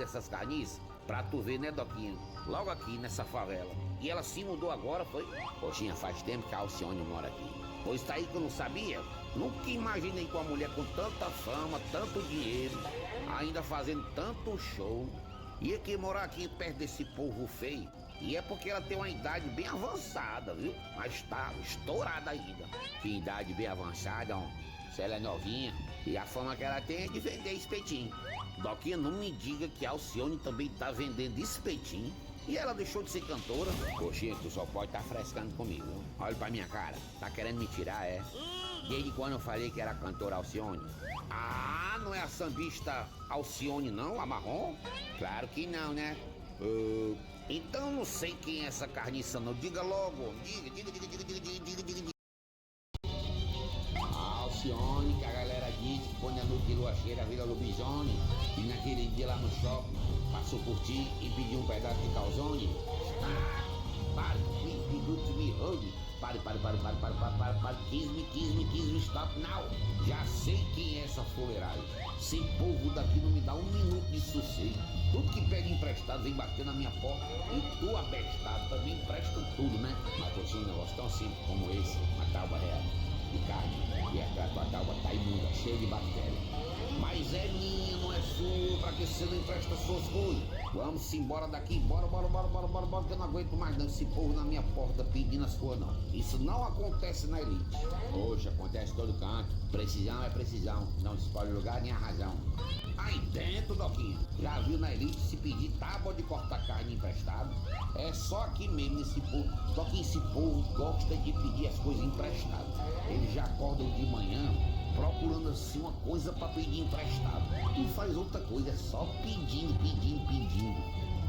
dessas carniças? Pra tu ver, né, Doquinha? Logo aqui nessa favela. E ela se mudou agora, foi? Poxinha, faz tempo que a Alcione mora aqui. Pois tá aí que eu não sabia. Nunca imaginei com uma mulher com tanta fama, tanto dinheiro, ainda fazendo tanto show, ia que morar aqui perto desse povo feio. E é porque ela tem uma idade bem avançada, viu? Mas tá estourada ainda. Que idade bem avançada, ó. Se ela é novinha. E a fama que ela tem é de vender espetinho. Doquinha, não me diga que a Alcione também tá vendendo espetinho. E ela deixou de ser cantora. Poxinha, tu só pode tá frescando comigo. Olha pra minha cara. Tá querendo me tirar, é? Desde quando eu falei que era cantora Alcione? Ah, não é a sambista Alcione não, a marrom? Claro que não, né? Então não sei quem é essa carniça não. Diga logo. Diga. A Alcione, que a galera diz que quando é noite de lua cheia vira lobisomem. E naquele dia lá no shopping passou por ti e pediu um pedaço de calzone. Pare, kiss me, stop now. Já sei quem é essa fuleiragem. Esse povo daqui não me dá um minuto de sossego. Tudo que pega emprestado vem bater na minha porta. E tu, abestado, também empresta tudo, né? Mas por ser um negócio tão simples como esse, uma tábua real de carne, e a tua tábua tá imunda, cheia de bactérias. Mas é minha, não é sua. Pra que você não empresta suas coisas? Vamos embora daqui, bora, que eu não aguento mais não esse povo na minha porta pedindo as coisas não. Isso não acontece na elite. Poxa, acontece em todo canto. Precisão é precisão, não escolhe lugar nem a razão. Aí dentro, Doquinha, já viu na elite se pedir tábua de cortar carne emprestado? É só aqui mesmo esse povo. Só que esse povo gosta de pedir as coisas emprestadas. Eles já acordam de manhã procurando assim uma coisa pra pedir emprestado. Não faz outra coisa, é só pedindo.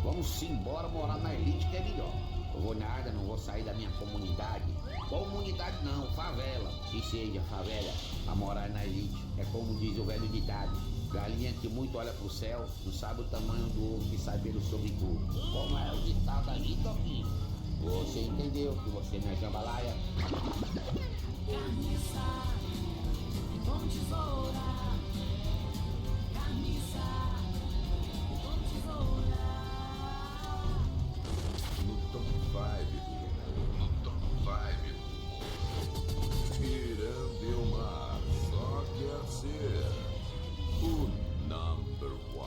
Vamos embora morar na elite que é melhor. Eu vou nada, não vou sair da minha comunidade. Comunidade não, favela. Que seja favela, a morar na elite. É como diz o velho ditado: galinha que muito olha pro céu, não sabe o tamanho do ovo que sai pelo sobretudo. Como é o ditado aí, Toquinho? Você entendeu que você não é jambalaya? Carniça, com tesoura. Carniça, com tesoura. No top 5 Miranda e Mar só quer ser o number 1.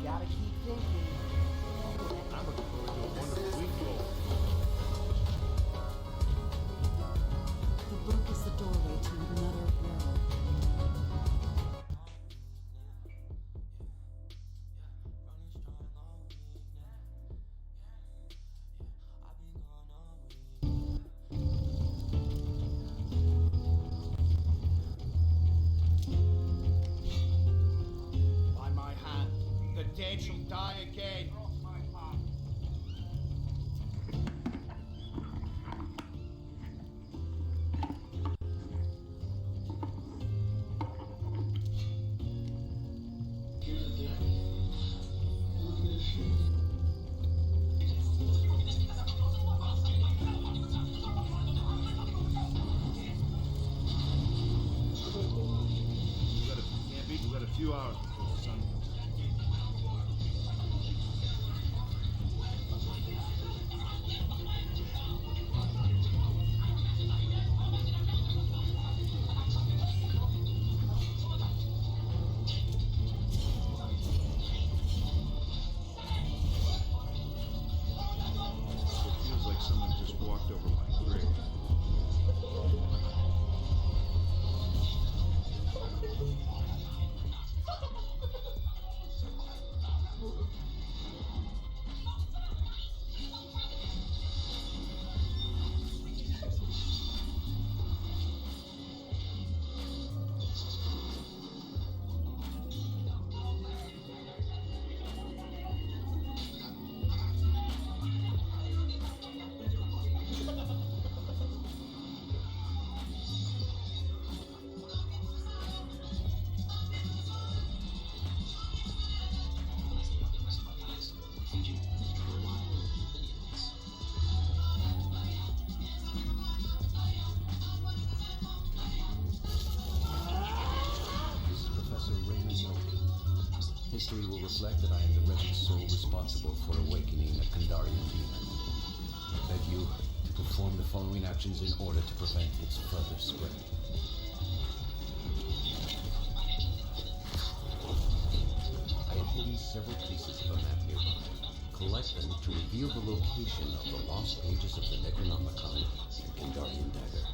Gotta keep thinking. I'm looking forward to a wonderful week. The book is the doorway to another world. By my hand, the dead shall die again. We got a few hours before the sun comes up. It feels like someone just walked over my grave. history will reflect that I am the wretched soul responsible for awakening a Kandarian demon. I beg you to perform the following actions in order to prevent its further spread. I have hidden several pieces of a map nearby. Collect them to reveal the location of the lost pages of the Necronomicon and Kandarian dagger.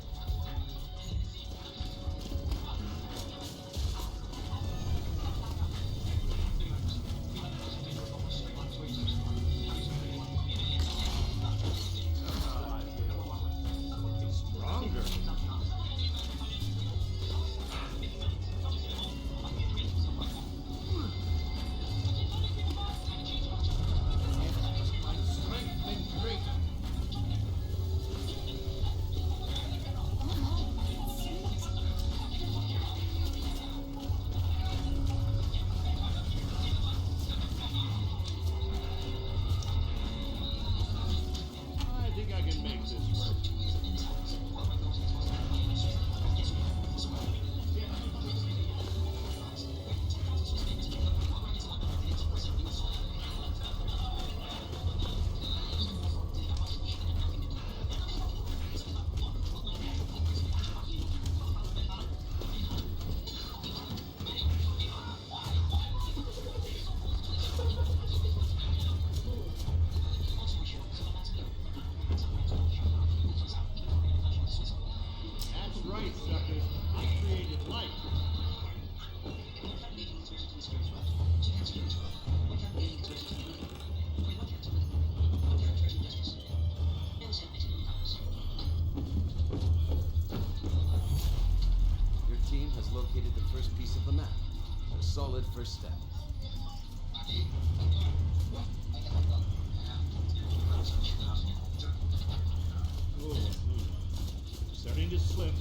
Stronger. My strength been great. I think I can make this work. That's right, suckers. I created light. Your team has located the first piece of the map. A solid first step. Starting to slip.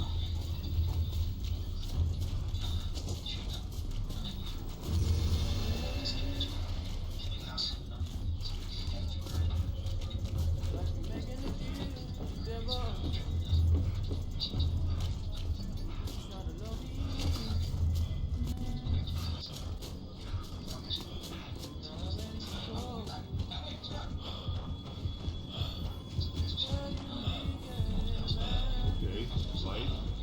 Okay, light.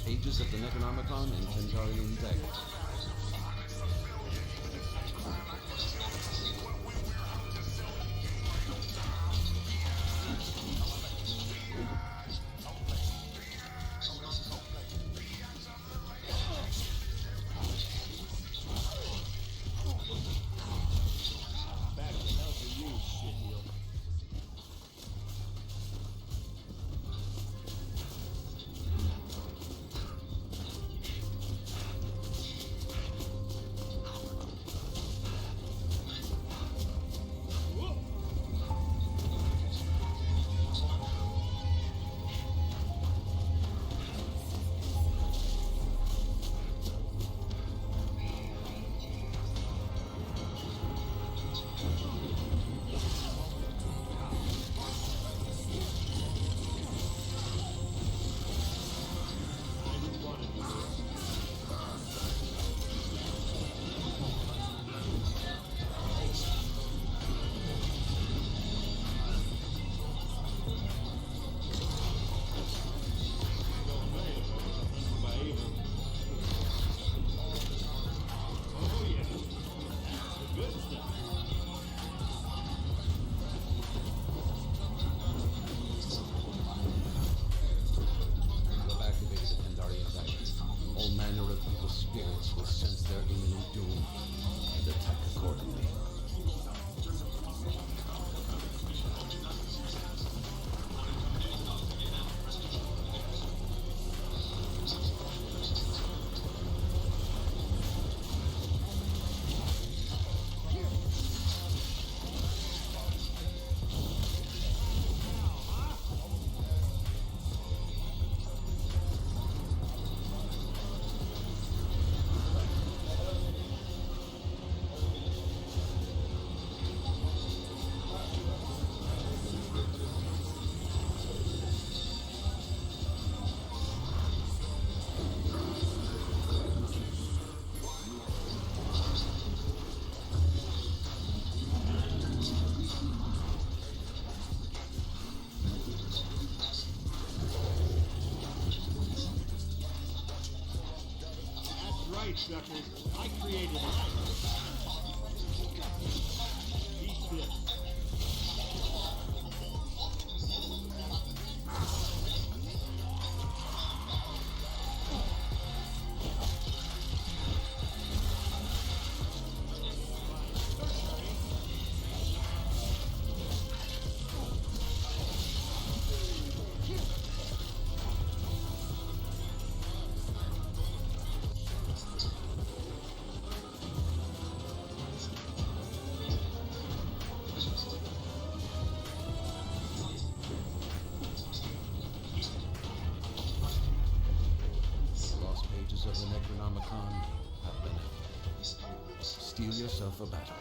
Pages of the Necronomicon and Kandarian Deck. Spirits will sense their imminent doom and attack accordingly. Chuckles. I created it. Eat this. Steel yourself a battle.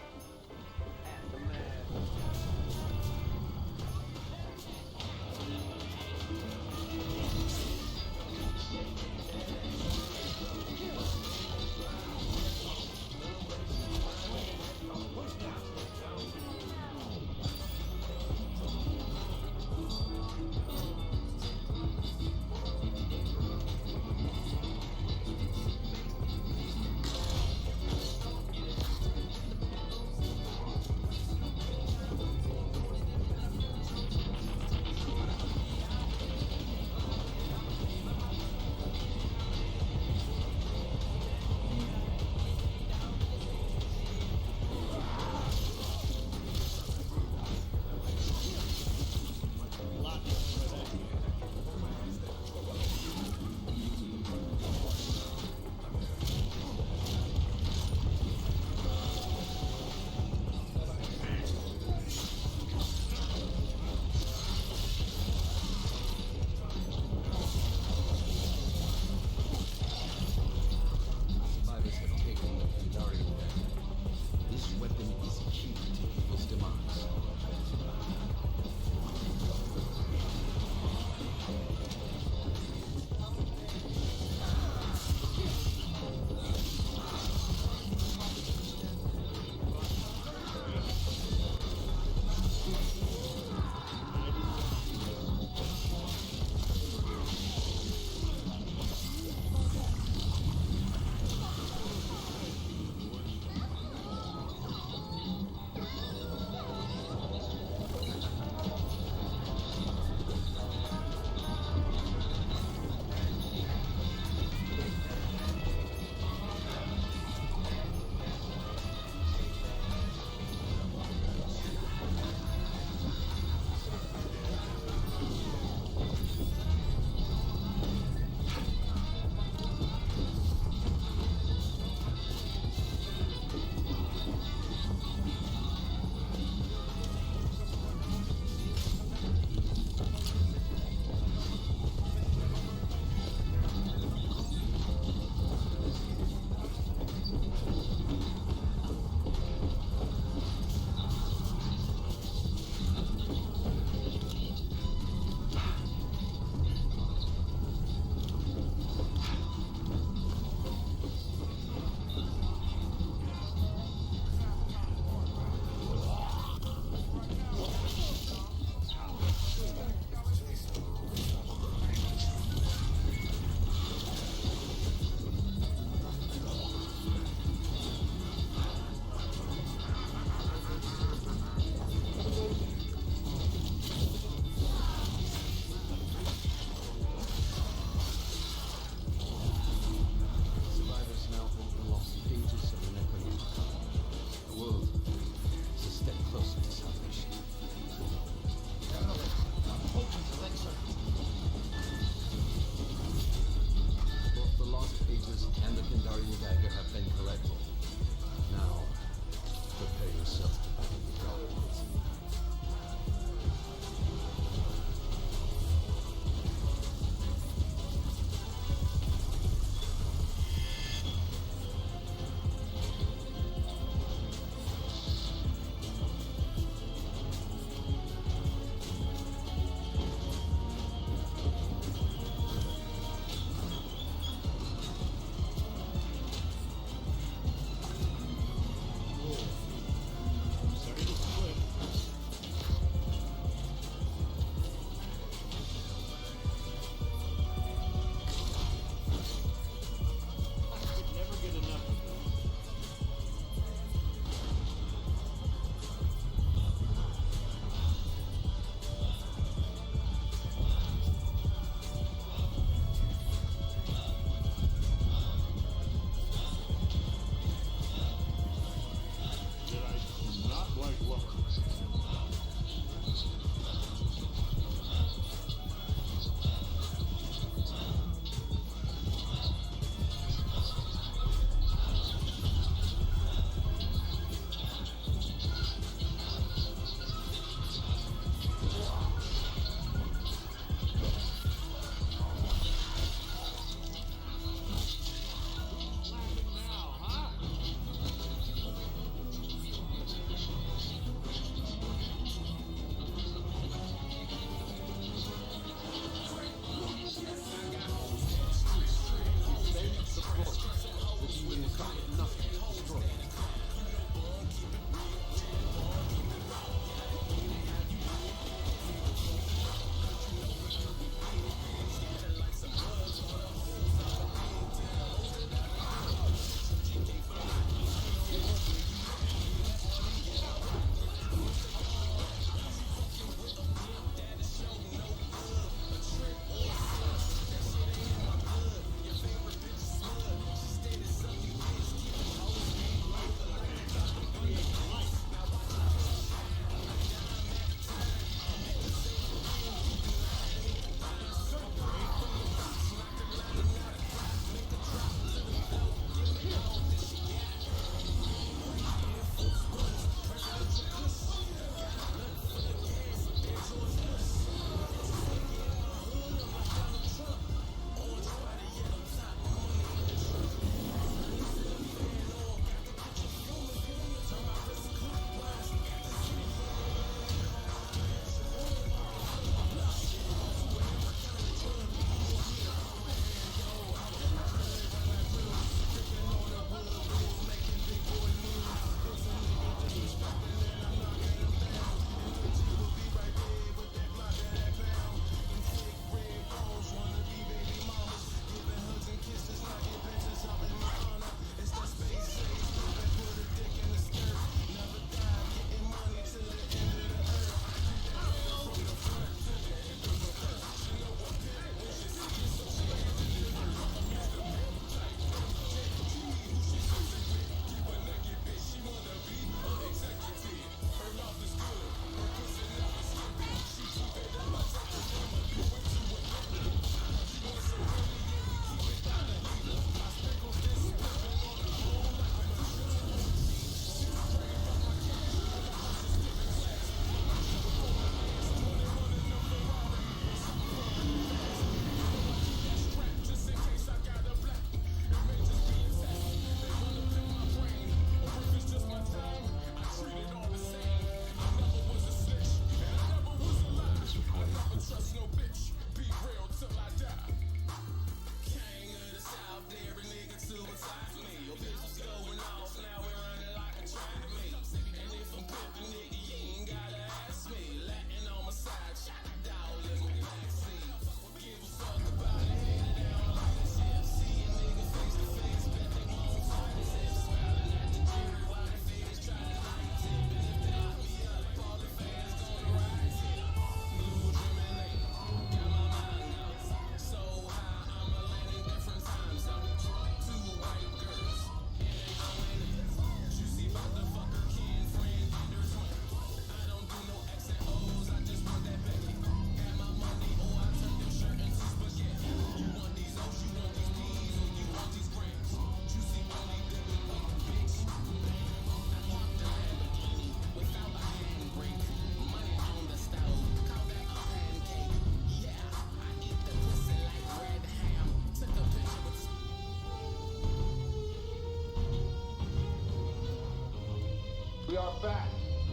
We are back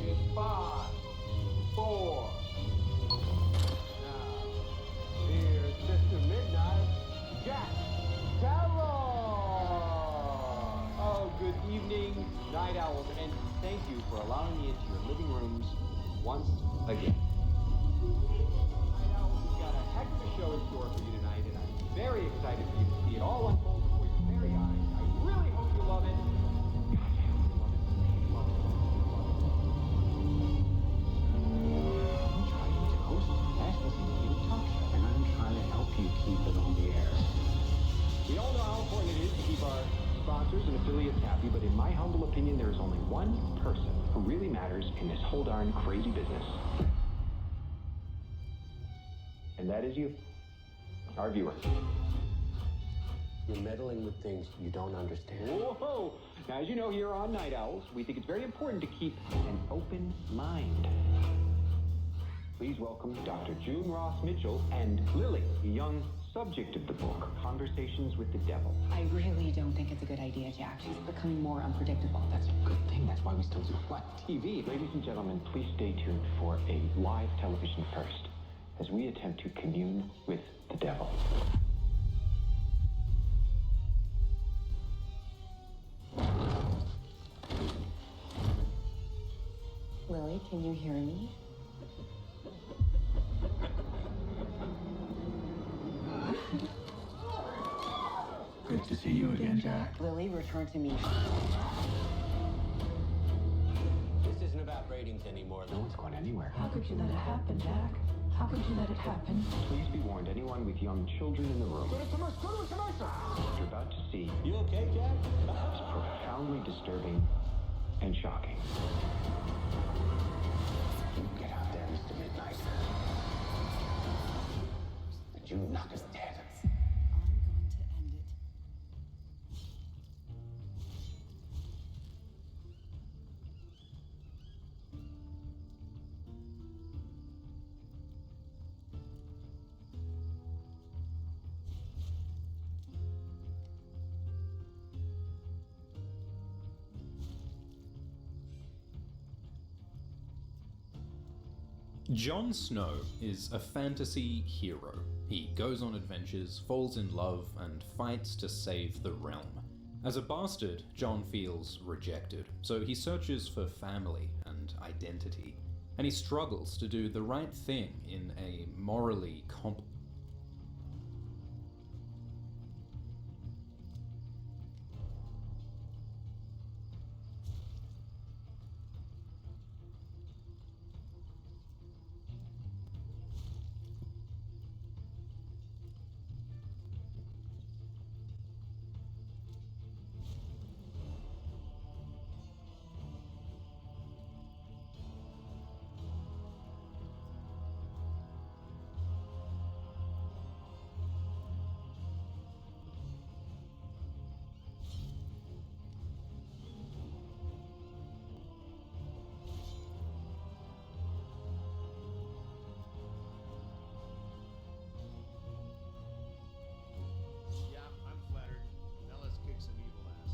in 5, 4. Now, here's Mr. Midnight, Jack Terror! Oh, good evening, Night Owls, and thank you for allowing me into your living rooms once again. Night Owls, we've got a heck of a show in store for you tonight, and I'm very excited for you to see it all unfold before your very eyes. I really hope you love it. And I'm trying to help you keep it on the air. We all know how important it is to keep our sponsors and affiliates happy, but in my humble opinion, there is only one person who really matters in this whole darn crazy business. And that is you, our viewer. You're meddling with things you don't understand. Whoa! Now, as you know, here on Night Owls, we think it's very important to keep an open mind. Please welcome Dr. June Ross Mitchell and Lily, the young subject of the book, Conversations with the Devil. I really don't think it's a good idea, Jack. She's becoming more unpredictable. That's a good thing. That's why we still do live TV. Ladies and gentlemen, please stay tuned for a live television first as we attempt to commune with the devil. Lily, can you hear me? Good to see you again, Jack. Lily, return to me. This isn't about ratings anymore. No one's going anywhere. How could you let it happen, Jack? How could you let it happen? Please be warned, anyone with young children in the room. What you're about to see You okay, Jack? is profoundly disturbing and shocking. Get out there, Mr. Midnight. Did you knock us dead? I'm going to end it. Jon Snow is a fantasy hero. He goes on adventures, falls in love, and fights to save the realm. As a bastard, Jon feels rejected, so he searches for family and identity, and he struggles to do the right thing in a morally complex. Yeah, I'm flattered. Now let's kick some evil ass.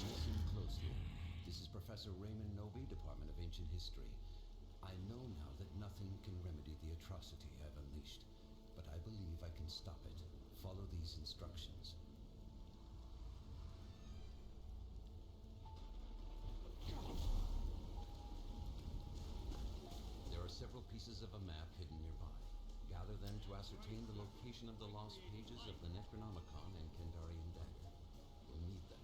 Listen closely. This is Professor Raymond Noby, Department of Ancient History. I know now that nothing can remedy the atrocity I've unleashed, but I believe I can stop it. Follow these instructions. There are several pieces of a map hidden nearby. Gather them to ascertain the location of the lost pages of the Necronomicon and Kandarian dagger. You'll need them.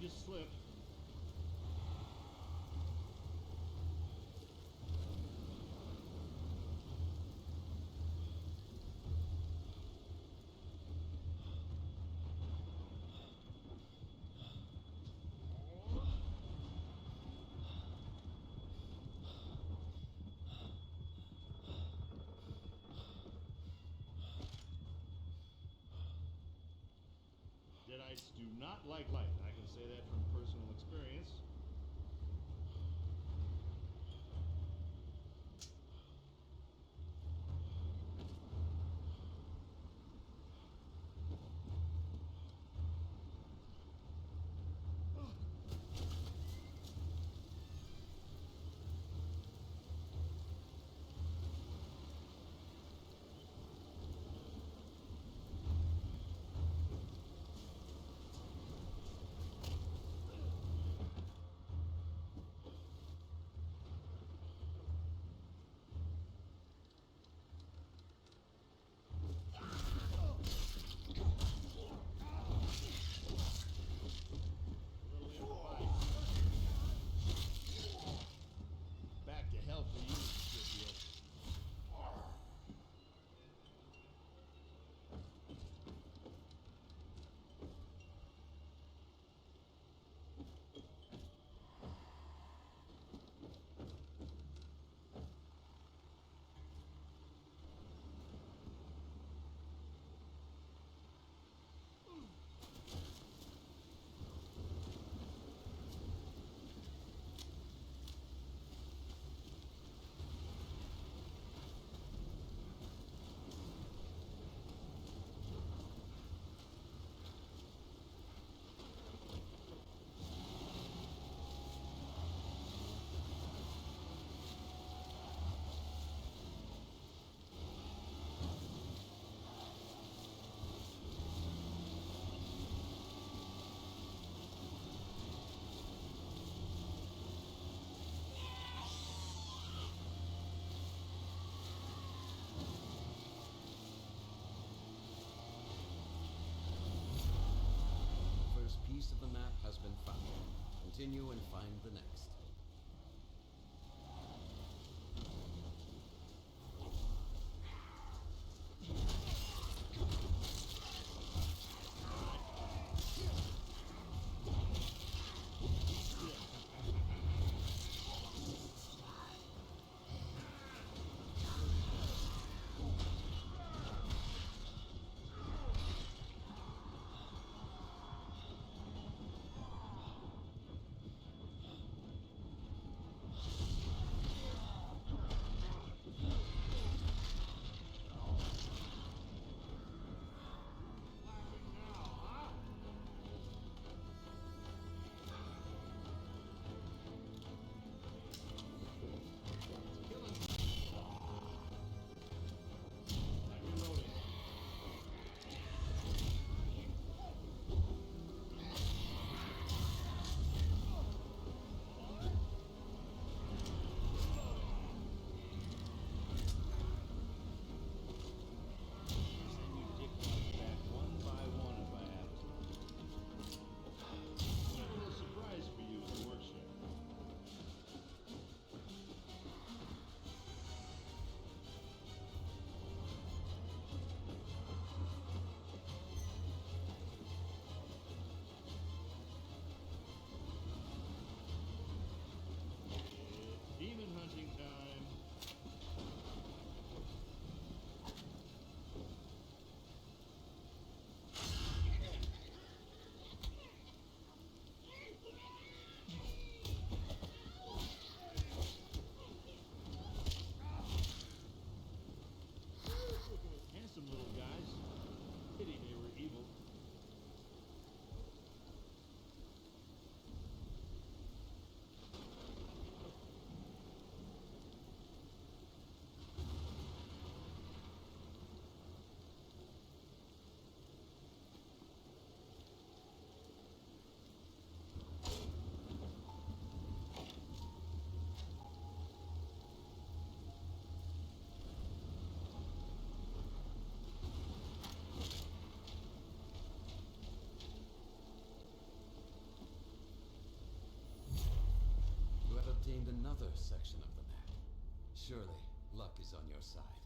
just slip. Deadites do not like light. I can say that from personal experience. Back to hell for you, Scipio. First piece of the map has been found. Continue and find the next. another section of the map. Surely, luck is on your side.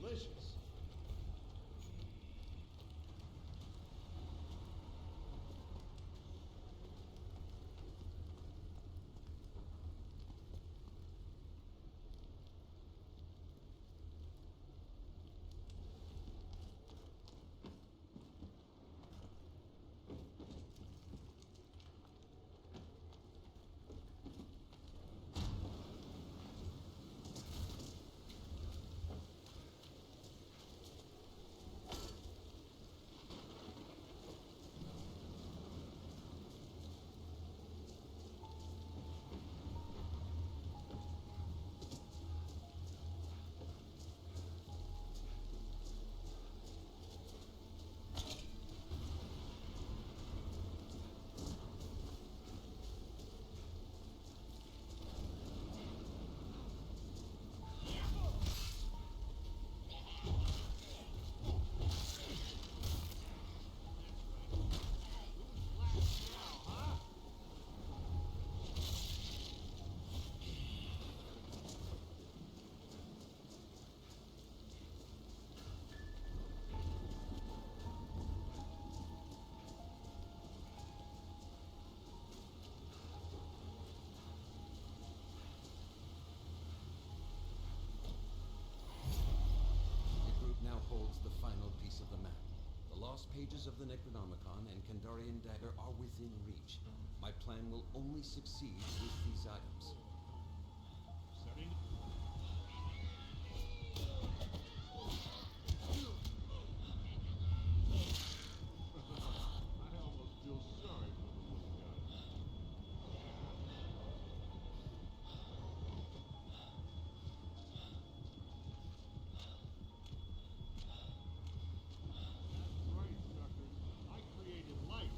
Delicious. pages of the Necronomicon and Kandarian Dagger are within reach. My plan will only succeed with these items. Starting to... I almost feel sorry for the little guy. That's right, suckers. I created life.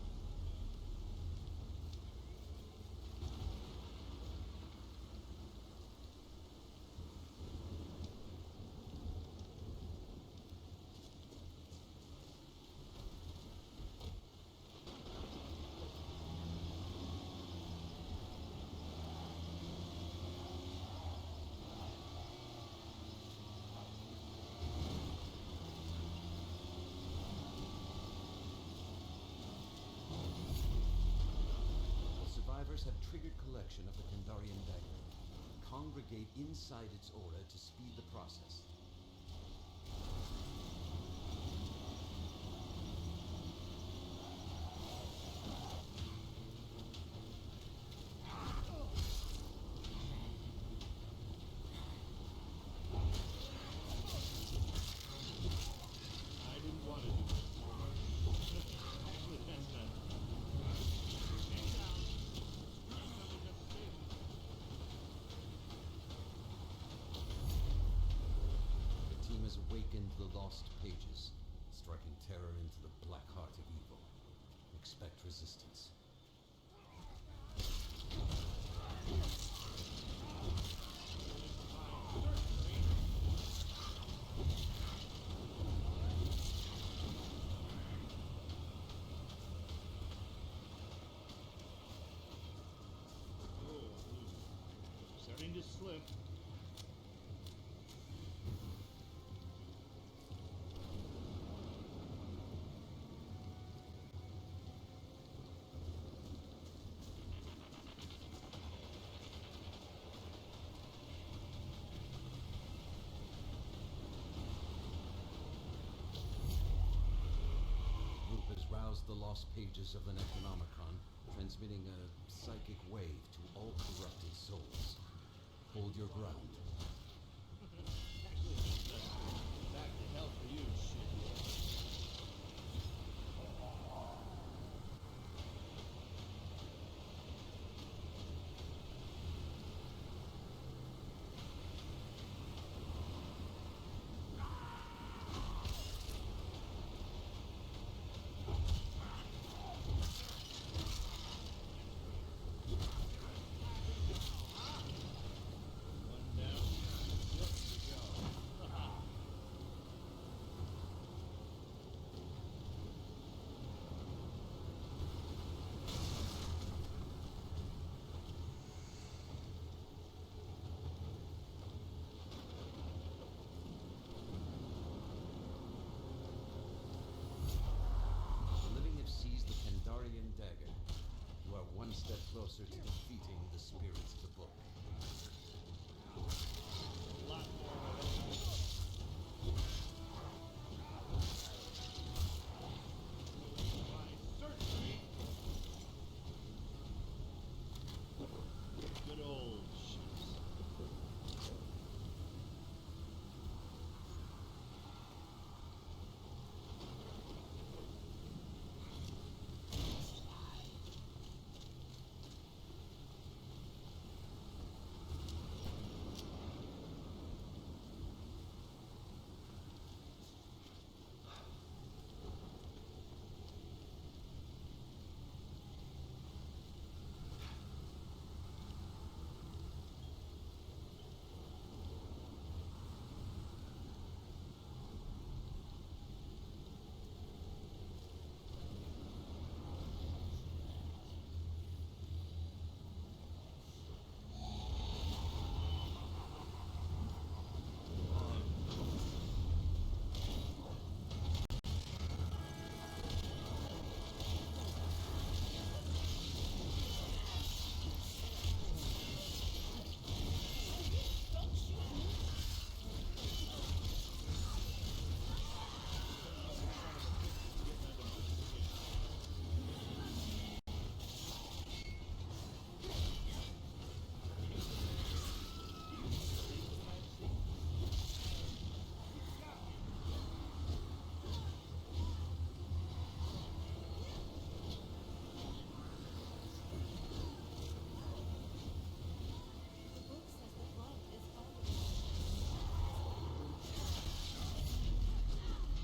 survivors have triggered collection of the Kandarian dagger. Congregate inside its aura to speed the process. I didn't want to do this. Actually, that's not. The team has awakened the lost pages, striking terror into the black heart of evil. Expect resistance. Starting to slip. Group has roused the lost pages of the Necronomicon, transmitting a psychic wave to all corrupted souls. Hold your ground. Back to hell for you, shit. One down. Look to go. The living have seized the Kandarian dagger. You are one step closer to defeating the spirits of the book. A lot more of it. Why, certainly. Good old ships.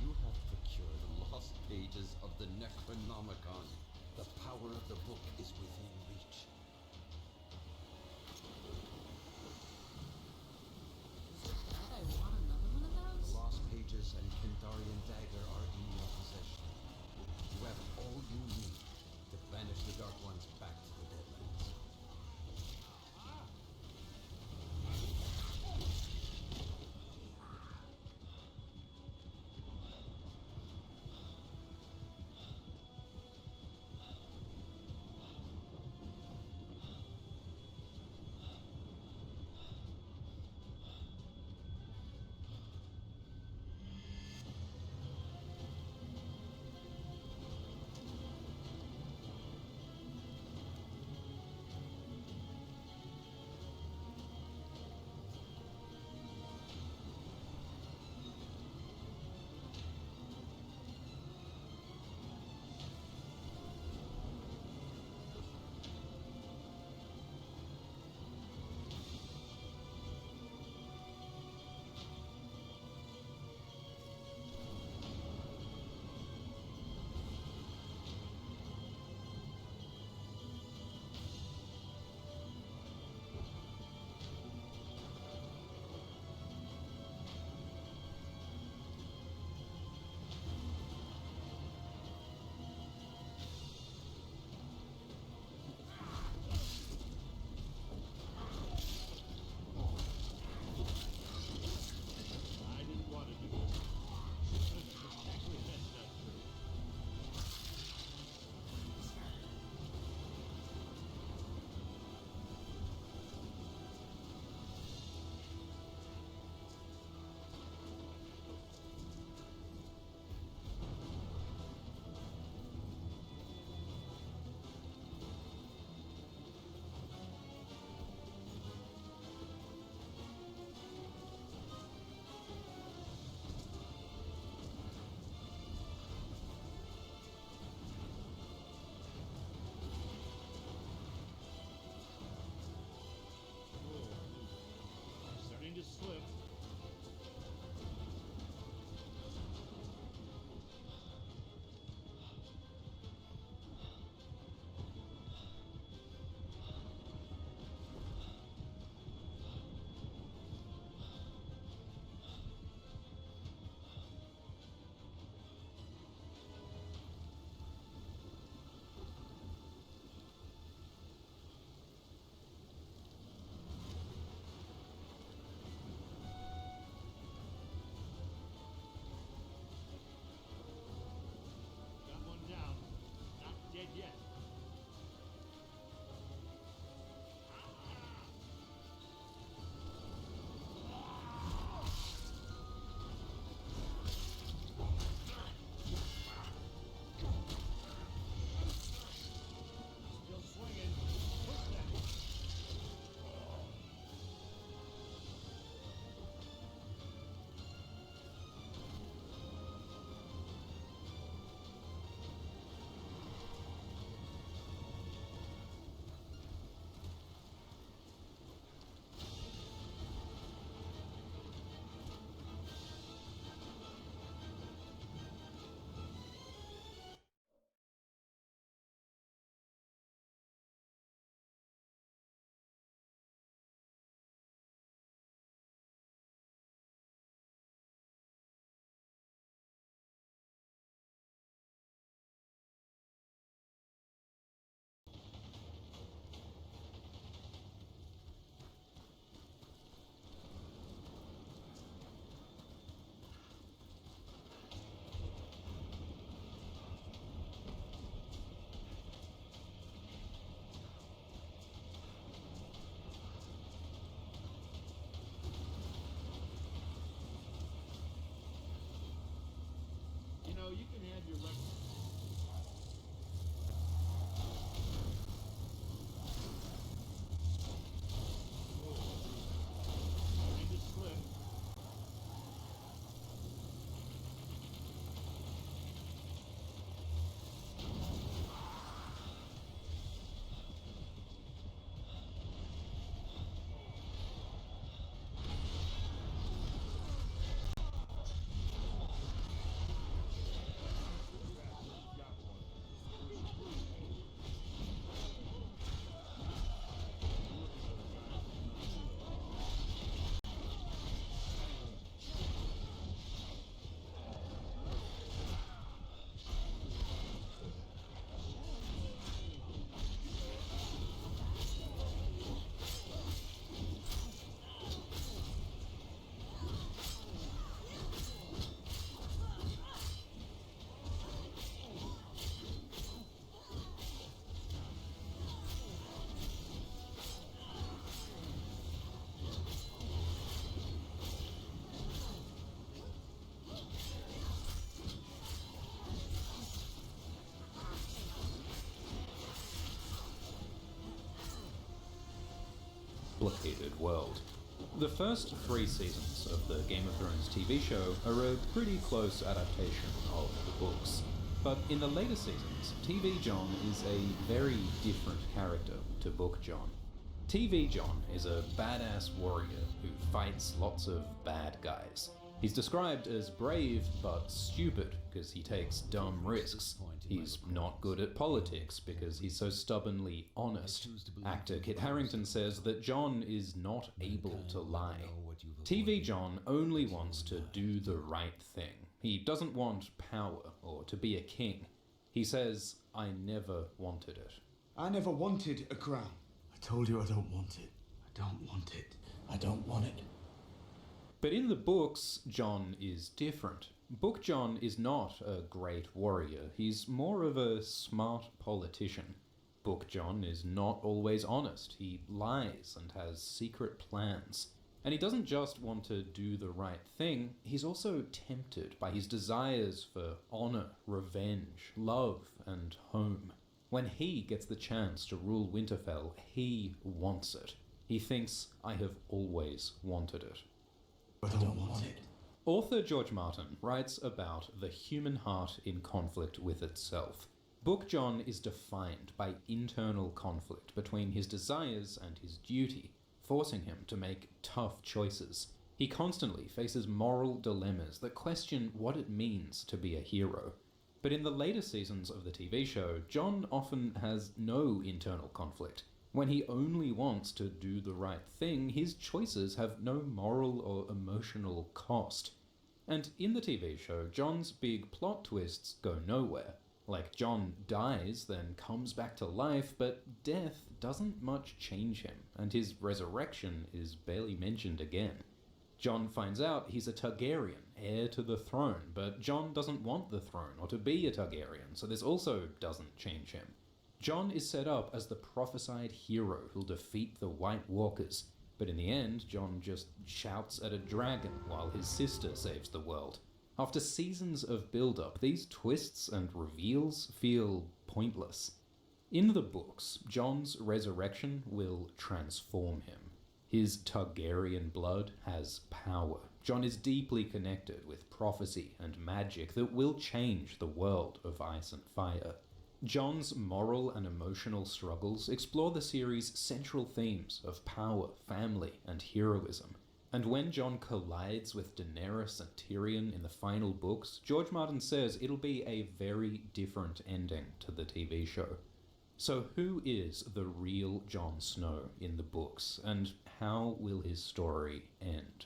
You have procured the lost pages of the Necronomicon. The power of the book is within reach. I want another one of those? The lost pages and Kandarian dagger are in your possession. You have all you need to banish the Dark Ones back to the Deadlands. complicated world. The first 3 seasons of the Game of Thrones TV show are a pretty close adaptation of the books. But in the later seasons, TV Jon is a very different character to Book Jon. TV Jon is a badass warrior who fights lots of bad guys. He's described as brave but stupid because he takes dumb risks. He's not good at politics because he's so stubbornly honest. Actor Kit Harington says that Jon is not able to lie. TV Jon only wants to do the right thing. He doesn't want power or to be a king. He says, "I never wanted it." I never wanted a crown. I told you I don't want it. I don't want it. I don't want it. But in the books, Jon is different. Book Jon is not a great warrior. He's more of a smart politician. Book Jon is not always honest. He lies and has secret plans. And he doesn't just want to do the right thing, he's also tempted by his desires for honor, revenge, love, and home. When he gets the chance to rule Winterfell, he wants it. He thinks, "I have always wanted it." I don't want it. Author George Martin writes about the human heart in conflict with itself. Book Jon is defined by internal conflict between his desires and his duty, forcing him to make tough choices. He constantly faces moral dilemmas that question what it means to be a hero. But in the later seasons of the TV show, Jon often has no internal conflict. When he only wants to do the right thing, his choices have no moral or emotional cost. And in the TV show, Jon's big plot twists go nowhere. Like, Jon dies, then comes back to life, but death doesn't much change him, and his resurrection is barely mentioned again. Jon finds out he's a Targaryen, heir to the throne, but Jon doesn't want the throne or to be a Targaryen, so this also doesn't change him. Jon is set up as the prophesied hero who'll defeat the White Walkers, but in the end, Jon just shouts at a dragon while his sister saves the world. After seasons of build-up, these twists and reveals feel pointless. In the books, Jon's resurrection will transform him. His Targaryen blood has power. Jon is deeply connected with prophecy and magic that will change the world of Ice and Fire. Jon's moral and emotional struggles explore the series' central themes of power, family, and heroism. And when Jon collides with Daenerys and Tyrion in the final books, George Martin says it'll be a very different ending to the TV show. So who is the real Jon Snow in the books, and how will his story end?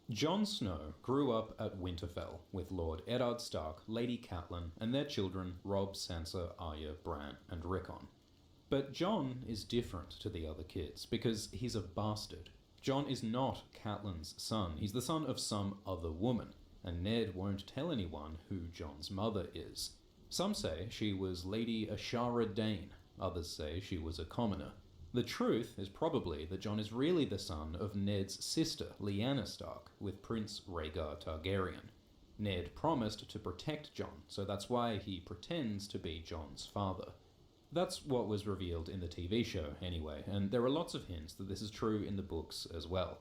Jon Snow grew up at Winterfell with Lord Eddard Stark, Lady Catelyn, and their children Robb, Sansa, Arya, Bran, and Rickon. But Jon is different to the other kids because he's a bastard. Jon is not Catelyn's son, he's the son of some other woman, and Ned won't tell anyone who Jon's mother is. Some say she was Lady Ashara Dane, others say she was a commoner. The truth is probably that Jon is really the son of Ned's sister, Lyanna Stark, with Prince Rhaegar Targaryen. Ned promised to protect Jon, so that's why he pretends to be Jon's father. That's what was revealed in the TV show, anyway, and there are lots of hints that this is true in the books as well.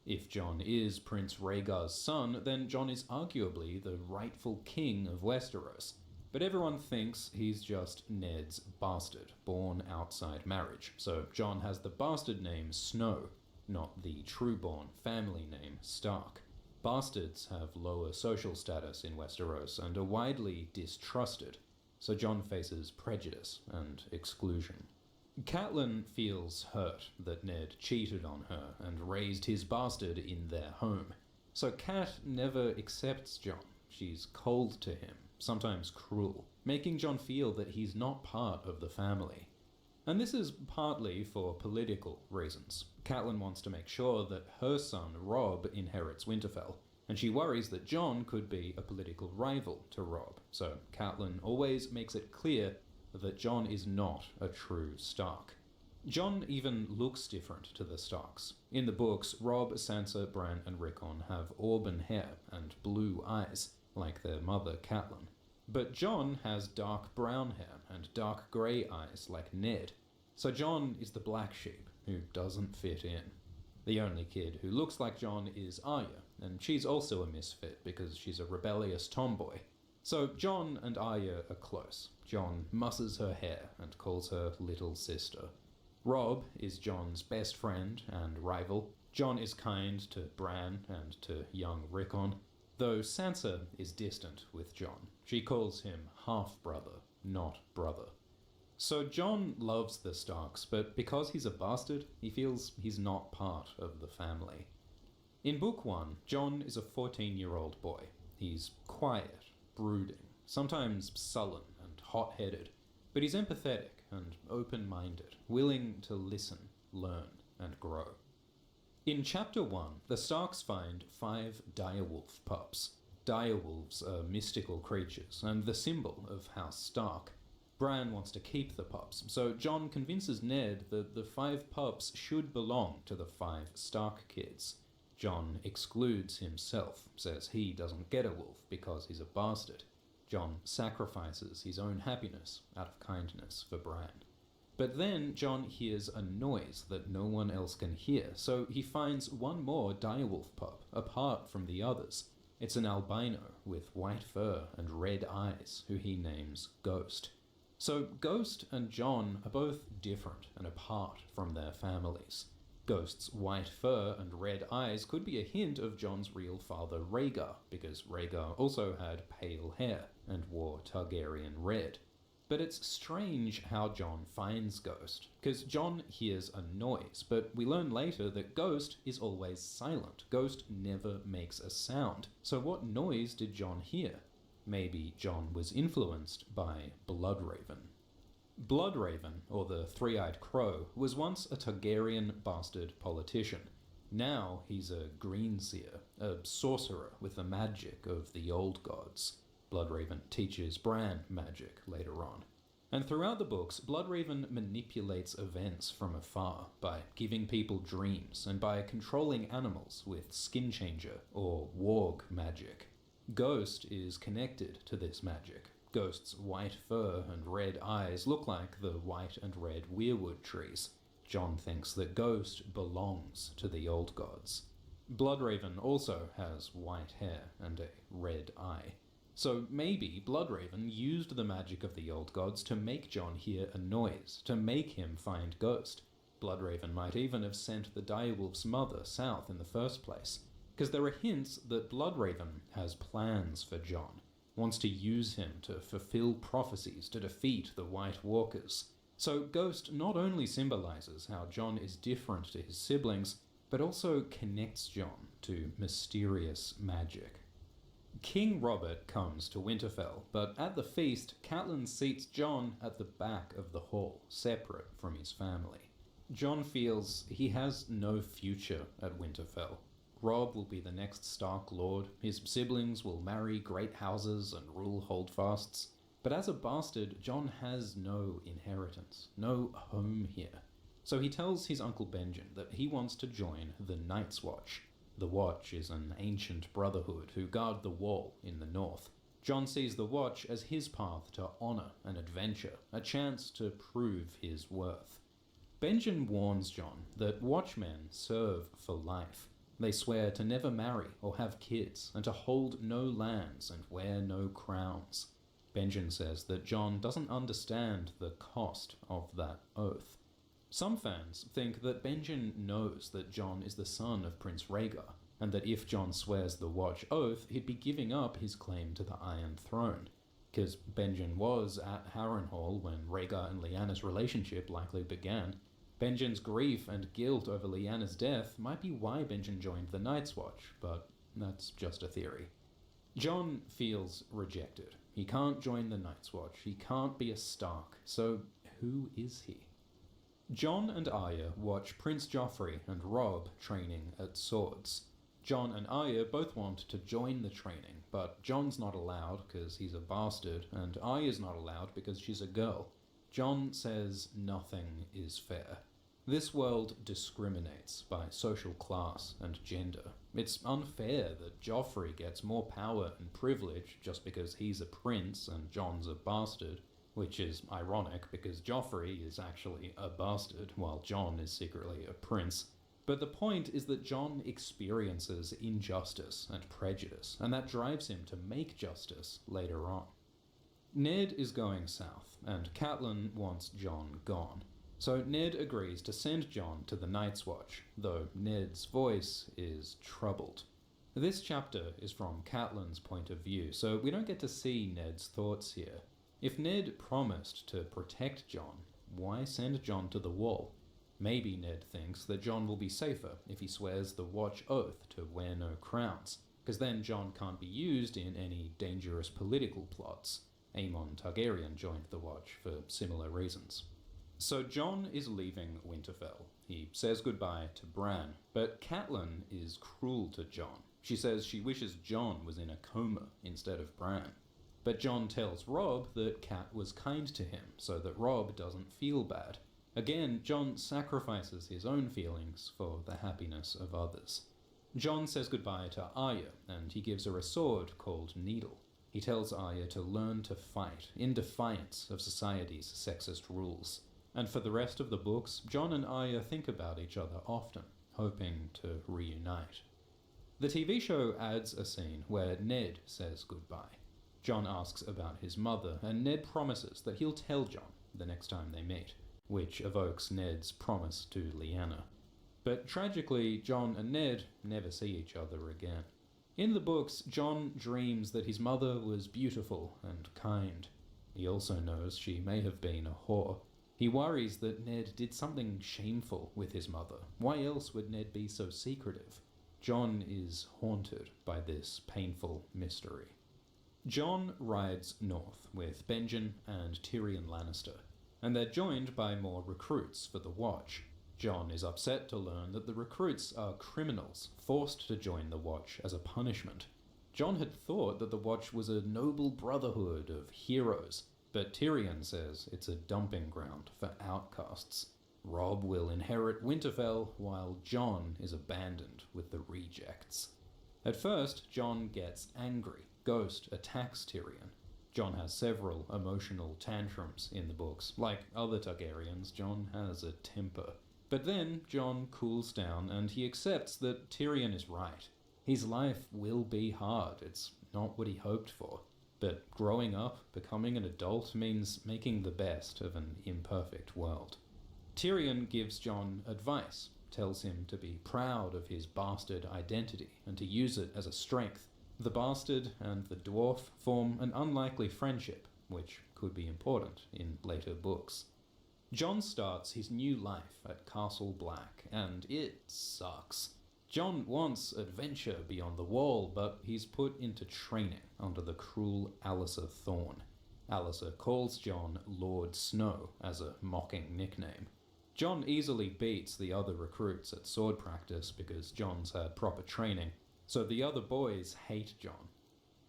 If Jon is Prince Rhaegar's son, then Jon is arguably the rightful king of Westeros. But everyone thinks he's just Ned's bastard, born outside marriage. So Jon has the bastard name Snow, not the true-born family name Stark. Bastards have lower social status in Westeros and are widely distrusted, so Jon faces prejudice and exclusion. Catelyn feels hurt that Ned cheated on her and raised his bastard in their home. So Cat never accepts Jon. She's cold to him, sometimes cruel, making Jon feel that he's not part of the family. And this is partly for political reasons. Catelyn wants to make sure that her son Robb inherits Winterfell, and she worries that Jon could be a political rival to Robb, so Catelyn always makes it clear that Jon is not a true Stark. Jon even looks different to the Starks. In the books, Robb, Sansa, Bran, and Rickon have auburn hair and blue eyes, like their mother Catelyn. But Jon has dark brown hair and dark grey eyes like Ned. So Jon is the black sheep, who doesn't fit in. The only kid who looks like John is Arya, and she's also a misfit because she's a rebellious tomboy. So John and Arya are close. John musses her hair and calls her little sister. Rob is John's best friend and rival. John is kind to Bran and to young Rickon, though Sansa is distant with John. She calls him half-brother, not brother. So John loves the Starks, but because he's a bastard, he feels he's not part of the family. In Book 1, John is a 14-year-old boy. He's quiet, brooding, sometimes sullen and hot-headed, but he's empathetic and open-minded, willing to listen, learn, and grow. In Chapter 1, the Starks find 5 direwolf pups. Direwolves are mystical creatures, and the symbol of House Stark. Bran wants to keep the pups, so John convinces Ned that the 5 pups should belong to the 5 Stark kids. John excludes himself, says he doesn't get a wolf because he's a bastard. John sacrifices his own happiness out of kindness for Bran. But then John hears a noise that no one else can hear, so he finds one more direwolf pup apart from the others. It's an albino with white fur and red eyes, who he names Ghost. So Ghost and John are both different and apart from their families. Ghost's white fur and red eyes could be a hint of John's real father Rhaegar, because Rhaegar also had pale hair and wore Targaryen red. But it's strange how John finds Ghost, because John hears a noise, but we learn later that Ghost is always silent. Ghost never makes a sound. So what noise did John hear? Maybe John was influenced by Bloodraven. Bloodraven, or the Three-Eyed Crow, was once a Targaryen bastard politician. Now he's a greenseer, a sorcerer with the magic of the old gods. Bloodraven teaches Bran magic later on. And throughout the books, Bloodraven manipulates events from afar by giving people dreams and by controlling animals with skin changer or warg magic. Ghost is connected to this magic. Ghost's white fur and red eyes look like the white and red weirwood trees. John thinks that Ghost belongs to the old gods. Bloodraven also has white hair and a red eye. So maybe Bloodraven used the magic of the old gods to make John hear a noise, to make him find Ghost. Bloodraven might even have sent the direwolf's mother south in the first place, because there are hints that Bloodraven has plans for John, wants to use him to fulfill prophecies to defeat the White Walkers. So Ghost not only symbolizes how John is different to his siblings, but also connects John to mysterious magic. King Robert comes to Winterfell, but at the feast, Catelyn seats John at the back of the hall, separate from his family. John feels he has no future at Winterfell. Robb will be the next Stark Lord, his siblings will marry great houses and rule holdfasts, but as a bastard, John has no inheritance, no home here. So he tells his uncle Benjen that he wants to join the Night's Watch. The Watch is an ancient brotherhood who guard the wall in the north. John sees the Watch as his path to honor and adventure, a chance to prove his worth. Benjen warns John that Watchmen serve for life. They swear to never marry or have kids, and to hold no lands and wear no crowns. Benjen says that John doesn't understand the cost of that oath. Some fans think that Benjen knows that John is the son of Prince Rhaegar, and that if John swears the Watch oath, he'd be giving up his claim to the Iron Throne. Because Benjen was at Harrenhal when Rhaegar and Lyanna's relationship likely began. Benjen's grief and guilt over Lyanna's death might be why Benjen joined the Night's Watch, but that's just a theory. John feels rejected. He can't join the Night's Watch, he can't be a Stark, so who is he? John and Arya watch Prince Joffrey and Robb training at swords. John and Arya both want to join the training, but John's not allowed because he's a bastard, and Arya's not allowed because she's a girl. John says nothing is fair. This world discriminates by social class and gender. It's unfair that Joffrey gets more power and privilege just because he's a prince and Jon's a bastard. which is ironic because Joffrey is actually a bastard while Jon is secretly a prince. But the point is that Jon experiences injustice and prejudice, and that drives him to make justice later on. Ned is going south, and Catelyn wants Jon gone. So Ned agrees to send Jon to the Night's Watch, though Ned's voice is troubled. This chapter is from Catelyn's point of view, so we don't get to see Ned's thoughts here. If Ned promised to protect Jon, why send Jon to the Wall? Maybe Ned thinks that Jon will be safer if he swears the Watch oath to wear no crowns, because then Jon can't be used in any dangerous political plots. Aemon Targaryen joined the Watch for similar reasons. So Jon is leaving Winterfell. He says goodbye to Bran, but Catelyn is cruel to Jon. She says she wishes Jon was in a coma instead of Bran. But Jon tells Robb that Cat was kind to him, so that Robb doesn't feel bad. Again, Jon sacrifices his own feelings for the happiness of others. Jon says goodbye to Arya, and he gives her a sword called Needle. He tells Arya to learn to fight, in defiance of society's sexist rules. And for the rest of the books, Jon and Arya think about each other often, hoping to reunite. The TV show adds a scene where Ned says goodbye. Jon asks about his mother, and Ned promises that he'll tell Jon the next time they meet, which evokes Ned's promise to Lyanna. But tragically, Jon and Ned never see each other again. In the books, Jon dreams that his mother was beautiful and kind. He also knows she may have been a whore. He worries that Ned did something shameful with his mother. Why else would Ned be so secretive? Jon is haunted by this painful mystery. Jon rides north with Benjen and Tyrion Lannister, and they're joined by more recruits for the Watch. Jon is upset to learn that the recruits are criminals, forced to join the Watch as a punishment. Jon had thought that the Watch was a noble brotherhood of heroes, but Tyrion says it's a dumping ground for outcasts. Robb will inherit Winterfell, while Jon is abandoned with the rejects. At first, Jon gets angry. Ghost attacks Tyrion. Jon has several emotional tantrums in the books. Like other Targaryens, Jon has a temper. But then Jon cools down and he accepts that Tyrion is right. His life will be hard. It's not what he hoped for. But growing up, becoming an adult, means making the best of an imperfect world. Tyrion gives Jon advice, tells him to be proud of his bastard identity and to use it as a strength. The bastard and the dwarf form an unlikely friendship, which could be important in later books. Jon starts his new life at Castle Black, and it sucks. Jon wants adventure beyond the Wall, but he's put into training under the cruel Alliser Thorne. Alliser calls Jon Lord Snow as a mocking nickname. Jon easily beats the other recruits at sword practice because Jon's had proper training, so the other boys hate Jon.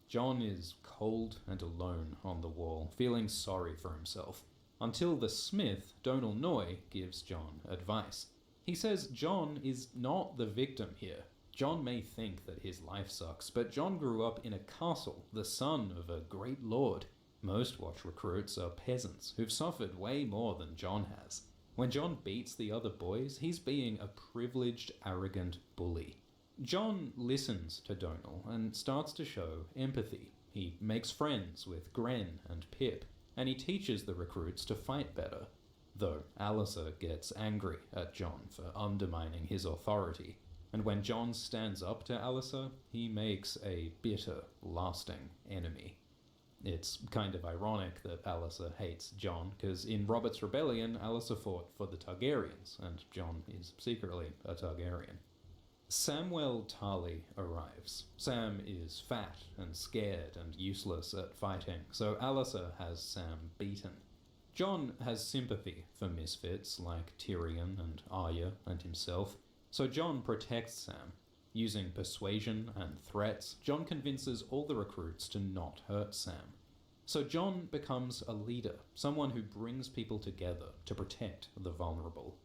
Jon is cold and alone on the Wall, feeling sorry for himself, until the smith, Donal Noy, gives Jon advice. He says Jon is not the victim here. Jon may think that his life sucks, but Jon grew up in a castle, the son of a great lord. Most Watch recruits are peasants who've suffered way more than Jon has. When Jon beats the other boys, he's being a privileged, arrogant bully. Jon listens to Donal and starts to show empathy. He makes friends with Gren and Pip, and he teaches the recruits to fight better. Though Alliser gets angry at Jon for undermining his authority, and when Jon stands up to Alliser, he makes a bitter, lasting enemy. It's kind of ironic that Alliser hates Jon, because in Robert's Rebellion, Alliser fought for the Targaryens, and Jon is secretly a Targaryen. Samwell Tarly arrives. Sam is fat and scared and useless at fighting, so Alliser has Sam beaten. Jon has sympathy for misfits like Tyrion and Arya and himself, so Jon protects Sam. Using persuasion and threats, Jon convinces all the recruits to not hurt Sam. So Jon becomes a leader, someone who brings people together to protect the vulnerable.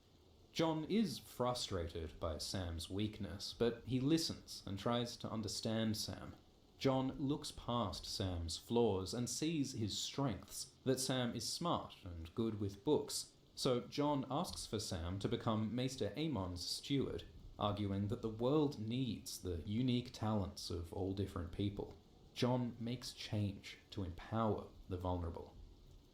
Jon is frustrated by Sam's weakness, but he listens and tries to understand Sam. John looks past Sam's flaws and sees his strengths, that Sam is smart and good with books. So John asks for Sam to become Maester Aemon's steward, arguing that the world needs the unique talents of all different people. John makes change to empower the vulnerable.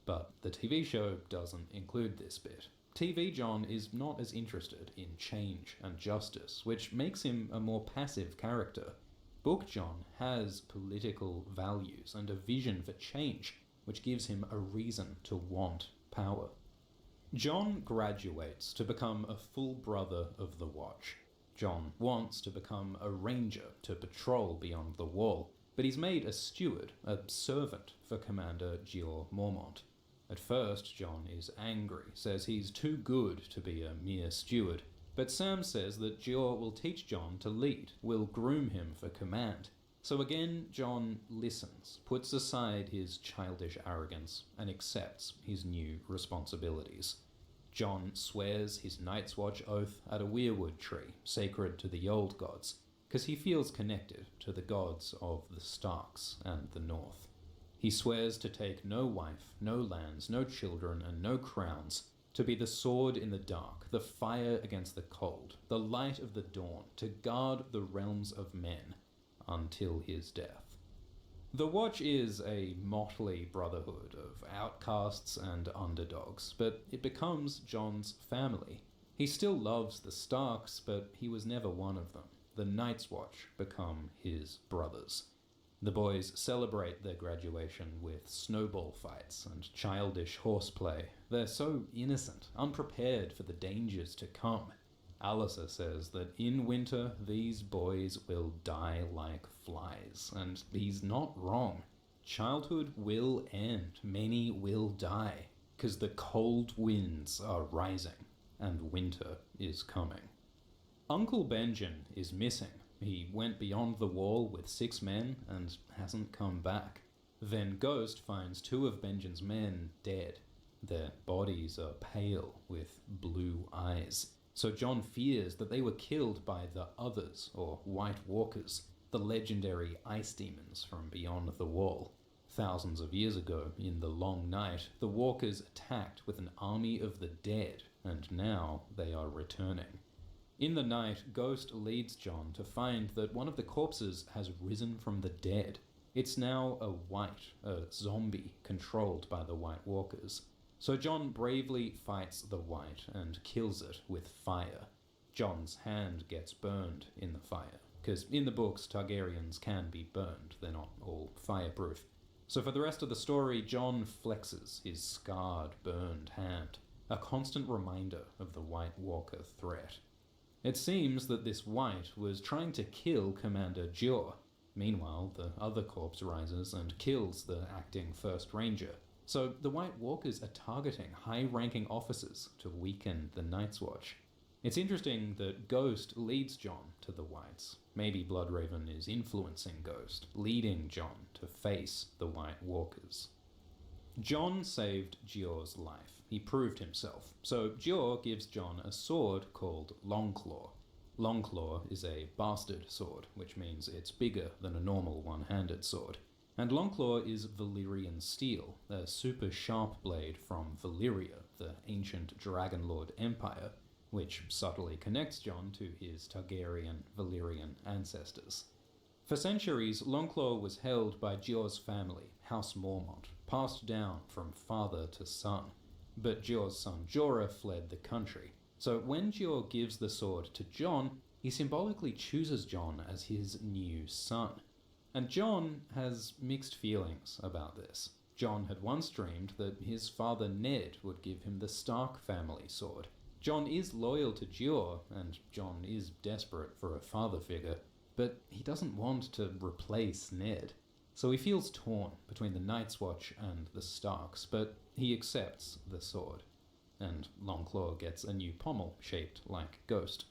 But the TV show doesn't include this bit. TV John is not as interested in change and justice, which makes him a more passive character. Book John has political values and a vision for change, which gives him a reason to want power. John graduates to become a full brother of the Watch. John wants to become a ranger to patrol beyond the wall, but he's made a steward, a servant for Commander Jeor Mormont. At first, John is angry, says he's too good to be a mere steward, but Sam says that Jeor will teach John to lead, will groom him for command. So again, John listens, puts aside his childish arrogance, and accepts his new responsibilities. John swears his Night's Watch oath at a weirwood tree, sacred to the old gods, because he feels connected to the gods of the Starks and the North. He swears to take no wife, no lands, no children, and no crowns, to be the sword in the dark, the fire against the cold, the light of the dawn, to guard the realms of men, until his death. The Watch is a motley brotherhood of outcasts and underdogs, but it becomes John's family. He still loves the Starks, but he was never one of them. The Night's Watch become his brothers. The boys celebrate their graduation with snowball fights and childish horseplay. They're so innocent, unprepared for the dangers to come. Alyssa says that in winter these boys will die like flies, and he's not wrong. Childhood will end, many will die, because the cold winds are rising, and winter is coming. Uncle Benjen is missing. He went beyond the wall with 6 men and hasn't come back. Then Ghost finds 2 of Benjen's men dead. Their bodies are pale with blue eyes. So John fears that they were killed by the Others, or White Walkers, the legendary ice demons from beyond the wall. Thousands of years ago, in the Long Night, the Walkers attacked with an army of the dead, and now they are returning. In the night, Ghost leads John to find that one of the corpses has risen from the dead. It's now a white, a zombie, controlled by the White Walkers. So John bravely fights the White and kills it with fire. John's hand gets burned in the fire, because in the books Targaryens can be burned, they're not all fireproof. So for the rest of the story, John flexes his scarred, burned hand, a constant reminder of the White Walker threat. It seems that this White was trying to kill Commander Jeor. Meanwhile, the other corpse rises and kills the acting First Ranger. So the White Walkers are targeting high-ranking officers to weaken the Night's Watch. It's interesting that Ghost leads John to the Whites. Maybe Bloodraven is influencing Ghost, leading John to face the White Walkers. John saved Jeor's life. He proved himself. So Jeor gives John a sword called Longclaw. Longclaw is a bastard sword, which means it's bigger than a normal one-handed sword. And Longclaw is Valyrian steel, a super sharp blade from Valyria, the ancient Dragonlord Empire, which subtly connects John to his Targaryen Valyrian ancestors. For centuries, Longclaw was held by Jeor's family, House Mormont, passed down from father to son. But Jeor's son Jorah fled the country. So when Jeor gives the sword to John, he symbolically chooses John as his new son. And John has mixed feelings about this. John had once dreamed that his father Ned would give him the Stark family sword. John is loyal to Jeor, and John is desperate for a father figure, but he doesn't want to replace Ned. So he feels torn between the Night's Watch and the Starks, but he accepts the sword. And Longclaw gets a new pommel shaped like Ghost.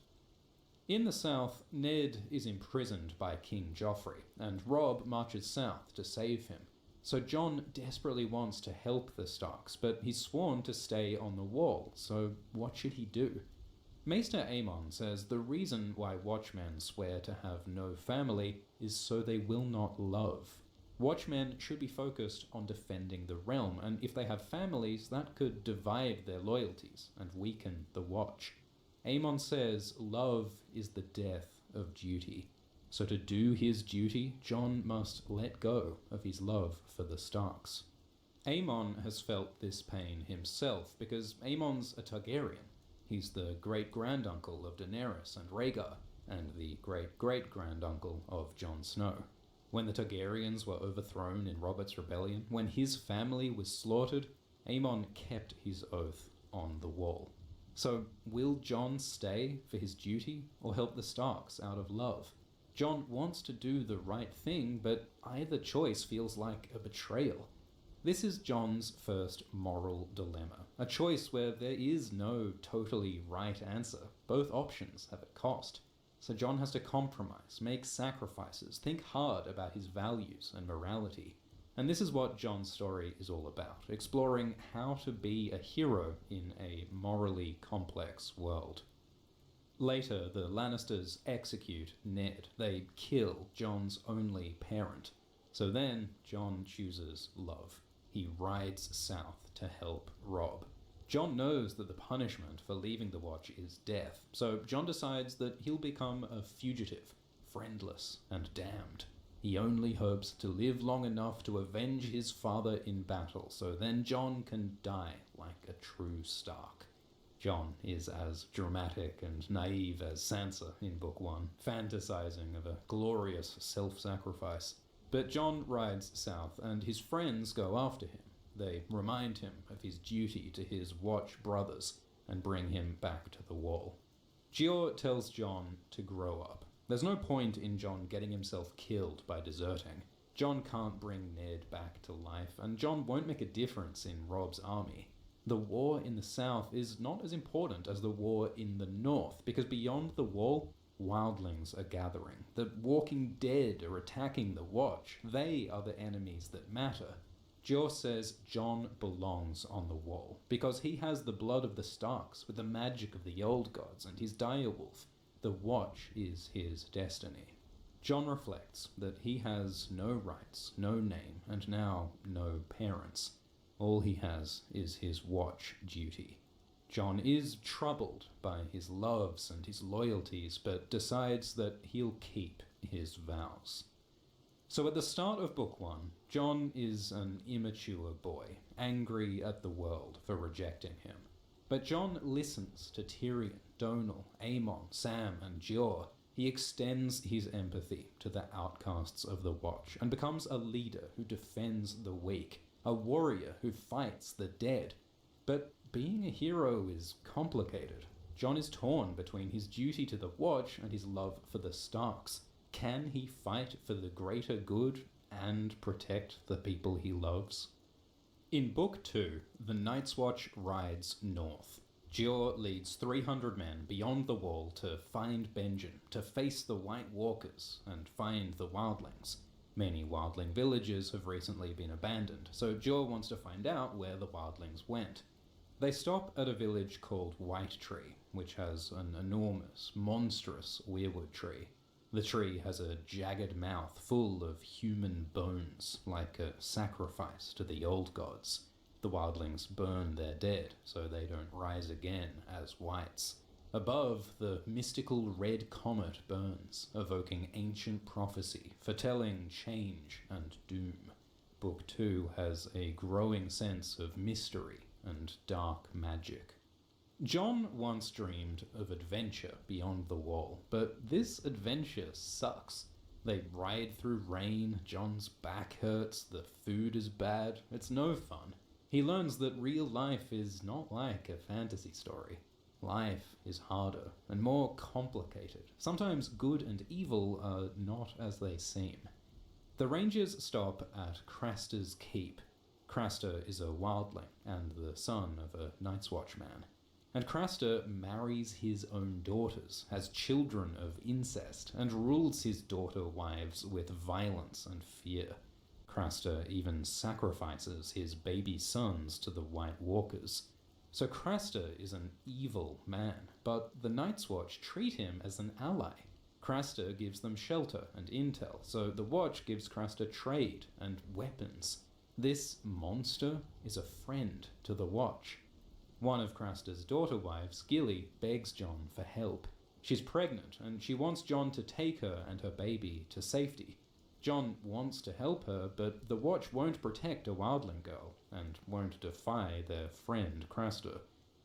In the south, Ned is imprisoned by King Joffrey, and Robb marches south to save him. So John desperately wants to help the Starks, but he's sworn to stay on the wall, so what should he do? Maester Aemon says the reason why Watchmen swear to have no family is so they will not love. Watchmen should be focused on defending the realm, and if they have families, that could divide their loyalties and weaken the Watch. Aemon says love is the death of duty. So to do his duty, Jon must let go of his love for the Starks. Aemon has felt this pain himself because Aemon's a Targaryen. He's the great-granduncle of Daenerys and Rhaegar, and the great-great-granduncle of Jon Snow. When the Targaryens were overthrown in Robert's Rebellion, when his family was slaughtered, Aemon kept his oath on the wall. So will Jon stay for his duty or help the Starks out of love? Jon wants to do the right thing, but either choice feels like a betrayal. This is Jon's first moral dilemma, a choice where there is no totally right answer. Both options have a cost. So Jon has to compromise, make sacrifices, think hard about his values and morality. And this is what Jon's story is all about, exploring how to be a hero in a morally complex world. Later, the Lannisters execute Ned. They kill Jon's only parent. So then, Jon chooses love. He rides south to help Robb. Jon knows that the punishment for leaving the Watch is death, so Jon decides that he'll become a fugitive, friendless and damned. He only hopes to live long enough to avenge his father in battle, so then Jon can die like a true Stark. Jon is as dramatic and naive as Sansa in Book 1, fantasizing of a glorious self-sacrifice. But Jon rides south, and his friends go after him. They remind him of his duty to his Watch brothers and bring him back to the wall. Jeor tells Jon to grow up. There's no point in Jon getting himself killed by deserting. Jon can't bring Ned back to life, and Jon won't make a difference in Robb's army. The war in the south is not as important as the war in the north, because beyond the wall, wildlings are gathering. The Walking Dead are attacking the Watch. They are the enemies that matter. Jeor says Jon belongs on the wall, because he has the blood of the Starks with the magic of the old gods and his direwolf. The Watch is his destiny. Jon reflects that he has no rights, no name, and now no parents. All he has is his Watch duty. Jon is troubled by his loves and his loyalties, but decides that he'll keep his vows. So at the start of Book 1, Jon is an immature boy, angry at the world for rejecting him. But Jon listens to Tyrion, Donal, Aemon, Sam, and Jeor. He extends his empathy to the outcasts of the Watch and becomes a leader who defends the weak, a warrior who fights the dead. But being a hero is complicated. Jon is torn between his duty to the Watch and his love for the Starks. Can he fight for the greater good and protect the people he loves? In Book 2, the Night's Watch rides north. Jeor leads 300 men beyond the wall to find Benjen, to face the White Walkers and find the wildlings. Many wildling villages have recently been abandoned, so Jeor wants to find out where the wildlings went. They stop at a village called White Tree, which has an enormous, monstrous weirwood tree. The tree has a jagged mouth full of human bones, like a sacrifice to the old gods. The wildlings burn their dead, so they don't rise again as whites. Above, the mystical red comet burns, evoking ancient prophecy, foretelling change and doom. Book 2 has a growing sense of mystery and dark magic. Jon once dreamed of adventure beyond the wall, but this adventure sucks. They ride through rain, Jon's back hurts, the food is bad, it's no fun. He learns that real life is not like a fantasy story. Life is harder and more complicated. Sometimes good and evil are not as they seem. The Rangers stop at Craster's Keep. Craster is a wildling and the son of a Night's Watch man. And Craster marries his own daughters, has children of incest, and rules his daughter wives with violence and fear. Craster even sacrifices his baby sons to the White Walkers. So Craster is an evil man, but the Night's Watch treat him as an ally. Craster gives them shelter and intel, so the Watch gives Craster trade and weapons. This monster is a friend to the Watch. One of Craster's daughter wives, Gilly, begs John for help. She's pregnant, and she wants John to take her and her baby to safety. John wants to help her, but the Watch won't protect a wildling girl, and won't defy their friend Craster.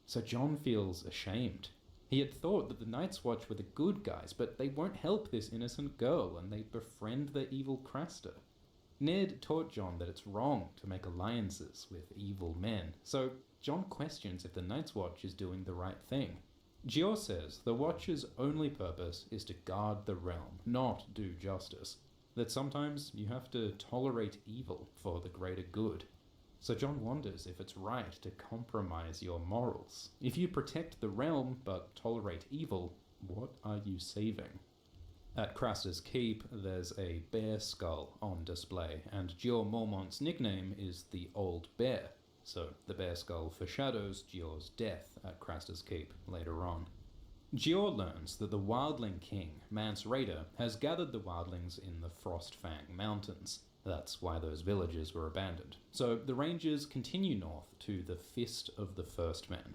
So John feels ashamed. He had thought that the Night's Watch were the good guys, but they won't help this innocent girl, and they befriend the evil Craster. Ned taught John that it's wrong to make alliances with evil men, so John questions if the Night's Watch is doing the right thing. Gior says the Watch's only purpose is to guard the realm, not do justice. That sometimes you have to tolerate evil for the greater good. So John wonders if it's right to compromise your morals. If you protect the realm but tolerate evil, what are you saving? At Craster's Keep, there's a bear skull on display, and Gior Mormont's nickname is the Old Bear, so the bear skull foreshadows Gior's death at Craster's Keep later on. Gior learns that the Wildling King, Mance Rayder, has gathered the wildlings in the Frostfang Mountains. That's why those villages were abandoned. So the Rangers continue north to the Fist of the First Men.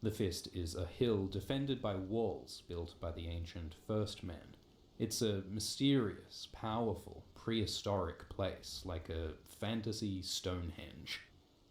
The Fist is a hill defended by walls built by the ancient First Men. It's a mysterious, powerful, prehistoric place, like a fantasy Stonehenge.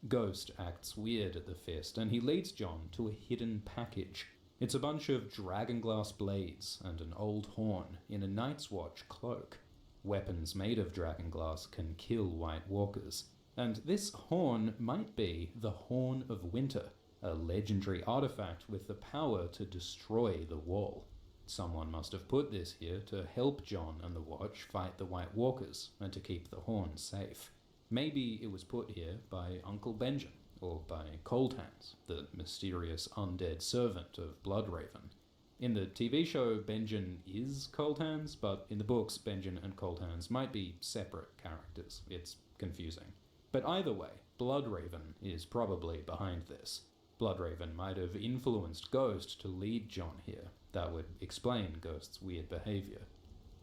Ghost acts weird at the Fist, and he leads John to a hidden package. It's a bunch of dragonglass blades and an old horn in a Night's Watch cloak. Weapons made of dragonglass can kill White Walkers, and this horn might be the Horn of Winter, a legendary artifact with the power to destroy the Wall. Someone must have put this here to help John and the Watch fight the White Walkers and to keep the horn safe. Maybe it was put here by Uncle Benjen, or by Cold Hands, the mysterious undead servant of Bloodraven. In the TV show, Benjen is Cold Hands, but in the books, Benjen and Cold Hands might be separate characters. It's confusing. But either way, Bloodraven is probably behind this. Bloodraven might have influenced Ghost to lead John here. That would explain Ghost's weird behavior.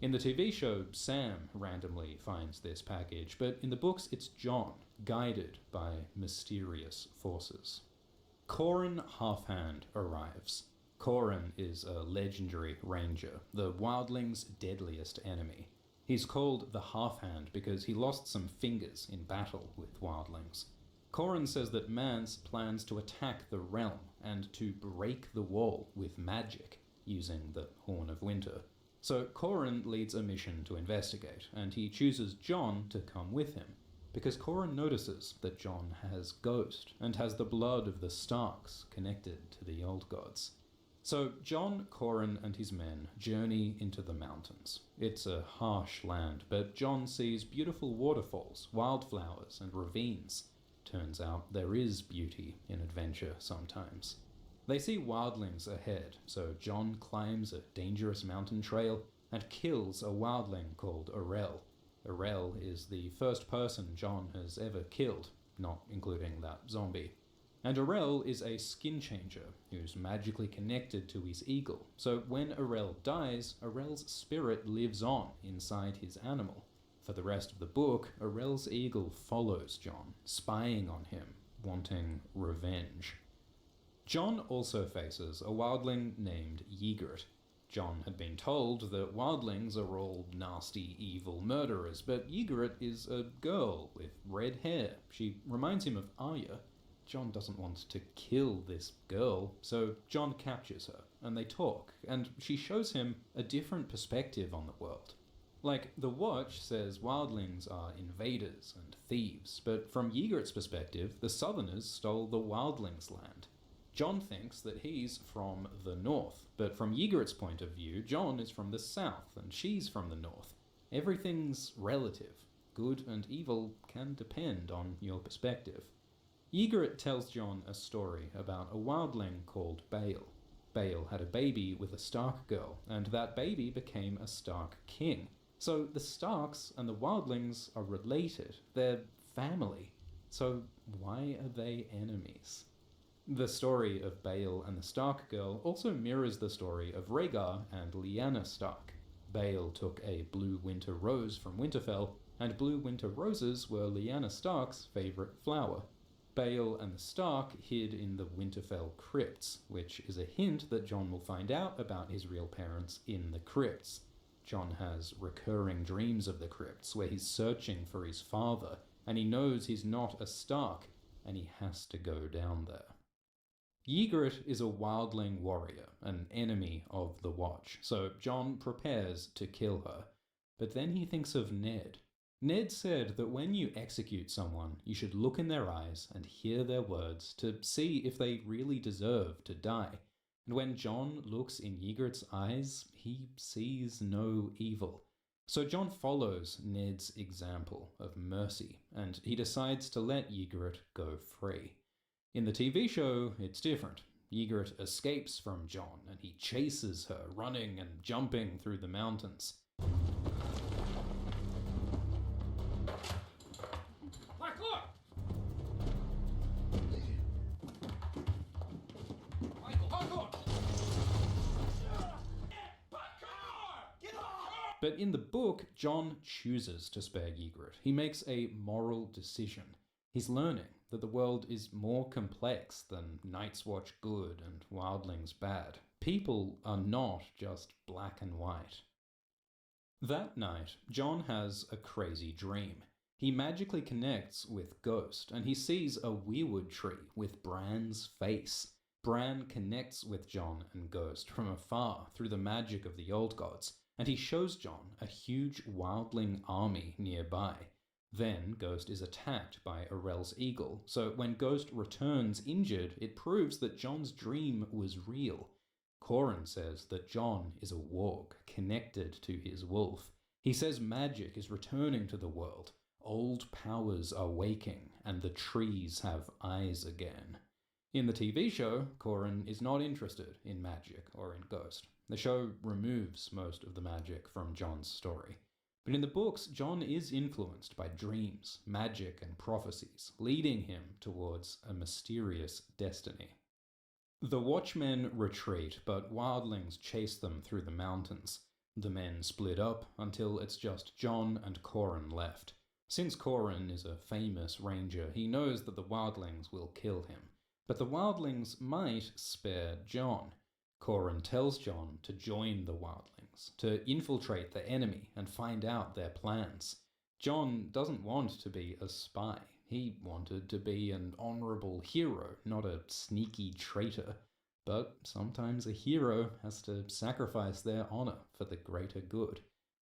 In the TV show, Sam randomly finds this package, but in the books it's John, guided by mysterious forces. Corin Halfhand arrives. Corin is a legendary ranger, the wildlings' deadliest enemy. He's called the Halfhand because he lost some fingers in battle with wildlings. Corin says that Mance plans to attack the realm and to break the wall with magic, using the Horn of Winter. So Corin leads a mission to investigate, and he chooses John to come with him, because Corin notices that John has Ghost, and has the blood of the Starks connected to the Old Gods. So John, Corin, and his men journey into the mountains. It's a harsh land, but John sees beautiful waterfalls, wildflowers, and ravines. Turns out there is beauty in adventure sometimes. They see wildlings ahead, so John climbs a dangerous mountain trail and kills a wildling called Arel. Arel is the first person John has ever killed, not including that zombie. And Arel is a skin changer who's magically connected to his eagle, so when Arel dies, Arel's spirit lives on inside his animal. For the rest of the book, Arel's eagle follows John, spying on him, wanting revenge. John also faces a wildling named Ygritte. John had been told that wildlings are all nasty, evil murderers, but Ygritte is a girl with red hair. She reminds him of Arya. John doesn't want to kill this girl, so John captures her, and they talk, and she shows him a different perspective on the world. Like, the Watch says wildlings are invaders and thieves, but from Ygritte's perspective, the Southerners stole the wildlings' land. John thinks that he's from the north, but from Ygritte's point of view, John is from the south, and she's from the north. Everything's relative. Good and evil can depend on your perspective. Ygritte tells John a story about a wildling called Bale. Bale had a baby with a Stark girl, and that baby became a Stark king. So the Starks and the wildlings are related. They're family. So why are they enemies? The story of Bale and the Stark Girl also mirrors the story of Rhaegar and Lyanna Stark. Bale took a blue winter rose from Winterfell, and blue winter roses were Lyanna Stark's favourite flower. Bale and the Stark hid in the Winterfell crypts, which is a hint that Jon will find out about his real parents in the crypts. Jon has recurring dreams of the crypts where he's searching for his father, and he knows he's not a Stark, and he has to go down there. Ygritte is a wildling warrior, an enemy of the Watch, so Jon prepares to kill her. But then he thinks of Ned. Ned said that when you execute someone, you should look in their eyes and hear their words to see if they really deserve to die. And when Jon looks in Ygritte's eyes, he sees no evil. So Jon follows Ned's example of mercy, and he decides to let Ygritte go free. In the TV show, it's different. Ygritte escapes from Jon, and he chases her, running and jumping through the mountains. But in the book, Jon chooses to spare Ygritte. He makes a moral decision. He's learning that the world is more complex than Night's Watch good and wildlings bad. People are not just black and white. That night, Jon has a crazy dream. He magically connects with Ghost, and he sees a weirwood tree with Bran's face. Bran connects with Jon and Ghost from afar through the magic of the old gods, and he shows Jon a huge wildling army nearby. Then Ghost is attacked by Orell's eagle, so when Ghost returns injured, it proves that Jon's dream was real. Corran says that Jon is a warg, connected to his wolf. He says magic is returning to the world. Old powers are waking, and the trees have eyes again. In the TV show, Corran is not interested in magic or in Ghost. The show removes most of the magic from Jon's story. But in the books, Jon is influenced by dreams, magic, and prophecies, leading him towards a mysterious destiny. The Watchmen retreat, but wildlings chase them through the mountains. The men split up until it's just Jon and Corran left. Since Corran is a famous ranger, he knows that the wildlings will kill him. But the wildlings might spare Jon. Corran tells Jon to join the wildlings, to infiltrate the enemy and find out their plans. Jon doesn't want to be a spy. He wanted to be an honourable hero, not a sneaky traitor. But sometimes a hero has to sacrifice their honour for the greater good.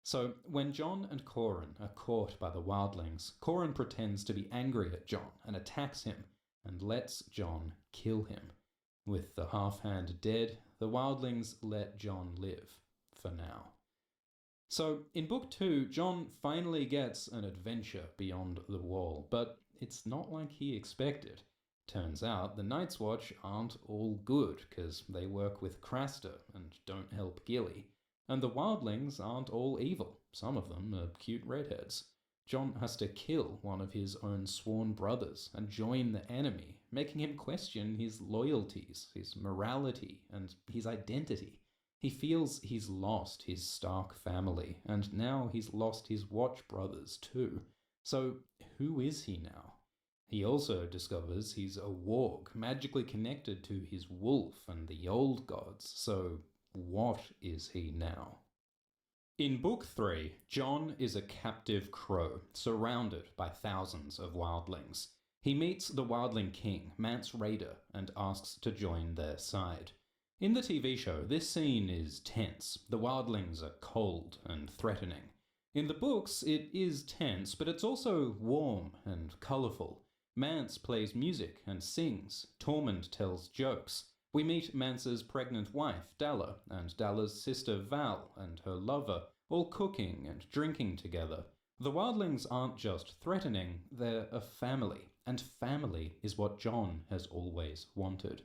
So when Jon and Corran are caught by the wildlings, Corran pretends to be angry at Jon and attacks him, and lets Jon kill him. With the half-hand dead, the wildlings let Jon live, for now. So, in Book 2, Jon finally gets an adventure beyond the wall, but it's not like he expected. Turns out the Night's Watch aren't all good, because they work with Craster and don't help Gilly. And the wildlings aren't all evil. Some of them are cute redheads. Jon has to kill one of his own sworn brothers and join the enemy, making him question his loyalties, his morality, and his identity. He feels he's lost his Stark family, and now he's lost his Watch brothers too. So who is he now? He also discovers he's a warg, magically connected to his wolf and the old gods, so what is he now? In Book 3, Jon is a captive crow, surrounded by thousands of wildlings. He meets the wildling king, Mance Rayder, and asks to join their side. In the TV show, this scene is tense. The wildlings are cold and threatening. In the books, it is tense, but it's also warm and colourful. Mance plays music and sings. Tormund tells jokes. We meet Mance's pregnant wife, Dalla, and Dalla's sister Val and her lover, all cooking and drinking together. The wildlings aren't just threatening, they're a family, and family is what Jon has always wanted.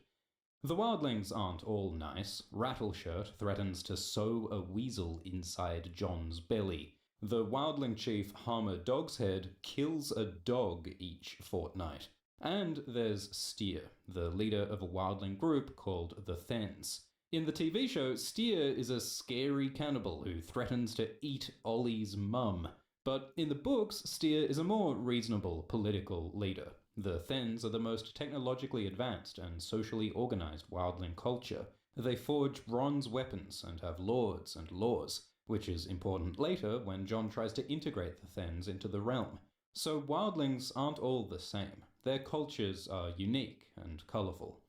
The wildlings aren't all nice. Rattleshirt threatens to sow a weasel inside Jon's belly. The wildling chief Harmer Dogshead kills a dog each fortnight. And there's Steer, the leader of a wildling group called the Thens. In the TV show, Steer is a scary cannibal who threatens to eat Ollie's mum. But in the books, Steer is a more reasonable political leader. The Thens are the most technologically advanced and socially organized wildling culture. They forge bronze weapons and have lords and laws, which is important later when Jon tries to integrate the Thens into the realm. So wildlings aren't all the same. Their cultures are unique and colourful.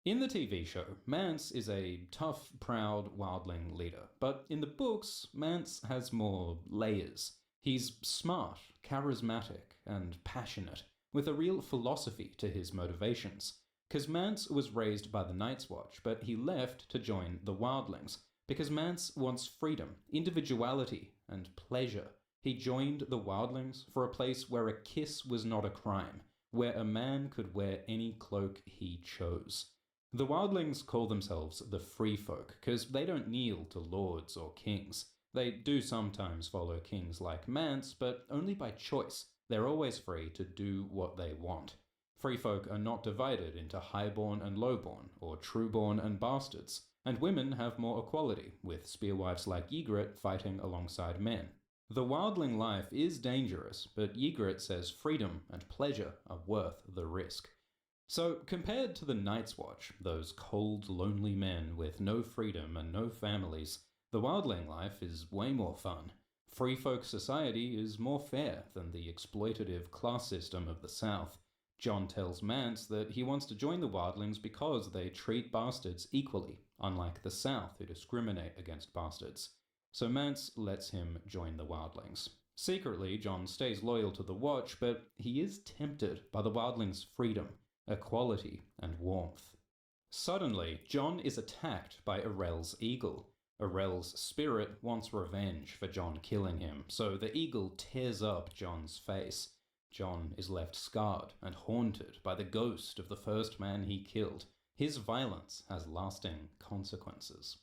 In the TV show, Mance is a tough, proud wildling leader, but in the books, Mance has more layers. He's smart, charismatic, and passionate, with a real philosophy to his motivations. 'Cause Mance was raised by the Night's Watch, but he left to join the wildlings, because Mance wants freedom, individuality, and pleasure. He joined the wildlings for a place where a kiss was not a crime, where a man could wear any cloak he chose. The wildlings call themselves the Free Folk, because they don't kneel to lords or kings. They do sometimes follow kings like Mance, but only by choice. They're always free to do what they want. Free folk are not divided into highborn and lowborn, or trueborn and bastards, and women have more equality, with spearwives like Ygritte fighting alongside men. The wildling life is dangerous, but Ygritte says freedom and pleasure are worth the risk. So, compared to the Night's Watch, those cold, lonely men with no freedom and no families, the wildling life is way more fun. Free folk society is more fair than the exploitative class system of the South. Jon tells Mance that he wants to join the wildlings because they treat bastards equally, unlike the South who discriminate against bastards. So Mance lets him join the wildlings. Secretly, Jon stays loyal to the Watch, but he is tempted by the wildlings' freedom, equality, and warmth. Suddenly, Jon is attacked by Erel's eagle. Erel's spirit wants revenge for Jon killing him, so the eagle tears up Jon's face. Jon is left scarred and haunted by the ghost of the first man he killed. His violence has lasting consequences.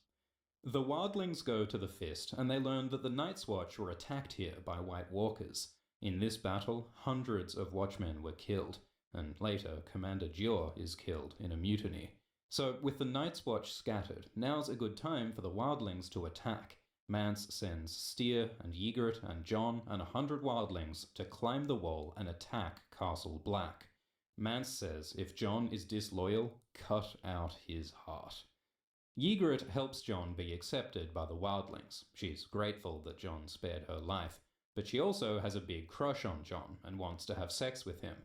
The wildlings go to the Fist, and they learn that the Night's Watch were attacked here by White Walkers. In this battle, hundreds of watchmen were killed, and later Commander Dior is killed in a mutiny. So, with the Night's Watch scattered, now's a good time for the wildlings to attack. Mance sends Steer and Ygritte and Jon and 100 wildlings to climb the wall and attack Castle Black. Mance says if Jon is disloyal, cut out his heart. Ygritte helps Jon be accepted by the wildlings. She's grateful that Jon spared her life, but she also has a big crush on Jon and wants to have sex with him.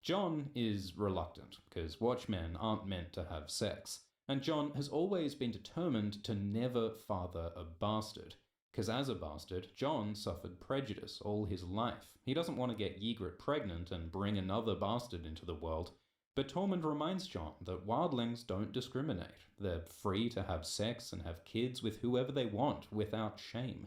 Jon is reluctant, because watchmen aren't meant to have sex, and Jon has always been determined to never father a bastard, because as a bastard, Jon suffered prejudice all his life. He doesn't want to get Ygritte pregnant and bring another bastard into the world, but Tormund reminds Jon that wildlings don't discriminate. They're free to have sex and have kids with whoever they want without shame.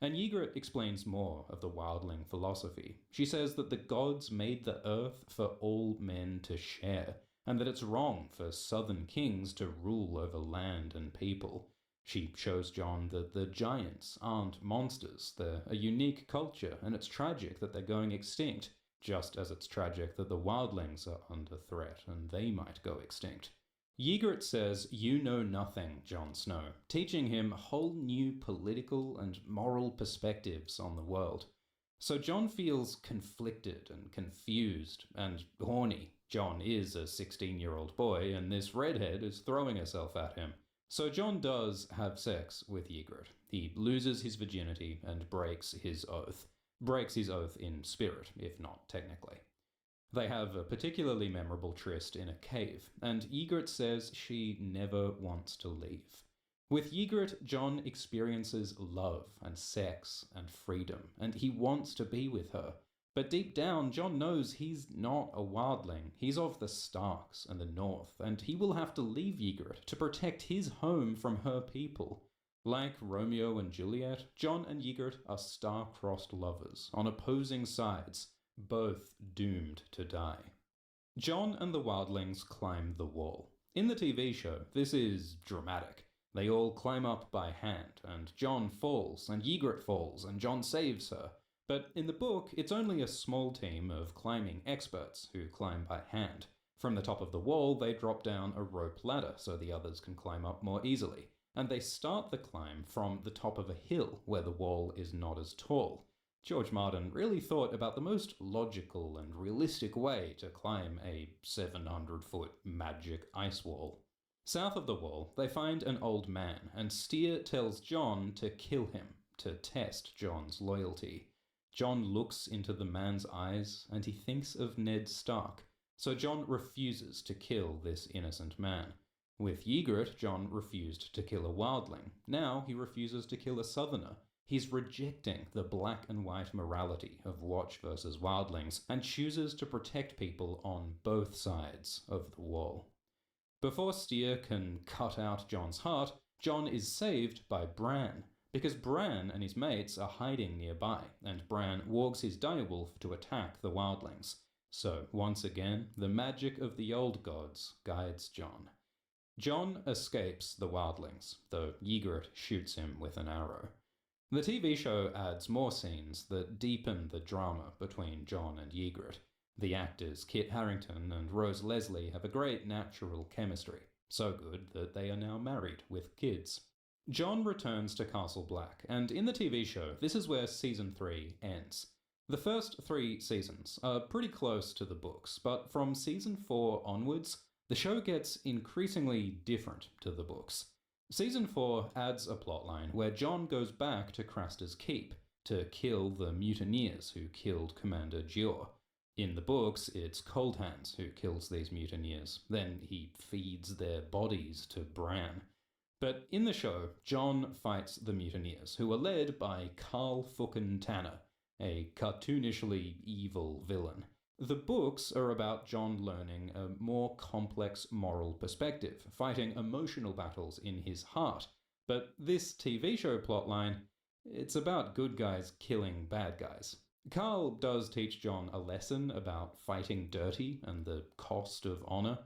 And Ygritte explains more of the wildling philosophy. She says that the gods made the earth for all men to share, and that it's wrong for southern kings to rule over land and people. She shows Jon that the giants aren't monsters. They're a unique culture, and it's tragic that they're going extinct, just as it's tragic that the wildlings are under threat and they might go extinct. Ygritte says, "You know nothing, Jon Snow," teaching him whole new political and moral perspectives on the world. So Jon feels conflicted and confused and horny. Jon is a 16-year-old boy, and this redhead is throwing herself at him. So Jon does have sex with Ygritte. He loses his virginity and breaks his oath. Breaks his oath in spirit, if not technically. They have a particularly memorable tryst in a cave, and Ygritte says she never wants to leave. With Ygritte, Jon experiences love and sex and freedom, and he wants to be with her. But deep down, Jon knows he's not a wildling. He's of the Starks and the North, and he will have to leave Ygritte to protect his home from her people. Like Romeo and Juliet, Jon and Ygritte are star-crossed lovers on opposing sides, both doomed to die. Jon and the wildlings climb the wall. In the TV show, this is dramatic. They all climb up by hand, and Jon falls, and Ygritte falls, and Jon saves her. But in the book, it's only a small team of climbing experts who climb by hand. From the top of the wall, they drop down a rope ladder so the others can climb up more easily. And they start the climb from the top of a hill where the wall is not as tall. George Martin really thought about the most logical and realistic way to climb a 700-foot magic ice wall. South of the wall, they find an old man, and Steer tells John to kill him, to test John's loyalty. John looks into the man's eyes, and he thinks of Ned Stark, so John refuses to kill this innocent man. With Ygritte, John refused to kill a wildling. Now he refuses to kill a southerner. He's rejecting the black and white morality of Watch versus Wildlings and chooses to protect people on both sides of the wall. Before Steer can cut out Jon's heart, Jon is saved by Bran, because Bran and his mates are hiding nearby, and Bran walks his direwolf to attack the wildlings. So, once again, the magic of the old gods guides Jon. Jon escapes the wildlings, though Ygritte shoots him with an arrow. The TV show adds more scenes that deepen the drama between Jon and Ygritte. The actors Kit Harington and Rose Leslie have a great natural chemistry, so good that they are now married with kids. Jon returns to Castle Black, and in the TV show, this is where Season 3 ends. The first 3 seasons are pretty close to the books, but from Season 4 onwards, the show gets increasingly different to the books. Season 4 adds a plotline where Jon goes back to Craster's Keep to kill the mutineers who killed Commander Dior. In the books, it's Cold Hands who kills these mutineers, then he feeds their bodies to Bran. But in the show, Jon fights the mutineers, who are led by Carl fucking Tanner, a cartoonishly evil villain. The books are about Jon learning a more complex moral perspective, fighting emotional battles in his heart. But this TV show plotline, it's about good guys killing bad guys. Carl does teach Jon a lesson about fighting dirty and the cost of honor,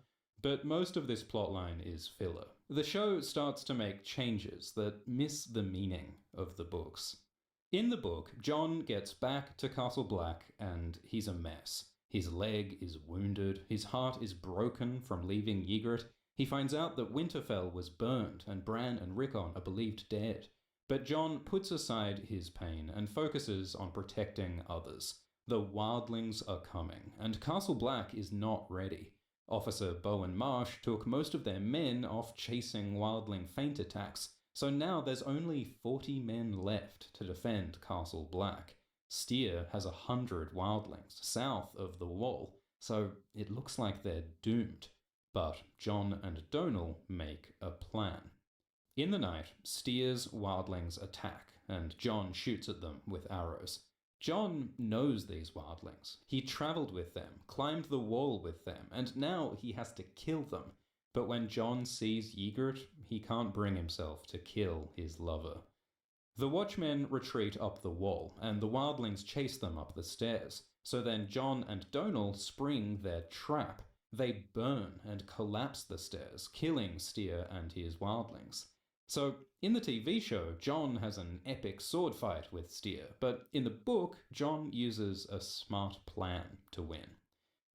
but most of this plotline is filler. The show starts to make changes that miss the meaning of the books. In the book, Jon gets back to Castle Black and he's a mess. His leg is wounded, his heart is broken from leaving Ygritte. He finds out that Winterfell was burned and Bran and Rickon are believed dead. But Jon puts aside his pain and focuses on protecting others. The wildlings are coming, and Castle Black is not ready. Officer Bowen Marsh took most of their men off chasing wildling feint attacks, so now there's only 40 men left to defend Castle Black. Steer has 100 wildlings south of the wall, so it looks like they're doomed. But Jon and Donal make a plan. In the night, Steer's wildlings attack, and Jon shoots at them with arrows. Jon knows these wildlings. He travelled with them, climbed the wall with them, and now he has to kill them. But when Jon sees Ygritte, he can't bring himself to kill his lover. The Watchmen retreat up the wall, and the wildlings chase them up the stairs. So then Jon and Donal spring their trap. They burn and collapse the stairs, killing Steer and his wildlings. So, in the TV show, Jon has an epic sword fight with Steer, but in the book, Jon uses a smart plan to win.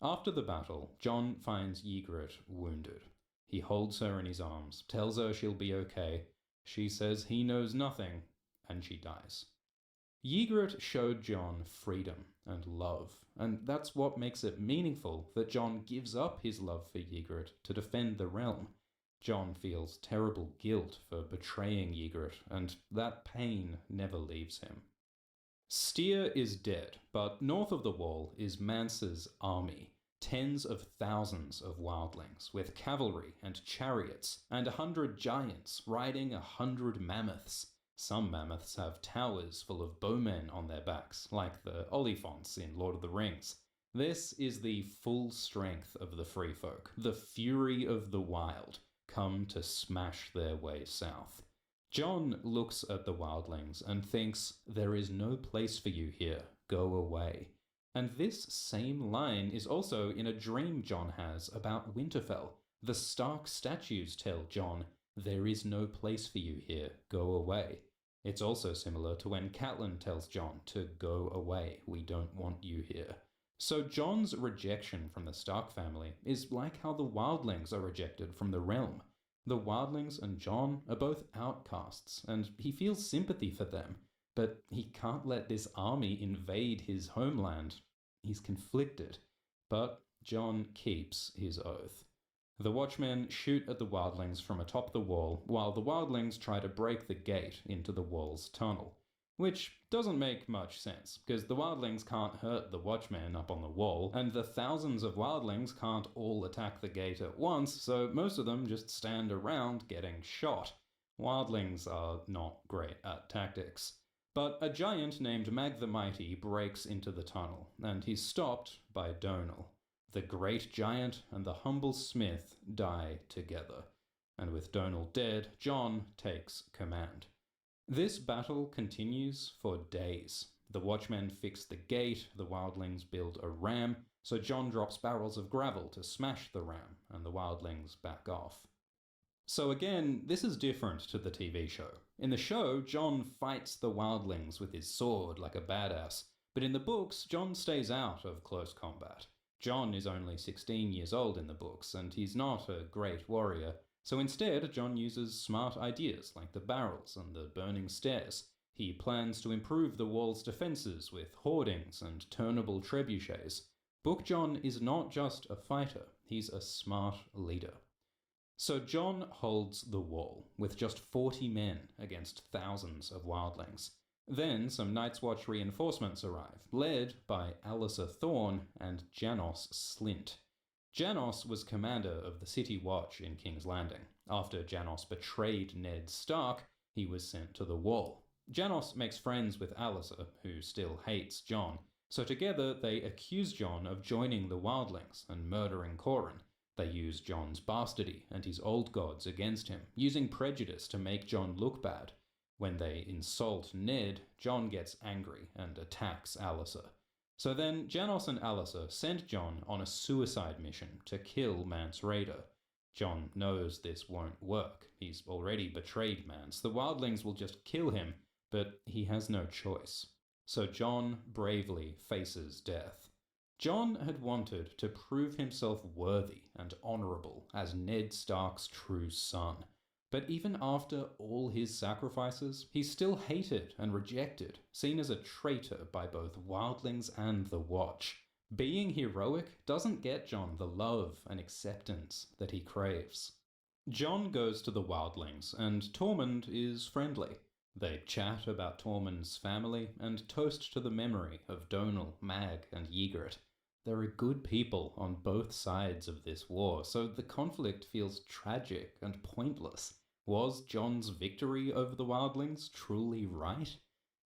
After the battle, Jon finds Ygritte wounded. He holds her in his arms, tells her she'll be okay. She says he knows nothing, and she dies. Ygritte showed Jon freedom and love, and that's what makes it meaningful that Jon gives up his love for Ygritte to defend the realm. Jon feels terrible guilt for betraying Ygritte, and that pain never leaves him. Steer is dead, but north of the wall is Mance's army. Tens of thousands of wildlings, with cavalry and chariots, and 100 giants riding 100 mammoths. Some mammoths have towers full of bowmen on their backs, like the Oliphaunts in Lord of the Rings. This is the full strength of the free folk, the fury of the wild, come to smash their way south. Jon looks at the wildlings and thinks, "There is no place for you here, go away." And this same line is also in a dream Jon has about Winterfell. The Stark statues tell Jon, "There is no place for you here, go away." It's also similar to when Catelyn tells Jon to go away, we don't want you here. So Jon's rejection from the Stark family is like how the wildlings are rejected from the realm. The wildlings and Jon are both outcasts, and he feels sympathy for them, but he can't let this army invade his homeland. He's conflicted, but Jon keeps his oath. The Watchmen shoot at the wildlings from atop the wall, while the wildlings try to break the gate into the wall's tunnel. Which doesn't make much sense, because the wildlings can't hurt the Watchmen up on the wall, and the thousands of wildlings can't all attack the gate at once, so most of them just stand around getting shot. Wildlings are not great at tactics. But a giant named Mag the Mighty breaks into the tunnel, and he's stopped by Donal. The great giant and the humble smith die together, and with Donal dead, Jon takes command. This battle continues for days. The Watchmen fix the gate, the wildlings build a ram, so Jon drops barrels of gravel to smash the ram, and the wildlings back off. So again, this is different to the TV show. In the show, Jon fights the wildlings with his sword like a badass, but in the books, Jon stays out of close combat. Jon is only 16 years old in the books, and he's not a great warrior, so instead Jon uses smart ideas like the barrels and the burning stairs. He plans to improve the wall's defences with hoardings and turnable trebuchets. Book Jon is not just a fighter, he's a smart leader. So Jon holds the wall, with just 40 men against thousands of wildlings. Then some Night's Watch reinforcements arrive, led by Alliser Thorne and Janos Slynt. Janos was commander of the City Watch in King's Landing. After Janos betrayed Ned Stark, he was sent to the Wall. Janos makes friends with Alliser, who still hates Jon, so together they accuse Jon of joining the wildlings and murdering Corran. They use Jon's bastardy and his old gods against him, using prejudice to make Jon look bad. When they insult Ned, Jon gets angry and attacks Alliser. So then Janos and Alliser send Jon on a suicide mission to kill Mance Rayder. Jon knows this won't work. He's already betrayed Mance. The wildlings will just kill him, but he has no choice. So Jon bravely faces death. Jon had wanted to prove himself worthy and honourable as Ned Stark's true son. But even after all his sacrifices, he's still hated and rejected, seen as a traitor by both wildlings and the Watch. Being heroic doesn't get Jon the love and acceptance that he craves. Jon goes to the wildlings, and Tormund is friendly. They chat about Tormund's family and toast to the memory of Donal, Mag, and Ygritte. There are good people on both sides of this war, so the conflict feels tragic and pointless. Was Jon's victory over the wildlings truly right?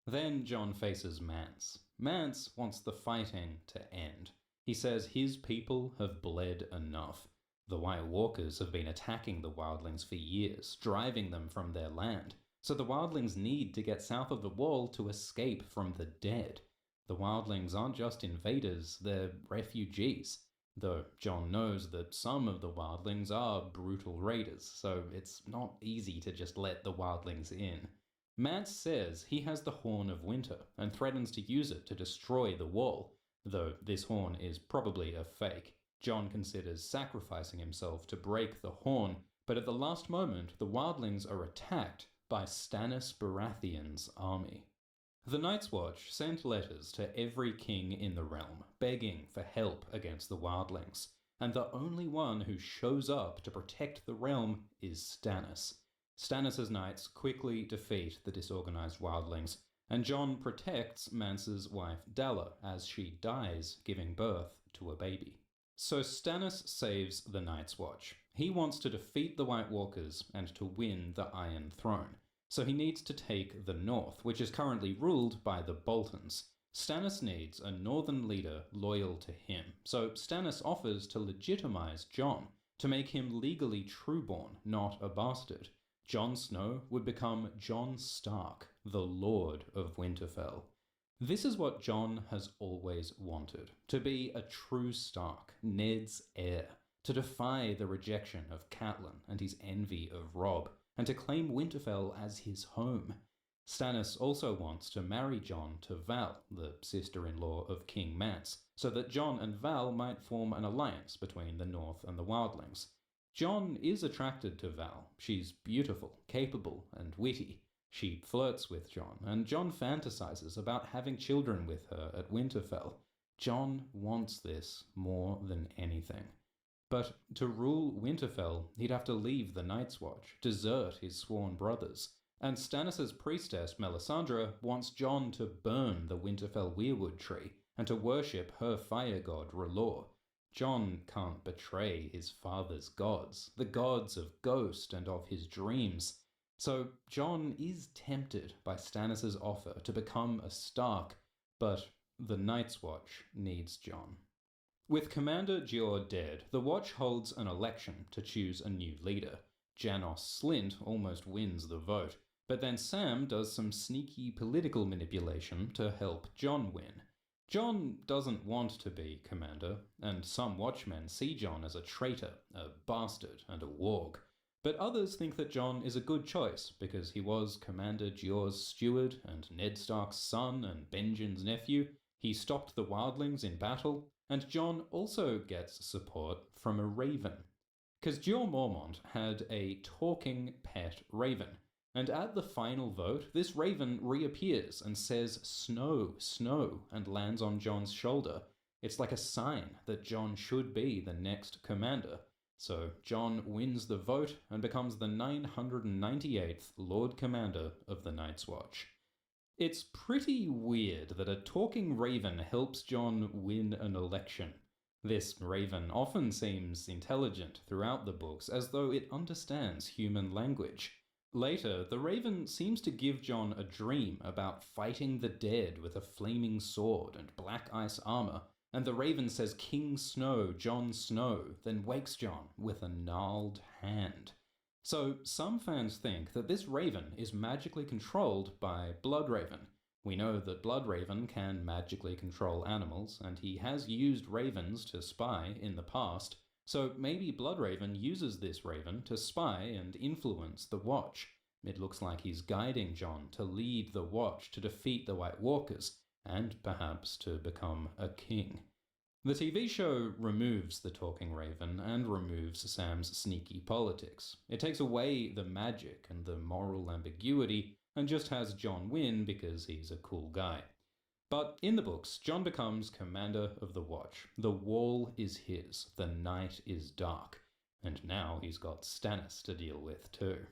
Then Jon faces Mance. Mance wants the fighting to end. He says his people have bled enough. The White Walkers have been attacking the wildlings for years, driving them from their land. So the wildlings need to get south of the wall to escape from the dead. The wildlings aren't just invaders, they're refugees. Though Jon knows that some of the wildlings are brutal raiders, so it's not easy to just let the wildlings in. Mance says he has the Horn of Winter and threatens to use it to destroy the wall, though this horn is probably a fake. Jon considers sacrificing himself to break the horn, but at the last moment the wildlings are attacked by Stannis Baratheon's army. The Night's Watch sent letters to every king in the realm, begging for help against the wildlings, and the only one who shows up to protect the realm is Stannis. Stannis' knights quickly defeat the disorganized wildlings, and Jon protects Mance's wife Dalla as she dies giving birth to a baby. So Stannis saves the Night's Watch. He wants to defeat the White Walkers and to win the Iron Throne. So he needs to take the North, which is currently ruled by the Boltons. Stannis needs a northern leader loyal to him, so Stannis offers to legitimize Jon, to make him legally trueborn, not a bastard. Jon Snow would become Jon Stark, the Lord of Winterfell. This is what Jon has always wanted, to be a true Stark, Ned's heir, to defy the rejection of Catelyn and his envy of Robb, and to claim Winterfell as his home. Stannis also wants to marry Jon to Val, the sister-in-law of King Mance, so that Jon and Val might form an alliance between the North and the Wildlings. Jon is attracted to Val. She's beautiful, capable, and witty. She flirts with Jon, and Jon fantasizes about having children with her at Winterfell. Jon wants this more than anything. But to rule Winterfell, he'd have to leave the Night's Watch, desert his sworn brothers. And Stannis' priestess Melisandre wants Jon to burn the Winterfell weirwood tree and to worship her fire god R'hllor. Jon can't betray his father's gods, the gods of Ghost and of his dreams. So Jon is tempted by Stannis' offer to become a Stark, but the Night's Watch needs Jon. With Commander Jeor dead, the Watch holds an election to choose a new leader. Janos Slynt almost wins the vote, but then Sam does some sneaky political manipulation to help Jon win. Jon doesn't want to be commander, and some Watchmen see Jon as a traitor, a bastard, and a warg. But others think that Jon is a good choice because he was Commander Jeor's steward and Ned Stark's son and Benjen's nephew. He stopped the Wildlings in battle, and Jon also gets support from a raven. Because Jeor Mormont had a talking pet raven, and at the final vote, this raven reappears and says, "Snow, snow," and lands on Jon's shoulder. It's like a sign that Jon should be the next commander. So Jon wins the vote and becomes the 998th Lord Commander of the Night's Watch. It's pretty weird that a talking raven helps Jon win an election. This raven often seems intelligent throughout the books, as though it understands human language. Later, the raven seems to give Jon a dream about fighting the dead with a flaming sword and black ice armor, and the raven says King Snow, Jon Snow, then wakes Jon with a gnarled hand. So some fans think that this raven is magically controlled by Bloodraven. We know that Bloodraven can magically control animals, and he has used ravens to spy in the past, so maybe Bloodraven uses this raven to spy and influence the Watch. It looks like he's guiding Jon to lead the Watch to defeat the White Walkers, and perhaps to become a king. The TV show removes the talking raven and removes Sam's sneaky politics. It takes away the magic and the moral ambiguity and just has Jon win because he's a cool guy. But in the books, Jon becomes commander of the Watch. The wall is his, the night is dark, and now he's got Stannis to deal with too.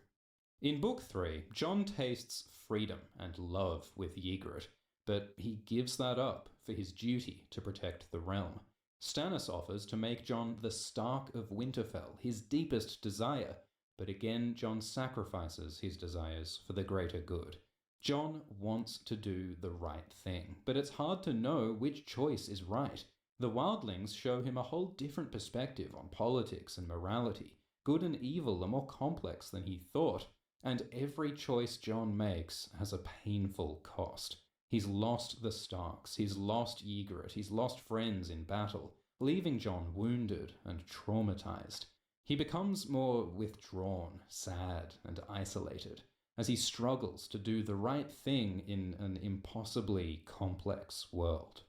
In Book 3, Jon tastes freedom and love with Ygritte, but he gives that up for his duty to protect the realm. Stannis offers to make Jon the Stark of Winterfell, his deepest desire, but again Jon sacrifices his desires for the greater good. Jon wants to do the right thing, but it's hard to know which choice is right. The Wildlings show him a whole different perspective on politics and morality. Good and evil are more complex than he thought, and every choice Jon makes has a painful cost. He's lost the Starks, he's lost Ygritte, he's lost friends in battle, leaving Jon wounded and traumatized. He becomes more withdrawn, sad, and isolated, as he struggles to do the right thing in an impossibly complex world.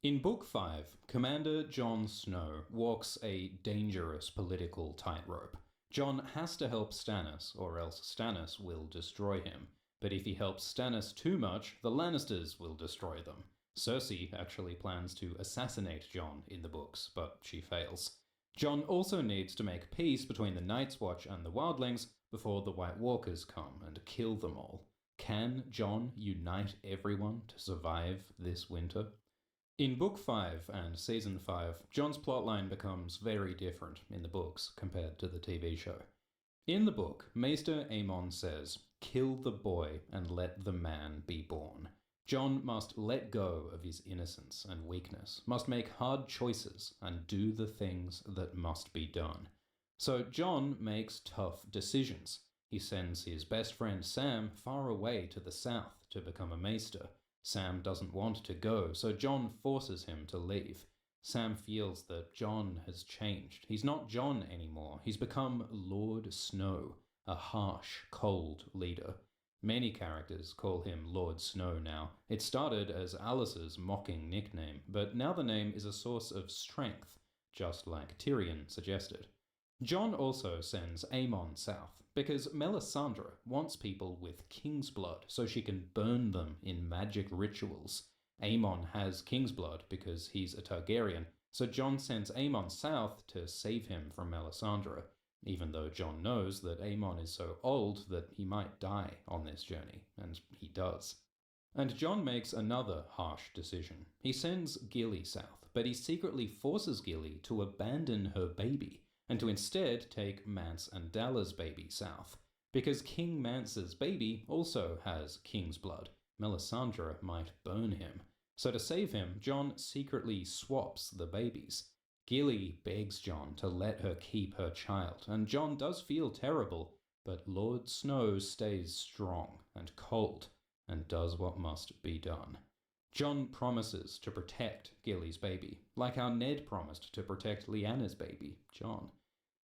In Book 5, Commander Jon Snow walks a dangerous political tightrope. Jon has to help Stannis, or else Stannis will destroy him. But if he helps Stannis too much, the Lannisters will destroy them. Cersei actually plans to assassinate Jon in the books, but she fails. Jon also needs to make peace between the Night's Watch and the Wildlings before the White Walkers come and kill them all. Can Jon unite everyone to survive this winter? In Book 5 and Season 5, Jon's plotline becomes very different in the books compared to the TV show. In the book, Maester Aemon says, "Kill the boy and let the man be born." Jon must let go of his innocence and weakness, must make hard choices and do the things that must be done. So Jon makes tough decisions. He sends his best friend Sam far away to the south to become a maester. Sam doesn't want to go, so Jon forces him to leave. Sam feels that Jon has changed. He's not Jon anymore. He's become Lord Snow, a harsh, cold leader. Many characters call him Lord Snow now. It started as Alice's mocking nickname, but now the name is a source of strength, just like Tyrion suggested. Jon also sends Aemon south, because Melisandre wants people with king's blood so she can burn them in magic rituals. Aemon has king's blood because he's a Targaryen, so Jon sends Aemon south to save him from Melisandre, even though Jon knows that Aemon is so old that he might die on this journey, and he does. And Jon makes another harsh decision. He sends Gilly south, but he secretly forces Gilly to abandon her baby, and to instead take Mance and Dalla's baby south, because King Mance's baby also has king's blood. Melisandre might burn him. So to save him, Jon secretly swaps the babies. Gilly begs Jon to let her keep her child, and Jon does feel terrible, but Lord Snow stays strong and cold, and does what must be done. Jon promises to protect Gilly's baby, like how Ned promised to protect Lyanna's baby, Jon.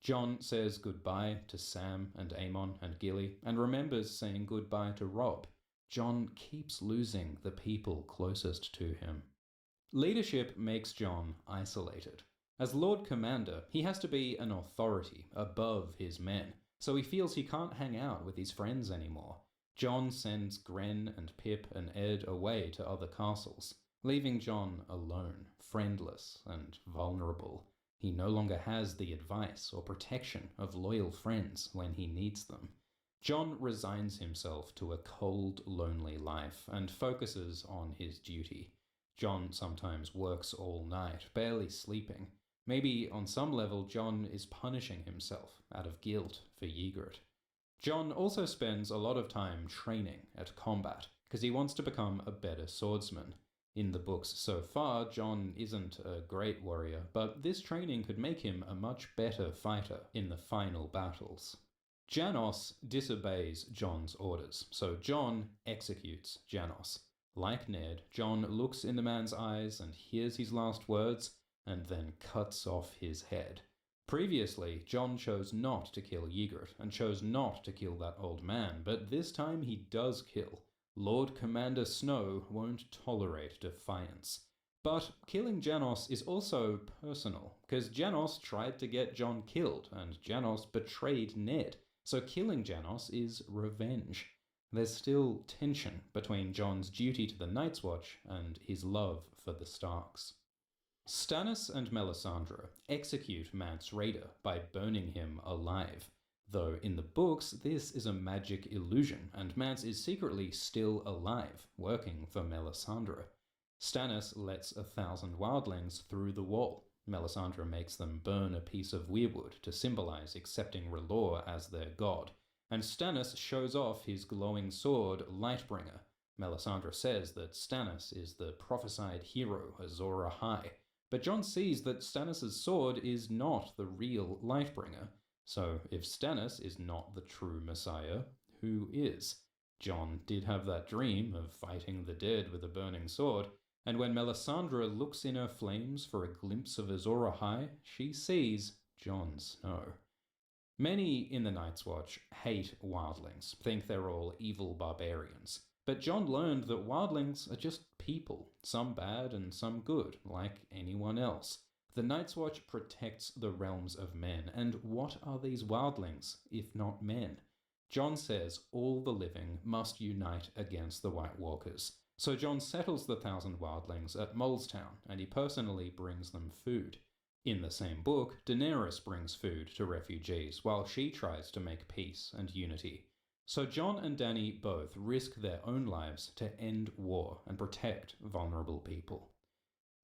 Jon says goodbye to Sam and Aemon and Gilly, and remembers saying goodbye to Robb. Jon keeps losing the people closest to him. Leadership makes Jon isolated. As Lord Commander, he has to be an authority above his men, so he feels he can't hang out with his friends anymore. Jon sends Gren and Pip and Ed away to other castles, leaving Jon alone, friendless and vulnerable. He no longer has the advice or protection of loyal friends when he needs them. Jon resigns himself to a cold, lonely life and focuses on his duty. Jon sometimes works all night, barely sleeping. Maybe on some level Jon is punishing himself out of guilt for Ygritte. Jon also spends a lot of time training at combat, because he wants to become a better swordsman. In the books so far, Jon isn't a great warrior, but this training could make him a much better fighter in the final battles. Janos disobeys Jon's orders, so Jon executes Janos. Like Ned, Jon looks in the man's eyes and hears his last words, and then cuts off his head. Previously, Jon chose not to kill Ygritte, and chose not to kill that old man, but this time he does kill. Lord Commander Snow won't tolerate defiance. But killing Janos is also personal, because Janos tried to get Jon killed, and Janos betrayed Ned, so killing Janos is revenge. There's still tension between Jon's duty to the Night's Watch and his love for the Starks. Stannis and Melisandre execute Mance Rayder by burning him alive, though in the books this is a magic illusion and Mance is secretly still alive, working for Melisandre. Stannis lets 1,000 wildlings through the wall. Melisandre makes them burn a piece of weirwood to symbolize accepting R'hllor as their god, and Stannis shows off his glowing sword, Lightbringer. Melisandre says that Stannis is the prophesied hero Azor Ahai, but Jon sees that Stannis' sword is not the real Lightbringer, so if Stannis is not the true Messiah, who is? Jon did have that dream of fighting the dead with a burning sword, and when Melisandre looks in her flames for a glimpse of Azor Ahai, she sees Jon Snow. Many in the Night's Watch hate wildlings, think they're all evil barbarians. But Jon learned that wildlings are just people, some bad and some good, like anyone else. The Night's Watch protects the realms of men, and what are these wildlings, if not men? Jon says all the living must unite against the White Walkers. So Jon settles the 1,000 wildlings at Molestown, and he personally brings them food. In the same book, Daenerys brings food to refugees, while she tries to make peace and unity. So Jon and Dany both risk their own lives to end war and protect vulnerable people.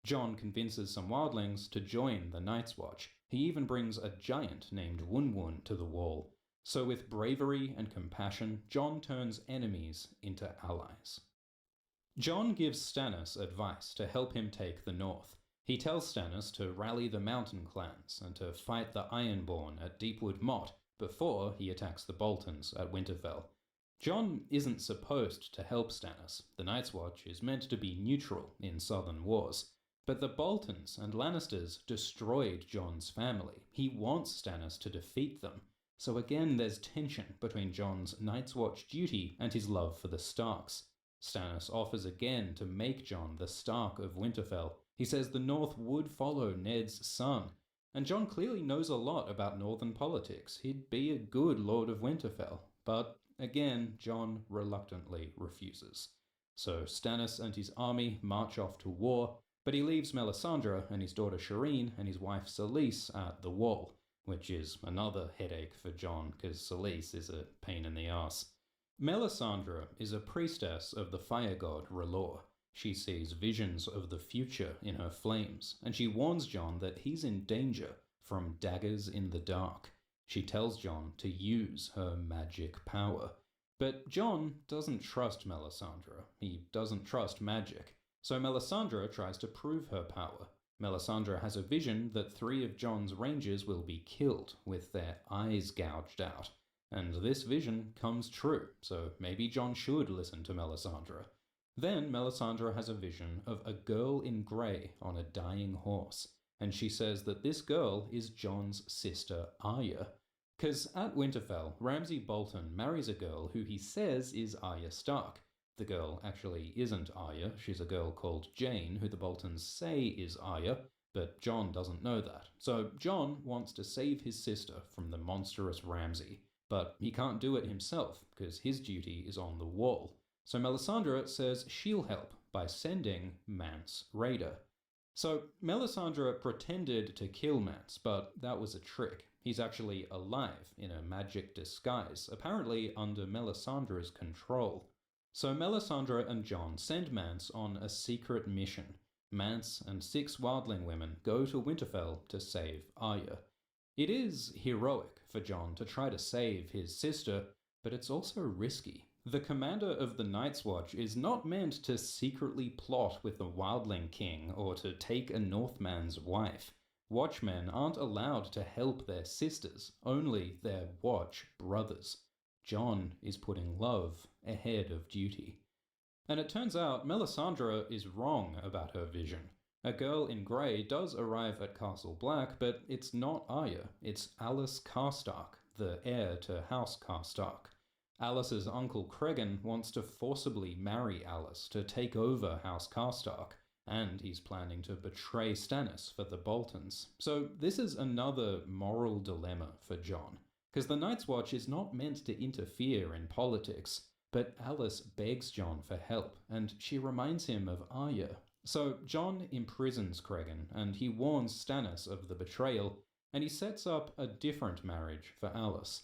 Jon convinces some wildlings to join the Night's Watch. He even brings a giant named Wun to the wall. So with bravery and compassion, Jon turns enemies into allies. Jon gives Stannis advice to help him take the north. He tells Stannis to rally the mountain clans and to fight the Ironborn at Deepwood Motte before he attacks the Boltons at Winterfell. Jon isn't supposed to help Stannis. The Night's Watch is meant to be neutral in southern wars. But the Boltons and Lannisters destroyed Jon's family. He wants Stannis to defeat them. So again, there's tension between Jon's Night's Watch duty and his love for the Starks. Stannis offers again to make Jon the Stark of Winterfell. He says the North would follow Ned's son. And Jon clearly knows a lot about northern politics. He'd be a good Lord of Winterfell. But again, Jon reluctantly refuses. So Stannis and his army march off to war, but he leaves Melisandre and his daughter Shireen and his wife Selyse at the Wall, which is another headache for Jon because Selyse is a pain in the ass. Melisandre is a priestess of the fire god R'hllor. She sees visions of the future in her flames, and she warns Jon that he's in danger from daggers in the dark. She tells Jon to use her magic power. But Jon doesn't trust Melisandre. He doesn't trust magic. So Melisandre tries to prove her power. Melisandre has a vision that 3 of Jon's rangers will be killed with their eyes gouged out. And this vision comes true, so maybe Jon should listen to Melisandre. Then Melisandre has a vision of a girl in grey on a dying horse, and she says that this girl is Jon's sister Arya. Because at Winterfell, Ramsay Bolton marries a girl who he says is Arya Stark. The girl actually isn't Arya, she's a girl called Jane, who the Boltons say is Arya, but Jon doesn't know that. So Jon wants to save his sister from the monstrous Ramsay, but he can't do it himself, because his duty is on the Wall. So Melisandre says she'll help by sending Mance Rayder. So Melisandre pretended to kill Mance, but that was a trick. He's actually alive in a magic disguise, apparently under Melisandre's control. So Melisandre and Jon send Mance on a secret mission. Mance and 6 wildling women go to Winterfell to save Arya. It is heroic for Jon to try to save his sister, but it's also risky. The commander of the Night's Watch is not meant to secretly plot with the Wildling King or to take a Northman's wife. Watchmen aren't allowed to help their sisters, only their Watch brothers. Jon is putting love ahead of duty. And it turns out Melisandre is wrong about her vision. A girl in grey does arrive at Castle Black, but it's not Arya, it's Alice Karstark, the heir to House Karstark. Alice's uncle Cregan wants to forcibly marry Alice to take over House Karstark, and he's planning to betray Stannis for the Boltons. So this is another moral dilemma for Jon, because the Night's Watch is not meant to interfere in politics, but Alice begs Jon for help, and she reminds him of Arya. So Jon imprisons Cregan, and he warns Stannis of the betrayal, and he sets up a different marriage for Alice.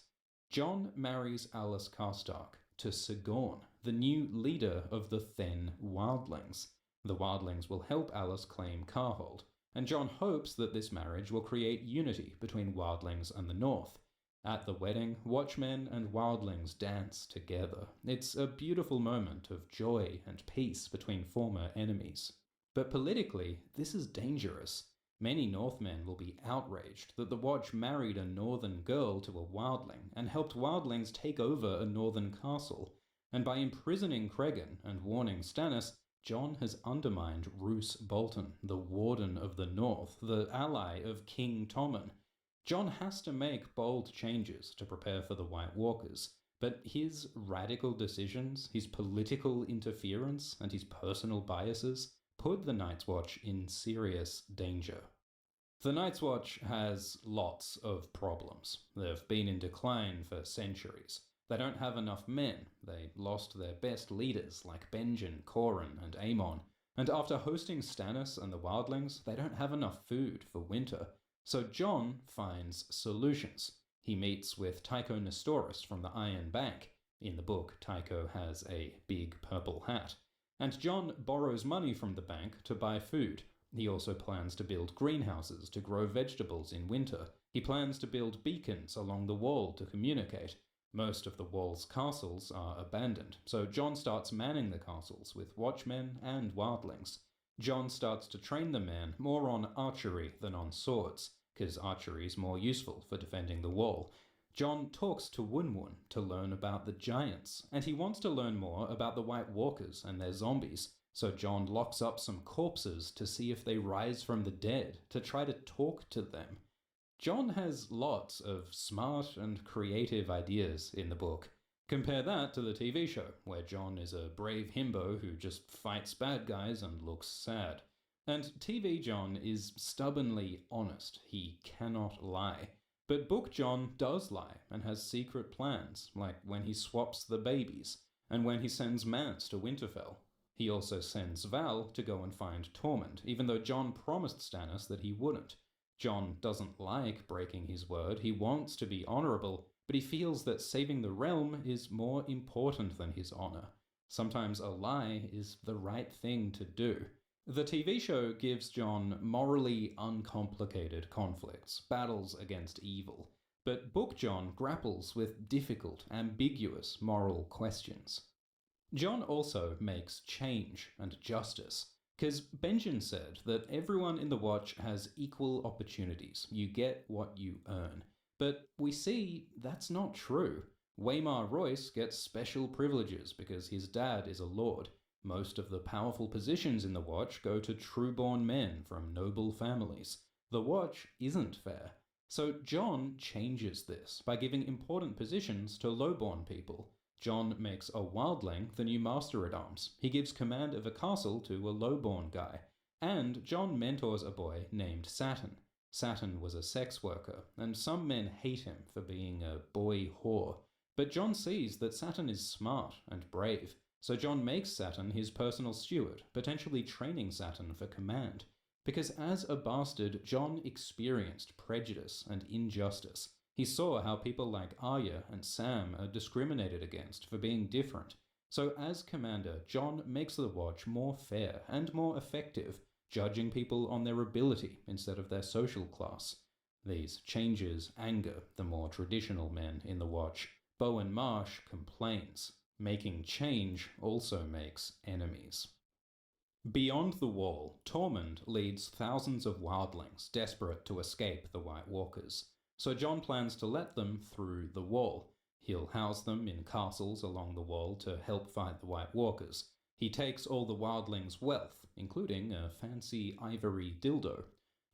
Jon marries Alice Karstark to Sigorn, the new leader of the Thenn Wildlings. The Wildlings will help Alice claim Carhold, and Jon hopes that this marriage will create unity between Wildlings and the North. At the wedding, Watchmen and Wildlings dance together. It's a beautiful moment of joy and peace between former enemies. But politically, this is dangerous. Many Northmen will be outraged that the Watch married a northern girl to a Wildling and helped Wildlings take over a northern castle. And by imprisoning Cregan and warning Stannis, Jon has undermined Roose Bolton, the Warden of the North, the ally of King Tommen. Jon has to make bold changes to prepare for the White Walkers, but his radical decisions, his political interference, and his personal biases put the Night's Watch in serious danger. The Night's Watch has lots of problems. They've been in decline for centuries. They don't have enough men. They lost their best leaders like Benjen, Corran, and Aemon. And after hosting Stannis and the Wildlings, they don't have enough food for winter. So Jon finds solutions. He meets with Tycho Nestoris from the Iron Bank. In the book, Tycho has a big purple hat. And Jon borrows money from the bank to buy food. He also plans to build greenhouses to grow vegetables in winter. He plans to build beacons along the wall to communicate. Most of the Wall's castles are abandoned, so Jon starts manning the castles with Watchmen and Wildlings. Jon starts to train the men more on archery than on swords, because archery is more useful for defending the Wall. Jon talks to Wunwun to learn about the giants, and he wants to learn more about the White Walkers and their zombies, so Jon locks up some corpses to see if they rise from the dead, to try to talk to them. Jon has lots of smart and creative ideas in the book. Compare that to the TV show, where Jon is a brave himbo who just fights bad guys and looks sad. And TV Jon is stubbornly honest. He cannot lie. But book Jon does lie and has secret plans, like when he swaps the babies, and when he sends Mance to Winterfell. He also sends Val to go and find Tormund, even though Jon promised Stannis that he wouldn't. Jon doesn't like breaking his word, he wants to be honourable, but he feels that saving the realm is more important than his honour. Sometimes a lie is the right thing to do. The TV show gives Jon morally uncomplicated conflicts, battles against evil, but book Jon grapples with difficult, ambiguous moral questions. Jon also makes change and justice, because Benjen said that everyone in the Watch has equal opportunities. You get what you earn. But we see that's not true. Waymar Royce gets special privileges because his dad is a lord. Most of the powerful positions in the Watch go to true-born men from noble families. The Watch isn't fair. So Jon changes this by giving important positions to low-born people. Jon makes a wildling the new Master-at-Arms. He gives command of a castle to a low-born guy. And Jon mentors a boy named Saturn. Saturn was a sex worker, and some men hate him for being a boy whore. But Jon sees that Saturn is smart and brave, so Jon makes Saturn his personal steward, potentially training Saturn for command. Because as a bastard, Jon experienced prejudice and injustice. He saw how people like Arya and Sam are discriminated against for being different. So as commander, Jon makes the Watch more fair and more effective, judging people on their ability instead of their social class. These changes anger the more traditional men in the Watch. Bowen Marsh complains. Making change also makes enemies. Beyond the Wall, Tormund leads thousands of wildlings desperate to escape the White Walkers. So Jon plans to let them through the wall. He'll house them in castles along the wall to help fight the White Walkers. He takes all the wildlings' wealth, including a fancy ivory dildo.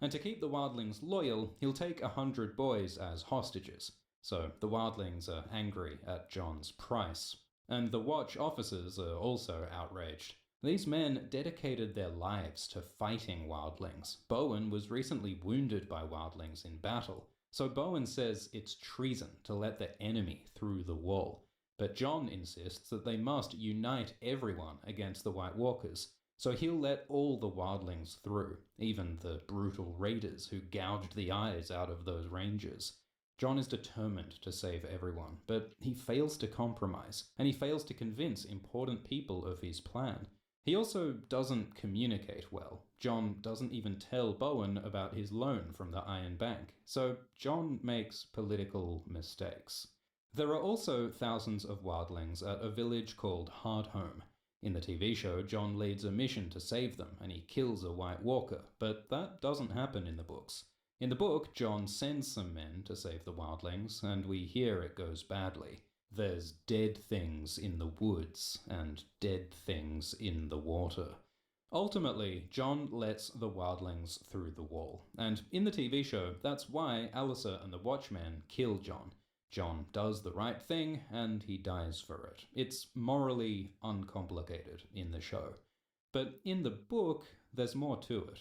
And to keep the wildlings loyal, he'll take 100 boys as hostages. So the wildlings are angry at Jon's price. And the Watch officers are also outraged. These men dedicated their lives to fighting wildlings. Bowen was recently wounded by wildlings in battle. So Bowen says it's treason to let the enemy through the wall. But Jon insists that they must unite everyone against the White Walkers. So he'll let all the wildlings through, even the brutal raiders who gouged the eyes out of those rangers. Jon is determined to save everyone, but he fails to compromise, and he fails to convince important people of his plan. He also doesn't communicate well. Jon doesn't even tell Bowen about his loan from the Iron Bank, so Jon makes political mistakes. There are also thousands of wildlings at a village called Hardhome. In the TV show, Jon leads a mission to save them, and he kills a White Walker, but that doesn't happen in the books. In the book, Jon sends some men to save the wildlings, and we hear it goes badly. There's dead things in the woods, and dead things in the water. Ultimately, Jon lets the wildlings through the wall, and in the TV show, that's why Alyssa and the Watchmen kill Jon. Jon does the right thing, and he dies for it. It's morally uncomplicated in the show. But in the book, there's more to it.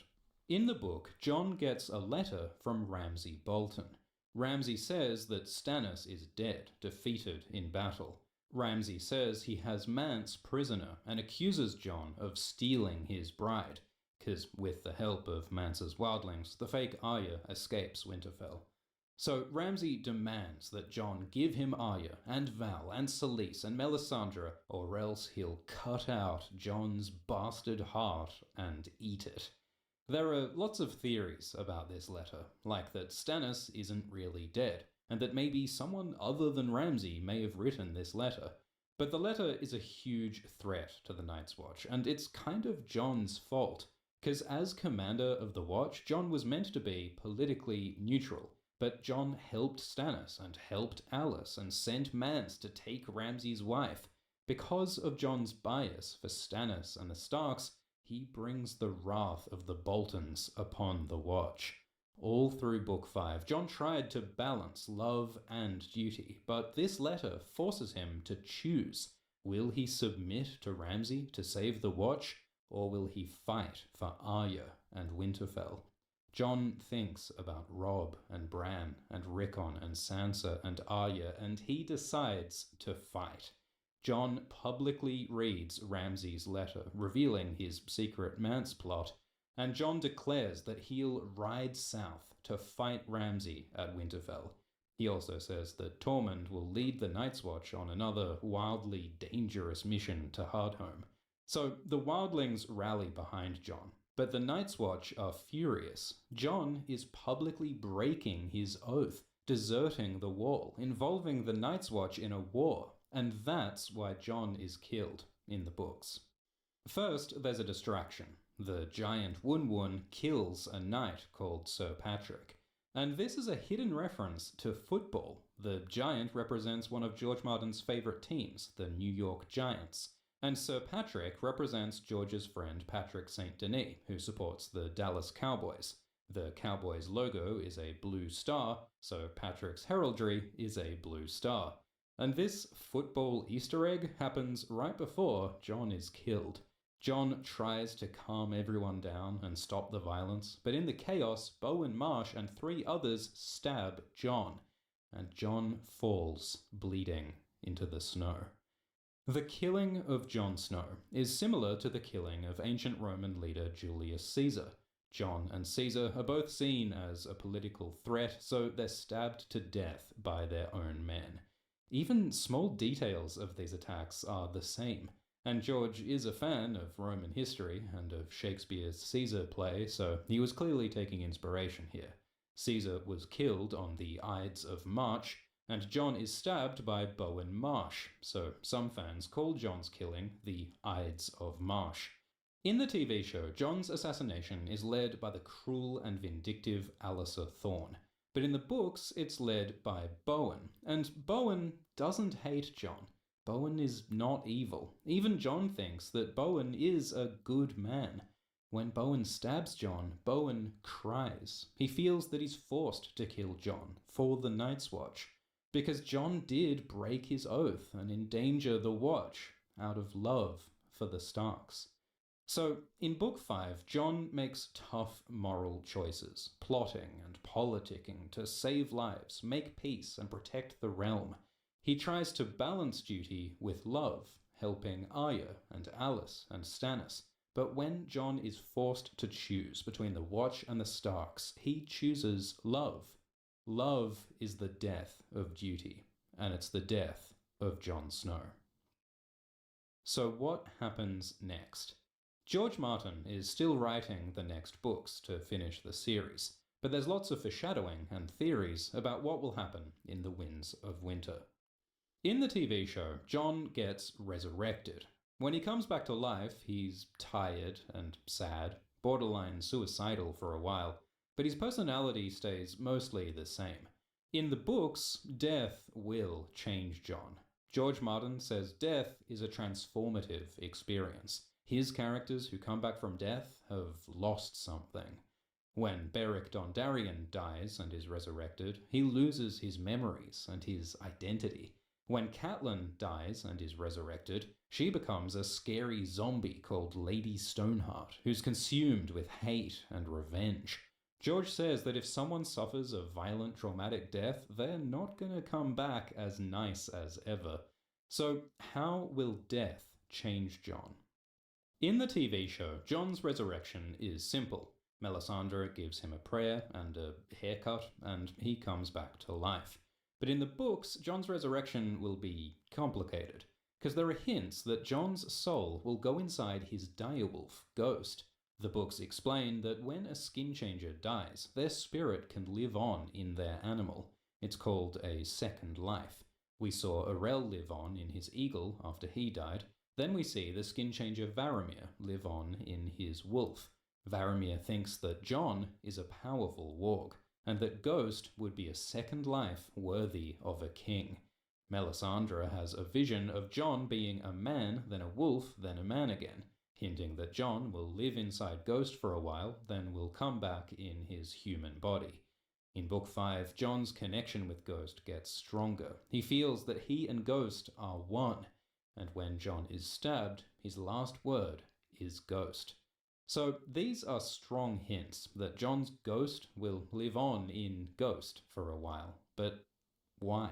In the book, Jon gets a letter from Ramsay Bolton. Ramsay says that Stannis is dead, defeated in battle. Ramsay says he has Mance prisoner and accuses Jon of stealing his bride, because with the help of Mance's wildlings, the fake Arya escapes Winterfell. So Ramsay demands that Jon give him Arya and Val and Selyse and Melisandre, or else he'll cut out Jon's bastard heart and eat it. There are lots of theories about this letter, like that Stannis isn't really dead, and that maybe someone other than Ramsay may have written this letter. But the letter is a huge threat to the Night's Watch, and it's kind of Jon's fault, because as commander of the Watch, Jon was meant to be politically neutral, but Jon helped Stannis and helped Alice and sent Mance to take Ramsay's wife. Because of Jon's bias for Stannis and the Starks, he brings the wrath of the Boltons upon the Watch. All through Book 5, John tried to balance love and duty, but this letter forces him to choose. Will he submit to Ramsay to save the Watch, or will he fight for Arya and Winterfell? John thinks about Robb and Bran and Rickon and Sansa and Arya, and he decides to fight. John publicly reads Ramsay's letter, revealing his secret Mance plot, and John declares that he'll ride south to fight Ramsay at Winterfell. He also says that Tormund will lead the Night's Watch on another wildly dangerous mission to Hardhome. So the wildlings rally behind John, but the Night's Watch are furious. John is publicly breaking his oath, deserting the Wall, involving the Night's Watch in a war, and that's why John is killed in the books. First, there's a distraction. The giant Wun kills a knight called Sir Patrick. And this is a hidden reference to football. The giant represents one of George Martin's favourite teams, the New York Giants. And Sir Patrick represents George's friend Patrick St. Denis, who supports the Dallas Cowboys. The Cowboys' logo is a blue star, so Patrick's heraldry is a blue star. And this football Easter egg happens right before John is killed. John tries to calm everyone down and stop the violence, but in the chaos, Bowen Marsh and 3 others stab John, and John falls, bleeding, into the snow. The killing of Jon Snow is similar to the killing of ancient Roman leader Julius Caesar. John and Caesar are both seen as a political threat, so they're stabbed to death by their own men. Even small details of these attacks are the same. And George is a fan of Roman history and of Shakespeare's Caesar play, so he was clearly taking inspiration here. Caesar was killed on the Ides of March, and John is stabbed by Bowen Marsh, so some fans call John's killing the Ides of Marsh. In the TV show, John's assassination is led by the cruel and vindictive Alliser Thorne, but in the books it's led by Bowen, and Bowen doesn't hate John. Bowen is not evil. Even John thinks that Bowen is a good man. When Bowen stabs John, Bowen cries. He feels that he's forced to kill John for the Night's Watch, because John did break his oath and endanger the Watch out of love for the Starks. So, in Book 5, John makes tough moral choices, plotting and politicking to save lives, make peace, and protect the realm. He tries to balance duty with love, helping Arya and Alice and Stannis. But when John is forced to choose between the Watch and the Starks, he chooses love. Love is the death of duty, and it's the death of Jon Snow. So what happens next? George Martin is still writing the next books to finish the series, but there's lots of foreshadowing and theories about what will happen in the Winds of Winter. In the TV show, John gets resurrected. When he comes back to life, he's tired and sad, borderline suicidal for a while, but his personality stays mostly the same. In the books, death will change John. George Martin says death is a transformative experience. His characters who come back from death have lost something. When Beric Dondarrion dies and is resurrected, he loses his memories and his identity. When Catelyn dies and is resurrected, she becomes a scary zombie called Lady Stoneheart, who's consumed with hate and revenge. George says that if someone suffers a violent, traumatic death, they're not going to come back as nice as ever. So, how will death change John? In the TV show, John's resurrection is simple. Melisandre gives him a prayer and a haircut, and he comes back to life. But in the books, John's resurrection will be complicated, because there are hints that John's soul will go inside his direwolf, Ghost. The books explain that when a skin changer dies, their spirit can live on in their animal. It's called a second life. We saw Arel live on in his eagle after he died. Then we see the skin changer Varamir live on in his wolf. Varamir thinks that John is a powerful warg, and that Ghost would be a second life worthy of a king. Melisandre has a vision of John being a man, then a wolf, then a man again. hinting that John will live inside Ghost for a while, then will come back in his human body. In Book 5, John's connection with Ghost gets stronger. He feels that he and Ghost are one, and when John is stabbed, his last word is Ghost. So these are strong hints that John's ghost will live on in Ghost for a while. But why?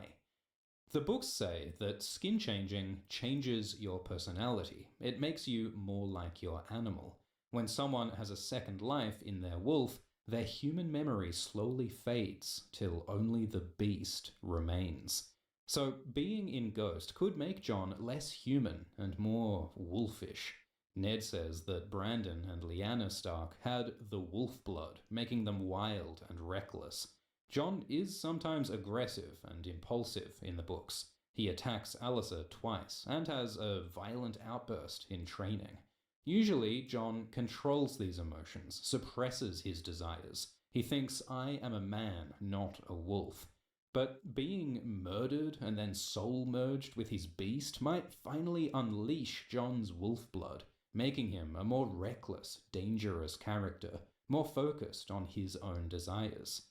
The books say that skin changing changes your personality. It makes you more like your animal. When someone has a second life in their wolf, their human memory slowly fades till only the beast remains. So being in Ghost could make John less human and more wolfish. Ned says that Brandon and Lyanna Stark had the wolf blood, making them wild and reckless. John is sometimes aggressive and impulsive in the books. He attacks Alyssa twice and has a violent outburst in training. Usually, John controls these emotions, suppresses his desires. He thinks, I am a man, not a wolf. But being murdered and then soul-merged with his beast might finally unleash John's wolf blood, making him a more reckless, dangerous character, more focused on his own desires.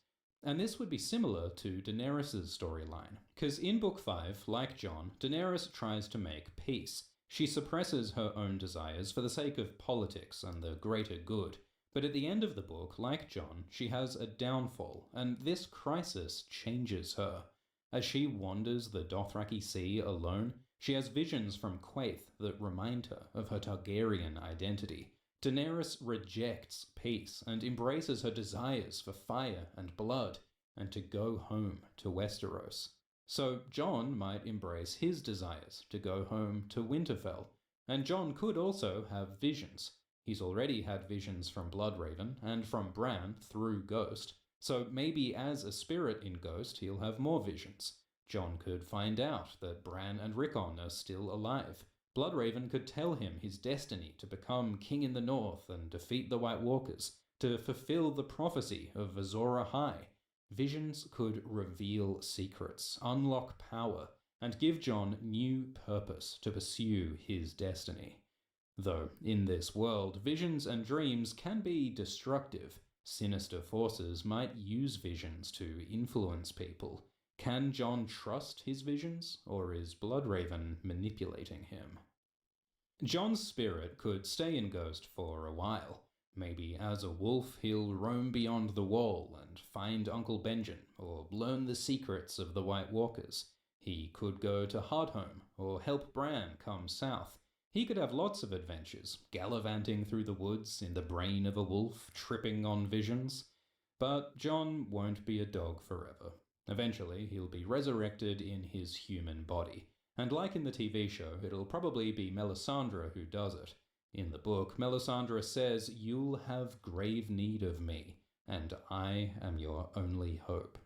And this would be similar to Daenerys' storyline, because in Book 5, like John, Daenerys tries to make peace. She suppresses her own desires for the sake of politics and the greater good. But at the end of the book, like John, she has a downfall, and this crisis changes her. As she wanders the Dothraki Sea alone, she has visions from Quaithe that remind her of her Targaryen identity. Daenerys rejects peace and embraces her desires for fire and blood, and to go home to Westeros. So John might embrace his desires to go home to Winterfell, and John could also have visions. He's already had visions from Bloodraven and from Bran through Ghost, so maybe as a spirit in Ghost he'll have more visions. John could find out that Bran and Rickon are still alive. Bloodraven could tell him his destiny to become king in the north and defeat the White Walkers, to fulfill the prophecy of Azor Ahai. Visions could reveal secrets, unlock power, and give John new purpose to pursue his destiny. Though, in this world, visions and dreams can be destructive. Sinister forces might use visions to influence people. Can John trust his visions, or is Bloodraven manipulating him? John's spirit could stay in Ghost for a while. Maybe as a wolf he'll roam beyond the wall and find Uncle Benjen, or learn the secrets of the White Walkers. He could go to Hardhome, or help Bran come south. He could have lots of adventures, gallivanting through the woods in the brain of a wolf, tripping on visions. But John won't be a dog forever. Eventually, he'll be resurrected in his human body. And like in the TV show, it'll probably be Melisandre who does it. In the book, Melisandre says, "You'll have grave need of me, and I am your only hope."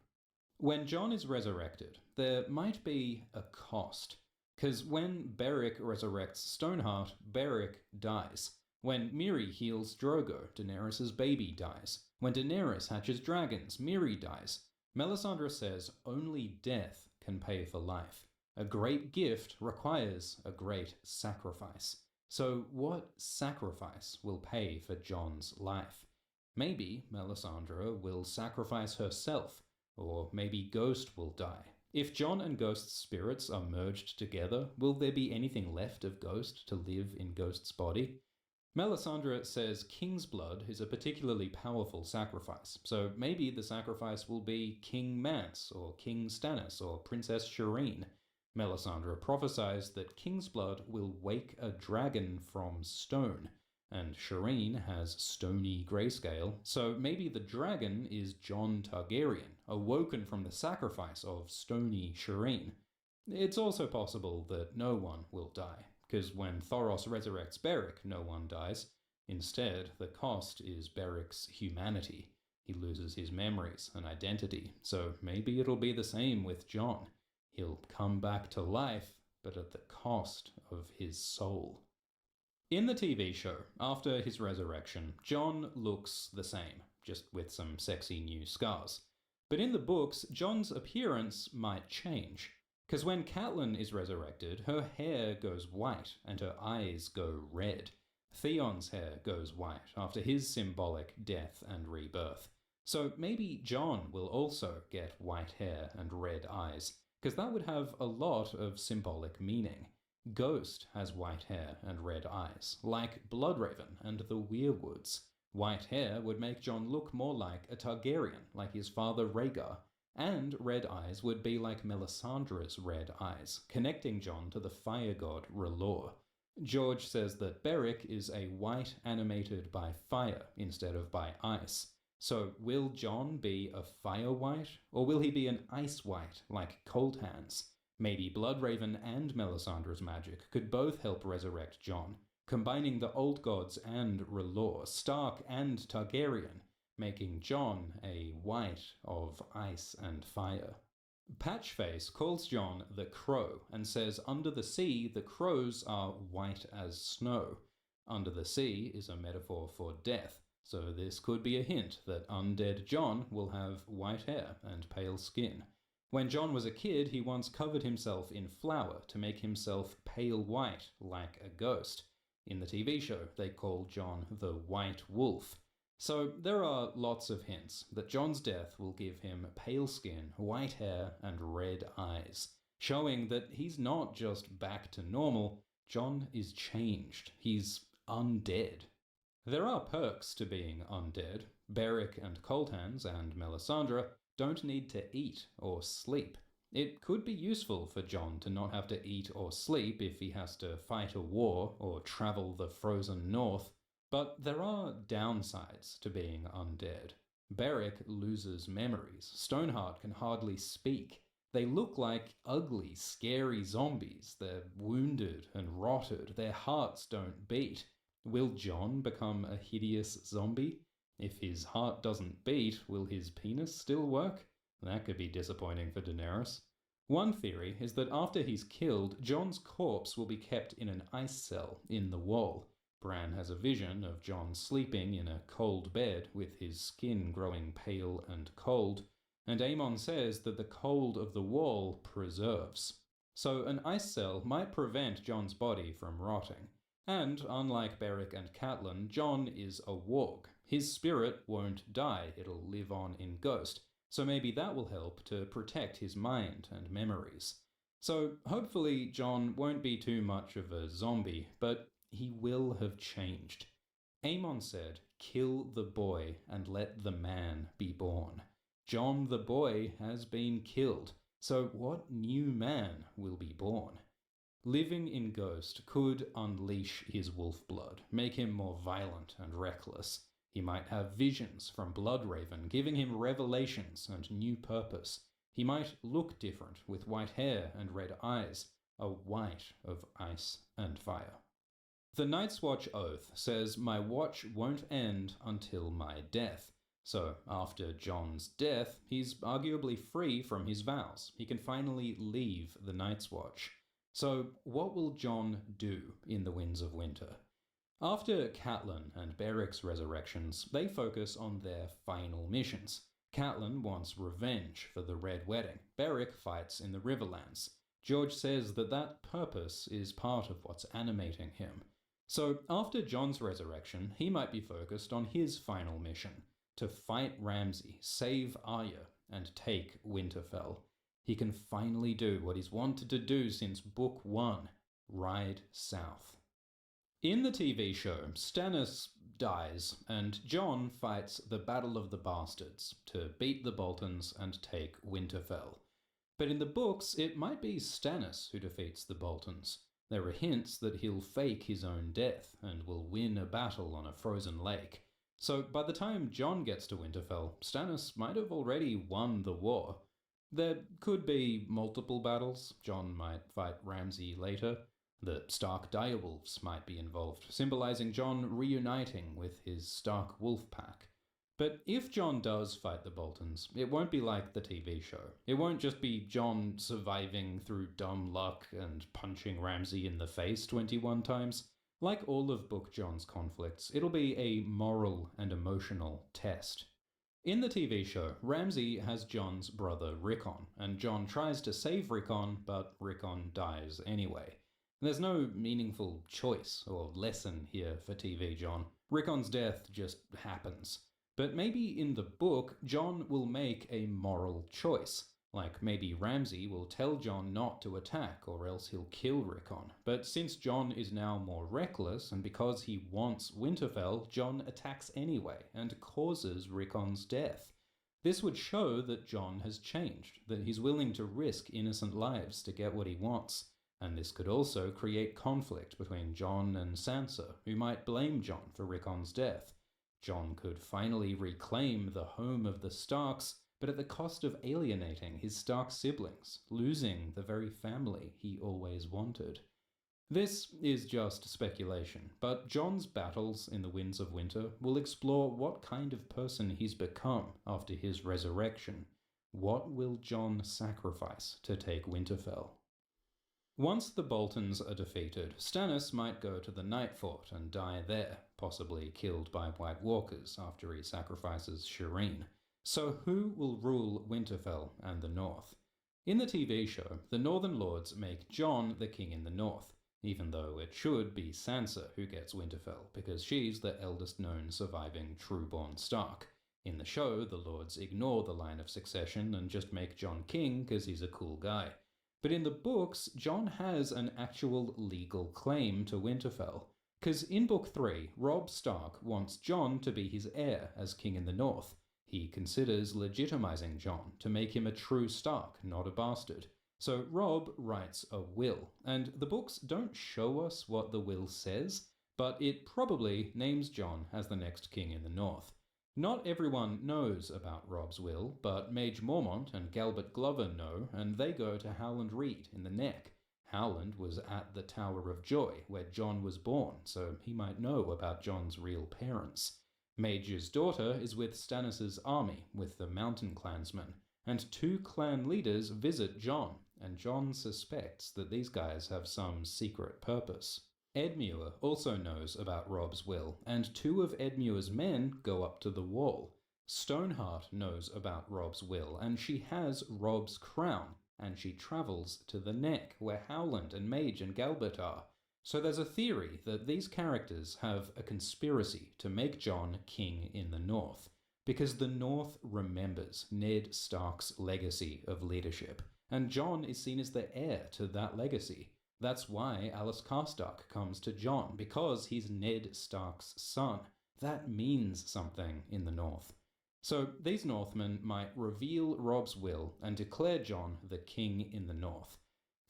When John is resurrected, there might be a cost. Because when Beric resurrects Stoneheart, Beric dies. When Miri heals Drogo, Daenerys' baby dies. When Daenerys hatches dragons, Miri dies. Melisandre says only death can pay for life. A great gift requires a great sacrifice. So what sacrifice will pay for John's life? Maybe Melisandre will sacrifice herself, or maybe Ghost will die. If John and Ghost's spirits are merged together, will there be anything left of Ghost to live in Ghost's body? Melisandre says King's blood is a particularly powerful sacrifice, so maybe the sacrifice will be King Mance, or King Stannis, or Princess Shireen. Melisandre prophesies that King's blood will wake a dragon from stone, and Shireen has stony grayscale, so maybe the dragon is Jon Targaryen, awoken from the sacrifice of stony Shireen. It's also possible that no one will die, because when Thoros resurrects Beric, no one dies. Instead, the cost is Beric's humanity. He loses his memories and identity, so maybe it'll be the same with John. He'll come back to life, but at the cost of his soul. In the TV show, after his resurrection, John looks the same, just with some sexy new scars. But in the books, John's appearance might change. Because when Catelyn is resurrected, her hair goes white and her eyes go red. Theon's hair goes white after his symbolic death and rebirth. So maybe John will also get white hair and red eyes, because that would have a lot of symbolic meaning. Ghost has white hair and red eyes, like Bloodraven and the Weirwoods. White hair would make John look more like a Targaryen, like his father Rhaegar, and red eyes would be like Melisandre's red eyes, connecting John to the fire god R'hllor. George says that Beric is a white animated by fire instead of by ice. So will John be a fire white, or will he be an ice white like Cold Hands? Maybe Bloodraven and Melisandre's magic could both help resurrect John, combining the old gods and R'hllor, Stark and Targaryen, making John a white of ice and fire. Patchface calls John the Crow and says under the sea the crows are white as snow. Under the sea is a metaphor for death, so this could be a hint that undead John will have white hair and pale skin. When John was a kid, he once covered himself in flour to make himself pale white like a ghost. In the TV show, they call John the White Wolf. So there are lots of hints that John's death will give him pale skin, white hair, and red eyes, showing that he's not just back to normal, John is changed. He's undead. There are perks to being undead. Beric and Cold Hands and Melisandre don't need to eat or sleep. It could be useful for John to not have to eat or sleep if he has to fight a war or travel the frozen north, but there are downsides to being undead. Beric loses memories. Stoneheart can hardly speak. They look like ugly, scary zombies. They're wounded and rotted. Their hearts don't beat. Will John become a hideous zombie? If his heart doesn't beat, will his penis still work? That could be disappointing for Daenerys. One theory is that after he's killed, Jon's corpse will be kept in an ice cell in the wall. Bran has a vision of Jon sleeping in a cold bed with his skin growing pale and cold, and Aemon says that the cold of the wall preserves. So an ice cell might prevent Jon's body from rotting. And, unlike Beric and Catelyn, Jon is a warg. His spirit won't die, it'll live on in ghost, so maybe that will help to protect his mind and memories. So hopefully Jon won't be too much of a zombie, but he will have changed. Aemon said, "Kill the boy and let the man be born." Jon the boy has been killed, so what new man will be born? Living in Ghost could unleash his wolf blood, make him more violent and reckless. He might have visions from Bloodraven, giving him revelations and new purpose. He might look different, with white hair and red eyes, a white of ice and fire. The Night's Watch oath says, "My watch won't end until my death." So, after Jon's death, he's arguably free from his vows. He can finally leave the Night's Watch. So, what will Jon do in the Winds of Winter? After Catelyn and Beric's resurrections, they focus on their final missions. Catelyn wants revenge for the Red Wedding. Beric fights in the Riverlands. George says that that purpose is part of what's animating him. So, after Jon's resurrection, he might be focused on his final mission, to fight Ramsay, save Arya, and take Winterfell. He can finally do what he's wanted to do since Book 1, ride south. In the TV show, Stannis dies, and Jon fights the Battle of the Bastards to beat the Boltons and take Winterfell. But in the books, it might be Stannis who defeats the Boltons. There are hints that he'll fake his own death and will win a battle on a frozen lake. So by the time Jon gets to Winterfell, Stannis might have already won the war. There could be multiple battles. Jon might fight Ramsay later. The Stark direwolves might be involved, symbolizing Jon reuniting with his Stark wolf pack. But if Jon does fight the Boltons, it won't be like the TV show. It won't just be Jon surviving through dumb luck and punching Ramsay in the face 21 times. Like all of Book Jon's conflicts, it'll be a moral and emotional test. In the TV show, Ramsay has Jon's brother Rickon, and Jon tries to save Rickon, but Rickon dies anyway. There's no meaningful choice or lesson here for TV John. Rickon's death just happens. But maybe in the book, John will make a moral choice. Like maybe Ramsay will tell John not to attack or else he'll kill Rickon. But since John is now more reckless and because he wants Winterfell, John attacks anyway and causes Rickon's death. This would show that John has changed, that he's willing to risk innocent lives to get what he wants. And this could also create conflict between Jon and Sansa, who might blame Jon for Rickon's death. Jon could finally reclaim the home of the Starks, but at the cost of alienating his Stark siblings, losing the very family he always wanted. This is just speculation, but Jon's battles in the Winds of Winter will explore what kind of person he's become after his resurrection. What will Jon sacrifice to take Winterfell? Once the Boltons are defeated, Stannis might go to the Nightfort and die there, possibly killed by White Walkers after he sacrifices Shireen. So who will rule Winterfell and the North? In the TV show, the Northern Lords make Jon the king in the North, even though it should be Sansa who gets Winterfell, because she's the eldest known surviving true-born Stark. In the show, the Lords ignore the line of succession and just make Jon king because he's a cool guy. But in the books, Jon has an actual legal claim to Winterfell. Because in Book 3, Robb Stark wants Jon to be his heir as king in the North. He considers legitimizing Jon to make him a true Stark, not a bastard. So Robb writes a will, and the books don't show us what the will says, but it probably names Jon as the next king in the North. Not everyone knows about Robb's will, but Mage Mormont and Galbert Glover know, and they go to Howland Reed in the Neck. Howland was at the Tower of Joy, where Jon was born, so he might know about Jon's real parents. Mage's daughter is with Stannis' army, with the Mountain Clansmen, and 2 clan leaders visit Jon, and Jon suspects that these guys have some secret purpose. Edmure also knows about Robb's will, and 2 of Edmure's men go up to the wall. Stoneheart knows about Robb's will, and she has Robb's crown, and she travels to the Neck, where Howland and Mage and Galbert are. So there's a theory that these characters have a conspiracy to make Jon king in the North, because the North remembers Ned Stark's legacy of leadership, and Jon is seen as the heir to that legacy. That's why Alice Karstark comes to Jon, because he's Ned Stark's son. That means something in the North. So these Northmen might reveal Robb's will and declare Jon the king in the North.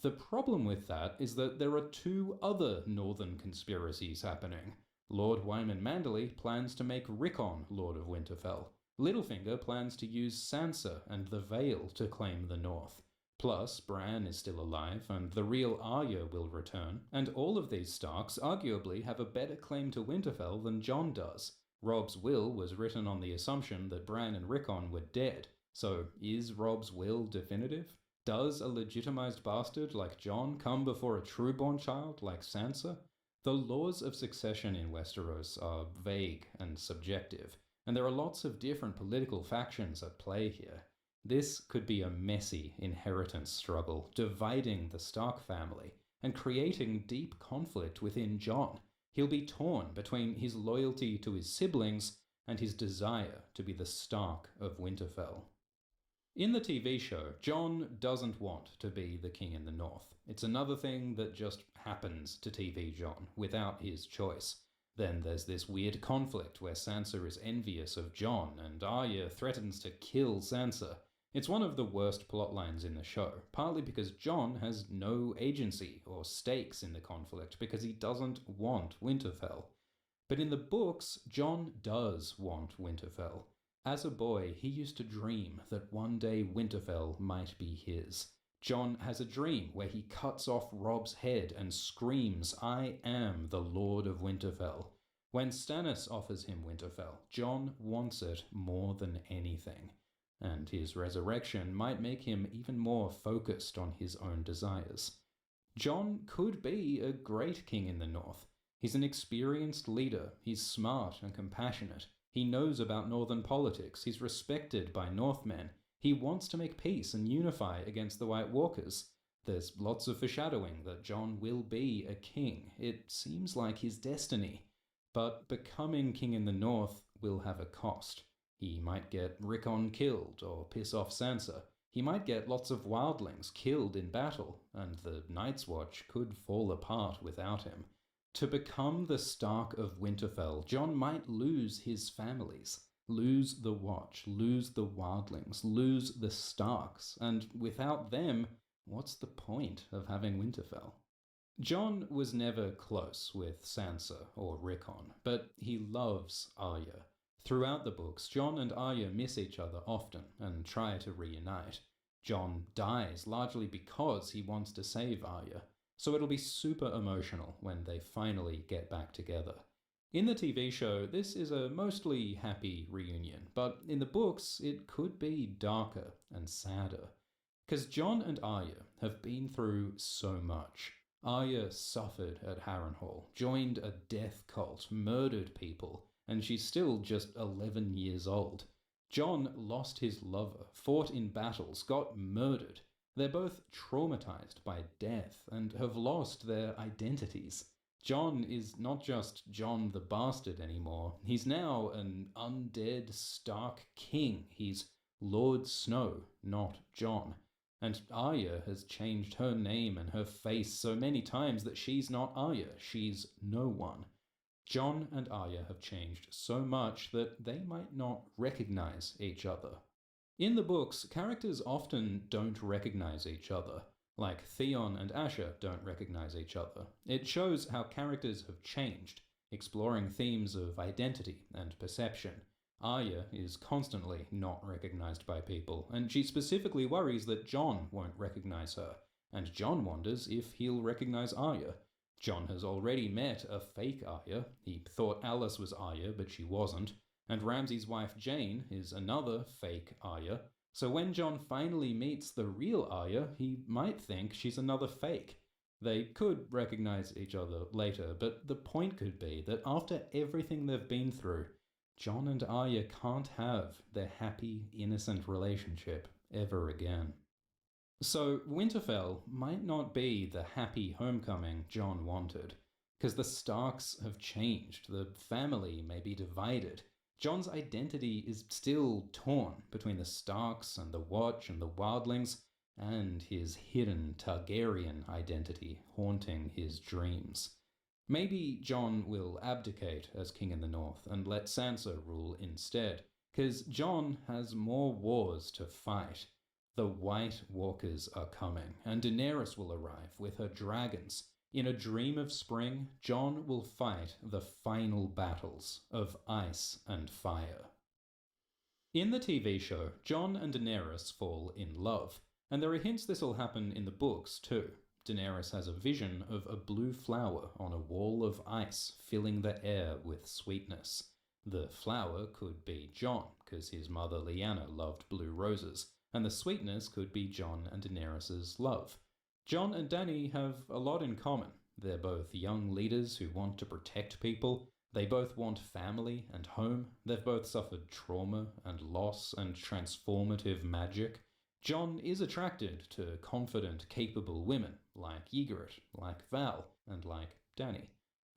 The problem with that is that there are 2 other northern conspiracies happening. Lord Wyman Manderley plans to make Rickon Lord of Winterfell. Littlefinger plans to use Sansa and the Vale to claim the North. Plus, Bran is still alive, and the real Arya will return, and all of these Starks arguably have a better claim to Winterfell than Jon does. Robb's will was written on the assumption that Bran and Rickon were dead, so is Robb's will definitive? Does a legitimized bastard like Jon come before a true-born child like Sansa? The laws of succession in Westeros are vague and subjective, and there are lots of different political factions at play here. This could be a messy inheritance struggle, dividing the Stark family and creating deep conflict within Jon. He'll be torn between his loyalty to his siblings and his desire to be the Stark of Winterfell. In the TV show, Jon doesn't want to be the king in the North. It's another thing that just happens to TV Jon, without his choice. Then there's this weird conflict where Sansa is envious of Jon, and Arya threatens to kill Sansa. It's one of the worst plotlines in the show, partly because Jon has no agency or stakes in the conflict because he doesn't want Winterfell. But in the books, Jon does want Winterfell. As a boy, he used to dream that one day Winterfell might be his. Jon has a dream where he cuts off Robb's head and screams, "I am the Lord of Winterfell." When Stannis offers him Winterfell, Jon wants it more than anything. And his resurrection might make him even more focused on his own desires. Jon could be a great king in the North. He's an experienced leader, he's smart and compassionate, he knows about northern politics, he's respected by Northmen, he wants to make peace and unify against the White Walkers. There's lots of foreshadowing that Jon will be a king. It seems like his destiny. But becoming king in the north will have a cost. He might get Rickon killed or piss off Sansa. He might get lots of wildlings killed in battle, and the Night's Watch could fall apart without him. To become the Stark of Winterfell, Jon might lose his families, lose the Watch, lose the wildlings, lose the Starks, and without them, what's the point of having Winterfell? Jon was never close with Sansa or Rickon, but he loves Arya. Throughout the books, Jon and Arya miss each other often and try to reunite. Jon dies largely because he wants to save Arya, so it'll be super emotional when they finally get back together. In the TV show, this is a mostly happy reunion, but in the books, it could be darker and sadder. Because Jon and Arya have been through so much. Arya suffered at Harrenhal, joined a death cult, murdered people, and she's still just 11 years old. Jon lost his lover, fought in battles, got murdered. They're both traumatized by death and have lost their identities. Jon is not just Jon the Bastard anymore. He's now an undead Stark king. He's Lord Snow, not Jon. And Arya has changed her name and her face so many times that she's not Arya, she's no one. Jon and Arya have changed so much that they might not recognize each other. In the books, characters often don't recognize each other, like Theon and Asher don't recognize each other. It shows how characters have changed, exploring themes of identity and perception. Arya is constantly not recognized by people, and she specifically worries that Jon won't recognize her, and Jon wonders if he'll recognize Arya. Jon has already met a fake Arya. He thought Alice was Arya, but she wasn't, and Ramsay's wife Jane is another fake Arya. So when Jon finally meets the real Arya, he might think she's another fake. They could recognize each other later, but the point could be that after everything they've been through, Jon and Arya can't have their happy, innocent relationship ever again. So Winterfell might not be the happy homecoming Jon wanted, because the Starks have changed, the family may be divided. Jon's identity is still torn between the Starks and the Watch and the Wildlings, and his hidden Targaryen identity haunting his dreams. Maybe Jon will abdicate as king in the north and let Sansa rule instead, because Jon has more wars to fight. The White Walkers are coming, and Daenerys will arrive with her dragons. In A Dream of Spring, Jon will fight the final battles of ice and fire. In the TV show, Jon and Daenerys fall in love, and there are hints this will happen in the books too. Daenerys has a vision of a blue flower on a wall of ice filling the air with sweetness. The flower could be Jon, because his mother Lyanna loved blue roses, and the sweetness could be Jon and Daenerys' love. Jon and Dany have a lot in common. They're both young leaders who want to protect people. They both want family and home. They've both suffered trauma and loss and transformative magic. Jon is attracted to confident, capable women, like Ygritte, like Val, and like Dany.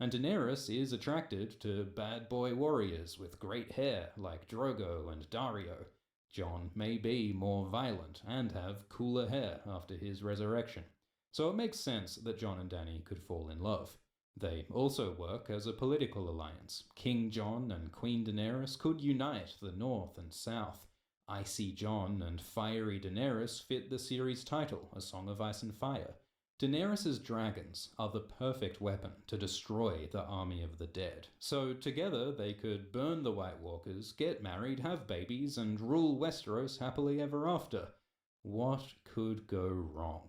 And Daenerys is attracted to bad boy warriors with great hair, like Drogo and Dario. Jon may be more violent and have cooler hair after his resurrection. So it makes sense that Jon and Dany could fall in love. They also work as a political alliance. King Jon and Queen Daenerys could unite the North and South. Icy Jon and Fiery Daenerys fit the series title, A Song of Ice and Fire. Daenerys' dragons are the perfect weapon to destroy the army of the dead. So together they could burn the White Walkers, get married, have babies, and rule Westeros happily ever after. What could go wrong?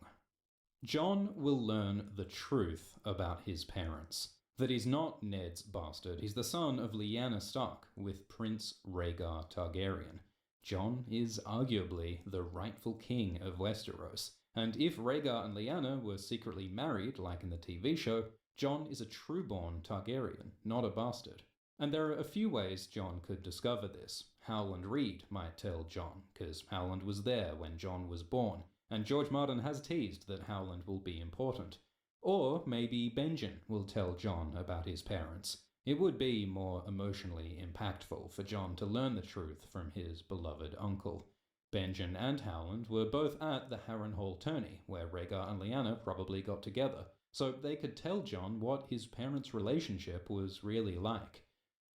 Jon will learn the truth about his parents. That he's not Ned's bastard. He's the son of Lyanna Stark with Prince Rhaegar Targaryen. Jon is arguably the rightful king of Westeros, and if Rhaegar and Lyanna were secretly married, like in the TV show, Jon is a true-born Targaryen, not a bastard. And there are a few ways Jon could discover this. Howland Reed might tell Jon, because Howland was there when Jon was born, and George Martin has teased that Howland will be important. Or maybe Benjen will tell Jon about his parents. It would be more emotionally impactful for Jon to learn the truth from his beloved uncle. Benjen and Howland were both at the Harrenhal tourney, where Rhaegar and Lyanna probably got together, so they could tell Jon what his parents' relationship was really like.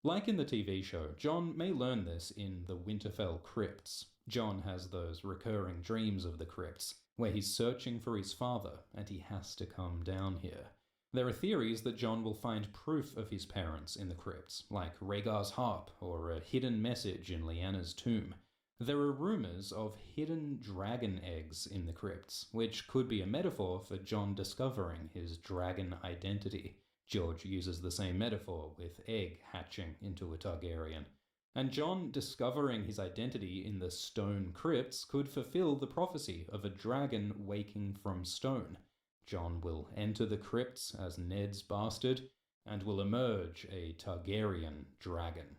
Like in the TV show, Jon may learn this in the Winterfell crypts. Jon has those recurring dreams of the crypts, where he's searching for his father and he has to come down here. There are theories that Jon will find proof of his parents in the crypts, like Rhaegar's harp or a hidden message in Lyanna's tomb. There are rumours of hidden dragon eggs in the crypts, which could be a metaphor for Jon discovering his dragon identity. George uses the same metaphor with egg hatching into a Targaryen. And Jon discovering his identity in the stone crypts could fulfill the prophecy of a dragon waking from stone. Jon will enter the crypts as Ned's bastard, and will emerge a Targaryen dragon.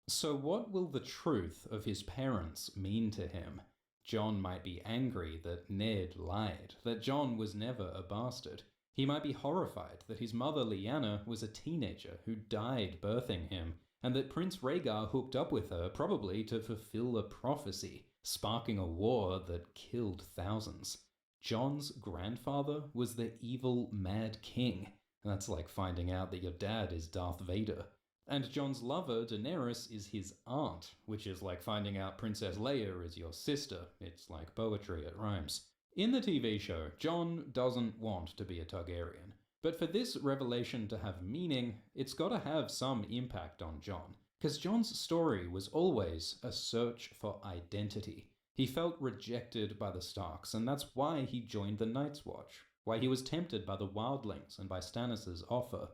So what will the truth of his parents mean to him? Jon might be angry that Ned lied, that Jon was never a bastard. He might be horrified that his mother Lyanna was a teenager who died birthing him, and that Prince Rhaegar hooked up with her probably to fulfill a prophecy, sparking a war that killed thousands. Jon's grandfather was the evil Mad King. That's like finding out that your dad is Darth Vader. And Jon's lover, Daenerys, is his aunt, which is like finding out Princess Leia is your sister. It's like poetry, it rhymes. In the TV show, Jon doesn't want to be a Targaryen. But for this revelation to have meaning, it's gotta have some impact on Jon. Because Jon's story was always a search for identity. He felt rejected by the Starks, and that's why he joined the Night's Watch. Why he was tempted by the Wildlings and by Stannis' offer.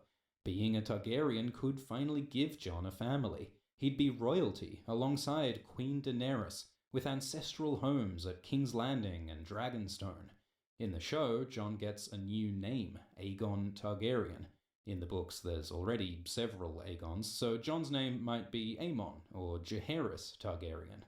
Being a Targaryen could finally give Jon a family. He'd be royalty alongside Queen Daenerys, with ancestral homes at King's Landing and Dragonstone. In the show, Jon gets a new name, Aegon Targaryen. In the books, there's already several Aegons, so Jon's name might be Aemon or Jaehaerys Targaryen.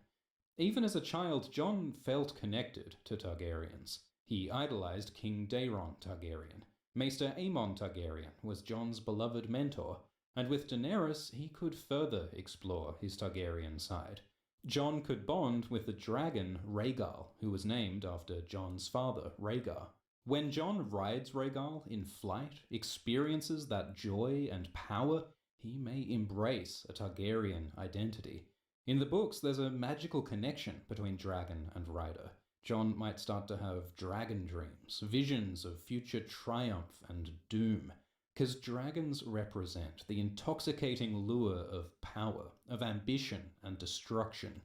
Even as a child, Jon felt connected to Targaryens. He idolized King Daeron Targaryen. Maester Aemon Targaryen was Jon's beloved mentor, and with Daenerys, he could further explore his Targaryen side. Jon could bond with the dragon Rhaegal, who was named after Jon's father, Rhaegar. When Jon rides Rhaegal in flight, experiences that joy and power, he may embrace a Targaryen identity. In the books, there's a magical connection between dragon and rider. Jon might start to have dragon dreams, visions of future triumph and doom, because dragons represent the intoxicating lure of power, of ambition and destruction.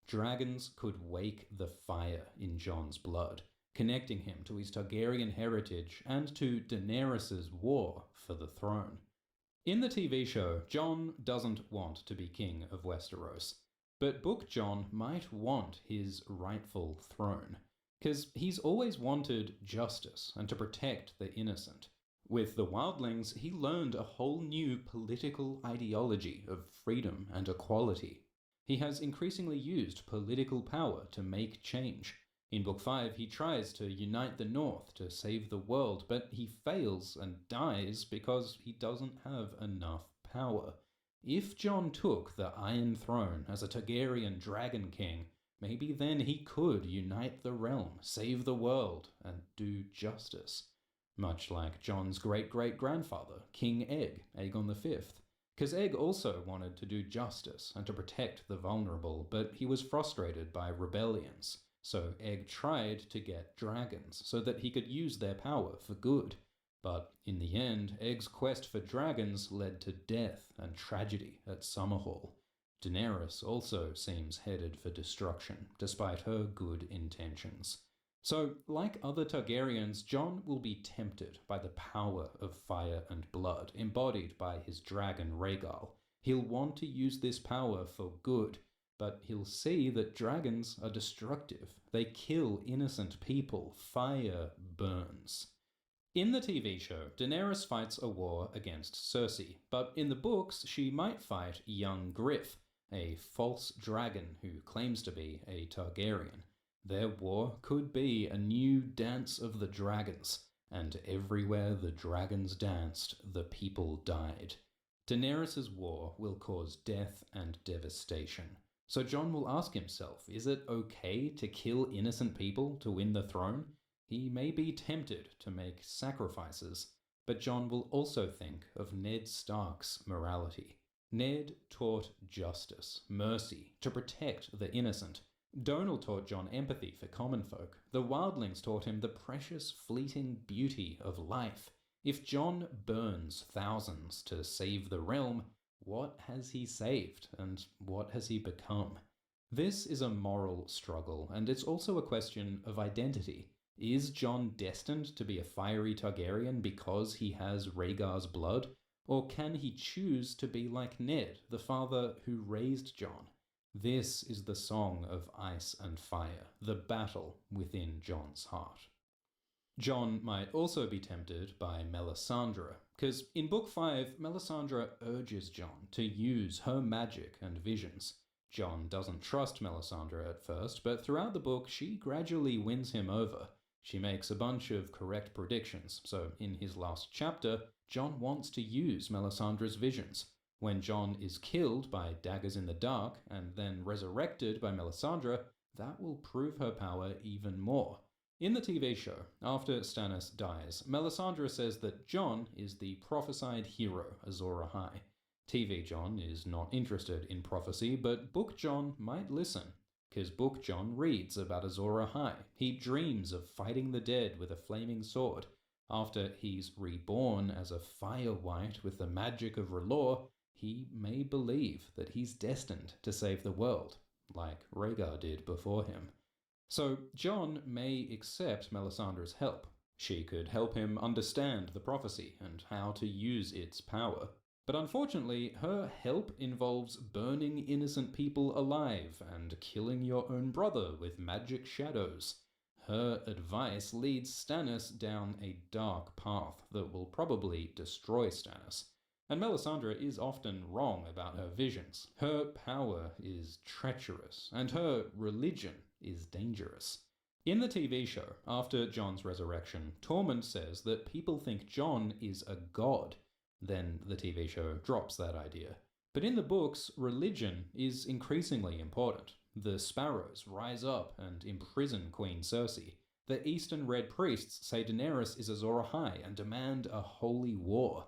Dragons could wake the fire in Jon's blood, connecting him to his Targaryen heritage and to Daenerys' war for the throne. In the TV show, Jon doesn't want to be king of Westeros. But Book Jon might want his rightful throne, because he's always wanted justice and to protect the innocent. With the Wildlings, he learned a whole new political ideology of freedom and equality. He has increasingly used political power to make change. In Book 5, he tries to unite the North to save the world, but he fails and dies because he doesn't have enough power. If Jon took the Iron Throne as a Targaryen Dragon King, maybe then he could unite the realm, save the world, and do justice. Much like Jon's great-great-grandfather, King Egg, Aegon V. Because Egg also wanted to do justice and to protect the vulnerable, but he was frustrated by rebellions. So Egg tried to get dragons so that he could use their power for good. But in the end, Egg's quest for dragons led to death and tragedy at Summerhall. Daenerys also seems headed for destruction, despite her good intentions. So, like other Targaryens, Jon will be tempted by the power of fire and blood, embodied by his dragon Rhaegal. He'll want to use this power for good, but he'll see that dragons are destructive. They kill innocent people. Fire burns. In the TV show, Daenerys fights a war against Cersei, but in the books she might fight young Griff, a false dragon who claims to be a Targaryen. Their war could be a new dance of the dragons, and everywhere the dragons danced, the people died. Daenerys' war will cause death and devastation. So Jon will ask himself, is it okay to kill innocent people to win the throne? He may be tempted to make sacrifices, but Jon will also think of Ned Stark's morality. Ned taught justice, mercy, to protect the innocent. Donal taught Jon empathy for common folk. The wildlings taught him the precious, fleeting beauty of life. If Jon burns thousands to save the realm, what has he saved, and what has he become? This is a moral struggle, and it's also a question of identity. Is Jon destined to be a fiery Targaryen because he has Rhaegar's blood? Or can he choose to be like Ned, the father who raised Jon? This is the song of ice and fire, the battle within Jon's heart. Jon might also be tempted by Melisandre, because in Book 5, Melisandre urges Jon to use her magic and visions. Jon doesn't trust Melisandre at first, but throughout the book she gradually wins him over. She makes a bunch of correct predictions, so in his last chapter, Jon wants to use Melisandre's visions. When Jon is killed by daggers in the dark and then resurrected by Melisandre, that will prove her power even more. In the TV show, after Stannis dies, Melisandre says that Jon is the prophesied hero, Azor Ahai. TV Jon is not interested in prophecy, but Book Jon might listen, because Book Jon reads about Azor Ahai. He dreams of fighting the dead with a flaming sword. After he's reborn as a fire wight with the magic of R'hllor, he may believe that he's destined to save the world, like Rhaegar did before him. So Jon may accept Melisandre's help. She could help him understand the prophecy and how to use its power. But unfortunately, her help involves burning innocent people alive and killing your own brother with magic shadows. Her advice leads Stannis down a dark path that will probably destroy Stannis. And Melisandre is often wrong about her visions. Her power is treacherous, and her religion is dangerous. In the TV show, after Jon's resurrection, Tormund says that people think Jon is a god. Then the TV show drops that idea. But in the books, religion is increasingly important. The Sparrows rise up and imprison Queen Cersei. The Eastern Red Priests say Daenerys is Azor Ahai and demand a holy war.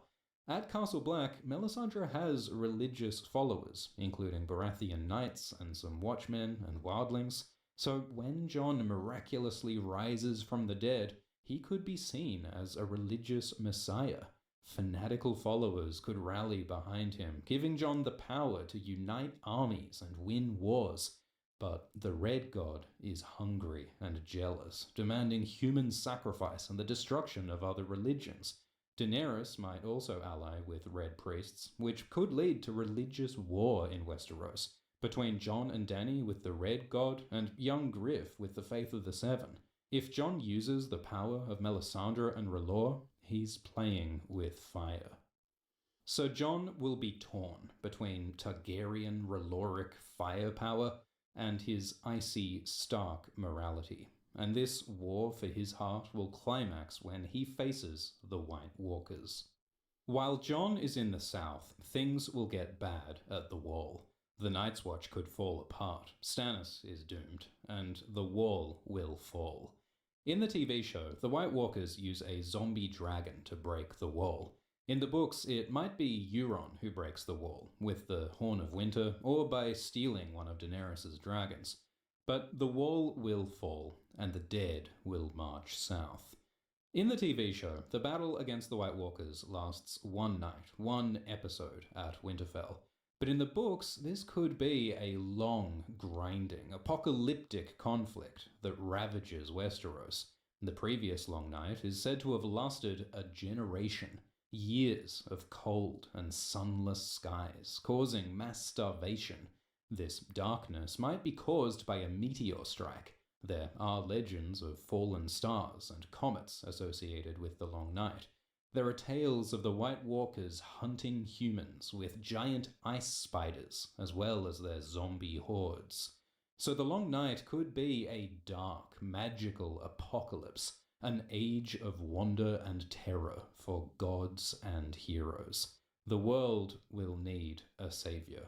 At Castle Black, Melisandre has religious followers, including Baratheon knights and some watchmen and wildlings. So when Jon miraculously rises from the dead, he could be seen as a religious messiah. Fanatical followers could rally behind him, giving Jon the power to unite armies and win wars. But the Red God is hungry and jealous, demanding human sacrifice and the destruction of other religions. Daenerys might also ally with Red Priests, which could lead to religious war in Westeros, between Jon and Dany with the Red God and young Griff with the Faith of the Seven. If Jon uses the power of Melisandre and R'hllor, he's playing with fire. So Jon will be torn between Targaryen R'hlloric firepower and his icy Stark morality. And this war for his heart will climax when he faces the White Walkers. While Jon is in the south, things will get bad at the Wall. The Night's Watch could fall apart, Stannis is doomed, and the Wall will fall. In the TV show, the White Walkers use a zombie dragon to break the Wall. In the books, it might be Euron who breaks the Wall, with the Horn of Winter, or by stealing one of Daenerys' dragons. But the Wall will fall, and the dead will march south. In the TV show, the battle against the White Walkers lasts one night, one episode at Winterfell. But in the books, this could be a long, grinding, apocalyptic conflict that ravages Westeros. The previous long night is said to have lasted a generation, years of cold and sunless skies, causing mass starvation. This darkness might be caused by a meteor strike. There are legends of fallen stars and comets associated with the long night. There are tales of the White Walkers hunting humans with giant ice spiders, as well as their zombie hordes. So the Long Night could be a dark, magical apocalypse, an age of wonder and terror for gods and heroes. The world will need a savior.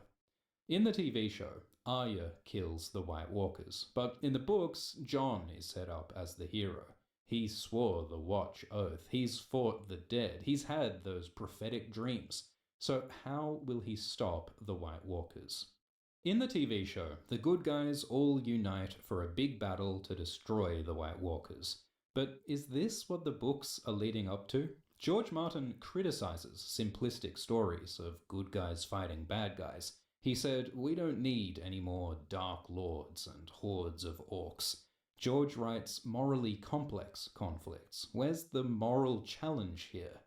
In the TV show, Arya kills the White Walkers, but in the books, Jon is set up as the hero. He swore the Watch oath, he's fought the dead, he's had those prophetic dreams. So how will he stop the White Walkers? In the TV show, the good guys all unite for a big battle to destroy the White Walkers. But is this what the books are leading up to? George Martin criticizes simplistic stories of good guys fighting bad guys. He said, "We don't need any more dark lords and hordes of orcs." George writes morally complex conflicts. Where's the moral challenge here?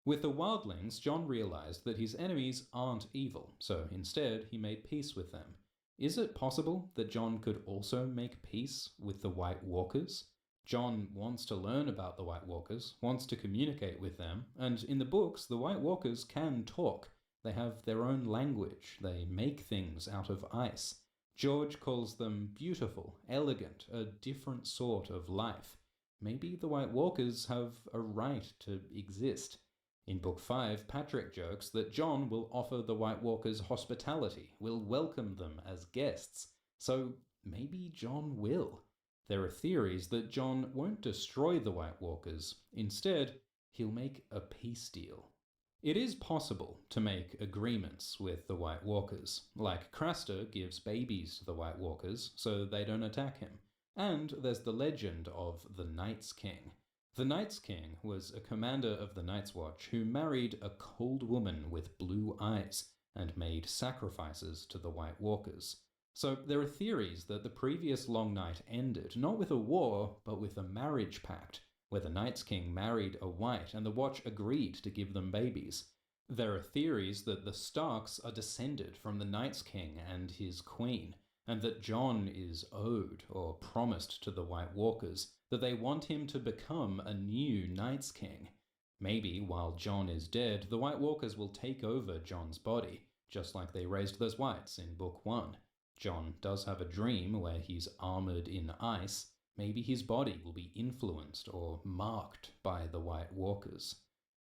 With the wildlings, Jon realized that his enemies aren't evil, so instead he made peace with them. Is it possible that Jon could also make peace with the White Walkers? Jon wants to learn about the White Walkers, wants to communicate with them, and in the books, the White Walkers can talk. They have their own language, they make things out of ice. George calls them beautiful, elegant, a different sort of life. Maybe the White Walkers have a right to exist. In Book 5, Patrick jokes that Jon will offer the White Walkers hospitality, will welcome them as guests. So maybe Jon will. There are theories that Jon won't destroy the White Walkers. Instead, he'll make a peace deal. It is possible to make agreements with the White Walkers, like Craster gives babies to the White Walkers so they don't attack him. And there's the legend of the Night's King. The Night's King was a commander of the Night's Watch who married a cold woman with blue eyes and made sacrifices to the White Walkers. So there are theories that the previous Long Night ended not with a war, but with a marriage pact, where the Night's King married a White and the Watch agreed to give them babies. There are theories that the Starks are descended from the Night's King and his queen, and that Jon is owed or promised to the White Walkers, that they want him to become a new Night's King. Maybe while Jon is dead, the White Walkers will take over Jon's body, just like they raised those Whites in Book 1. Jon does have a dream where he's armored in ice. Maybe his body will be influenced or marked by the White Walkers.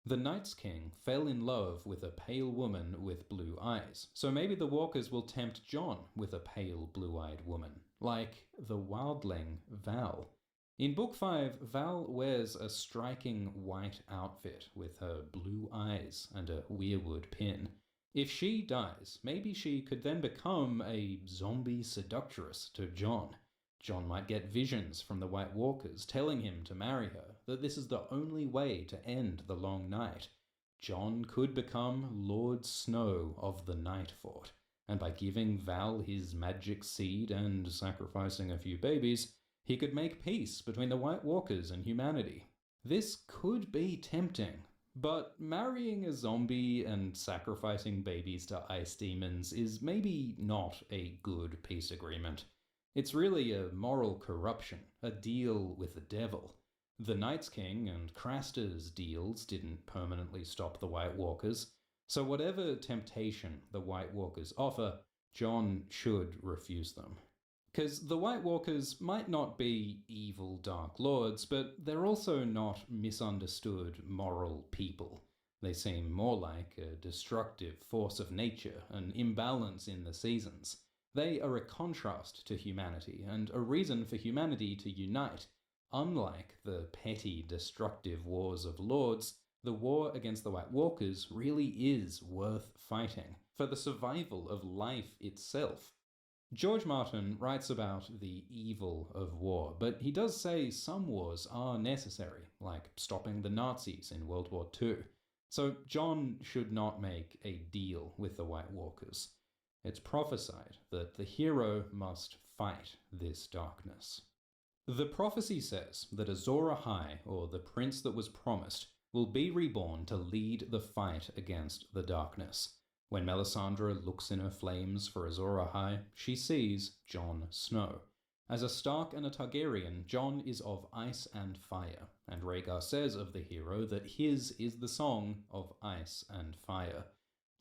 The Night's King fell in love with a pale woman with blue eyes, so maybe the Walkers will tempt Jon with a pale blue-eyed woman, like the wildling Val. In Book 5, Val wears a striking white outfit with her blue eyes and a weirwood pin. If she dies, maybe she could then become a zombie seductress to Jon. Jon might get visions from the White Walkers telling him to marry her, that this is the only way to end the Long Night. Jon could become Lord Snow of the Nightfort, and by giving Val his magic seed and sacrificing a few babies, he could make peace between the White Walkers and humanity. This could be tempting, but marrying a zombie and sacrificing babies to ice demons is maybe not a good peace agreement. It's really a moral corruption, a deal with the devil. The Night's King and Craster's deals didn't permanently stop the White Walkers, so whatever temptation the White Walkers offer, Jon should refuse them. Because the White Walkers might not be evil Dark Lords, but they're also not misunderstood moral people. They seem more like a destructive force of nature, an imbalance in the seasons. They are a contrast to humanity, and a reason for humanity to unite. Unlike the petty, destructive wars of lords, the war against the White Walkers really is worth fighting, for the survival of life itself. George Martin writes about the evil of war, but he does say some wars are necessary, like stopping the Nazis in World War II. So Jon should not make a deal with the White Walkers. It's prophesied that the hero must fight this darkness. The prophecy says that Azor Ahai, or the prince that was promised, will be reborn to lead the fight against the darkness. When Melisandre looks in her flames for Azor Ahai, she sees Jon Snow. As a Stark and a Targaryen, Jon is of ice and fire, and Rhaegar says of the hero that his is the song of ice and fire.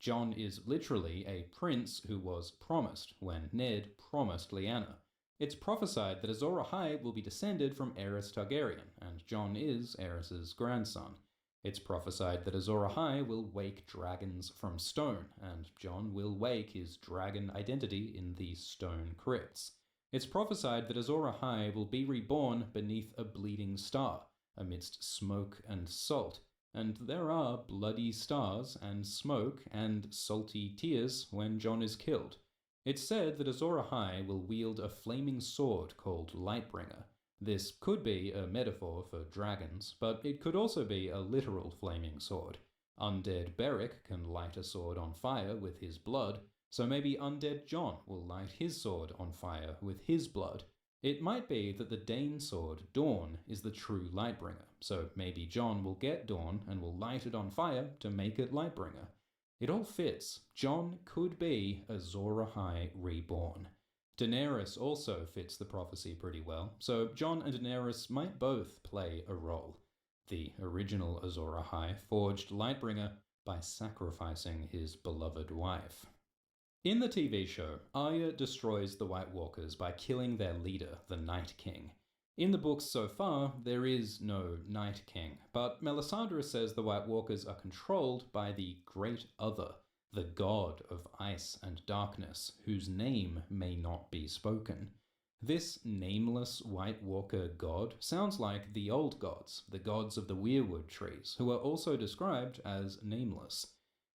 Jon is literally a prince who was promised when Ned promised Lyanna. It's prophesied that Azor Ahai will be descended from Aerys Targaryen, and Jon is Aerys's grandson. It's prophesied that Azor Ahai will wake dragons from stone, and Jon will wake his dragon identity in the stone crypts. It's prophesied that Azor Ahai will be reborn beneath a bleeding star, amidst smoke and salt, and there are bloody stars and smoke and salty tears when Jon is killed. It's said that Azor Ahai will wield a flaming sword called Lightbringer. This could be a metaphor for dragons, but it could also be a literal flaming sword. Undead Beric can light a sword on fire with his blood, so maybe undead Jon will light his sword on fire with his blood. It might be that the Dane sword, Dawn, is the true Lightbringer, so maybe Jon will get Dawn and will light it on fire to make it Lightbringer. It all fits. Jon could be Azor Ahai reborn. Daenerys also fits the prophecy pretty well, so Jon and Daenerys might both play a role. The original Azor Ahai forged Lightbringer by sacrificing his beloved wife. In the TV show, Arya destroys the White Walkers by killing their leader, the Night King. In the books so far, there is no Night King, but Melisandre says the White Walkers are controlled by the Great Other, the god of ice and darkness, whose name may not be spoken. This nameless White Walker god sounds like the old gods, the gods of the weirwood trees, who are also described as nameless.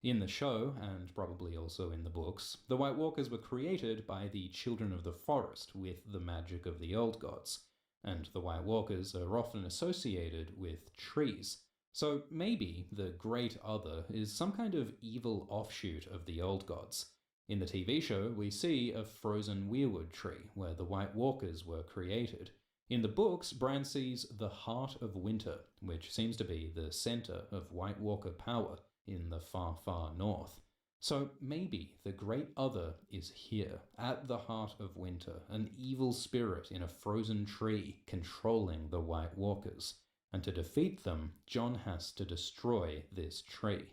In the show, and probably also in the books, the White Walkers were created by the Children of the Forest with the magic of the old gods, and the White Walkers are often associated with trees. So maybe the Great Other is some kind of evil offshoot of the old gods. In the TV show, we see a frozen weirwood tree where the White Walkers were created. In the books, Bran sees the Heart of Winter, which seems to be the center of White Walker power in the far, far north. So maybe the Great Other is here, at the Heart of Winter, an evil spirit in a frozen tree controlling the White Walkers. And to defeat them, Jon has to destroy this tree.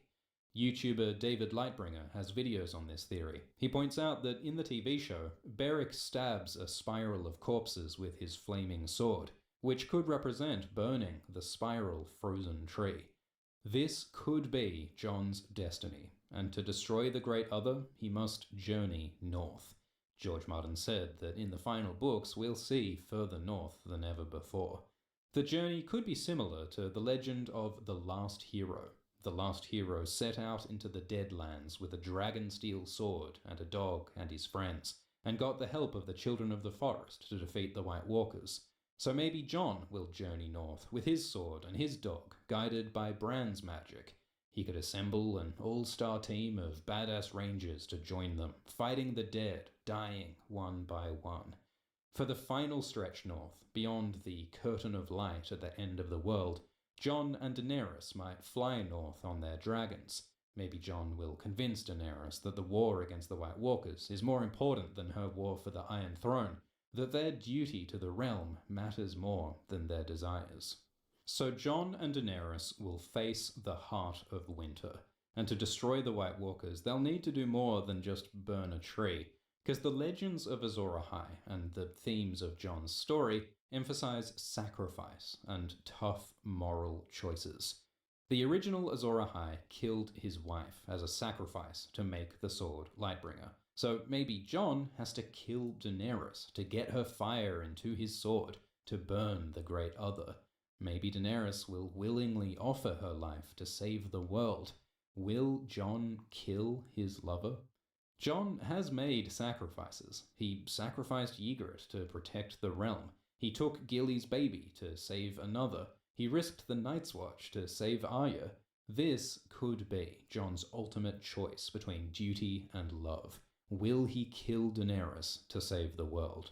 YouTuber David Lightbringer has videos on this theory. He points out that in the TV show, Beric stabs a spiral of corpses with his flaming sword, which could represent burning the spiral frozen tree. This could be Jon's destiny, and to destroy the Great Other, he must journey north. George Martin said that in the final books we'll see further north than ever before. The journey could be similar to the legend of the Last Hero. The last hero set out into the Deadlands with a dragon steel sword and a dog and his friends, and got the help of the Children of the Forest to defeat the White Walkers. So maybe Jon will journey north with his sword and his dog, guided by Bran's magic. He could assemble an all-star team of badass rangers to join them, fighting the dead, dying one by one. For the final stretch north, beyond the curtain of light at the end of the world, Jon and Daenerys might fly north on their dragons. Maybe Jon will convince Daenerys that the war against the White Walkers is more important than her war for the Iron Throne, that their duty to the realm matters more than their desires. So Jon and Daenerys will face the Heart of Winter, and to destroy the White Walkers they'll need to do more than just burn a tree, because the legends of Azor Ahai and the themes of Jon's story emphasize sacrifice and tough moral choices. The original Azor Ahai killed his wife as a sacrifice to make the sword Lightbringer. So maybe Jon has to kill Daenerys to get her fire into his sword to burn the Great Other. Maybe Daenerys will willingly offer her life to save the world. Will Jon kill his lover? Jon has made sacrifices. He sacrificed Ygritte to protect the realm. He took Gilly's baby to save another. He risked the Night's Watch to save Arya. This could be Jon's ultimate choice between duty and love. Will he kill Daenerys to save the world?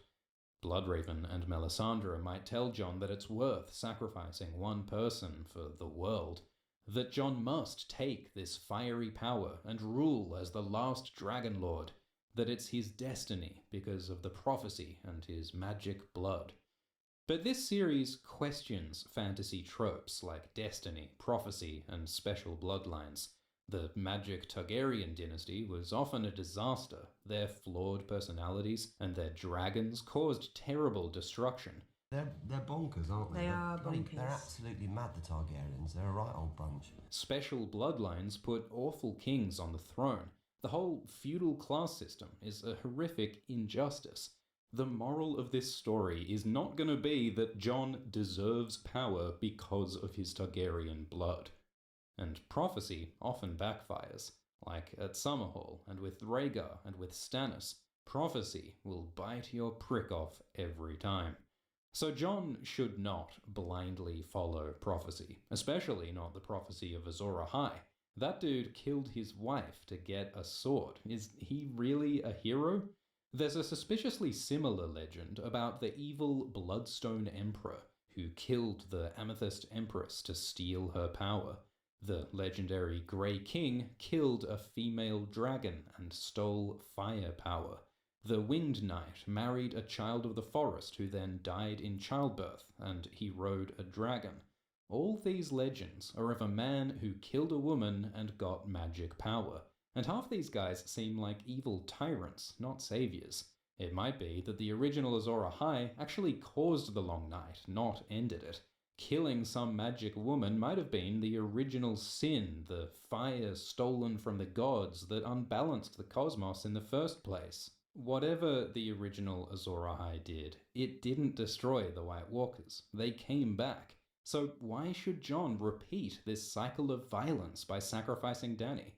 Bloodraven and Melisandre might tell Jon that it's worth sacrificing one person for the world, that Jon must take this fiery power and rule as the last Dragon Lord, that it's his destiny because of the prophecy and his magic blood. But this series questions fantasy tropes like destiny, prophecy, and special bloodlines. The magic Targaryen dynasty was often a disaster. Their flawed personalities and their dragons caused terrible destruction. They're bonkers, aren't they? They are bonkers. They're absolutely mad, the Targaryens. They're a right old bunch. Special bloodlines put awful kings on the throne. The whole feudal class system is a horrific injustice. The moral of this story is not going to be that Jon deserves power because of his Targaryen blood. And prophecy often backfires, like at Summerhall and with Rhaegar and with Stannis. Prophecy will bite your prick off every time. So Jon should not blindly follow prophecy, especially not the prophecy of Azor Ahai. That dude killed his wife to get a sword. Is he really a hero? There's a suspiciously similar legend about the evil Bloodstone Emperor who killed the Amethyst Empress to steal her power. The legendary Grey King killed a female dragon and stole fire power. The Wind Knight married a child of the forest who then died in childbirth, and he rode a dragon. All these legends are of a man who killed a woman and got magic power, and half these guys seem like evil tyrants, not saviors. It might be that the original Azor Ahai actually caused the Long Night, not ended it. Killing some magic woman might have been the original sin, the fire stolen from the gods that unbalanced the cosmos in the first place. Whatever the original Azor Ahai did, it didn't destroy the White Walkers. They came back. So why should Jon repeat this cycle of violence by sacrificing Dany?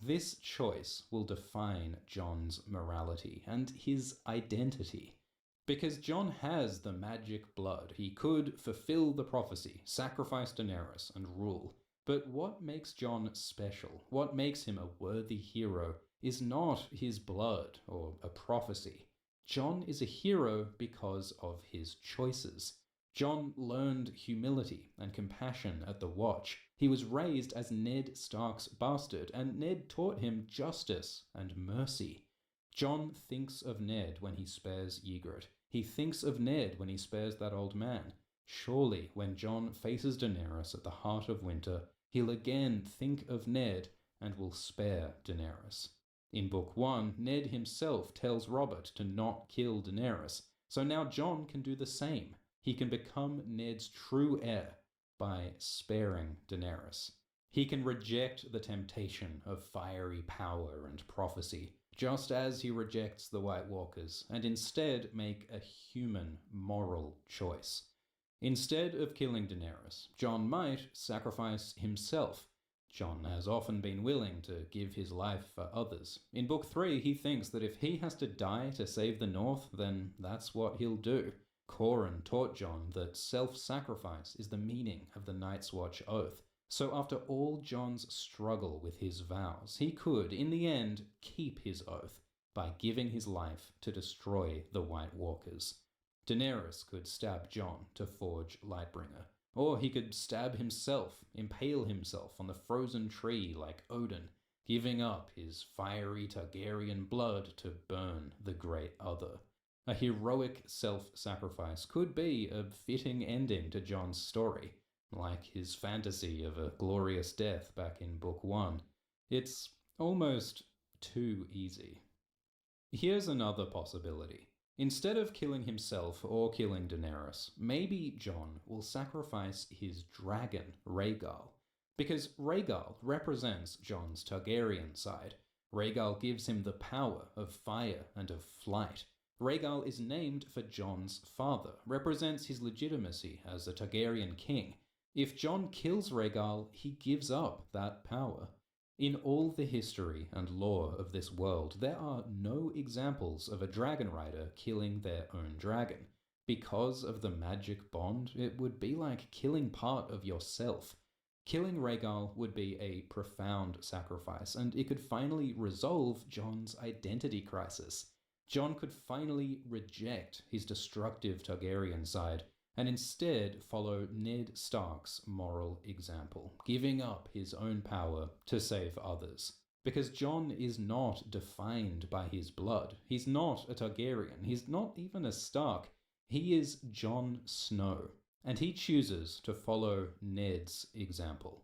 This choice will define Jon's morality and his identity. Because Jon has the magic blood, he could fulfill the prophecy, sacrifice Daenerys, and rule. But what makes Jon special, what makes him a worthy hero, is not his blood or a prophecy. Jon is a hero because of his choices. Jon learned humility and compassion at the Watch. He was raised as Ned Stark's bastard, and Ned taught him justice and mercy. Jon thinks of Ned when he spares Ygritte. He thinks of Ned when he spares that old man. Surely, when Jon faces Daenerys at the heart of winter, he'll again think of Ned and will spare Daenerys. In Book 1, Ned himself tells Robert to not kill Daenerys, so now Jon can do the same. He can become Ned's true heir by sparing Daenerys. He can reject the temptation of fiery power and prophecy, just as he rejects the White Walkers, and instead make a human, moral choice. Instead of killing Daenerys, Jon might sacrifice himself. Jon has often been willing to give his life for others. In Book 3, he thinks that if he has to die to save the North, then that's what he'll do. Corran taught Jon that self-sacrifice is the meaning of the Night's Watch oath. So after all Jon's struggle with his vows, he could, in the end, keep his oath by giving his life to destroy the White Walkers. Daenerys could stab Jon to forge Lightbringer, or he could stab himself, impale himself on the frozen tree like Odin, giving up his fiery Targaryen blood to burn the Great Other. A heroic self-sacrifice could be a fitting ending to Jon's story, like his fantasy of a glorious death back in Book 1. It's almost too easy. Here's another possibility. Instead of killing himself or killing Daenerys, maybe Jon will sacrifice his dragon, Rhaegal. Because Rhaegal represents Jon's Targaryen side. Rhaegal gives him the power of fire and of flight. Rhaegal is named for Jon's father, represents his legitimacy as a Targaryen king. If Jon kills Rhaegal, he gives up that power. In all the history and lore of this world, there are no examples of a dragon rider killing their own dragon. Because of the magic bond, it would be like killing part of yourself. Killing Rhaegal would be a profound sacrifice, and it could finally resolve Jon's identity crisis. Jon could finally reject his destructive Targaryen side and instead follow Ned Stark's moral example, giving up his own power to save others. Because Jon is not defined by his blood. He's not a Targaryen. He's not even a Stark. He is Jon Snow, and he chooses to follow Ned's example.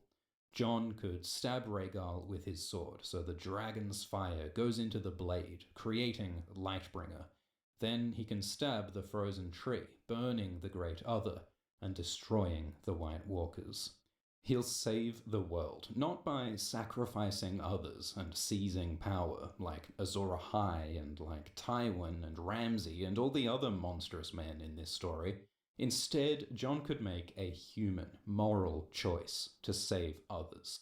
Jon could stab Rhaegal with his sword, so the dragon's fire goes into the blade, creating Lightbringer. Then he can stab the frozen tree, burning the Great Other, and destroying the White Walkers. He'll save the world, not by sacrificing others and seizing power, like Azor Ahai and like Tywin and Ramsay and all the other monstrous men in this story. Instead, Jon could make a human, moral choice to save others.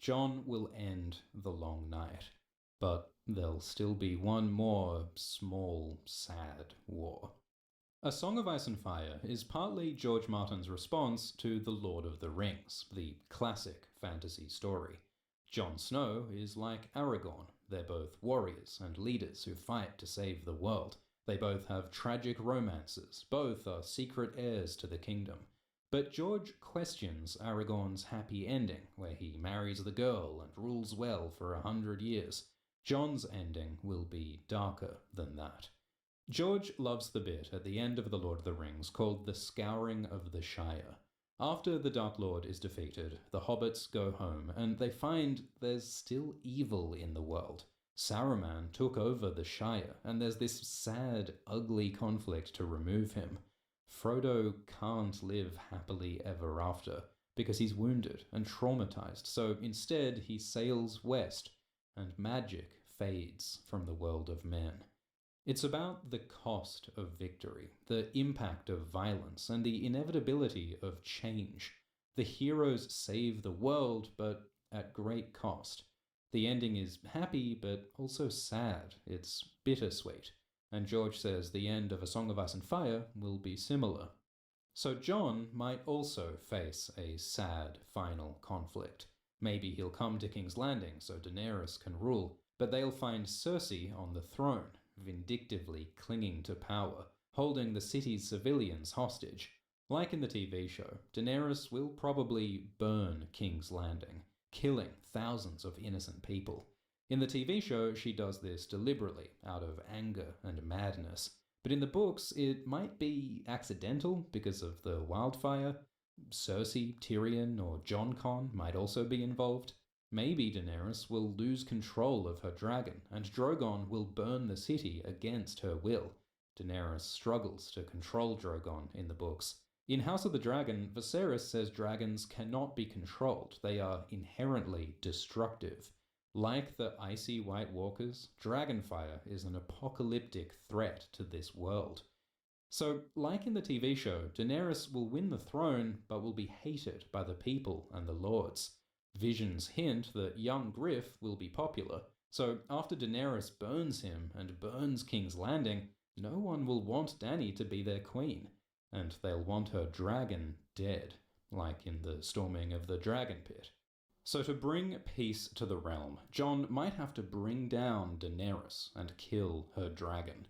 Jon will end the long night, but there'll still be one more small, sad war. A Song of Ice and Fire is partly George Martin's response to The Lord of the Rings, the classic fantasy story. Jon Snow is like Aragorn. They're both warriors and leaders who fight to save the world. They both have tragic romances. Both are secret heirs to the kingdom. But George questions Aragorn's happy ending, where he marries the girl and rules well for 100 years. Jon's ending will be darker than that. George loves the bit at the end of The Lord of the Rings called the Scouring of the Shire. After the Dark Lord is defeated, the hobbits go home and they find there's still evil in the world. Saruman took over the Shire, and there's this sad, ugly conflict to remove him. Frodo can't live happily ever after because he's wounded and traumatized, so instead he sails west, and magic fades from the world of men. It's about the cost of victory, the impact of violence, and the inevitability of change. The heroes save the world, but at great cost. The ending is happy, but also sad. It's bittersweet. And George says the end of A Song of Ice and Fire will be similar. So Jon might also face a sad final conflict. Maybe he'll come to King's Landing so Daenerys can rule, but they'll find Cersei on the throne, vindictively clinging to power, holding the city's civilians hostage. Like in the TV show, Daenerys will probably burn King's Landing, killing thousands of innocent people. In the TV show, she does this deliberately, out of anger and madness. But in the books, it might be accidental because of the wildfire. Cersei, Tyrion, or Jon Con might also be involved. Maybe Daenerys will lose control of her dragon, and Drogon will burn the city against her will. Daenerys struggles to control Drogon in the books. In House of the Dragon, Viserys says dragons cannot be controlled. They are inherently destructive. Like the icy White Walkers, Dragonfire is an apocalyptic threat to this world. So, like in the TV show, Daenerys will win the throne, but will be hated by the people and the lords. Visions hint that young Griff will be popular, so after Daenerys burns him and burns King's Landing, no one will want Dany to be their queen, and they'll want her dragon dead, like in the storming of the Dragon Pit. So to bring peace to the realm, Jon might have to bring down Daenerys and kill her dragon.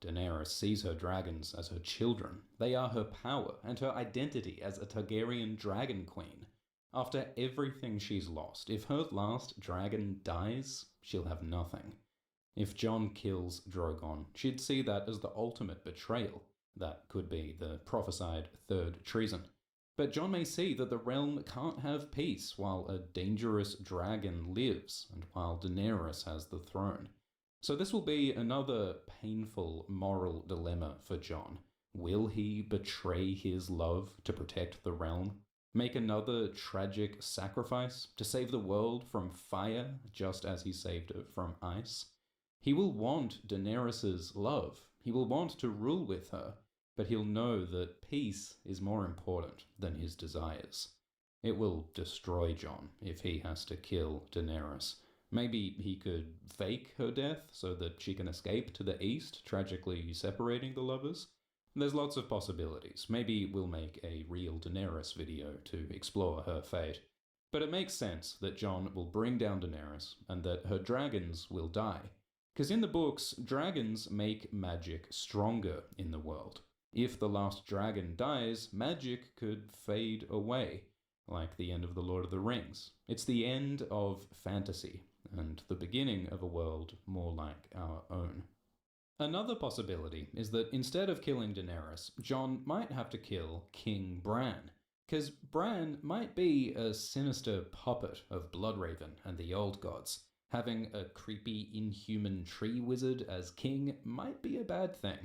Daenerys sees her dragons as her children. They are her power and her identity as a Targaryen dragon queen. After everything she's lost, if her last dragon dies, she'll have nothing. If Jon kills Drogon, she'd see that as the ultimate betrayal. That could be the prophesied third treason. But Jon may see that the realm can't have peace while a dangerous dragon lives and while Daenerys has the throne. So this will be another painful moral dilemma for Jon. Will he betray his love to protect the realm? Make another tragic sacrifice to save the world from fire just as he saved it from ice? He will want Daenerys' love. He will want to rule with her. But he'll know that peace is more important than his desires. It will destroy Jon if he has to kill Daenerys. Maybe he could fake her death so that she can escape to the east, tragically separating the lovers. There's lots of possibilities. Maybe we'll make a real Daenerys video to explore her fate. But it makes sense that Jon will bring down Daenerys and that her dragons will die. Because in the books, dragons make magic stronger in the world. If the last dragon dies, magic could fade away, like the end of The Lord of the Rings. It's the end of fantasy, and the beginning of a world more like our own. Another possibility is that instead of killing Daenerys, Jon might have to kill King Bran. Because Bran might be a sinister puppet of Bloodraven and the Old Gods. Having a creepy, inhuman tree wizard as king might be a bad thing.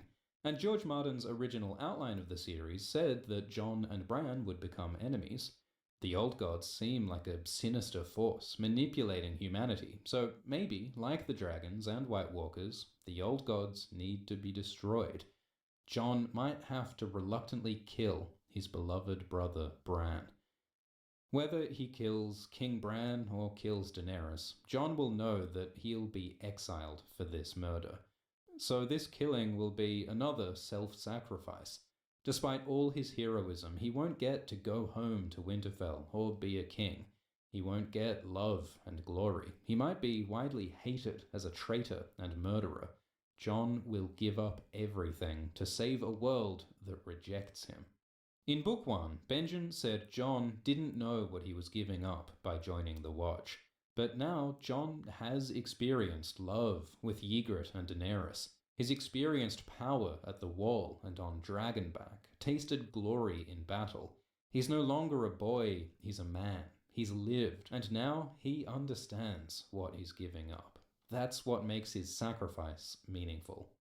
And George Martin's original outline of the series said that Jon and Bran would become enemies. The Old Gods seem like a sinister force, manipulating humanity, so maybe, like the dragons and White Walkers, the Old Gods need to be destroyed. Jon might have to reluctantly kill his beloved brother Bran. Whether he kills King Bran or kills Daenerys, Jon will know that he'll be exiled for this murder. So this killing will be another self-sacrifice. Despite all his heroism, he won't get to go home to Winterfell or be a king. He won't get love and glory. He might be widely hated as a traitor and murderer. Jon will give up everything to save a world that rejects him. In Book 1, Benjen said Jon didn't know what he was giving up by joining the Watch. But now Jon has experienced love with Ygritte and Daenerys. He's experienced power at the Wall and on Dragonback, tasted glory in battle. He's no longer a boy, he's a man. He's lived, and now he understands what he's giving up. That's what makes his sacrifice meaningful.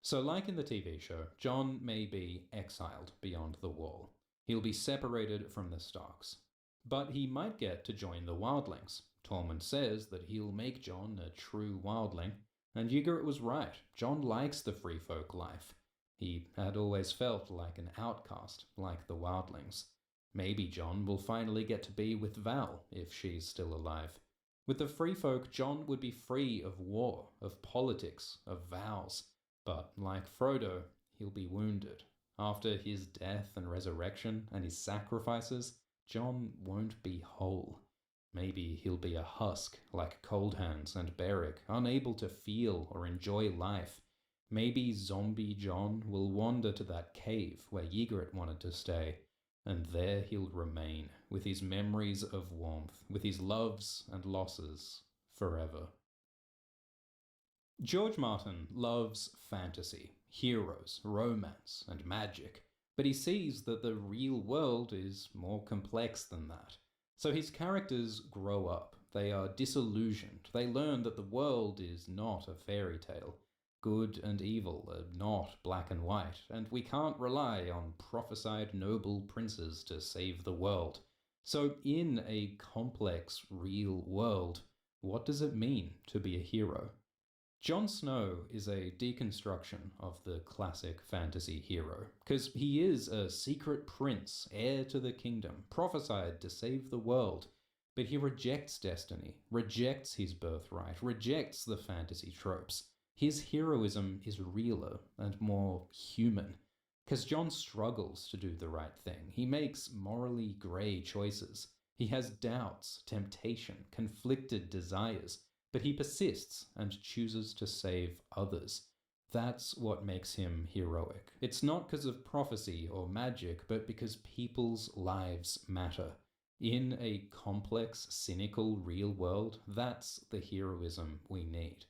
So like in the TV show, Jon may be exiled beyond the Wall. He'll be separated from the Starks. But he might get to join the Wildlings. Tormund says that he'll make Jon a true wildling, and Ygritte was right. Jon likes the free folk life. He had always felt like an outcast, like the wildlings. Maybe Jon will finally get to be with Val, if she's still alive. With the free folk, Jon would be free of war, of politics, of vows. But like Frodo, he'll be wounded. After his death and resurrection and his sacrifices, Jon won't be whole. Maybe he'll be a husk, like Cold Hands and Beric, unable to feel or enjoy life. Maybe zombie Jon will wander to that cave where Ygritte wanted to stay, and there he'll remain, with his memories of warmth, with his loves and losses, forever. George Martin loves fantasy, heroes, romance, and magic, but he sees that the real world is more complex than that. So his characters grow up, they are disillusioned, they learn that the world is not a fairy tale. Good and evil are not black and white, and we can't rely on prophesied noble princes to save the world. So in a complex, real world, what does it mean to be a hero? Jon Snow is a deconstruction of the classic fantasy hero, because he is a secret prince, heir to the kingdom, prophesied to save the world, but he rejects destiny, rejects his birthright, rejects the fantasy tropes. His heroism is realer and more human, because Jon struggles to do the right thing. He makes morally grey choices. He has doubts, temptation, conflicted desires, but he persists and chooses to save others. That's what makes him heroic. It's not because of prophecy or magic, but because people's lives matter. In a complex, cynical, real world, that's the heroism we need.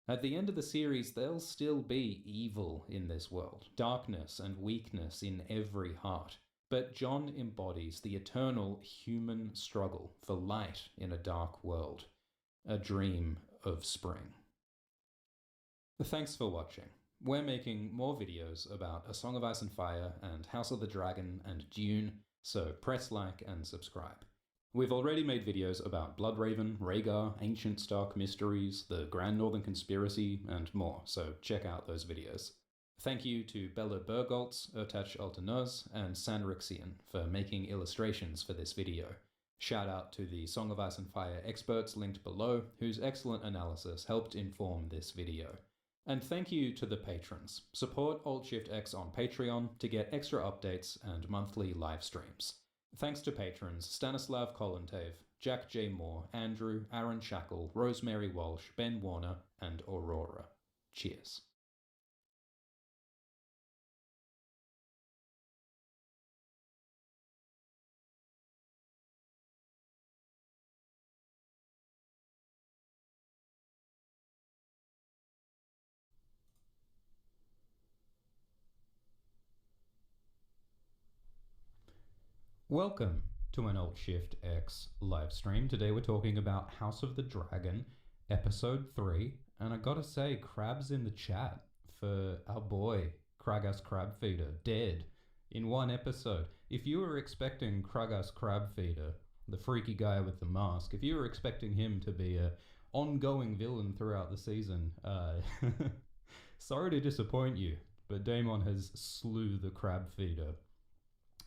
At the end of the series, there'll still be evil in this world, darkness and weakness in every heart. But Jon embodies the eternal human struggle for light in a dark world. A dream of spring. Thanks for watching. We're making more videos about A Song of Ice and Fire and House of the Dragon and Dune, so press like and subscribe. We've already made videos about Bloodraven, Rhaegar, Ancient Stark Mysteries, the Grand Northern Conspiracy, and more, so check out those videos. Thank you to Bella Bergholtz, Urtach Altanuz, and Sanrixian for making illustrations for this video. Shout out to the Song of Ice and Fire experts linked below, whose excellent analysis helped inform this video. And thank you to the patrons. Support Alt-Shift-X on Patreon to get extra updates and monthly live streams. Thanks to patrons Stanislav Kolontev, Jack J. Moore, Andrew, Aaron Shackle, Rosemary Walsh, Ben Warner, and Aurora. Cheers. Welcome to an Alt Shift X live stream. Today we're talking about House of the Dragon, Episode 3, and I gotta say, crabs in the chat for our boy, Kragas Crabfeeder, dead in one episode. If you were expecting Kragas Crabfeeder, the freaky guy with the mask, if you were expecting him to be a ongoing villain throughout the season, sorry to disappoint you, but Daemon has slew the Crabfeeder.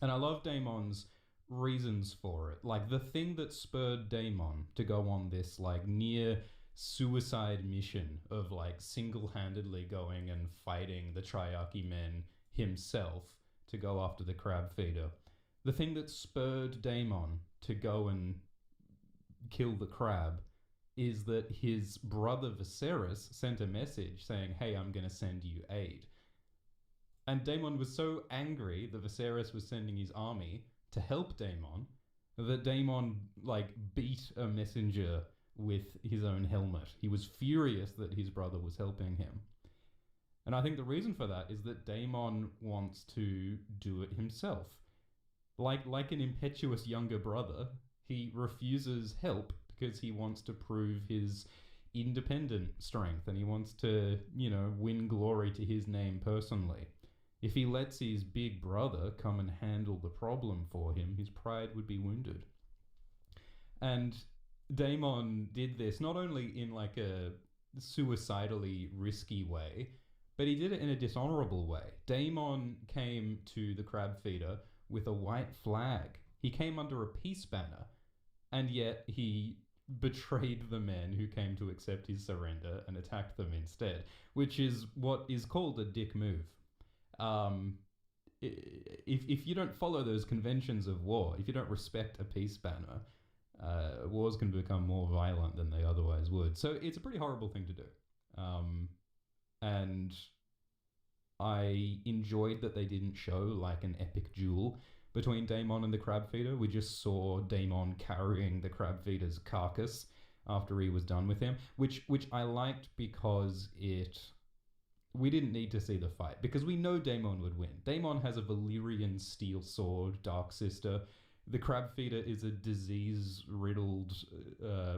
And I love Daemon's reasons for it. Like, the thing that spurred Daemon to go on this, like, near suicide mission of, like, single-handedly going and fighting the Triarchy men himself to go after the Crabfeeder. The thing that spurred Daemon to go and kill the crab is that his brother Viserys sent a message saying, hey, I'm going to send you aid. And Daemon was so angry that Viserys was sending his army to help Daemon that Daemon, like, beat a messenger with his own helmet. He was furious that his brother was helping him. And I think the reason for that is that Daemon wants to do it himself. Like an impetuous younger brother, he refuses help because he wants to prove his independent strength and he wants to, you know, win glory to his name personally. If he lets his big brother come and handle the problem for him, his pride would be wounded. And Daemon did this not only in like a suicidally risky way, but he did it in a dishonorable way. Daemon came to the Crabfeeder with a white flag. He came under a peace banner, and yet he betrayed the men who came to accept his surrender and attacked them instead, which is what is called a dick move. If you don't follow those conventions of war, if you don't respect a peace banner, wars can become more violent than they otherwise would. So it's a pretty horrible thing to do. And I enjoyed that they didn't show like an epic duel between Daemon and the Crabfeeder. We just saw Daemon carrying the Crabfeeder's carcass after he was done with him, which I liked because we didn't need to see the fight, because we know Daemon would win. Daemon has a Valyrian steel sword, Dark Sister. The Crabfeeder is a disease-riddled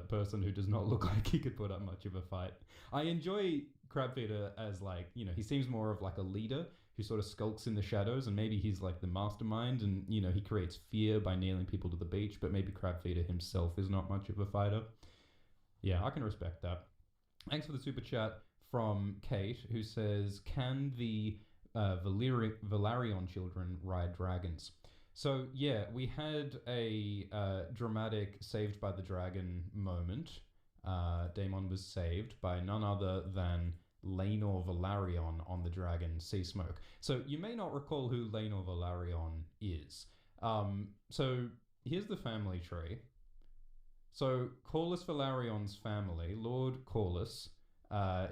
person who does not look like he could put up much of a fight. I enjoy Crabfeeder as, like, you know, he seems more of like a leader who sort of skulks in the shadows, and maybe he's like the mastermind, and, you know, he creates fear by nailing people to the beach, but maybe Crabfeeder himself is not much of a fighter. Yeah, I can respect that. Thanks for the super chat from Kate, who says, can the Valerion children ride dragons? So, yeah, we had a dramatic saved by the dragon moment. Daemon was saved by none other than Laenor Velaryon on the dragon Seasmoke. So you may not recall who Laenor Velaryon is. So here's the family tree. So Corlys Velaryon's family, Lord Corlys,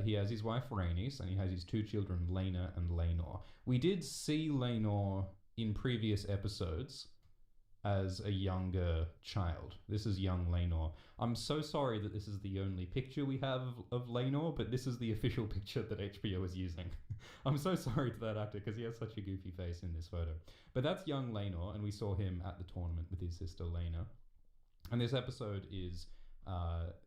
he has his wife Rhaenys, and he has his two children, Laena and Laenor. We did see Laenor in previous episodes as a younger child. This is young Laenor. I'm so sorry that this is the only picture we have of Laenor, but this is the official picture that HBO is using. I'm so sorry to that actor because he has such a goofy face in this photo. But that's young Laenor, and we saw him at the tournament with his sister Laena. And this episode is,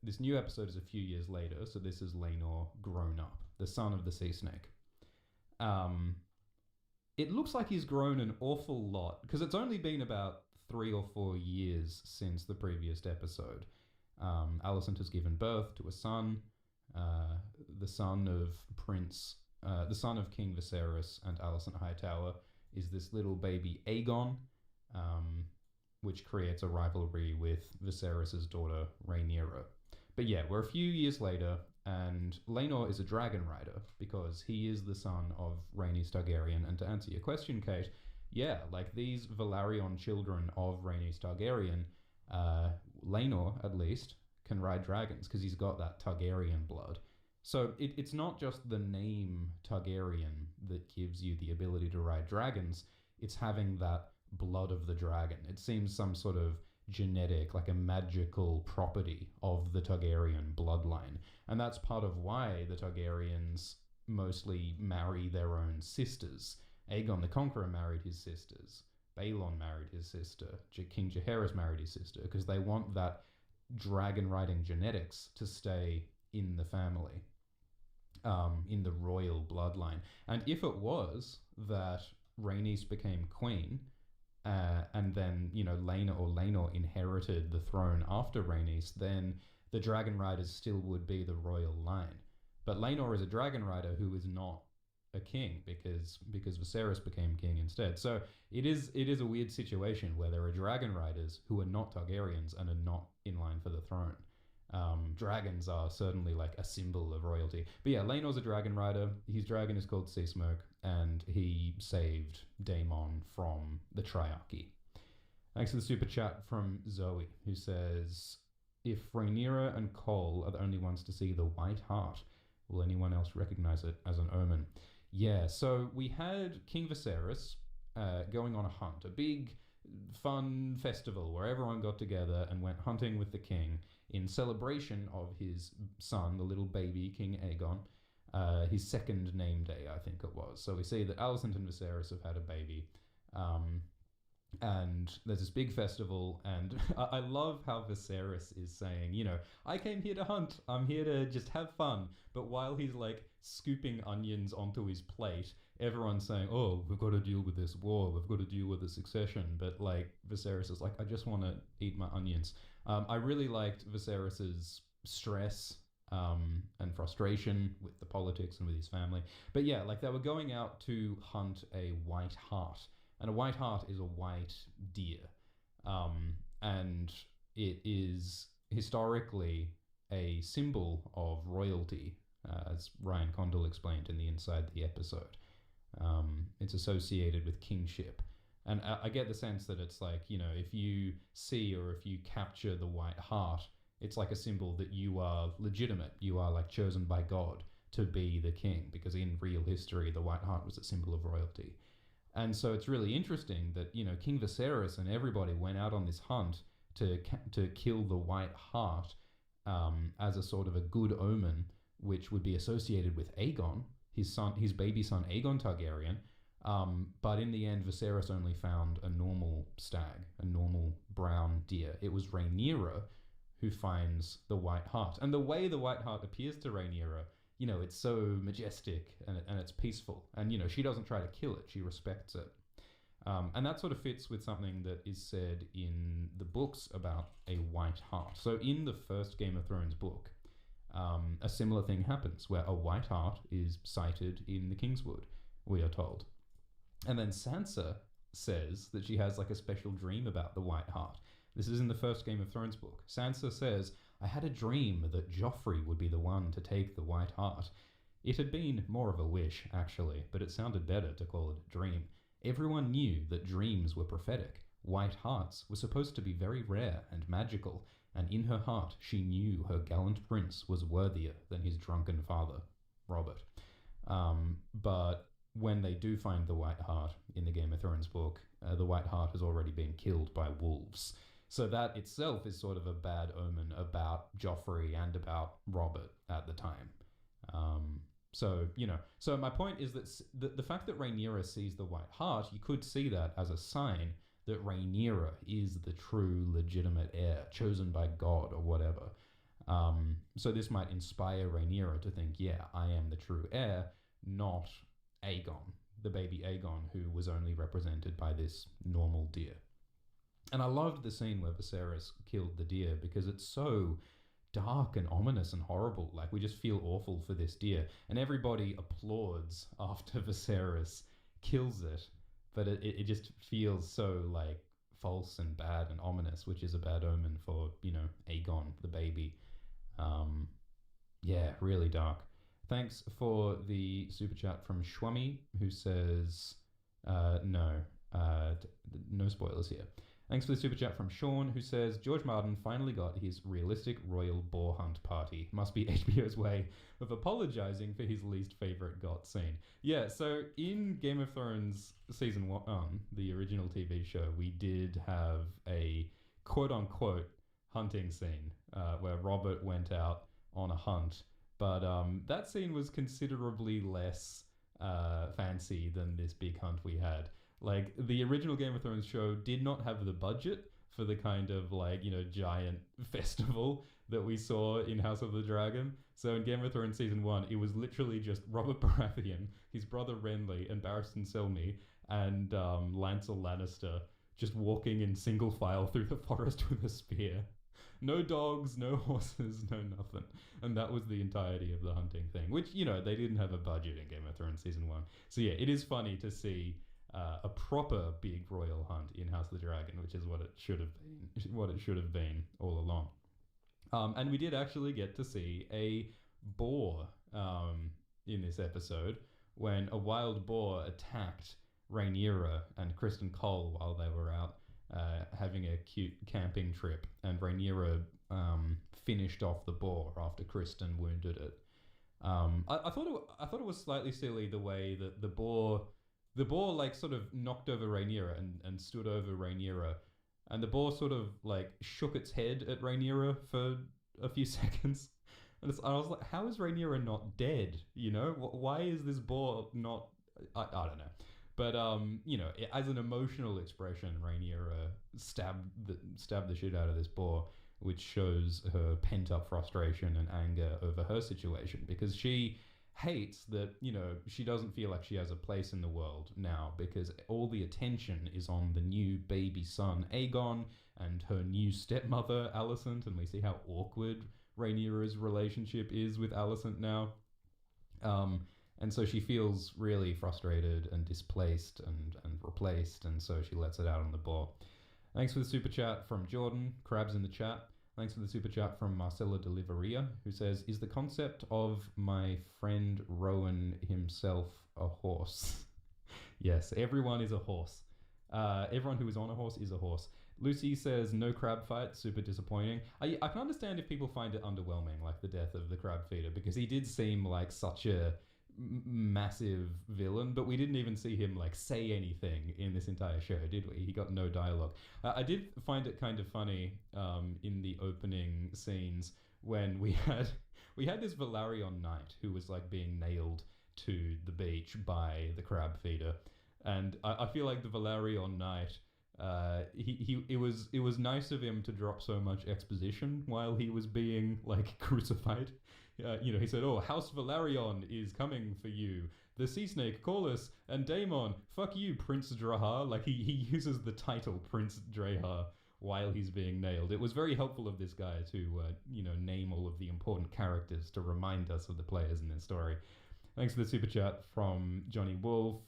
this new episode is a few years later, so this is Laenor grown up, the son of the sea snake. It looks like he's grown an awful lot, because it's only been about 3 or 4 years since the previous episode. Alicent has given birth to a son, the son of King Viserys and Alicent Hightower is this little baby Aegon, which creates a rivalry with Viserys' daughter Rhaenyra. But yeah, we're a few years later, and Laenor is a dragon rider because he is the son of Rhaenys Targaryen. And to answer your question, Kate, yeah, like these Velaryon children of Rhaenys Targaryen, Laenor, at least, can ride dragons because he's got that Targaryen blood. So it's not just the name Targaryen that gives you the ability to ride dragons, it's having that blood of the dragon. It seems some sort of genetic, like a magical property of the Targaryen bloodline. And that's part of why the Targaryens mostly marry their own sisters. Aegon the Conqueror married his sisters. Balon married his sister, King Jaehaerys married his sister, because they want that dragon riding genetics to stay in the family, in the royal bloodline. And if it was that Rhaenys became queen, and then, you know, Laenor inherited the throne after Rhaenys, then the dragon riders still would be the royal line. But Laenor is a dragon rider who is not a king because Viserys became king instead. So it is a weird situation where there are dragon riders who are not Targaryens and are not in line for the throne. Dragons are certainly like a symbol of royalty. But yeah, Laenor's a dragon rider. His dragon is called Sea Smoke, and he saved Daemon from the Triarchy. Thanks for the super chat from Zoe, who says, if Rhaenyra and Cole are the only ones to see the White Hart, will anyone else recognize it as an omen? Yeah, so we had King Viserys going on a hunt, a big fun festival where everyone got together and went hunting with the king in celebration of his son, the little baby King Aegon, his second name day, I think it was. So we see that Alicent and Viserys have had a baby, and there's this big festival, and I love how Viserys is saying, you know, I came here to hunt, I'm here to just have fun, but while he's like scooping onions onto his plate, everyone's saying, oh, we've got to deal with this war, we've got to deal with the succession, but like Viserys is like, I just want to eat my onions. I really liked Viserys's stress and frustration with the politics and with his family. But yeah, like they were going out to hunt a white hart, and a white hart is a white deer, and it is historically a symbol of royalty, as Ryan Condal explained in the Inside the Episode. It's associated with kingship. And I get the sense that it's like, you know, if you see or if you capture the white hart, it's like a symbol that you are legitimate. You are like chosen by God to be the king, because in real history, the white hart was a symbol of royalty. And so it's really interesting that, you know, King Viserys and everybody went out on this hunt to kill the white hart as a sort of a good omen, which would be associated with Aegon, his baby son Aegon Targaryen. But in the end, Viserys only found a normal stag, a normal brown deer. It was Rhaenyra who finds the white hart. And the way the white hart appears to Rhaenyra, you know, it's so majestic and it's peaceful. And, you know, she doesn't try to kill it, she respects it. And that sort of fits with something that is said in the books about a white hart. So in the first Game of Thrones book, a similar thing happens where a white hart is sighted in the Kingswood, we are told. And then Sansa says that she has like a special dream about the white hart. This is in the first Game of Thrones book. Sansa says, I had a dream that Joffrey would be the one to take the white hart. It had been more of a wish, actually, but it sounded better to call it a dream. Everyone knew that dreams were prophetic. White harts were supposed to be very rare and magical, and in her heart she knew her gallant prince was worthier than his drunken father, Robert. But when they do find the white hart in the Game of Thrones book, the white hart has already been killed by wolves. So that itself is sort of a bad omen about Joffrey and about Robert at the time. So, you know, so my point is that the fact that Rhaenyra sees the white hart, you could see that as a sign that Rhaenyra is the true legitimate heir, chosen by God or whatever. So this might inspire Rhaenyra to think, yeah, I am the true heir, not Aegon, the baby Aegon, who was only represented by this normal deer. And I loved the scene where Viserys killed the deer because it's so dark and ominous and horrible. Like, we just feel awful for this deer. And everybody applauds after Viserys kills it. But it just feels so, like, false and bad and ominous, which is a bad omen for, you know, Aegon, the baby. Yeah, really dark. Thanks for the super chat from Shwami, who says, no spoilers here. Thanks for the super chat from Sean, who says, George Martin finally got his realistic royal boar hunt party. Must be HBO's way of apologizing for his least favorite got scene. Yeah, so in Game of Thrones season 1, the original TV show, we did have a quote-unquote hunting scene where Robert went out on a hunt. But that scene was considerably less fancy than this big hunt we had. Like, the original Game of Thrones show did not have the budget for the kind of, like, you know, giant festival that we saw in House of the Dragon. So in Game of Thrones Season 1, it was literally just Robert Baratheon, his brother Renly, and Barristan Selmy, and Lancel Lannister just walking in single file through the forest with a spear. No dogs, no horses, no nothing. And that was the entirety of the hunting thing, which, you know, they didn't have a budget in Game of Thrones Season 1. So yeah, it is funny to see a proper big royal hunt in House of the Dragon, which is what it should have been all along. And we did actually get to see a boar in this episode when a wild boar attacked Rhaenyra and Kristen Cole while they were out having a cute camping trip, and Rhaenyra finished off the boar after Kristen wounded it. I thought it was slightly silly the way that the boar like sort of knocked over Rhaenyra and stood over Rhaenyra, and the boar sort of like shook its head at Rhaenyra for a few seconds, and I was like, how is Rhaenyra not dead? You know, why is this boar not? I don't know. But you know, as an emotional expression, Rhaenyra stabbed the shit out of this boar, which shows her pent-up frustration and anger over her situation, because she hates that, you know, she doesn't feel like she has a place in the world now, because all the attention is on the new baby son Aegon and her new stepmother Alicent, and we see how awkward Rhaenyra's relationship is with Alicent now. And so she feels really frustrated and displaced and replaced, and so she lets it out on the boar. Thanks for the super chat from Jordan. Crabs in the chat. Thanks for the super chat from Marcella Deliveria, who says, is the concept of my friend Rowan himself a horse? Yes, everyone is a horse. Everyone who is on a horse is a horse. Lucy says, no crab fight, super disappointing. I can understand if people find it underwhelming, like the death of the crab feeder, because he did seem like such a massive villain, but we didn't even see him like say anything in this entire show, did we? He got no dialogue. I did find it kind of funny in the opening scenes when we had this Valerion knight who was like being nailed to the beach by the crab feeder, and I feel like the Valerion knight, it was nice of him to drop so much exposition while he was being like crucified. You know, he said, oh, House Valerion is coming for you. The Sea Snake, Corlys, and Daemon, fuck you, Prince Drahar. Like, he uses the title Prince Drahar while he's being nailed. It was very helpful of this guy to, you know, name all of the important characters to remind us of the players in this story. Thanks for the super chat from Johnny Wolf.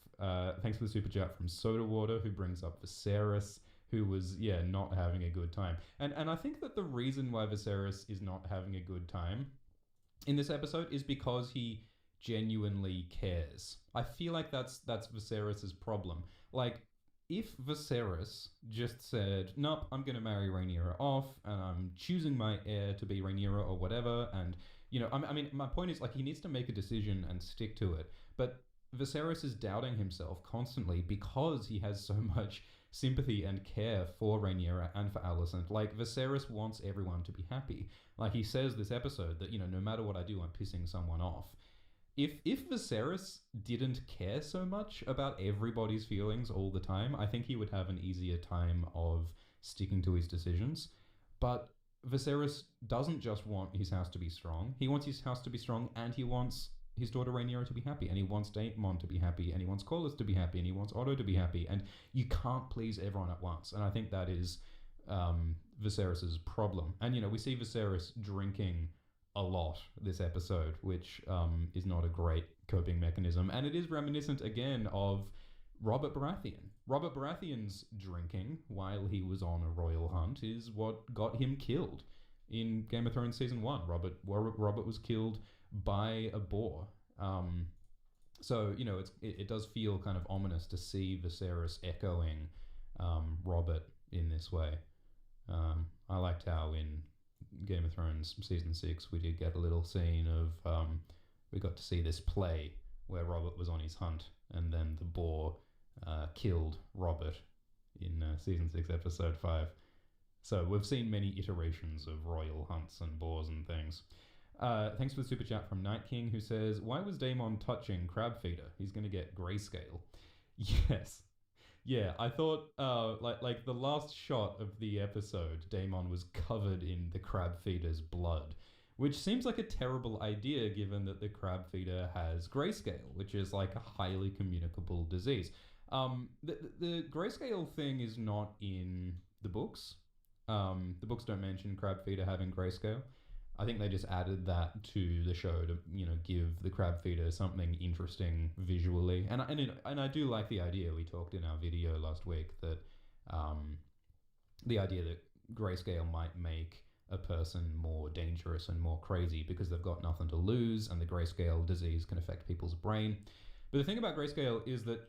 Thanks for the super chat from Soda Water, who brings up Viserys, who was, not having a good time. And I think that the reason why Viserys is not having a good time in this episode is because he genuinely cares. I feel like that's Viserys' problem. Like, if Viserys just said, nope, I'm going to marry Rhaenyra off, and I'm choosing my heir to be Rhaenyra or whatever, and, you know, I mean, my point is, like, he needs to make a decision and stick to it. But Viserys is doubting himself constantly because he has so much sympathy and care for Rhaenyra and for Alicent. Like, Viserys wants everyone to be happy. Like, he says this episode that, you know, no matter what I do, I'm pissing someone off. If Viserys didn't care so much about everybody's feelings all the time, I think he would have an easier time of sticking to his decisions. But Viserys doesn't just want his house to be strong. He wants his house to be strong, and he wants his daughter Rhaenyra to be happy, and he wants Daemon to be happy, and he wants Corlys to be happy, and he wants Otto to be happy, and you can't please everyone at once. And I think that is Viserys' problem. And, you know, we see Viserys drinking a lot this episode, which is not a great coping mechanism, and it is reminiscent again of Robert Baratheon. Robert Baratheon's drinking while he was on a royal hunt is what got him killed in Game of Thrones Season 1. Robert was killed by a boar. So, you know, it does feel kind of ominous to see Viserys echoing Robert in this way. I liked how in Game of Thrones Season 6 we did get a little scene of we got to see this play where Robert was on his hunt, and then the boar killed Robert in Season 6 Episode 5. So we've seen many iterations of royal hunts and boars and things. Thanks for the super chat from Night King, who says, why was Daemon touching Crabfeeder? He's going to get grayscale. Yeah, I thought like the last shot of the episode, Daemon was covered in the crab feeder's blood, which seems like a terrible idea given that the crab feeder has grayscale, which is like a highly communicable disease. The grayscale thing is not in the books. The books don't mention crab feeder having grayscale. I think they just added that to the show to, give the crab feeder something interesting visually. And I do like the idea. We talked in our video last week that the idea that grayscale might make a person more dangerous and more crazy because they've got nothing to lose, and the grayscale disease can affect people's brain. But the thing about grayscale is that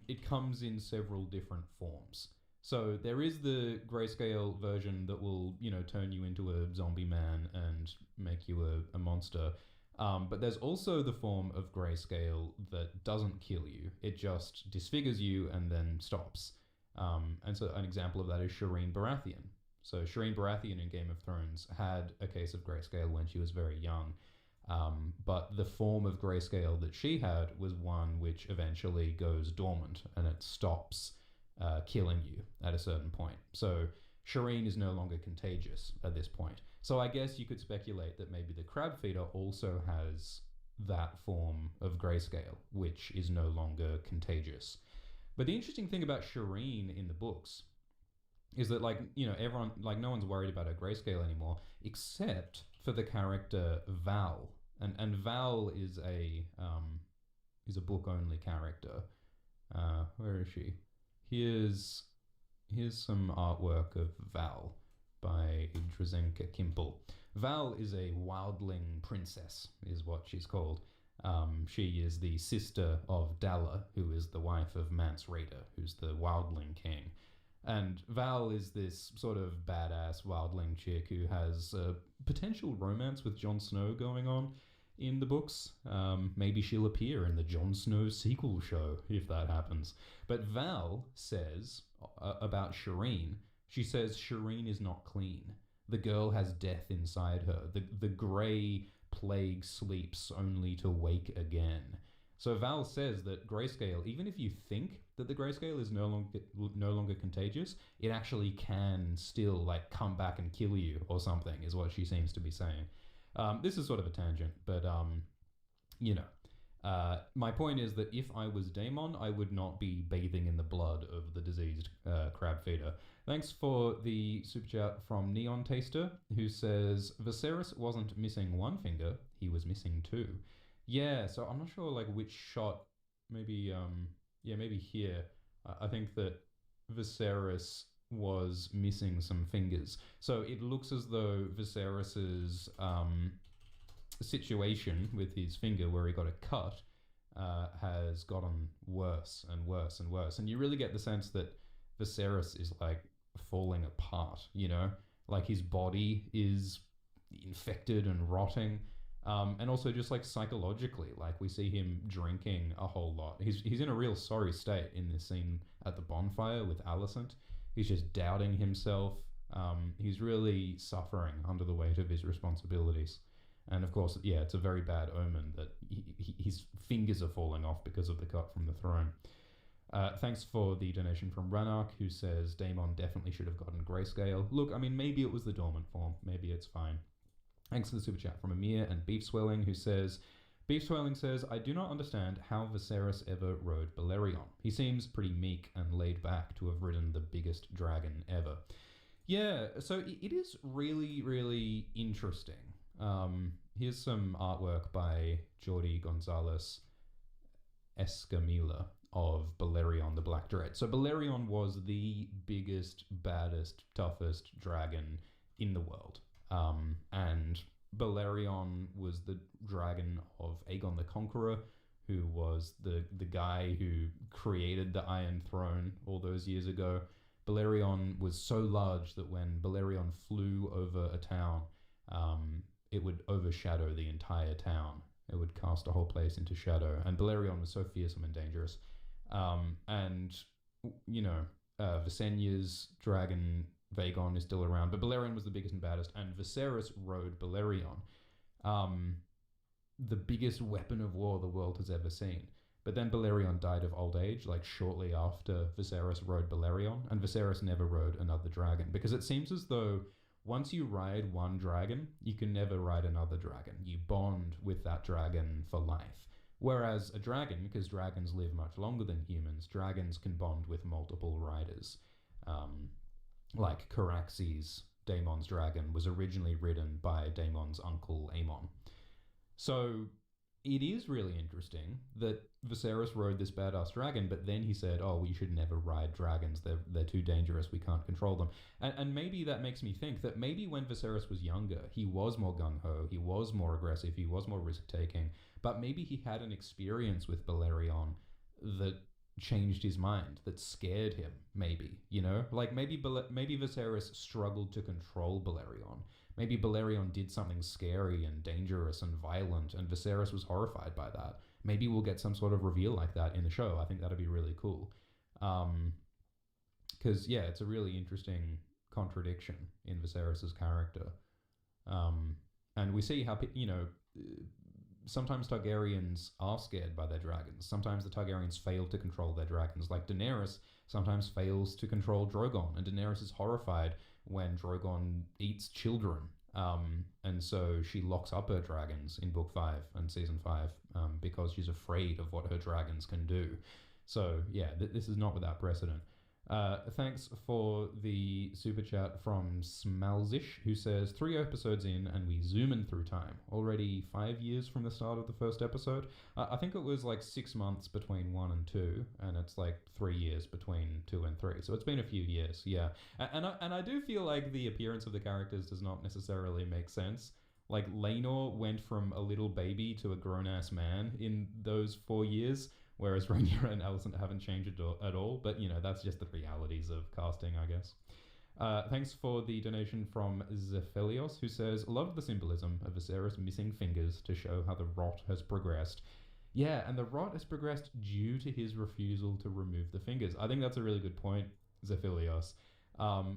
it comes in several different forms. So there is the grayscale version that will, turn you into a zombie man and make you a monster. But there's also the form of grayscale that doesn't kill you. It just disfigures you and then stops. And so an example of that is Shireen Baratheon. So Shireen Baratheon in Game of Thrones had a case of grayscale when she was very young. But the form of grayscale that she had was one which eventually goes dormant and it stops killing you at a certain point. So Shireen is no longer contagious at this point. So I guess you could speculate that maybe the crab feeder also has that form of grayscale, which is no longer contagious. But the interesting thing about Shireen in the books is that, everyone, no one's worried about her grayscale anymore, except for the character Val. And Val is a book-only character. Where is she? Here's some artwork of Val by Drzenka Kimple. Val is a wildling princess, is what she's called. She is the sister of Dalla, who is the wife of Mance Rayder, who's the wildling king. And Val is this sort of badass wildling chick who has a potential romance with Jon Snow going on in the books. Maybe she'll appear in the Jon Snow sequel show if that happens. But Val says about Shireen, she says Shireen is not clean. The girl has death inside her. The grey plague sleeps only to wake again. So Val says that grayscale, even if you think that the grayscale is no longer contagious, it actually can still come back and kill you or something, is what she seems to be saying. This is sort of a tangent, but my point is that if I was Daemon, I would not be bathing in the blood of the diseased crab feeder. Thanks for the super chat from Neon Taster, who says Viserys wasn't missing one finger, he was missing two. Yeah, so I'm not sure which shot. Maybe maybe here. I think that Viserys was missing some fingers. So it looks as though Viserys's situation with his finger where he got a cut has gotten worse and worse and worse. And you really get the sense that Viserys is falling apart, his body is infected and rotting. And also just psychologically, we see him drinking a whole lot. He's in a real sorry state in this scene at the bonfire with Alicent. He's just doubting himself. He's really suffering under the weight of his responsibilities. And of course, yeah, it's a very bad omen that his fingers are falling off because of the cut from the throne. Thanks for the donation from Ranark, who says Daemon definitely should have gotten grayscale. Look, maybe it was the dormant form. Maybe it's fine. Thanks for the super chat from Amir and Beef Swelling, who says, Beef Swelling says, I do not understand how Viserys ever rode Balerion. He seems pretty meek and laid back to have ridden the biggest dragon ever. Yeah, so it is really, really interesting. Here's some artwork by Jordi Gonzalez Escamilla of Balerion the Black Dread. So Balerion was the biggest, baddest, toughest dragon in the world. And Balerion was the dragon of Aegon the Conqueror, who was the guy who created the Iron Throne all those years ago. Balerion was so large that when Balerion flew over a town, it would overshadow the entire town. It would cast a whole place into shadow. And Balerion was so fearsome and dangerous. Visenya's dragon Vagon is still around, but Balerion was the biggest and baddest, and Viserys rode Balerion. The biggest weapon of war the world has ever seen. But then Balerion died of old age, like shortly after Viserys rode Balerion, and Viserys never rode another dragon, because it seems as though once you ride one dragon, you can never ride another dragon. You bond with that dragon for life. Whereas a dragon, because dragons live much longer than humans, dragons can bond with multiple riders. Like Caraxes, Daemon's dragon, was originally ridden by Daemon's uncle Aemon. So it is really interesting that Viserys rode this badass dragon, but then he said, oh, we should never ride dragons. They're too dangerous. We can't control them. And maybe that makes me think that maybe when Viserys was younger, he was more gung-ho, he was more aggressive, he was more risk-taking, but maybe he had an experience with Balerion that changed his mind, that scared him, maybe, you know? Like maybe Viserys struggled to control Balerion. Maybe Balerion did something scary and dangerous and violent, and Viserys was horrified by that. Maybe we'll get some sort of reveal like that in the show. I think that'd be really cool. Because, yeah, it's a really interesting contradiction in Viserys' character. And we see how, you know, sometimes Targaryens are scared by their dragons. Sometimes the Targaryens fail to control their dragons. Like Daenerys sometimes fails to control Drogon, and Daenerys is horrified when Drogon eats children. And so she locks up her dragons in Book 5 and Season 5 because she's afraid of what her dragons can do. So, yeah, this is not without precedent. Thanks for the super chat from Smalzish, who says, 3 episodes in and we zooming through time. Already 5 years from the start of the first episode. I think it was like 6 months between 1 and 2, and it's like 3 years between 2 and 3. So it's been a few years, yeah. And I do feel like the appearance of the characters does not necessarily make sense. Like, Laenor went from a little baby to a grown-ass man in those 4 years, whereas Rhaenyra and Alicent haven't changed at all. But, you know, that's just the realities of casting, I guess. Thanks for the donation from Zephelios, who says, loved the symbolism of Viserys missing fingers to show how the rot has progressed. Yeah, and the rot has progressed due to his refusal to remove the fingers. I think that's a really good point, Zephelios.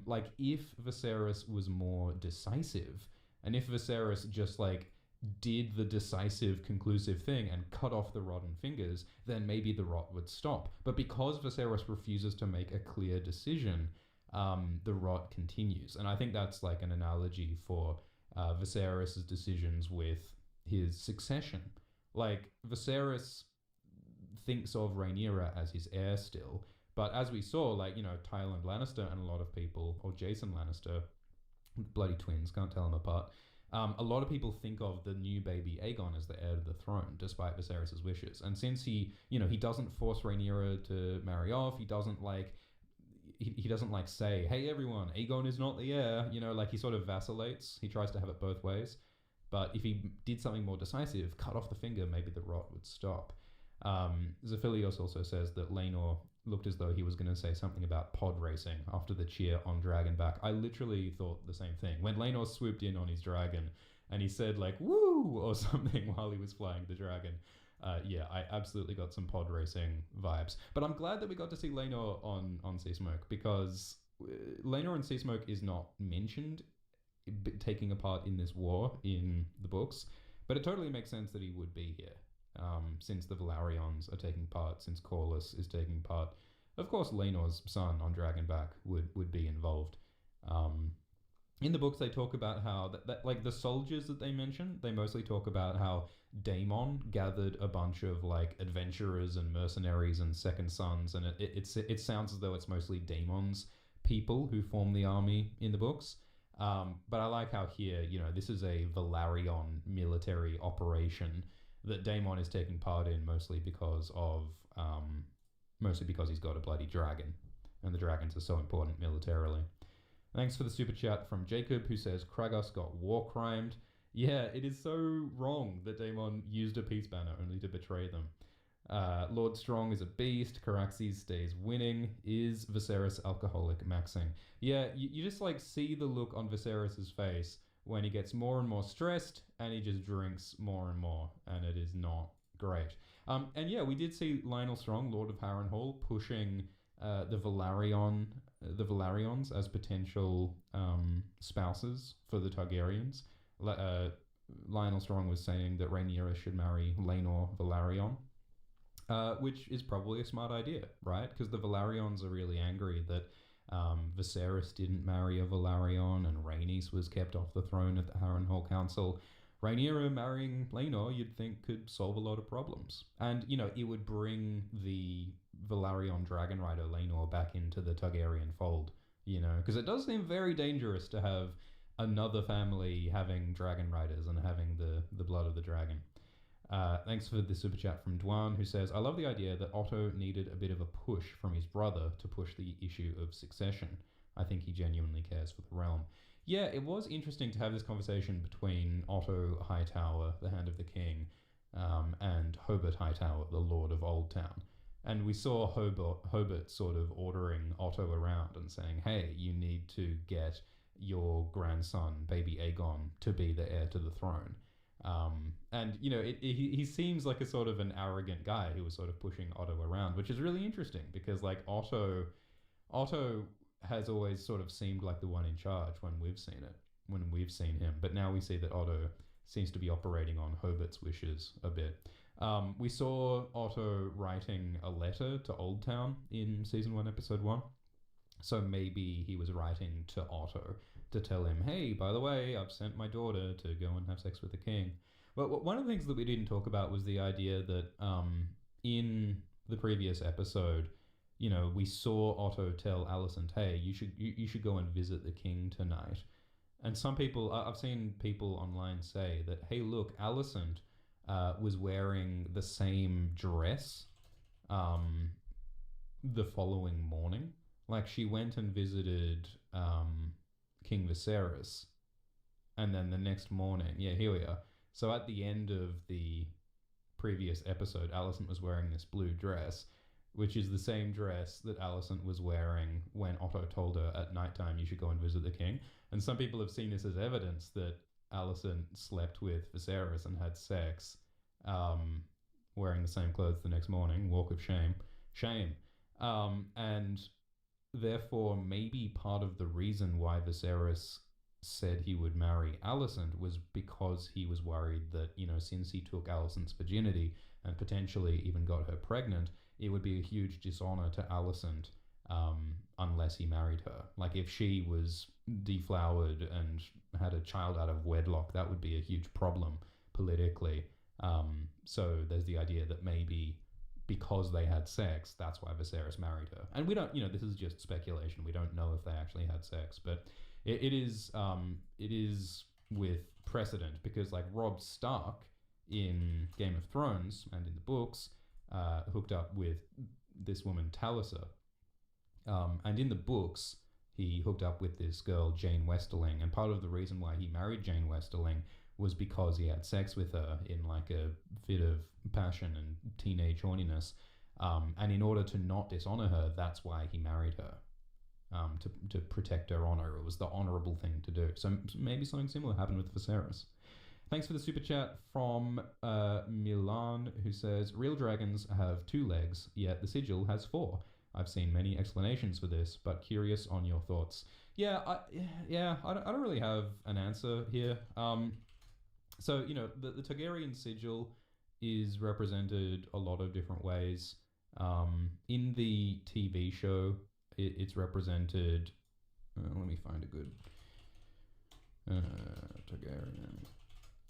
Like, if Viserys was more decisive, and if Viserys just, like, did the decisive, conclusive thing and cut off the rotten fingers, then maybe the rot would stop. But because Viserys refuses to make a clear decision, the rot continues. And I think that's like an analogy for Viserys' decisions with his succession. Like, Viserys thinks of Rhaenyra as his heir still, but as we saw, like, you know, Tywin Lannister and a lot of people, or Jason Lannister, bloody twins, can't tell them apart, a lot of people think of the new baby Aegon as the heir to the throne, despite Viserys' wishes. And since he doesn't force Rhaenyra to marry off, he doesn't say, hey everyone, Aegon is not the heir, you know, like he sort of vacillates. He tries to have it both ways. But if he did something more decisive, cut off the finger, maybe the rot would stop. Zephelios also says that Laenor looked as though he was going to say something about pod racing after the cheer on Dragonback. I literally thought the same thing. When Laenor swooped in on his dragon and he said like, woo, or something while he was flying the dragon. Yeah, I absolutely got some pod racing vibes. But I'm glad that we got to see Laenor on Sea Smoke, because Laenor and Sea Smoke is not mentioned taking a part in this war in the books, but it totally makes sense that he would be here. Since the Velaryons are taking part, since Corlys is taking part. Of course, Laenor's son on Dragonback would be involved. In the books, they talk about how, that like, the soldiers that they mention, they mostly talk about how Daemon gathered a bunch of, like, adventurers and mercenaries and second sons, and it sounds as though it's mostly Daemon's people who form the army in the books. But I like how here, you know, this is a Velaryon military operation that Daemon is taking part in, mostly because he's got a bloody dragon, and the dragons are so important militarily. Thanks for the super chat from Jacob, who says Kragos got war crimed. Yeah, it is so wrong that Daemon used a peace banner only to betray them. Lord Strong is a beast. Caraxes stays winning. Is Viserys alcoholic maxing? Yeah, you just like see the look on Viserys' face when he gets more and more stressed, and he just drinks more and more, and it is not great. And yeah, we did see Lionel Strong, Lord of Harrenhal, pushing the Velaryons as potential spouses for the Targaryens. Lionel Strong was saying that Rhaenyra should marry Laenor Velaryon. which is probably a smart idea, right? Because the Valarions are really angry that Viserys didn't marry a Valarion and Rhaenys was kept off the throne at the Harrenhal Council. Rhaenyra marrying Laenor, you'd think, could solve a lot of problems. And, you know, it would bring the Valarion dragon rider Laenor back into the Targaryen fold, you know, because it does seem very dangerous to have another family having dragon riders and having the blood of the dragon. Thanks for the super chat from Dwan, who says, I love the idea that Otto needed a bit of a push from his brother to push the issue of succession. I think he genuinely cares for the realm. Yeah, it was interesting to have this conversation between Otto Hightower, the Hand of the King, and Hobart Hightower, the Lord of Old Town. And we saw Hobart sort of ordering Otto around and saying, hey, you need to get your grandson, baby Aegon, to be the heir to the throne. And, you know, he seems like a sort of an arrogant guy who was sort of pushing Otto around, which is really interesting because, like, Otto has always sort of seemed like the one in charge when we've seen him. But now we see that Otto seems to be operating on Hobart's wishes a bit. We saw Otto writing a letter to Old Town in Season 1, Episode 1. So maybe he was writing to Otto to tell him, hey, by the way, I've sent my daughter to go and have sex with the king. But one of the things that we didn't talk about was the idea that in the previous episode, you know, we saw Otto tell Alicent, hey, you should go and visit the king tonight. And some people, I've seen people online say that, hey, look, Alicent was wearing the same dress the following morning. Like, she went and visited King Viserys, and then the next morning, yeah, here we are. So at the end of the previous episode, Alicent was wearing this blue dress, which is the same dress that Alicent was wearing when Otto told her at nighttime you should go and visit the king. And some people have seen this as evidence that Alicent slept with Viserys and had sex, wearing the same clothes the next morning. Walk of shame. And therefore, maybe part of the reason why Viserys said he would marry Alicent was because he was worried that, you know, since he took Alicent's virginity and potentially even got her pregnant, it would be a huge dishonor to Alicent unless he married her. Like, if she was deflowered and had a child out of wedlock, that would be a huge problem politically. So there's the idea that maybe because they had sex, that's why Viserys married her. And we don't, you know, this is just speculation. We don't know if they actually had sex, but it is with precedent because, like, Robb Stark in Game of Thrones and in the books hooked up with this woman Talisa, and in the books he hooked up with this girl Jane Westerling, and part of the reason why he married Jane Westerling was because he had sex with her in like a fit of passion and teenage horniness, and in order to not dishonor her, that's why he married her, to protect her honor. It was the honorable thing to do. So maybe something similar happened with Viserys. Thanks for the super chat from Milan, who says, real dragons have 2 legs, yet the sigil has 4. I've seen many explanations for this, but curious on your thoughts. I don't really have an answer here. So, you know, the Targaryen sigil is represented a lot of different ways. In the TV show, it's represented... let me find a good... Targaryen...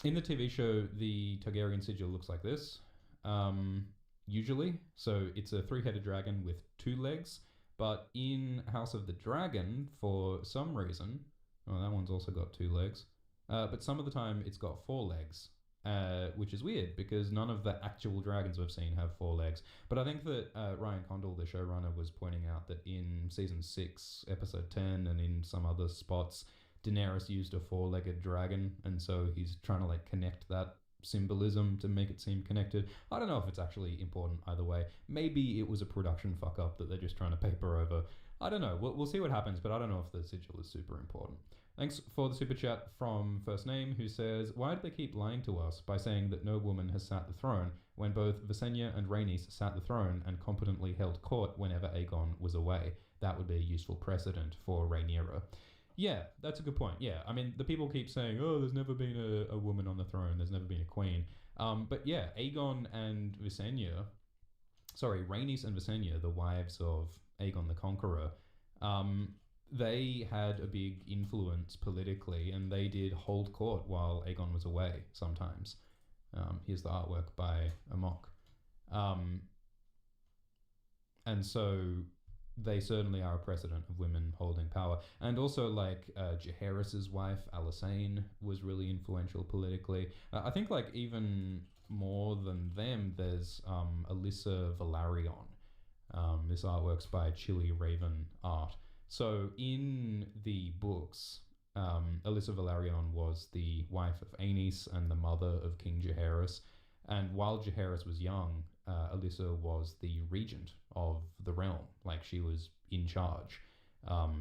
In the TV show, the Targaryen sigil looks like this, usually. So it's a 3-headed dragon with 2 legs. But in House of the Dragon, for some reason... Oh, that one's also got 2 legs. But some of the time it's got 4 legs, which is weird because none of the actual dragons we've seen have 4 legs. But I think that Ryan Condal, the showrunner, was pointing out that in Season 6, Episode 10, and in some other spots, Daenerys used a 4-legged dragon, and so he's trying to like connect that symbolism to make it seem connected. I don't know if it's actually important either way. Maybe it was a production fuck up that they're just trying to paper over. I don't know. We'll see what happens, but I don't know if the sigil is super important. Thanks for the super chat from First Name, who says, why do they keep lying to us by saying that no woman has sat the throne when both Visenya and Rhaenys sat the throne and competently held court whenever Aegon was away? That would be a useful precedent for Rhaenyra. Yeah, that's a good point. Yeah, I mean, the people keep saying, oh, there's never been a woman on the throne, there's never been a queen. But yeah, Aegon and Visenya Rhaenys and Visenya, the wives of Aegon the Conqueror, they had a big influence politically, and they did hold court while Aegon was away sometimes. Here's the artwork by Amok. And so they certainly are a precedent of women holding power. And also, like, Jaehaerys's wife, Alysanne, was really influential politically. I think, like, even more than them, there's Alyssa Velaryon. This artwork's by Chili Raven Art. So in the books, Alyssa Velaryon was the wife of Aenys and the mother of King Jaehaerys. And while Jaehaerys was young, Alyssa was the regent of the realm. Like, she was in charge.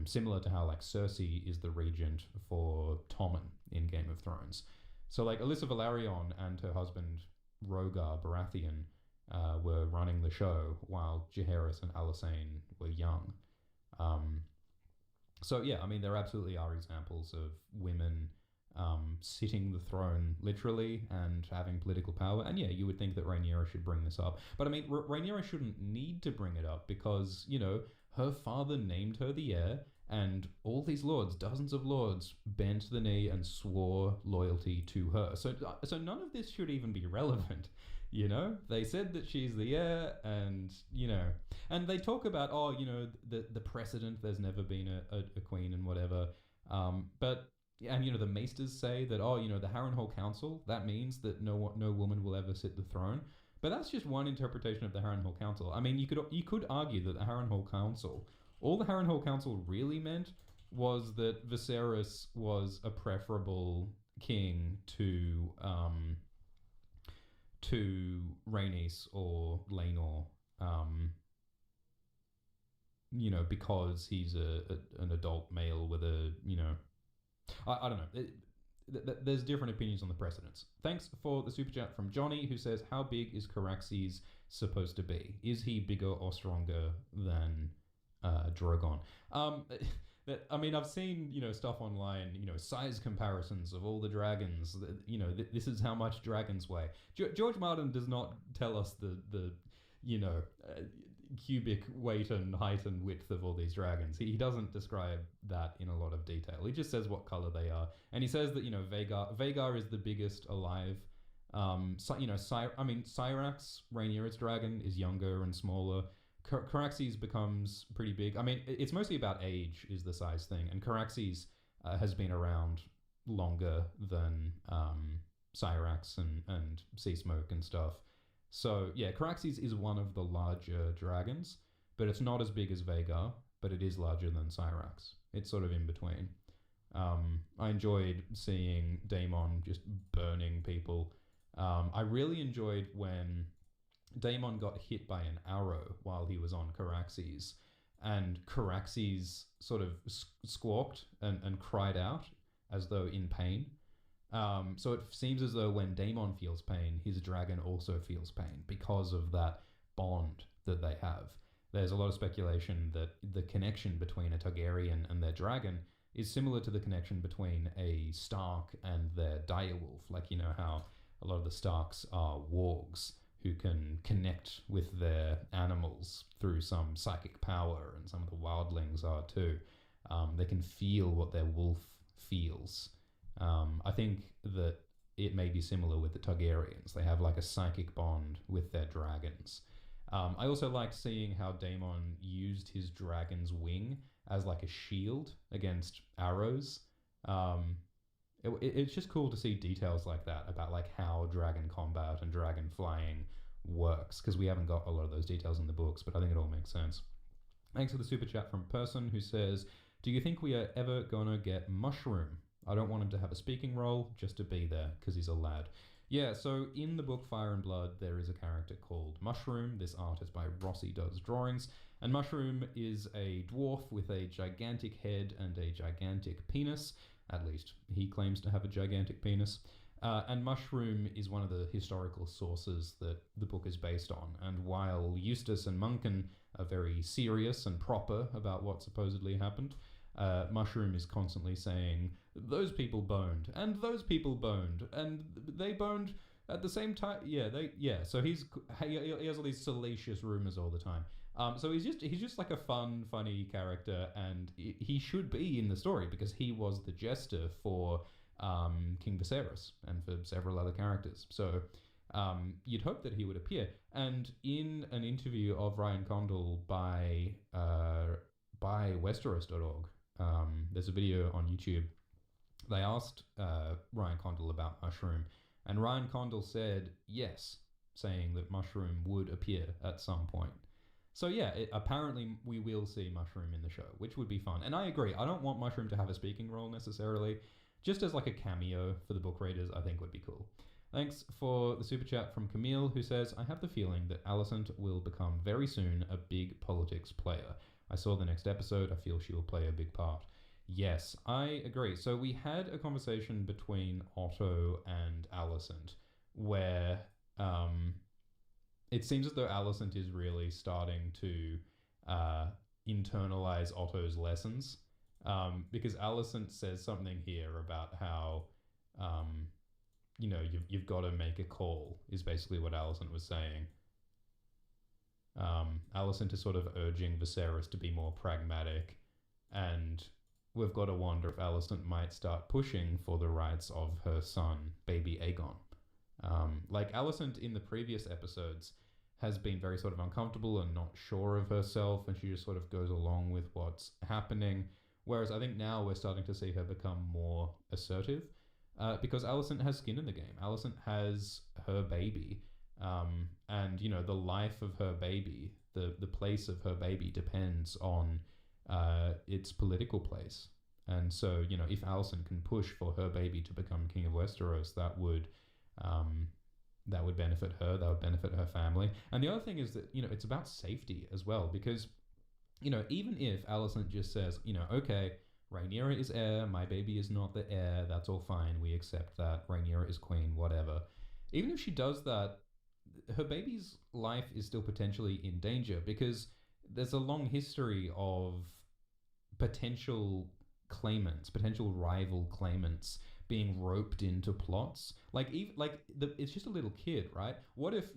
Similar to how, like, Cersei is the regent for Tommen in Game of Thrones. So, like, Alyssa Velaryon and her husband, Rhaegar Baratheon, were running the show while Jaehaerys and Alysanne were young. So, yeah, I mean, there absolutely are examples of women sitting the throne literally and having political power. And yeah, you would think that Rhaenyra should bring this up. But I mean, Rhaenyra shouldn't need to bring it up because, you know, her father named her the heir, and all these lords, dozens of lords, bent the knee and swore loyalty to her. So none of this should even be relevant. You know, they said that she's the heir, and, you know, and they talk about, oh, you know, the precedent, there's never been a queen and whatever. But, and, you know, the maesters say that, oh, you know, the Harrenhal Council, that means that no woman will ever sit the throne. But that's just one interpretation of the Harrenhal Council. I mean, you could argue that the Harrenhal Council, all the Harrenhal Council really meant was that Viserys was a preferable king to Rhaenys or Laenor, you know, because he's an adult male with a, you know, I don't know. There's different opinions on the precedents. Thanks for the super chat from Johnny, who says, how big is Caraxes supposed to be? Is he bigger or stronger than Drogon? I mean, I've seen, you know, stuff online, you know, size comparisons of all the dragons. You know, this is how much dragons weigh. George Martin does not tell us the you know, cubic weight and height and width of all these dragons. He doesn't describe that in a lot of detail. He just says what color they are. And he says that, you know, Vhagar is the biggest alive. You know, Syrax, Rhaenyra's dragon, is younger and smaller. Caraxes becomes pretty big. I mean, it's mostly about age is the size thing, and Caraxes has been around longer than Syrax and Seasmoke and stuff. So yeah, Caraxes is one of the larger dragons, but it's not as big as Vhagar, but it is larger than Syrax. It's sort of in between. I enjoyed seeing Daemon just burning people. I really enjoyed when Daemon got hit by an arrow while he was on Caraxes, and Caraxes sort of squawked and cried out as though in pain. So it seems as though when Daemon feels pain, his dragon also feels pain because of that bond that they have. There's a lot of speculation that the connection between a Targaryen and their dragon is similar to the connection between a Stark and their direwolf. Like, you know how a lot of the Starks are wargs who can connect with their animals through some psychic power, and some of the wildlings are too. They can feel what their wolf feels. I think that it may be similar with the Targaryens. They have like a psychic bond with their dragons. I also liked seeing how Daemon used his dragon's wing as like a shield against arrows. It's just cool to see details like that about like how dragon combat and dragon flying works, because we haven't got a lot of those details in the books, but I think it all makes sense. Thanks for the super chat from Person, who says, do you think we are ever gonna get Mushroom? I don't want him to have a speaking role, just to be there, because he's a lad. Yeah, so in the book Fire and Blood, there is a character called Mushroom. This art is by Rossi Does Drawings. And Mushroom is a dwarf with a gigantic head and a gigantic penis. At least he claims to have a gigantic penis. And Mushroom is one of the historical sources that the book is based on. And while Eustace and Munkin are very serious and proper about what supposedly happened, Mushroom is constantly saying, those people boned, and those people boned, and they boned at the same time, so he has all these salacious rumors all the time. So he's just like a funny character, and he should be in the story because he was the jester for King Viserys and for several other characters. So you'd hope that he would appear. And in an interview of Ryan Condal by Westeros.org, there's a video on YouTube. They asked Ryan Condal about Mushroom, and Ryan Condal said yes, saying that Mushroom would appear at some point. So yeah, apparently we will see Mushroom in the show, which would be fun. And I agree, I don't want Mushroom to have a speaking role necessarily. Just as like a cameo for the book readers, I think would be cool. Thanks for the super chat from Camille, who says, I have the feeling that Alicent will become very soon a big politics player. I saw the next episode, I feel she will play a big part. Yes, I agree. So we had a conversation between Otto and Alicent where it seems as though Alicent is really starting to internalize Otto's lessons, because Alicent says something here about how you've got to make a call, is basically what Alicent was saying. Alicent is sort of urging Viserys to be more pragmatic, and we've got to wonder if Alicent might start pushing for the rights of her son, baby Aegon. Like Alicent in the previous episodes has been very sort of uncomfortable and not sure of herself, and she just sort of goes along with what's happening. Whereas I think now we're starting to see her become more assertive, because Alicent has skin in the game. Alicent has her baby, and the life of her baby, the place of her baby depends on its political place. And so, if Alicent can push for her baby to become King of Westeros, that would benefit her, that would benefit her family. And the other thing is that, it's about safety as well, because, even if Alicent just says, okay, Rhaenyra is heir, my baby is not the heir, that's all fine, we accept that, Rhaenyra is queen, whatever. Even if she does that, her baby's life is still potentially in danger, because there's a long history of potential rival claimants being roped into plots. It's just a little kid, right? What if,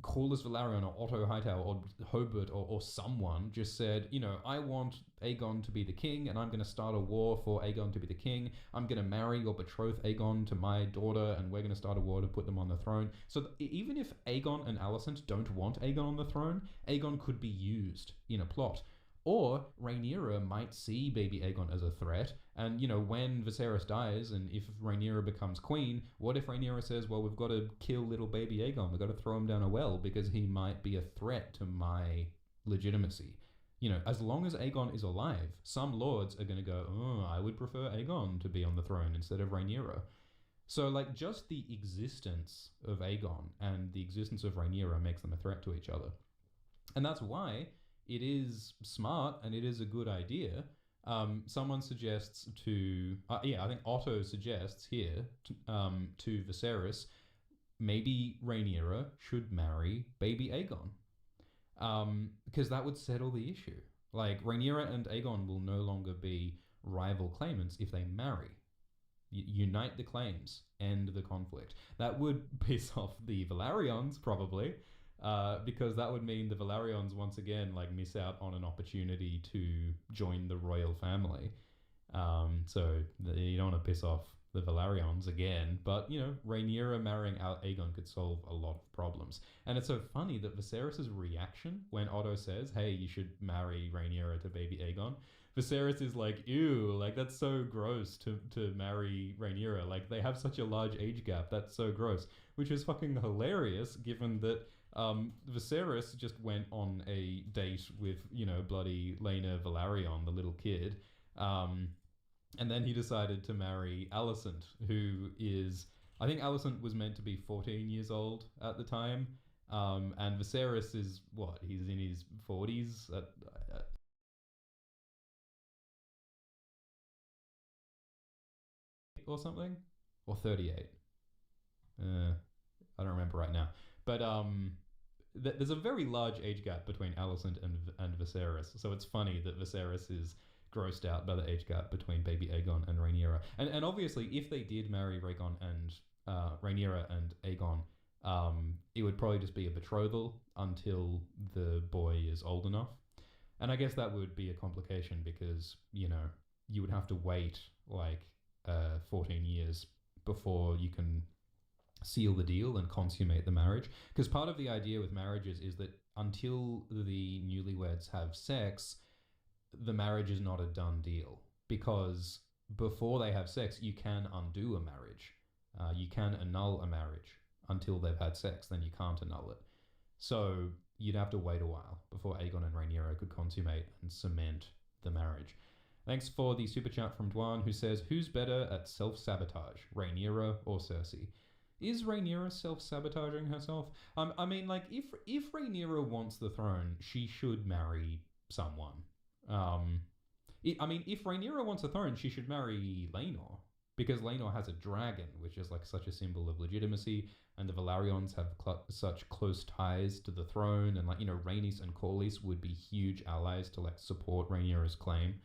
Corlys Velaryon or Otto Hightower or Hobart or someone just said, I want Aegon to be the king, and I'm going to start a war for Aegon to be the king. I'm going to marry or betroth Aegon to my daughter, and we're going to start a war to put them on the throne. So even if Aegon and Alicent don't want Aegon on the throne, Aegon could be used in a plot. Or Rhaenyra might see baby Aegon as a threat, and when Viserys dies, and if Rhaenyra becomes queen, what if Rhaenyra says, well, we've got to kill little baby Aegon, we've got to throw him down a well because he might be a threat to my legitimacy. As long as Aegon is alive, some lords are going to go, oh, I would prefer Aegon to be on the throne instead of Rhaenyra. So just the existence of Aegon and the existence of Rhaenyra makes them a threat to each other. And that's why it is smart and it is a good idea. Someone suggests I think Otto suggests here to Viserys, maybe Rhaenyra should marry baby Aegon. Because that would settle the issue. Rhaenyra and Aegon will no longer be rival claimants if they marry. Unite the claims, end the conflict. That would piss off the Velaryons, probably. Because that would mean the Velaryons once again miss out on an opportunity to join the royal family. So you don't want to piss off the Velaryons again, but Rhaenyra marrying Aegon could solve a lot of problems. And it's so funny that Viserys' reaction when Otto says, hey, you should marry Rhaenyra to baby Aegon, Viserys is like, ew, that's so gross to marry Rhaenyra. They have such a large age gap, that's so gross. Which is fucking hilarious given that Viserys just went on a date with, bloody Laena Velaryon, the little kid. And then he decided to marry Alicent, who is... I think Alicent was meant to be 14 years old at the time. And Viserys is, what? He's in his 40s? Or something? Or 38? I don't remember right now. But there's a very large age gap between Alicent and Viserys, so it's funny that Viserys is grossed out by the age gap between baby Aegon and Rhaenyra. And obviously, if they did marry Rhaegon and Rhaenyra and Aegon, it would probably just be a betrothal until the boy is old enough. And I guess that would be a complication because, you would have to wait 14 years before you can seal the deal and consummate the marriage. Because part of the idea with marriages is that until the newlyweds have sex, the marriage is not a done deal. Because before they have sex, you can undo a marriage. You can annul a marriage until they've had sex, then you can't annul it. So you'd have to wait a while before Aegon and Rhaenyra could consummate and cement the marriage. Thanks for the super chat from Dwan, who says, who's better at self-sabotage, Rhaenyra or Cersei? Is Rhaenyra self-sabotaging herself? I mean, if Rhaenyra wants the throne, she should marry someone. If Rhaenyra wants the throne, she should marry Laenor, because Laenor has a dragon, which is such a symbol of legitimacy, and the Velaryons have such close ties to the throne, and Rhaenys and Corlys would be huge allies to support Rhaenyra's claim.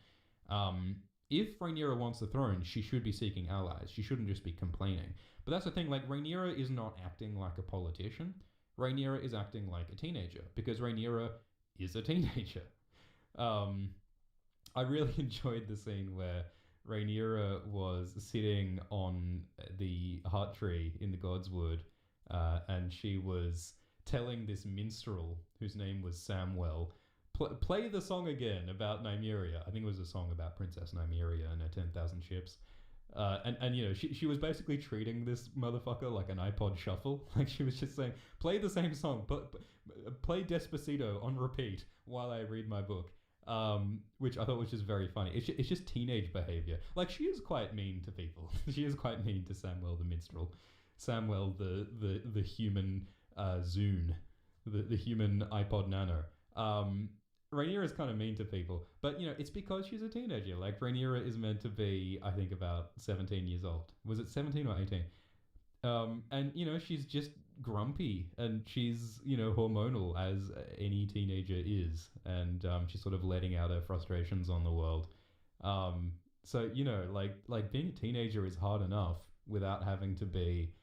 If Rhaenyra wants the throne, she should be seeking allies. She shouldn't just be complaining. But that's the thing, Rhaenyra is not acting like a politician. Rhaenyra is acting like a teenager, because Rhaenyra is a teenager. I really enjoyed the scene where Rhaenyra was sitting on the heart tree in the Godswood, and she was telling this minstrel, whose name was Samwell, play the song again about Nymeria. I think it was a song about Princess Nymeria and her 10,000 ships. She was basically treating this motherfucker like an iPod shuffle. She was just saying, play the same song, play Despacito on repeat while I read my book. Which I thought was just very funny. It's just teenage behavior. She is quite mean to people. She is quite mean to Samwell the minstrel. Samwell the human Zune. The human iPod Nano. Rhaenyra is kind of mean to people, but it's because she's a teenager. Rhaenyra is meant to be, I think, about 17 years old. Was it 17 or 18? And she's just grumpy, and she's hormonal, as any teenager is, and she's sort of letting out her frustrations on the world. So being a teenager is hard enough without having to be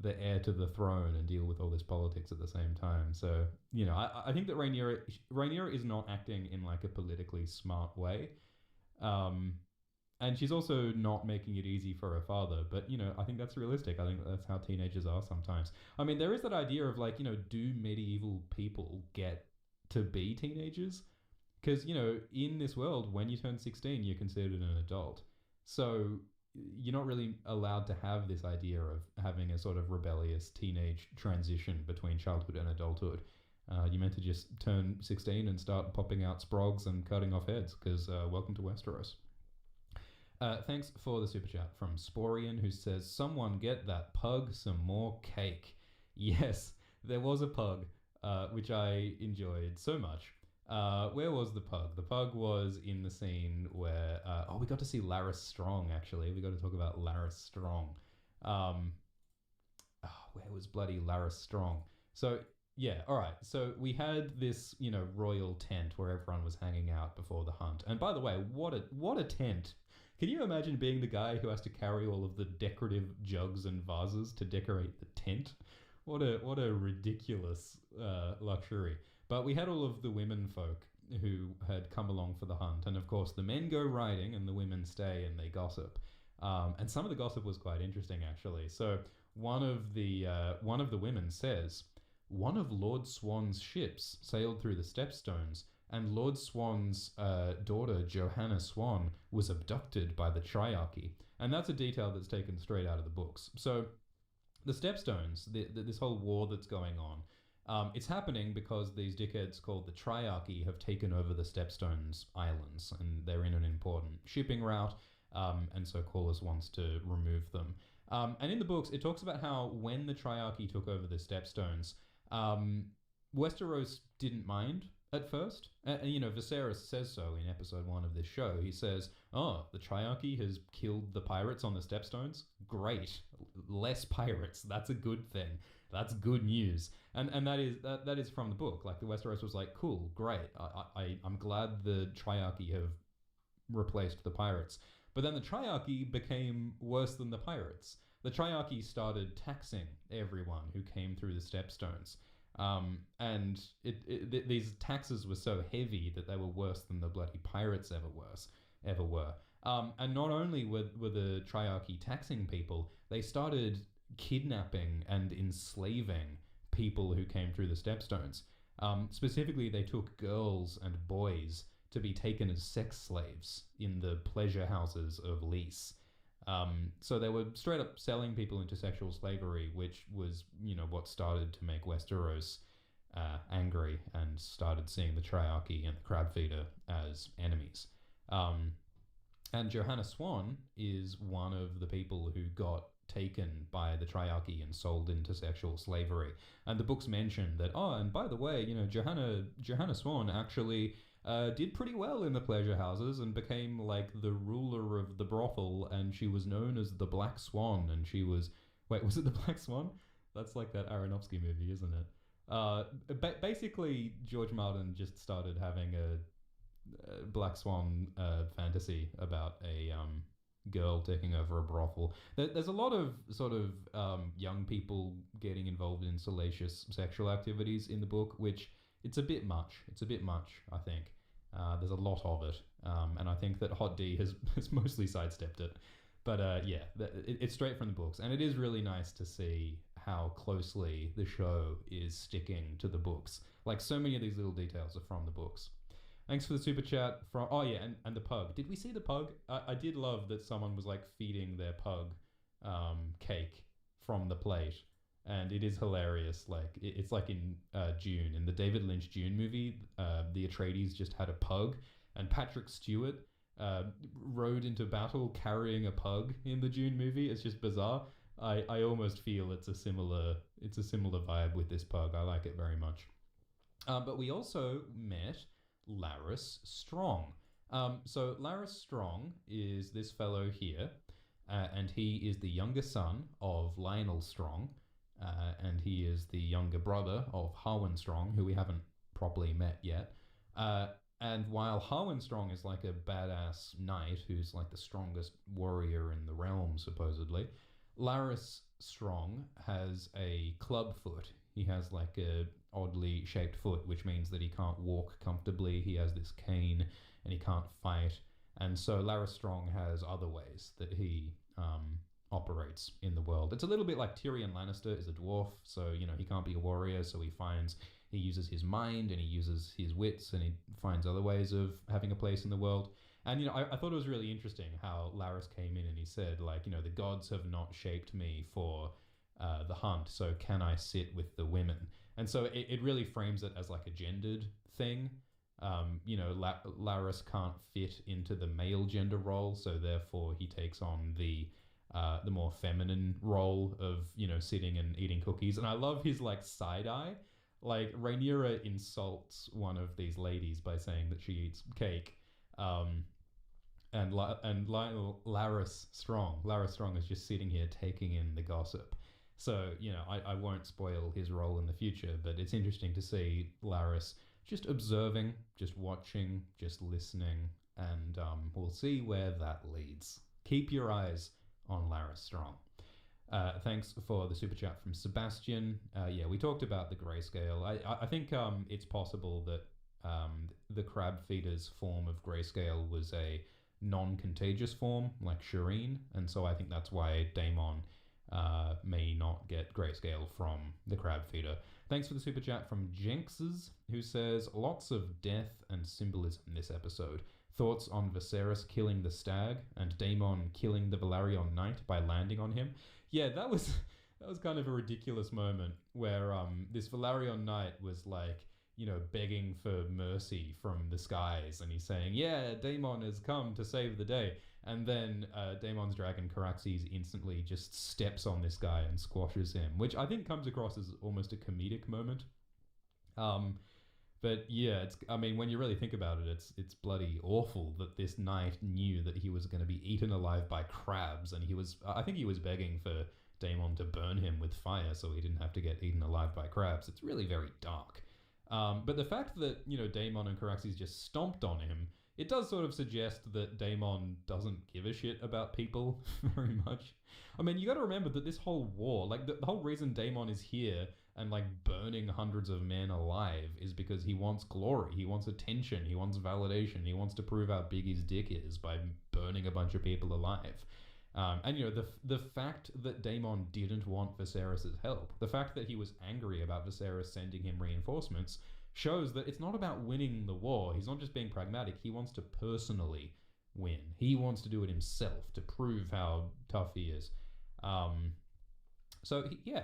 the heir to the throne and deal with all this politics at the same time. So I think that Rhaenyra is not acting in a politically smart way. And she's also not making it easy for her father. But, I think that's realistic. I think that's how teenagers are sometimes. I mean, there is that idea of do medieval people get to be teenagers? Because, in this world, when you turn 16, you're considered an adult. So you're not really allowed to have this idea of having a sort of rebellious teenage transition between childhood and adulthood. You're meant to just turn 16 and start popping out sprogs and cutting off heads, because welcome to Westeros. Thanks for the super chat from Sporian, who says, someone get that pug some more cake. Yes, there was a pug, which I enjoyed so much. Where was the pug? The pug was in the scene where... we got to see Larys Strong, actually. We got to talk about Larys Strong. Where was bloody Larys Strong? So, yeah, all right. So we had this, royal tent where everyone was hanging out before the hunt. And by the way, what a tent. Can you imagine being the guy who has to carry all of the decorative jugs and vases to decorate the tent? What a ridiculous luxury. But we had all of the women folk who had come along for the hunt. And of course, the men go riding and the women stay and they gossip. And some of the gossip was quite interesting, actually. So one of the women says, one of Lord Swan's ships sailed through the Stepstones, and Lord Swan's daughter, Johanna Swan, was abducted by the Triarchy. And that's a detail that's taken straight out of the books. So the Stepstones, this whole war that's going on, it's happening because these dickheads called the Triarchy have taken over the Stepstones Islands, and they're in an important shipping route, and so Corlys wants to remove them. And in the books, it talks about how when the Triarchy took over the Stepstones, Westeros didn't mind at first. And Viserys says so in episode 1 of this show. He says, oh, the Triarchy has killed the pirates on the Stepstones? Great. Less pirates. That's a good thing. That's good news. And that is from the book. The Westeros was like, cool, great. I'm glad the Triarchy have replaced the pirates. But then the Triarchy became worse than the pirates. the Triarchy started taxing everyone who came through the Stepstones. And these taxes were so heavy that they were worse than the bloody pirates ever were. And not only were the Triarchy taxing people, they started kidnapping and enslaving people who came through the Stepstones. Specifically, they took girls and boys to be taken as sex slaves in the pleasure houses of Lys. So they were straight up selling people into sexual slavery, which was, what started to make Westeros angry and started seeing the Triarchy and the Crab Feeder as enemies. And Johanna Swan is one of the people who got taken by the Triarchy and sold into sexual slavery. And the books mention that, and by the way, Johanna Swan actually did pretty well in the pleasure houses and became like the ruler of the brothel, and she was known as the Black Swan, and she was... Wait, was it the Black Swan? That's like that Aronofsky movie, isn't it? Basically, George Martin just started having a Black Swan fantasy about a girl taking over a brothel. There's a lot of sort of young people getting involved in salacious sexual activities in the book, which it's a bit much. I think. There's a lot of it, and I think that Hot D has mostly sidestepped it. But it's straight from the books, and it is really nice to see how closely the show is sticking to the books. Like, so many of these little details are from the books. Thanks for the super chat from... Oh, yeah, and the pug. Did we see the pug? I did love that someone was, like, feeding their pug cake from the plate. And it is hilarious. Like, it's like in Dune. In the David Lynch Dune movie, the Atreides just had a pug. And Patrick Stewart rode into battle carrying a pug in the Dune movie. It's just bizarre. I almost feel it's a similar vibe with this pug. I like it very much. But we also met Laris Strong. So Laris Strong is this fellow here, and he is the younger son of Lionel Strong, and he is the younger brother of Harwin Strong, who we haven't properly met yet. And while Harwin Strong is like a badass knight who's like the strongest warrior in the realm, supposedly, Laris Strong has a club foot. He has like a oddly shaped foot, which means that he can't walk comfortably. He has this cane and he can't fight. And so Laris Strong has other ways that he operates in the world. It's a little bit like Tyrion Lannister is a dwarf, so, he can't be a warrior, so he uses his mind and he uses his wits and he finds other ways of having a place in the world. And, I thought it was really interesting how Laris came in and he said, like, the gods have not shaped me for the hunt, so can I sit with the women? And so it really frames it as like a gendered thing. Laris can't fit into the male gender role, so therefore he takes on the more feminine role of, sitting and eating cookies. And I love his like side eye. Like, Rhaenyra insults one of these ladies by saying that she eats cake. And Laris Strong is just sitting here taking in the gossip. So, I won't spoil his role in the future, but it's interesting to see Laris just observing, just watching, just listening, and we'll see where that leads. Keep your eyes on Laris Strong. Thanks for the super chat from Sebastian. We talked about the grayscale. I think it's possible that the crab feeder's form of grayscale was a non-contagious form, like Shireen, and so I think that's why Daemon may not get grayscale from the crab feeder. Thanks for the super chat from Jenxes, who says, lots of death and symbolism this episode. Thoughts on Viserys killing the stag and Daemon killing the Velaryon knight by landing on him? Yeah, that was kind of a ridiculous moment where this Velaryon knight was like, begging for mercy from the skies, and he's saying, yeah, Daemon has come to save the day. And then Daemon's dragon Caraxes instantly just steps on this guy and squashes him, which I think comes across as almost a comedic moment. But yeah, when you really think about it, it's bloody awful that this knight knew that he was going to be eaten alive by crabs, and I think he was begging for Daemon to burn him with fire so he didn't have to get eaten alive by crabs. It's really very dark. But the fact that, Daemon and Caraxes just stomped on him it does sort of suggest that Daemon doesn't give a shit about people very much. I mean, you got to remember that this whole war, like the whole reason Daemon is here and like burning hundreds of men alive is because he wants glory, he wants attention, he wants validation, he wants to prove how big his dick is by burning a bunch of people alive. And you know, the fact that Daemon didn't want Viserys' help, the fact that he was angry about Viserys sending him reinforcements, shows that it's not about winning the war. He's not just being pragmatic. He wants to personally win. He wants to do it himself to prove how tough he is.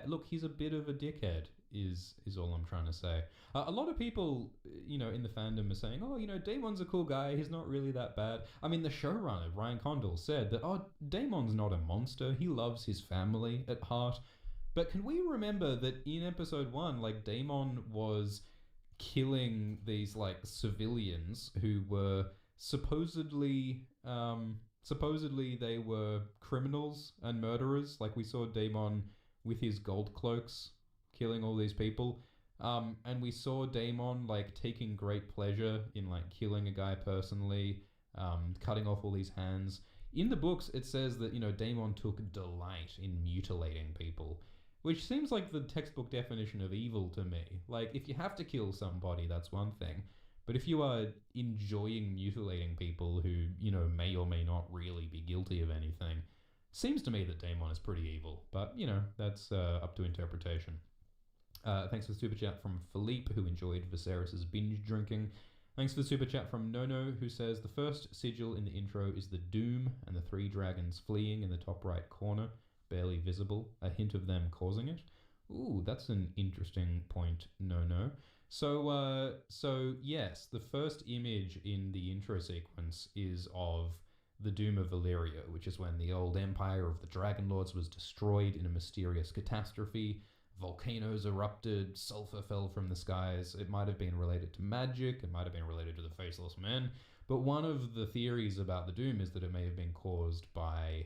Look, he's a bit of a dickhead, is all I'm trying to say. A lot of people, you know, in the fandom are saying, oh, you know, Daemon's a cool guy. He's not really that bad. I mean, the showrunner, Ryan Condal, said that, oh, Daemon's not a monster. He loves his family at heart. But can we remember that in episode 1, like, Daemon was killing these, like, civilians who were supposedly they were criminals and murderers. Like, we saw Daemon with his gold cloaks killing all these people. And we saw Daemon, like, taking great pleasure in, like, killing a guy personally, cutting off all these hands. In the books, it says that, you know, Daemon took delight in mutilating people, which seems like the textbook definition of evil to me. Like, if you have to kill somebody, that's one thing. But if you are enjoying mutilating people who, you know, may or may not really be guilty of anything, seems to me that Daemon is pretty evil. But, you know, that's up to interpretation. Thanks for the super chat from Philippe, who enjoyed Viserys' binge drinking. Thanks for the super chat from Nono, who says, the first sigil in the intro is the Doom and the 3 dragons fleeing in the top right corner, barely visible, a hint of them causing it. Ooh, that's an interesting point, Nono. So yes, the first image in the intro sequence is of the Doom of Valyria, which is when the old empire of the Dragon Lords was destroyed in a mysterious catastrophe. Volcanoes erupted, sulfur fell from the skies. It might have been related to magic, it might have been related to the Faceless Men, but one of the theories about the Doom is that it may have been caused by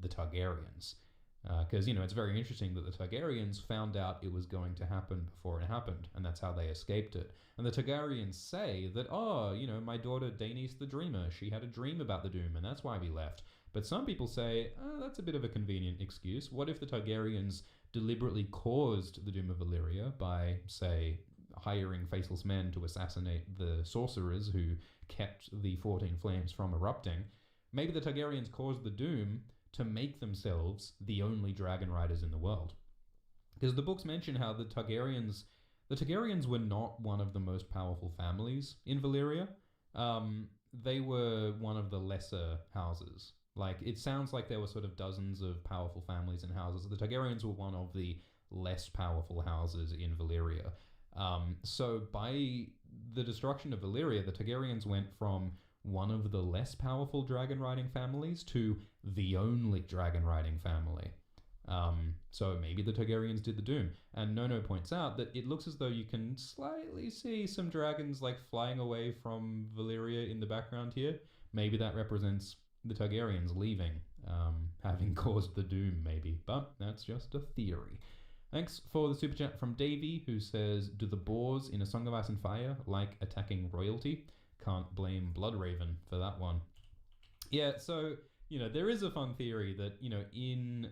the Targaryens. Because, you know, it's very interesting that the Targaryens found out it was going to happen before it happened, and that's how they escaped it. And the Targaryens say that, oh, you know, my daughter Daenerys the Dreamer, she had a dream about the Doom, and that's why we left. But some people say, oh, that's a bit of a convenient excuse. What if the Targaryens deliberately caused the Doom of Valyria by, say, hiring Faceless Men to assassinate the sorcerers who kept the 14 flames from erupting? Maybe the Targaryens caused the Doom to make themselves the only dragon riders in the world. Because the books mention how the Targaryens were not one of the most powerful families in Valyria. They were one of the lesser houses. Like, it sounds like there were sort of dozens of powerful families and houses. The Targaryens were one of the less powerful houses in Valyria. So by the destruction of Valyria, the Targaryens went from one of the less powerful dragon riding families to the only dragon riding family. So maybe the Targaryens did the Doom. And Nono points out that it looks as though you can slightly see some dragons like flying away from Valyria in the background here. Maybe that represents the Targaryens leaving, having caused the Doom maybe. But that's just a theory. Thanks for the super chat from Davey, who says, do the boars in A Song of Ice and Fire like attacking royalty? Can't blame Bloodraven for that one. Yeah, so, you know, there is a fun theory that, you know, in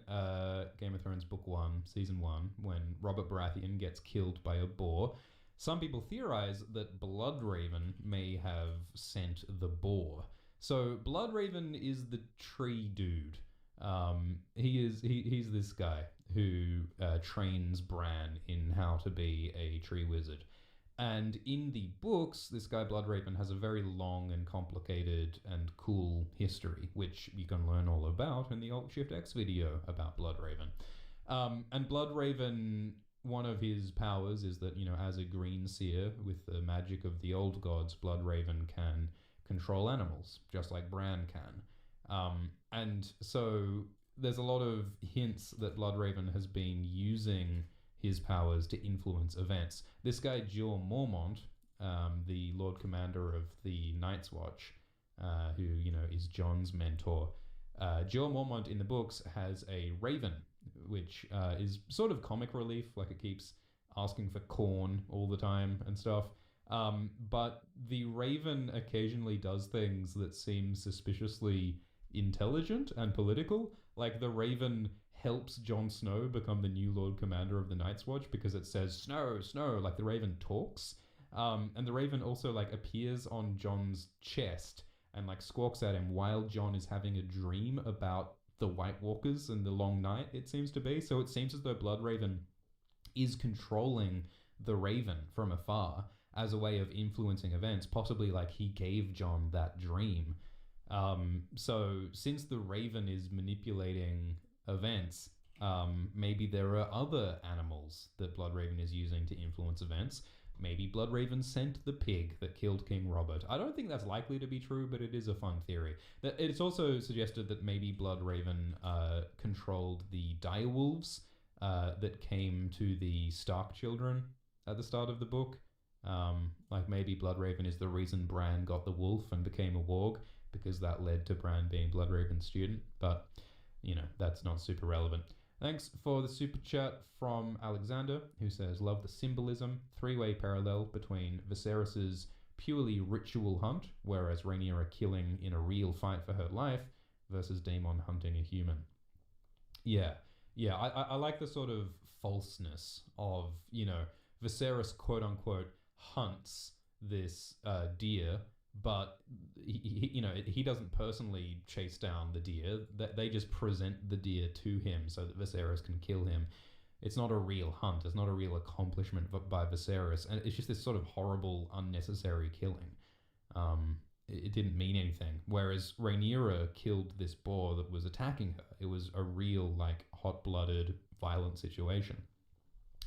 Game of Thrones Book 1, Season 1, when Robert Baratheon gets killed by a boar, some people theorize that Bloodraven may have sent the boar. So Bloodraven is the tree dude. He's this guy who trains Bran in how to be a tree wizard. And in the books, this guy Bloodraven has a very long and complicated and cool history, which you can learn all about in the Alt Shift X video about Bloodraven. And Bloodraven, one of his powers is that, you know, as a green seer with the magic of the old gods, Bloodraven can control animals, just like Bran can. And so there's a lot of hints that Bloodraven has been using his powers to influence events. This guy, Jeor Mormont, the Lord Commander of the Night's Watch, who, you know, is Jon's mentor. Jeor Mormont in the books has a raven, which is sort of comic relief, like it keeps asking for corn all the time and stuff. But the Raven occasionally does things that seem suspiciously intelligent and political. Like the Raven helps Jon Snow become the new Lord Commander of the Night's Watch because it says Snow, Snow, like the Raven talks. And the Raven also like appears on Jon's chest and like squawks at him while Jon is having a dream about the White Walkers and the Long Night, it seems to be. So it seems as though Bloodraven is controlling the Raven from afar as a way of influencing events. Possibly like he gave Jon that dream. So since the Raven is manipulating events, maybe there are other animals that Bloodraven is using to influence events. Maybe Bloodraven sent the pig that killed King Robert. I don't think that's likely to be true, but it is a fun theory. It's also suggested that maybe Bloodraven controlled the direwolves that came to the Stark children at the start of the book. Like maybe Bloodraven is the reason Bran got the wolf and became a warg, because that led to Bran being Bloodraven's student. But, you know, that's not super relevant. Thanks for the super chat from Alexander, who says, love the symbolism, three-way parallel between Viserys's purely ritual hunt, whereas Rhaenyra killing in a real fight for her life, versus Daemon hunting a human. Yeah, I like the sort of falseness of, you know, Viserys quote-unquote hunts this deer, but he doesn't personally chase down the deer. They just present the deer to him so that Viserys can kill him. It's not a real hunt. It's not a real accomplishment by Viserys, and it's just this sort of horrible, unnecessary killing. It didn't mean anything. Whereas Rhaenyra killed this boar that was attacking her. It was a real, like, hot-blooded, violent situation.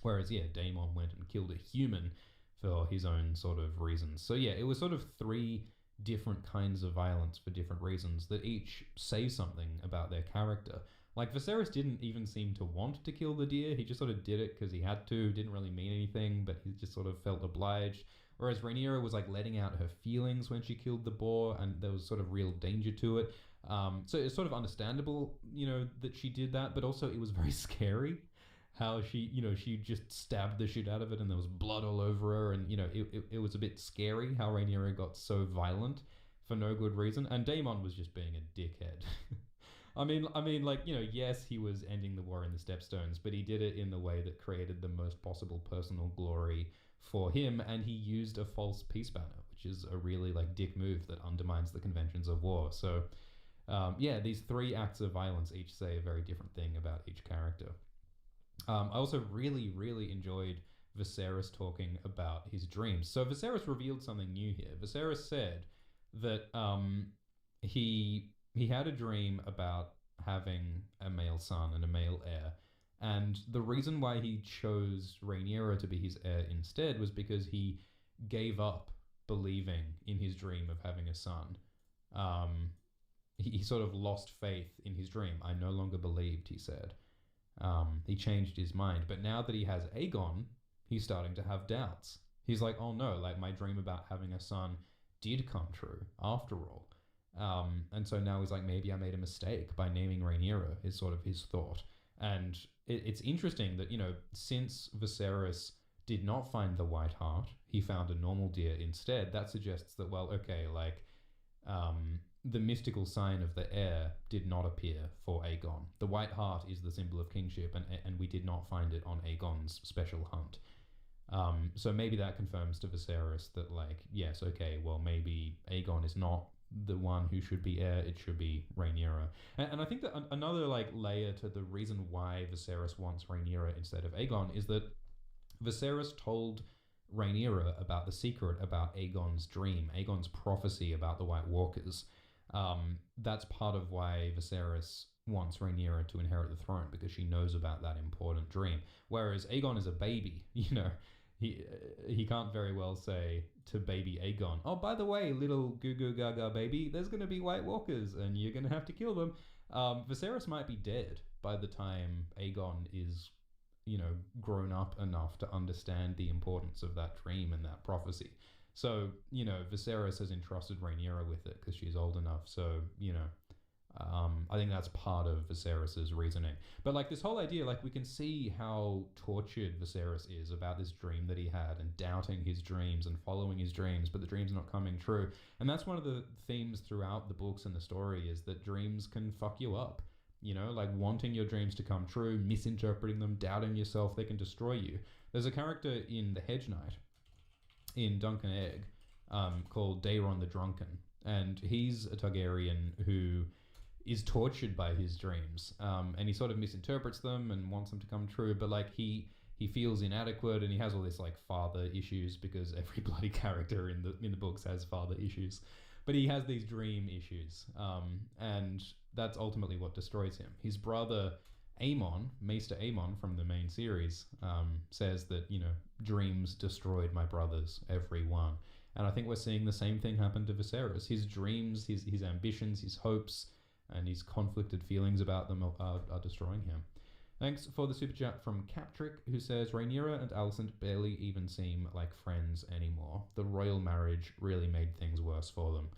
Whereas, yeah, Daemon went and killed a human for his own sort of reasons. So yeah, it was sort of three different kinds of violence for different reasons that each say something about their character. Like Viserys didn't even seem to want to kill the deer. He just sort of did it because he had to. Didn't really mean anything, but he just sort of felt obliged. Whereas Rhaenyra was like letting out her feelings when she killed the boar, and there was sort of real danger to it. So it's sort of understandable, you know, that she did that, but also it was very scary. How she, you know, she just stabbed the shit out of it and there was blood all over her, and, you know, it was a bit scary how Rhaenyra got so violent for no good reason. And Daemon was just being a dickhead. I mean, like, you know, yes, he was ending the war in the Stepstones, but he did it in the way that created the most possible personal glory for him, and he used a false peace banner, which is a really, like, dick move that undermines the conventions of war. So, yeah, these three acts of violence each say a very different thing about each character. I also really, really enjoyed Viserys talking about his dreams. So Viserys revealed something new here. Viserys said that he had a dream about having a male son and a male heir. And the reason why he chose Rhaenyra to be his heir instead was because he gave up believing in his dream of having a son. He sort of lost faith in his dream. I no longer believed, he said. He changed his mind, but now that he has Aegon, he's starting to have doubts. He's like, oh no, like my dream about having a son did come true after all. And so now he's like, maybe I made a mistake by naming Rhaenyra, is sort of his thought. And it's interesting that, you know, since Viserys did not find the White Hart, he found a normal deer instead. That suggests that, well, okay, like, the mystical sign of the heir did not appear for Aegon. The White Hart is the symbol of kingship, and we did not find it on Aegon's special hunt. So maybe that confirms to Viserys that, like, yes, okay, well, maybe Aegon is not the one who should be heir, it should be Rhaenyra. And I think that another, like, layer to the reason why Viserys wants Rhaenyra instead of Aegon is that Viserys told Rhaenyra about the secret about Aegon's dream, Aegon's prophecy about the White Walkers. That's part of why Viserys wants Rhaenyra to inherit the throne, because she knows about that important dream. Whereas Aegon is a baby, you know, he can't very well say to baby Aegon, oh, by the way, little goo goo gaga baby, there's going to be White Walkers and you're going to have to kill them. Viserys might be dead by the time Aegon is, you know, grown up enough to understand the importance of that dream and that prophecy. So, you know, Viserys has entrusted Rhaenyra with it because she's old enough. So, you know, I think that's part of Viserys's reasoning. But like this whole idea, like we can see how tortured Viserys is about this dream that he had and doubting his dreams and following his dreams, but the dream's not coming true. And that's one of the themes throughout the books and the story, is that dreams can fuck you up. You know, like wanting your dreams to come true, misinterpreting them, doubting yourself, they can destroy you. There's a character in The Hedge Knight, in Duncan Egg, called Daeron the Drunken. And he's a Targaryen who is tortured by his dreams, and he sort of misinterprets them and wants them to come true, but like he feels inadequate, and he has all this like father issues, because every bloody character in the books has father issues, but he has these dream issues, and that's ultimately what destroys him. His brother Aemon, Maester Aemon from the main series, says that, you know, dreams destroyed my brothers, every one. And I think we're seeing the same thing happen to Viserys. His dreams, his ambitions, his hopes, and his conflicted feelings about them are destroying him. Thanks for the super chat from Captrick, who says, Rhaenyra and Alicent barely even seem like friends anymore. The royal marriage really made things worse for them.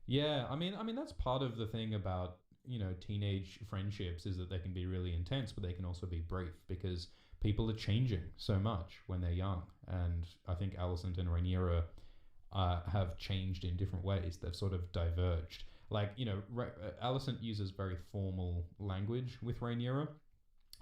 Yeah, I mean that's part of the thing about, you know, teenage friendships, is that they can be really intense, but they can also be brief, because people are changing so much when they're young. And I think Alicent and Rhaenyra have changed in different ways. They've sort of diverged. Like, you know, Alicent uses very formal language with Rhaenyra.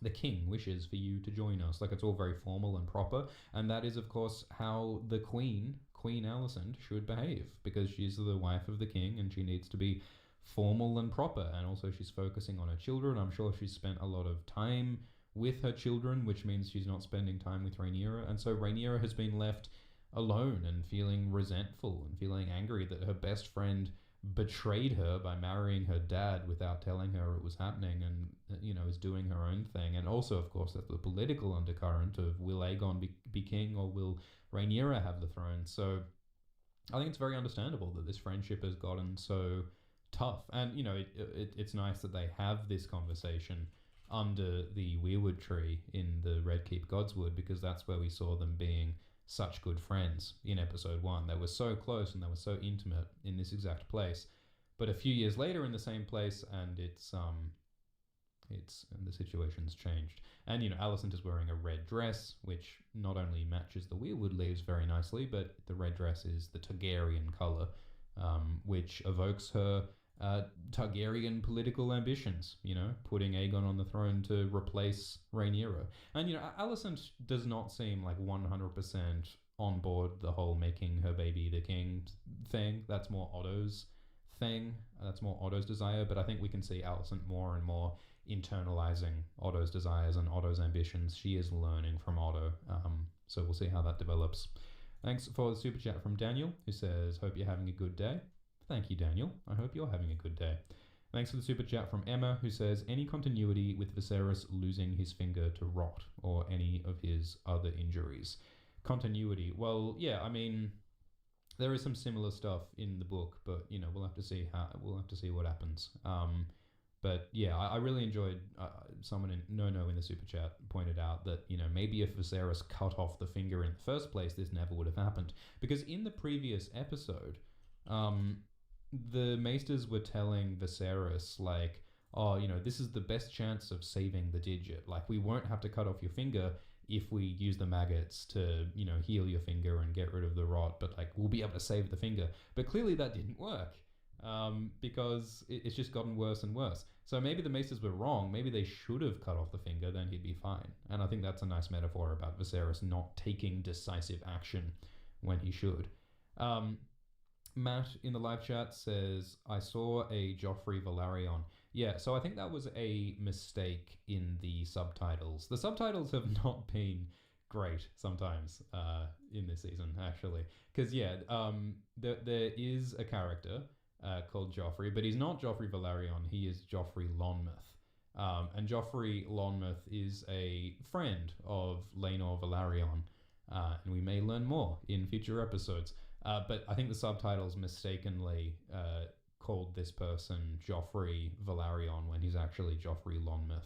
The king wishes for you to join us. Like, it's all very formal and proper. And that is, of course, how the Queen Alicent, should behave, because she's the wife of the king and she needs to be formal and proper. And also she's focusing on her children. I'm sure she's spent a lot of time with her children, which means she's not spending time with Rhaenyra. And so Rhaenyra has been left alone and feeling resentful and feeling angry that her best friend betrayed her by marrying her dad without telling her it was happening, and, you know, is doing her own thing. And also, of course, there's the political undercurrent of, will Aegon be king, or will Rhaenyra have the throne? So I think it's very understandable that this friendship has gotten so tough. And, you know, it's nice that they have this conversation under the weirwood tree in the Red Keep Godswood, because that's where we saw them being such good friends in episode 1. They were so close and they were so intimate in this exact place. But a few years later in the same place, and and the situation's changed. And, you know, Alicent is wearing a red dress, which not only matches the weirwood leaves very nicely, but the red dress is the Targaryen color, which evokes her Targaryen political ambitions, you know, putting Aegon on the throne to replace Rhaenyra. And, you know, Alicent does not seem like 100% on board the whole making her baby the king thing. That's more Otto's thing. That's more Otto's desire. But I think we can see Alicent more and more internalizing Otto's desires and Otto's ambitions. She is learning from Otto. So we'll see how that develops. Thanks for the super chat from Daniel, who says, hope you're having a good day. Thank you, Daniel. I hope you're having a good day. Thanks for the super chat from Emma, who says, any continuity with Viserys losing his finger to rot or any of his other injuries? Continuity. Well, yeah, I mean, there is some similar stuff in the book, but, you know, we'll have to see what happens. But yeah, I really enjoyed someone in No in the super chat pointed out that, you know, maybe if Viserys cut off the finger in the first place, this never would have happened. Because in the previous episode, the Maesters were telling Viserys, like, oh, you know, this is the best chance of saving the digit. Like, we won't have to cut off your finger if we use the maggots to, you know, heal your finger and get rid of the rot, but, like, we'll be able to save the finger. But clearly that didn't work, because it's just gotten worse and worse. So maybe the Maesters were wrong. Maybe they should have cut off the finger, then he'd be fine. And I think that's a nice metaphor about Viserys not taking decisive action when he should. Matt in the live chat says, I saw a Joffrey Valerion. Yeah, so I think that was a mistake in the subtitles. The subtitles have not been great sometimes in this season, actually. Because, yeah, there is a character called Joffrey, but he's not Joffrey Valerion, he is Joffrey Lonmouth. And Joffrey Lonmouth is a friend of Laenor Valerion, and we may learn more in future episodes. But I think the subtitles mistakenly called this person Joffrey Valerion when he's actually Joffrey Lonmouth.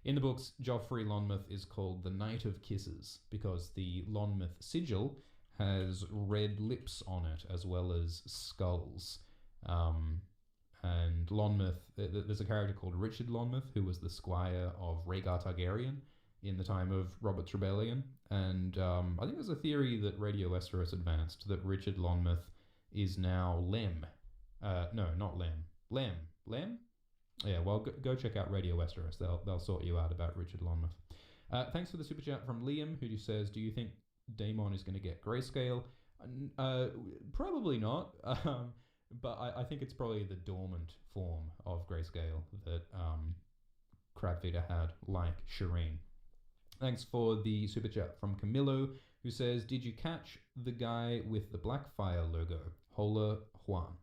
In the books, Joffrey Lonmouth is called the Knight of Kisses because the Lonmouth sigil has red lips on it as well as skulls. and Lonmouth, there's a character called Richard Lonmouth who was the squire of Rhaegar Targaryen in the time of Robert's Rebellion. And I think there's a theory that Radio Westeros advanced that Richard Lonmouth is now Lem. No, not Lem. Lem? Yeah, well, go check out Radio Westeros. They'll sort you out about Richard Lonmouth. Thanks for the super chat from Liam, who says, do you think Daemon is going to get grayscale? Probably not. But I think it's probably the dormant form of grayscale that Crabfeeder had, like Shireen. Thanks for the super chat from Camillo, who says, did you catch the guy with the Blackfire logo? Hola Juan.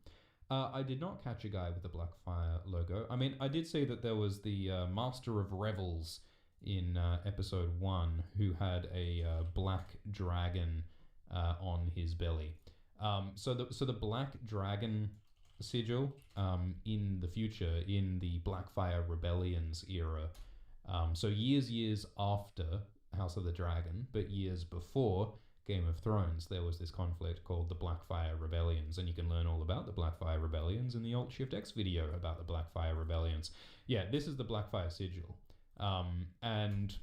I did not catch a guy with the Blackfire logo. I mean, I did say that there was the Master of Revels in episode 1 who had a black dragon on his belly. So the black dragon sigil in the future, in the Blackfire Rebellions era, so years after House of the Dragon, but years before Game of Thrones, there was this conflict called the Blackfire Rebellions, and you can learn all about the Blackfire Rebellions in the Alt Shift X video about the Blackfire Rebellions. Yeah, this is the Blackfire sigil, and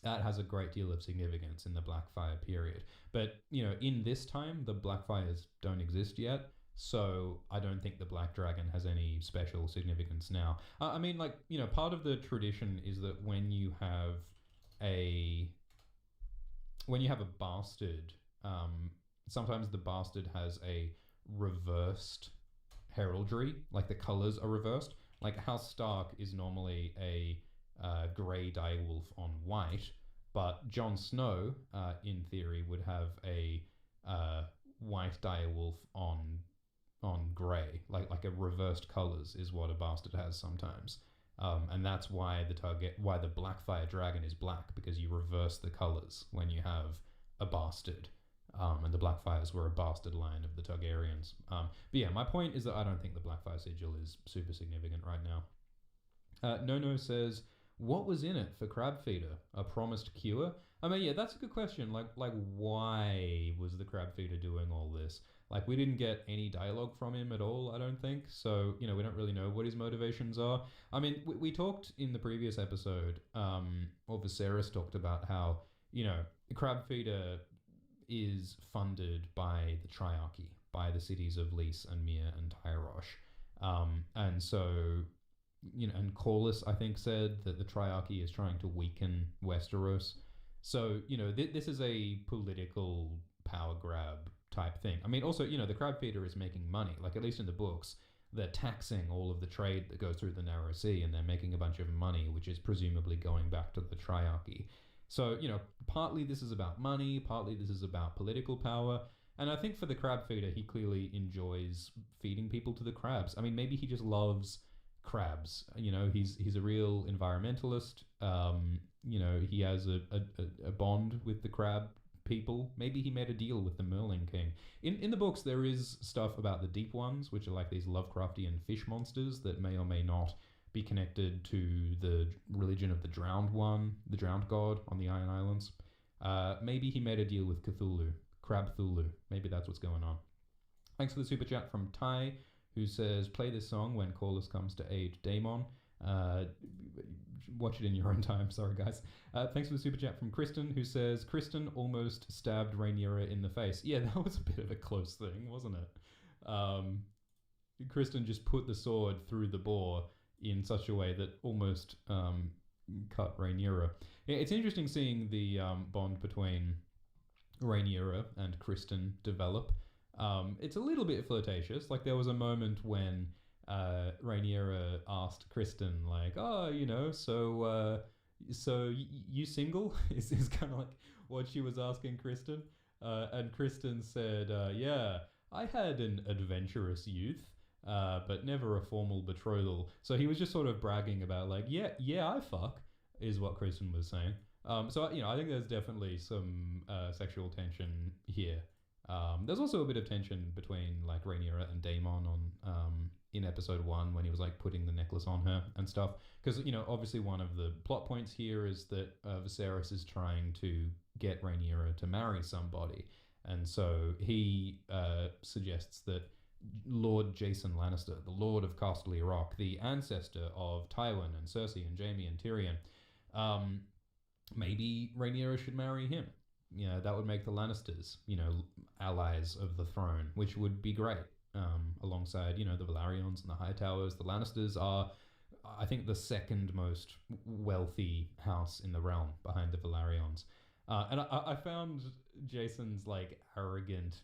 that has a great deal of significance in the Blackfire period. But, you know, in this time, the Blackfires don't exist yet, so I don't think the Black Dragon has any special significance now. I mean, like, you know, part of the tradition is that when you have a bastard, sometimes the bastard has a reversed heraldry, like the colors are reversed. Like House Stark is normally a grey direwolf on white, but Jon Snow, in theory, would have a white direwolf on grey, like a reversed colors is what a bastard has sometimes, and that's why the Blackfire dragon is black, because you reverse the colors when you have a bastard, and the Blackfires were a bastard line of the Targaryens. But yeah, my point is that I don't think the Blackfire sigil is super significant right now. Nono says, what was in it for Crabfeeder? A promised cure? I mean, yeah, that's a good question. Like why was the Crabfeeder doing all this? Like, we didn't get any dialogue from him at all, I don't think. So, you know, we don't really know what his motivations are. I mean, we talked in the previous episode, or Viserys talked about how, you know, Crabfeeder is funded by the Triarchy, by the cities of Lys and Myr and Tyrosh. And so, you know, and Corlys, I think, said that the Triarchy is trying to weaken Westeros. So, you know, this is a political power grab type thing. I mean, also, you know, the Crabfeeder is making money. Like, at least in the books, they're taxing all of the trade that goes through the Narrow Sea, and they're making a bunch of money, which is presumably going back to the Triarchy. So, you know, partly this is about money, partly this is about political power. And I think for the Crabfeeder, he clearly enjoys feeding people to the crabs. I mean, maybe he just loves crabs. You know, he's a real environmentalist. You know, he has a bond with the crab people. Maybe he made a deal with the Merlin King. In the books, there is stuff about the Deep Ones, which are like these Lovecraftian fish monsters that may or may not be connected to the religion of the Drowned One, the Drowned God on the Iron Islands. Maybe he made a deal with Cthulhu, Crab Thulu. Maybe that's what's going on. Thanks for the super chat from Ty, who says, play this song when Corlys comes to aid Daemon. Watch it in your own time. Sorry, guys. Thanks for the super chat from Kristen, who says, Kristen almost stabbed Rhaenyra in the face. Yeah, that was a bit of a close thing, wasn't it? Kristen just put the sword through the boar in such a way that almost cut Rhaenyra. Yeah, it's interesting seeing the bond between Rhaenyra and Kristen develop. It's a little bit flirtatious. Like, there was a moment when Rhaenyra asked Kristen, like, oh, you know, so you single? is kind of like what she was asking Kristen. And Kristen said, yeah, I had an adventurous youth, but never a formal betrothal. So he was just sort of bragging about, like, yeah, I fuck, is what Kristen was saying. So, you know, I think there's definitely some sexual tension here. There's also a bit of tension between, like, Rhaenyra and Daemon on in episode 1 when he was, like, putting the necklace on her and stuff. Because, you know, obviously one of the plot points here is that Viserys is trying to get Rhaenyra to marry somebody. And so he suggests that, Lord Jason Lannister, the Lord of Casterly Rock, the ancestor of Tywin and Cersei and Jaime and Tyrion. Maybe Rhaenyra should marry him. You know, that would make the Lannisters, you know, allies of the throne, which would be great. Alongside, you know, the Velaryons and the Hightowers. The Lannisters are, I think, the second most wealthy house in the realm behind the Velaryons. And I found Jason's, like, arrogant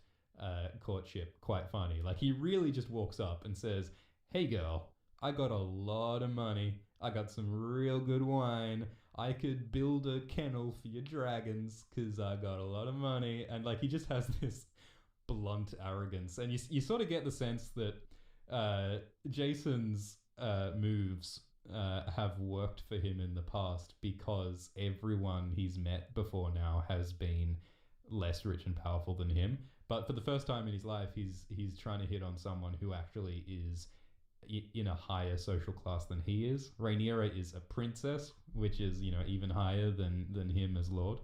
courtship quite funny. Like, he really just walks up and says, "Hey girl, I got a lot of money. I got some real good wine. I could build a kennel for your dragons because I got a lot of money." And, like, he just has this blunt arrogance. And you sort of get the sense that Jason's moves have worked for him in the past because everyone he's met before now has been less rich and powerful than him. But for the first time in his life, he's trying to hit on someone who actually is in a higher social class than he is. Rhaenyra is a princess, which is, you know, even higher than him as lord.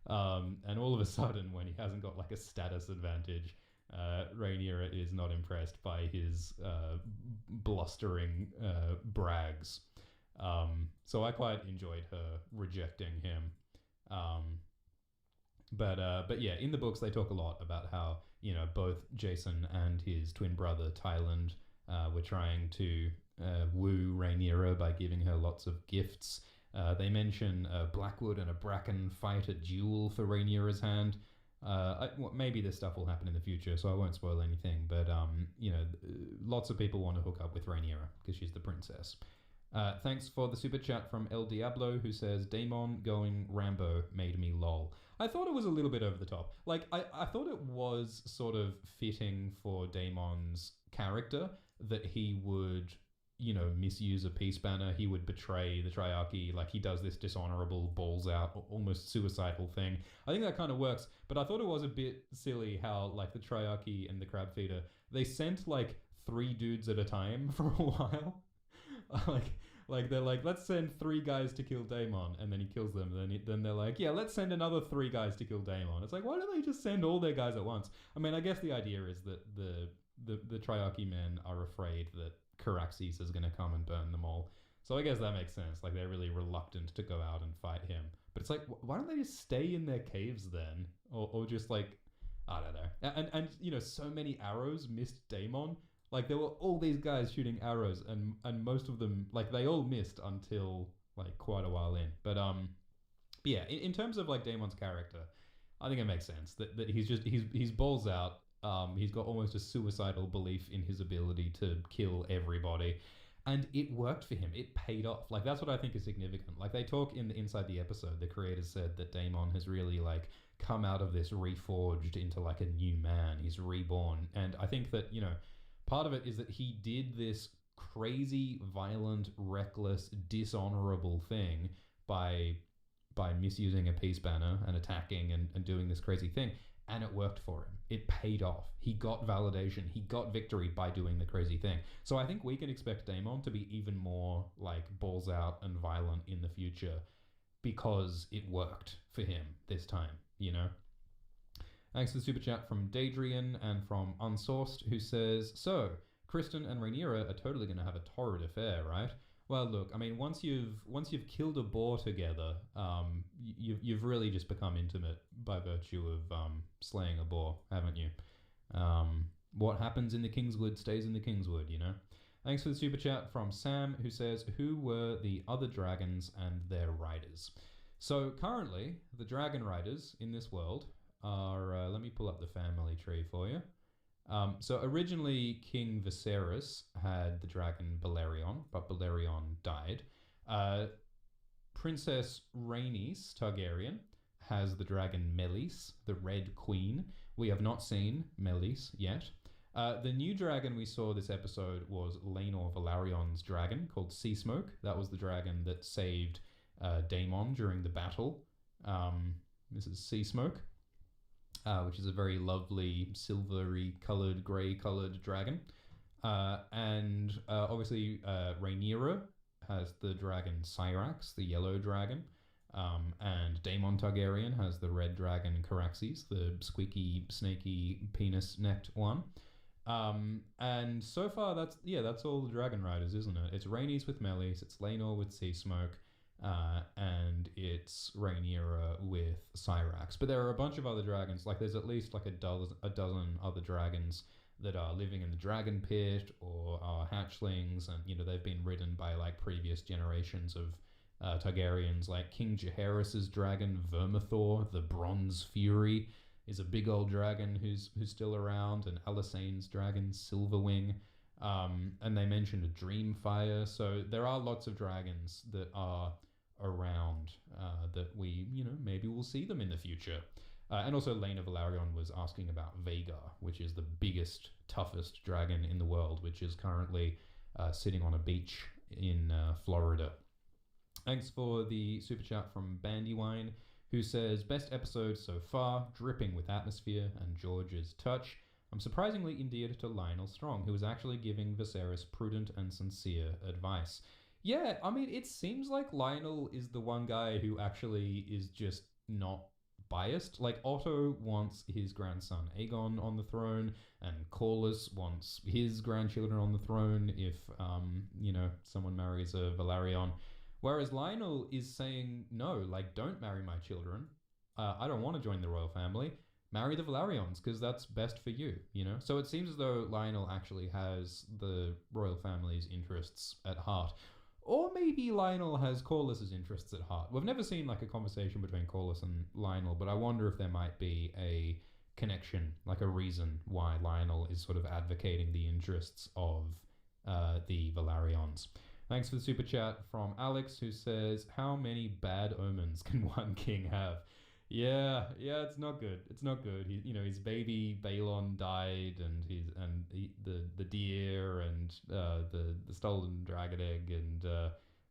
And all of a sudden, when he hasn't got like a status advantage, Rhaenyra is not impressed by his blustering brags. So I quite enjoyed her rejecting him. But yeah, in the books they talk a lot about how, you know, both Jason and his twin brother Tyland were trying to woo Rhaenyra by giving her lots of gifts. They mention a Blackwood and a Bracken fight, a duel for Rhaenyra's hand. Maybe this stuff will happen in the future, so I won't spoil anything. But you know, lots of people want to hook up with Rhaenyra because she's the princess. Thanks for the super chat from El Diablo, who says, "Daemon going Rambo made me lol." I thought it was a little bit over the top. Like, I thought it was sort of fitting for Daemon's character that he would, you know, misuse a peace banner. He would betray the Triarchy. Like, he does this dishonorable, balls out, almost suicidal thing. I think that kind of works, but I thought it was a bit silly how, like, the Triarchy and the Crab Feeder, they sent, like, 3 dudes at a time for a while. Like they're like, let's send 3 guys to kill Daemon, and then he kills them. And then they're like, yeah, let's send another 3 guys to kill Daemon. It's like, why don't they just send all their guys at once? I mean, I guess the idea is that the Triarchy men are afraid that Caraxes is going to come and burn them all. So I guess that makes sense. Like, they're really reluctant to go out and fight him. But it's like, why don't they just stay in their caves then, or just like, I don't know. And you know, so many arrows missed Daemon. Like, there were all these guys shooting arrows, and most of them, like, they all missed until, like, quite a while in. But yeah, in terms of, like, Daemon's character, I think it makes sense that he's balls out. He's got almost a suicidal belief in his ability to kill everybody. And it worked for him. It paid off. Like, that's what I think is significant. Like, they talk inside the episode, the creators said that Daemon has really, like, come out of this reforged into, like, a new man. He's reborn. And I think that, you know, part of it is that he did this crazy, violent, reckless, dishonorable thing by misusing a peace banner and attacking and doing this crazy thing. And it worked for him. It paid off. He got validation. He got victory by doing the crazy thing. So I think we can expect Daemon to be even more, like, balls out and violent in the future because it worked for him this time, you know? Thanks for the super chat from Daedrian and from Unsourced, who says, "So, Kristen and Rhaenyra are totally going to have a torrid affair, right?" Well, look, I mean, once you've killed a boar together, you've really just become intimate by virtue of slaying a boar, haven't you? What happens in the Kingswood stays in the Kingswood, you know? Thanks for the super chat from Sam, who says, "Who were the other dragons and their riders?" So currently, the dragon riders in this world are, let me pull up the family tree for you. So originally King Viserys had the dragon Balerion, but Balerion died. Princess Rhaenys Targaryen has the dragon Meleys, the Red Queen. We have not seen Meleys yet. The new dragon we saw this episode was Laenor Velaryon's dragon called Seasmoke. That was the dragon that saved Daemon during the battle. This is Seasmoke. Which is a very lovely silvery coloured, grey coloured dragon. And obviously Rhaenyra has the dragon Syrax, the yellow dragon. And Daemon Targaryen has the red dragon Caraxes, the squeaky, snaky, penis-necked one. And so far, that's all the Dragon Riders, isn't it? It's Rhaenys with Melis, it's Laenor with Sea Smoke, and it's Rhaenyra with Cyrax. But there are a bunch of other dragons. Like there's at least like a dozen other dragons that are living in the Dragon Pit or are hatchlings, and they've been ridden by like previous generations of Targaryens. Like King Jaehaerys's dragon Vermithor, the Bronze Fury, is a big old dragon who's still around, and Alysane's dragon Silverwing. And they mentioned a Dreamfire, so there are lots of dragons that are around that we, maybe we'll see them in the future. And also Lena Velaryon was asking about Vhagar, which is the biggest, toughest dragon in the world, which is currently sitting on a beach in Florida. Thanks for the super chat from Bandywine, who says, best episode so far, dripping with atmosphere and George's touch. I'm surprisingly endeared to Lionel Strong, who is actually giving Viserys prudent and sincere advice. Yeah, I mean, it seems like Lionel is the one guy who actually is just not biased. Like, Otto wants his grandson Aegon on the throne, and Corlys wants his grandchildren on the throne if, someone marries a Velaryon. Whereas Lionel is saying, no, like, don't marry my children. I don't want to join the royal family. Marry the Velaryons, because that's best for you, So it seems as though Lionel actually has the royal family's interests at heart. Or maybe Lionel has Corlys's interests at heart. We've never seen, like, a conversation between Corlys and Lionel, but I wonder if there might be a connection, like a reason why Lionel is sort of advocating the interests of the Velaryons. Thanks for the super chat from Alex, who says, how many bad omens can one king have? Yeah, it's not good. It's not good. His baby Balon died, and the deer, and the stolen dragon egg, and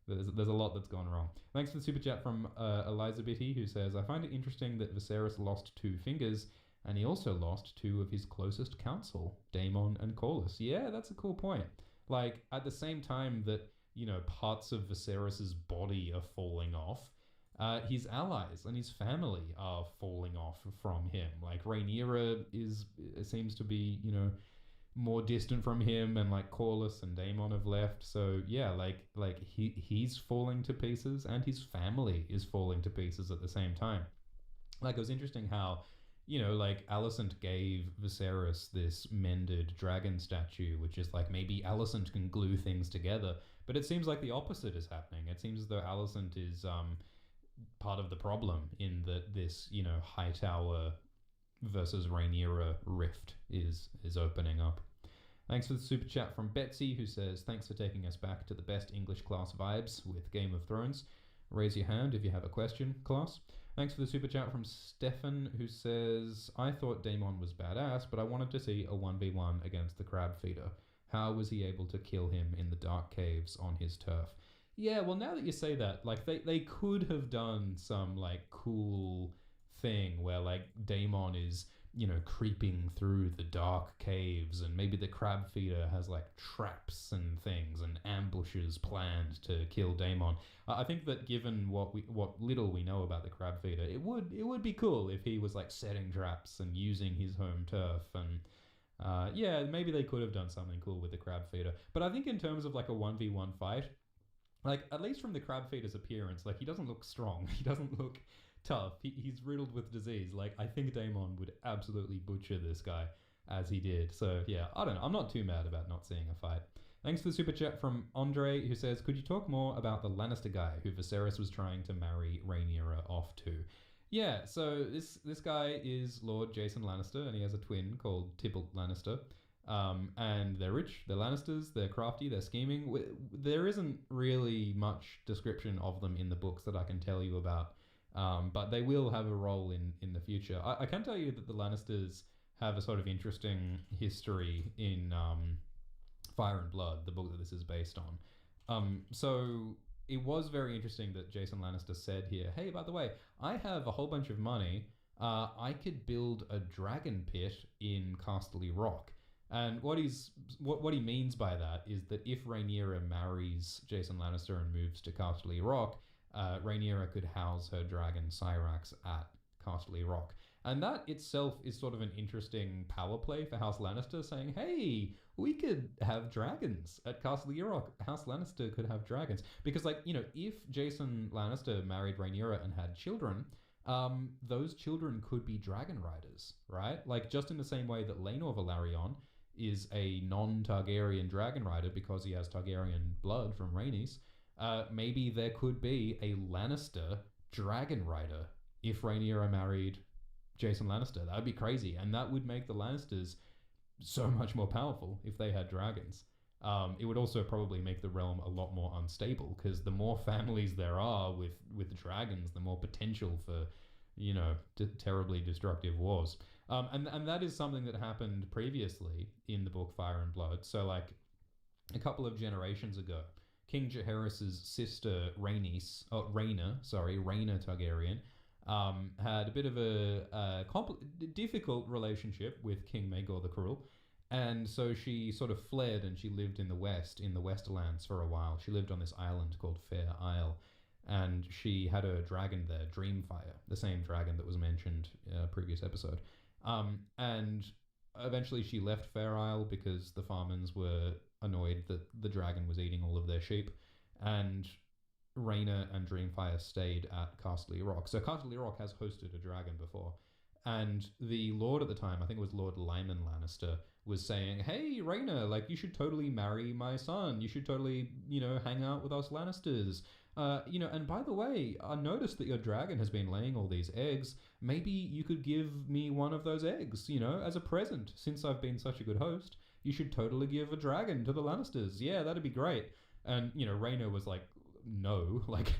there's a lot that's gone wrong. Thanks for the super chat from Eliza Bitty, who says, I find it interesting that Viserys lost 2 fingers, and he also lost 2 of his closest counsel, Daemon and Corlys. Yeah, that's a cool point. Like, at the same time that parts of Viserys's body are falling off, his allies and his family are falling off from him. Like Rhaenyra seems to be, more distant from him, and like Corlys and Daemon have left. So yeah, like he's falling to pieces, and his family is falling to pieces at the same time. Like, it was interesting how, like Alicent gave Viserys this mended dragon statue, which is like maybe Alicent can glue things together. But it seems like the opposite is happening. It seems as though Alicent is part of the problem in that this, Hightower versus Rhaenyra rift is opening up. Thanks for the super chat from Betsy, who says, thanks for taking us back to the best English class vibes with Game of Thrones. Raise your hand if you have a question, class. Thanks for the super chat from Stefan, who says, I thought Daemon was badass, but I wanted to see a 1v1 against the crab feeder. How was he able to kill him in the dark caves on his turf? Yeah, well, now that you say that, like, they could have done some, like, cool thing where, like, Daemon is, creeping through the dark caves, and maybe the crab feeder has, like, traps and things and ambushes planned to kill Daemon. I think that given what little we know about the crab feeder, it would be cool if he was, like, setting traps and using his home turf, and yeah, maybe they could have done something cool with the crab feeder. But I think in terms of like a 1v1 fight, like at least from the crab feeder's appearance, like he doesn't look strong. He doesn't look tough. He's riddled with disease. Like I think Daemon would absolutely butcher this guy as he did. So yeah, I don't know. I'm not too mad about not seeing a fight. Thanks for the super chat from Andre, who says, could you talk more about the Lannister guy who Viserys was trying to marry Rhaenyra off to? Yeah, so this guy is Lord Jason Lannister, and he has a twin called Tybalt Lannister. And they're rich, they're Lannisters, they're crafty, they're scheming. There isn't really much description of them in the books that I can tell you about, but they will have a role in the future. I can tell you that the Lannisters have a sort of interesting history in Fire and Blood, the book that this is based on. So it was very interesting that Jason Lannister said here, hey, by the way, I have a whole bunch of money. I could build a dragon pit in Casterly Rock. And what he means by that is that if Rhaenyra marries Jason Lannister and moves to Casterly Rock, Rhaenyra could house her dragon Cyrax at Casterly Rock. And that itself is sort of an interesting power play for House Lannister, saying, hey, we could have dragons at Castle Rock. House Lannister could have dragons. Because, like, you know, if Jason Lannister married Rhaenyra and had children, those children could be dragon riders, right? Like, just in the same way that Laenor Velaryon is a non-Targaryen dragon rider because he has Targaryen blood from Rhaenys, maybe there could be a Lannister dragon rider if Rhaenyra married Jason Lannister. That would be crazy, and that would make the Lannisters so much more powerful if they had dragons. It would also probably make the realm a lot more unstable, because the more families there are with dragons, the more potential for, you know, terribly destructive wars. And that is something that happened previously in the book Fire and Blood. So, like, a couple of generations ago, King Jaehaerys's sister Rhaenys, Rhaena Targaryen, had a bit of a difficult relationship with King Maegor the Cruel. And so she sort of fled and she lived in the Westerlands for a while. She lived on this island called Fair Isle. And she had a dragon there, Dreamfire, the same dragon that was mentioned in a previous episode. And eventually she left Fair Isle because the Farmans were annoyed that the dragon was eating all of their sheep. And Rhaena and Dreamfire stayed at Castle Rock. So Castle Rock has hosted a dragon before. And the Lord at the time, I think it was Lord Lyman Lannister, was saying, hey, Rhaena, like, you should totally marry my son. You should totally, you know, hang out with us Lannisters. You know, and by the way, I noticed that your dragon has been laying all these eggs. Maybe you could give me one of those eggs, you know, as a present. Since I've been such a good host, you should totally give a dragon to the Lannisters. Yeah, that'd be great. And, you know, Rhaena was like, no, like,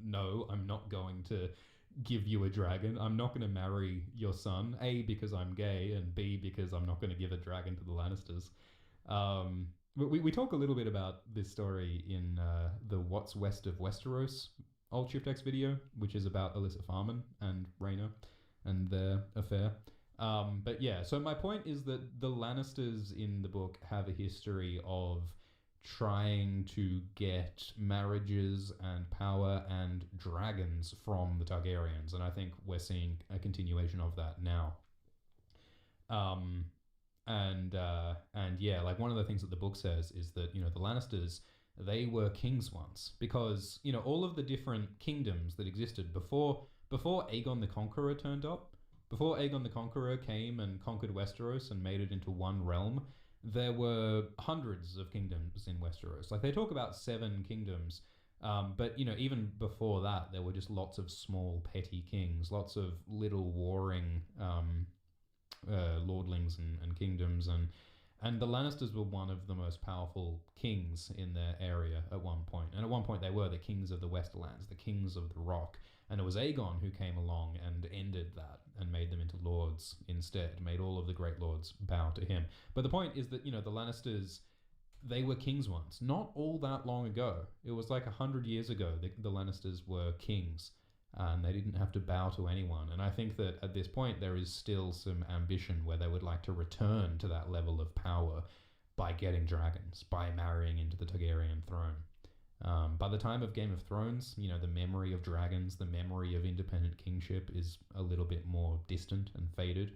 no, I'm not going to give you a dragon. I'm not going to marry your son, A, because I'm gay, and B, because I'm not going to give a dragon to the Lannisters. We talk a little bit about this story in the What's West of Westeros Alt Shift X video, which is about Alyssa Farman and Rhaena and their affair. But yeah, so my point is that the Lannisters in the book have a history of trying to get marriages and power and dragons from the Targaryens, and I think we're seeing a continuation of that now. And yeah, like, one of the things that the book says is that, you know, the Lannisters, they were kings once, because, you know, all of the different kingdoms that existed before Aegon the Conqueror turned up, before Aegon the Conqueror came and conquered Westeros and made it into one realm, there were hundreds of kingdoms in Westeros. Like, they talk about 7 kingdoms, but, you know, even before that, there were just lots of small petty kings, lots of little warring lordlings and kingdoms, and the Lannisters were one of the most powerful kings in their area at one point. And at one point they were the kings of the Westerlands, the kings of the Rock. And it was Aegon who came along and ended that and made them into lords instead, made all of the great lords bow to him. But the point is that, you know, the Lannisters, they were kings once, not all that long ago. It was like 100 years ago the Lannisters were kings, and they didn't have to bow to anyone. And I think that at this point there is still some ambition where they would like to return to that level of power by getting dragons, by marrying into the Targaryen throne. By the time of Game of Thrones, you know, the memory of dragons, the memory of independent kingship is a little bit more distant and faded.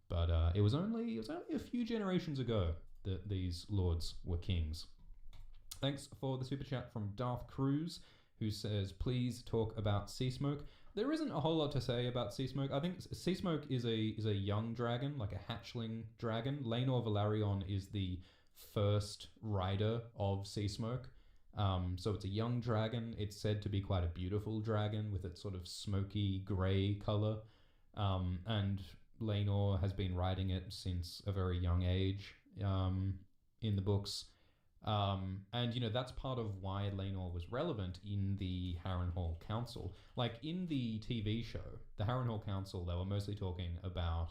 But it was only a few generations ago that these lords were kings. Thanks for the super chat from Darth Cruz, who says, please talk about Sea Smoke. There isn't a whole lot to say about Sea Smoke. I think Sea Smoke is a young dragon, like a hatchling dragon. Laenor Velaryon is the first rider of Sea Smoke. So it's a young dragon. It's said to be quite a beautiful dragon with its sort of smoky grey colour. And Laenor has been riding it since a very young age in the books. And, you know, that's part of why Laenor was relevant in the Harrenhal Council. Like, in the TV show, the Harrenhal Council, they were mostly talking about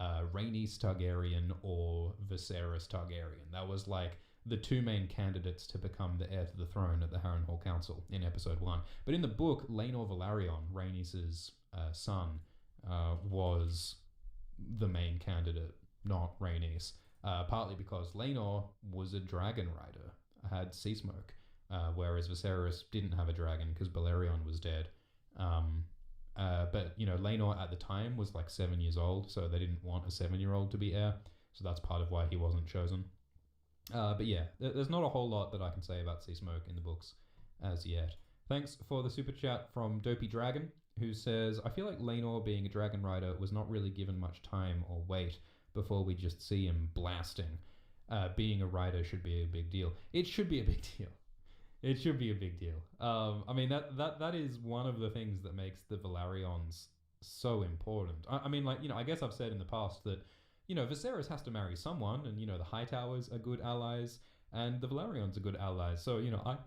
Rhaenys Targaryen or Viserys Targaryen. That was, like, the two main candidates to become the heir to the throne at the Harrenhal Council in episode 1. But in the book, Laenor Velaryon, Rhaenys' son, was the main candidate, not Rhaenys. Partly because Laenor was a dragon rider, had Sea Smoke, whereas Viserys didn't have a dragon because Balerion was dead. But, you know, Laenor at the time was like 7 years old, so they didn't want a 7-year-old to be heir. So that's part of why he wasn't chosen. But yeah, there's not a whole lot that I can say about Sea Smoke in the books as yet. Thanks for the super chat from Dopey Dragon, who says, I feel like Laenor being a dragon rider was not really given much time or weight before we just see him blasting. Being a rider should be a big deal. It should be a big deal. It should be a big deal. I mean, that is one of the things that makes the Velaryons so important. I mean, like, you know, I guess I've said in the past that, you know, Viserys has to marry someone, and, you know, the Hightowers are good allies, and the Velaryons are good allies. So, you know,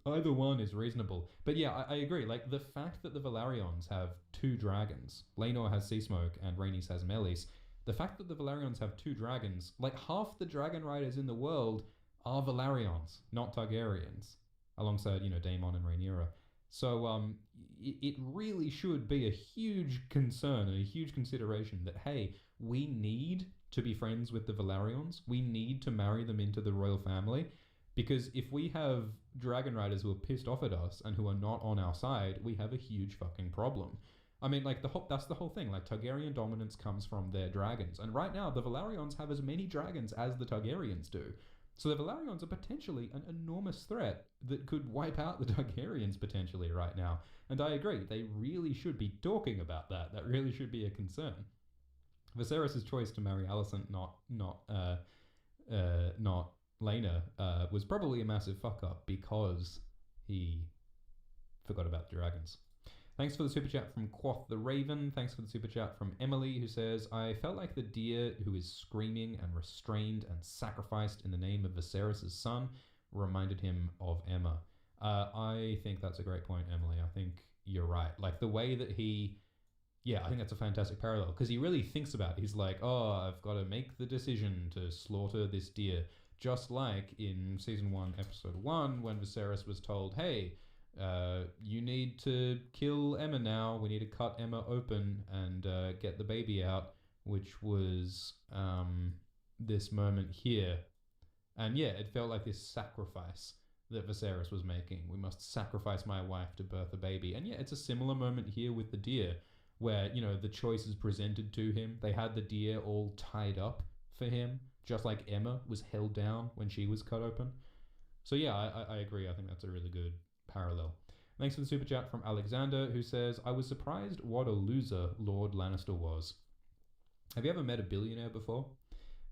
either one is reasonable. But yeah, I agree. Like, the fact that the Velaryons have 2 dragons, Laenor has Sea Smoke and Rhaenys has Meleys, the fact that the Velaryons have 2 dragons, like half the dragon riders in the world are Velaryons, not Targaryens, alongside, you know, Daemon and Rhaenyra. So it really should be a huge concern and a huge consideration that, hey, we need to be friends with the Velaryons. We need to marry them into the royal family, because if we have dragon riders who are pissed off at us and who are not on our side, we have a huge fucking problem. I mean, like, that's the whole thing. Like, Targaryen dominance comes from their dragons. And right now, the Velaryons have as many dragons as the Targaryens do. So the Velaryons are potentially an enormous threat that could wipe out the Targaryens potentially right now. And I agree, they really should be talking about that. That really should be a concern. Viserys' choice to marry Alicent, not Laena, was probably a massive fuck-up because he forgot about the dragons. Thanks for the super chat from Quoth the Raven. Thanks for the super chat from Emily, who says, I felt like the deer who is screaming and restrained and sacrificed in the name of Viserys' son reminded him of Emma. I think that's a great point, Emily. I think you're right. Like, the way that I think that's a fantastic parallel, because he really thinks about it. He's like, oh, I've got to make the decision to slaughter this deer. Just like in Season 1, Episode 1, when Viserys was told, hey, you need to kill Emma now. We need to cut Emma open and get the baby out, which was this moment here. And yeah, it felt like this sacrifice that Viserys was making. We must sacrifice my wife to birth a baby. And yeah, it's a similar moment here with the deer, where, you know, the choice is presented to him. They had the deer all tied up for him, just like Emma was held down when she was cut open. So yeah, I agree. I think that's a really good parallel. Thanks for the super chat from Alexander, who says, I was surprised what a loser Lord Lannister was. Have you ever met a billionaire before?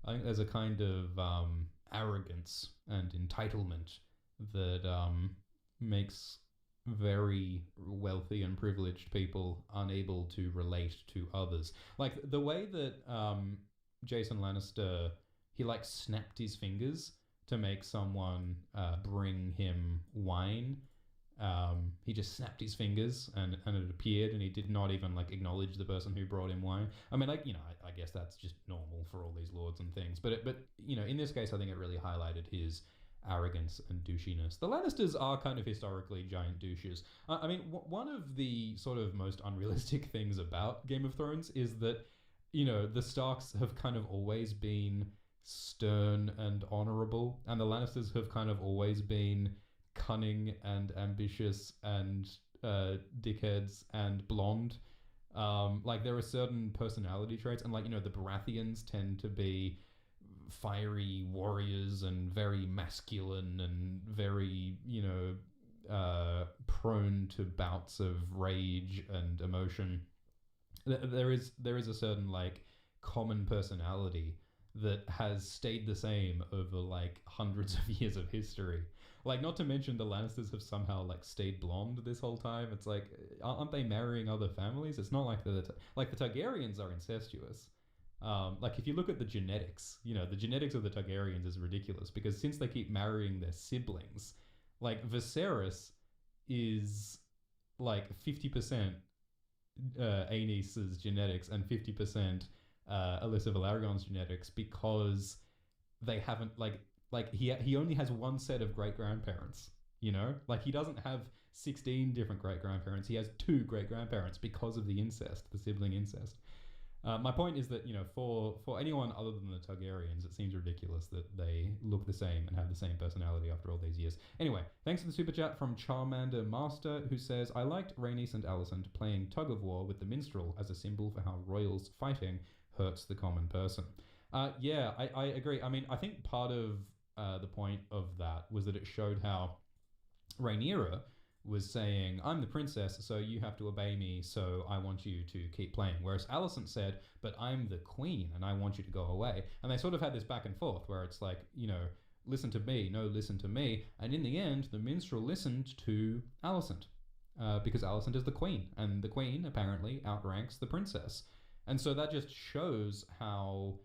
I think there's a kind of arrogance and entitlement that makes very wealthy and privileged people unable to relate to others. Like, the way that Jason Lannister, he like snapped his fingers to make someone bring him wine. He just snapped his fingers and it appeared, and he did not even like acknowledge the person who brought him wine. I mean, like, you know, I guess that's just normal for all these lords and things. But you know, in this case, I think it really highlighted his arrogance and douchiness. The Lannisters are kind of historically giant douches. I mean, one of the sort of most unrealistic things about Game of Thrones is that, you know, the Starks have kind of always been stern and honorable, and the Lannisters have kind of always been cunning and ambitious and dickheads and blonde. Like, there are certain personality traits, and like, you know, the Baratheons tend to be fiery warriors and very masculine and very, you know, prone to bouts of rage and emotion. There is a certain like common personality that has stayed the same over like hundreds of years of history. Like, not to mention the Lannisters have somehow like stayed blonde this whole time. It's like, aren't they marrying other families? It's not like the Targaryens are incestuous. Like, if you look at the genetics, you know, the genetics of the Targaryens is ridiculous, because since they keep marrying their siblings, like Viserys is like 50% Aenys's genetics and 50% Alyssa Velaryon's genetics, because they haven't like he only has one set of great grandparents, you know, like he doesn't have 16 different great grandparents. He has 2 great grandparents because of the incest, the sibling incest. My point is that, for anyone other than the Targaryens, it seems ridiculous that they look the same and have the same personality after all these years. Anyway, thanks for the super chat from Charmander Master, who says, I liked Rhaenys and Alicent playing tug of war with the minstrel as a symbol for how royals fighting hurts the common person. Yeah, I agree. I mean, I think part of the point of that was that it showed how Rhaenyra was saying, I'm the princess, so you have to obey me, so I want you to keep playing. Whereas Alicent said, but I'm the queen, and I want you to go away. And they sort of had this back and forth, where it's like, listen to me, no, listen to me. And in the end, the minstrel listened to Alicent, because Alicent is the queen, and the queen apparently outranks the princess. And so that just shows how,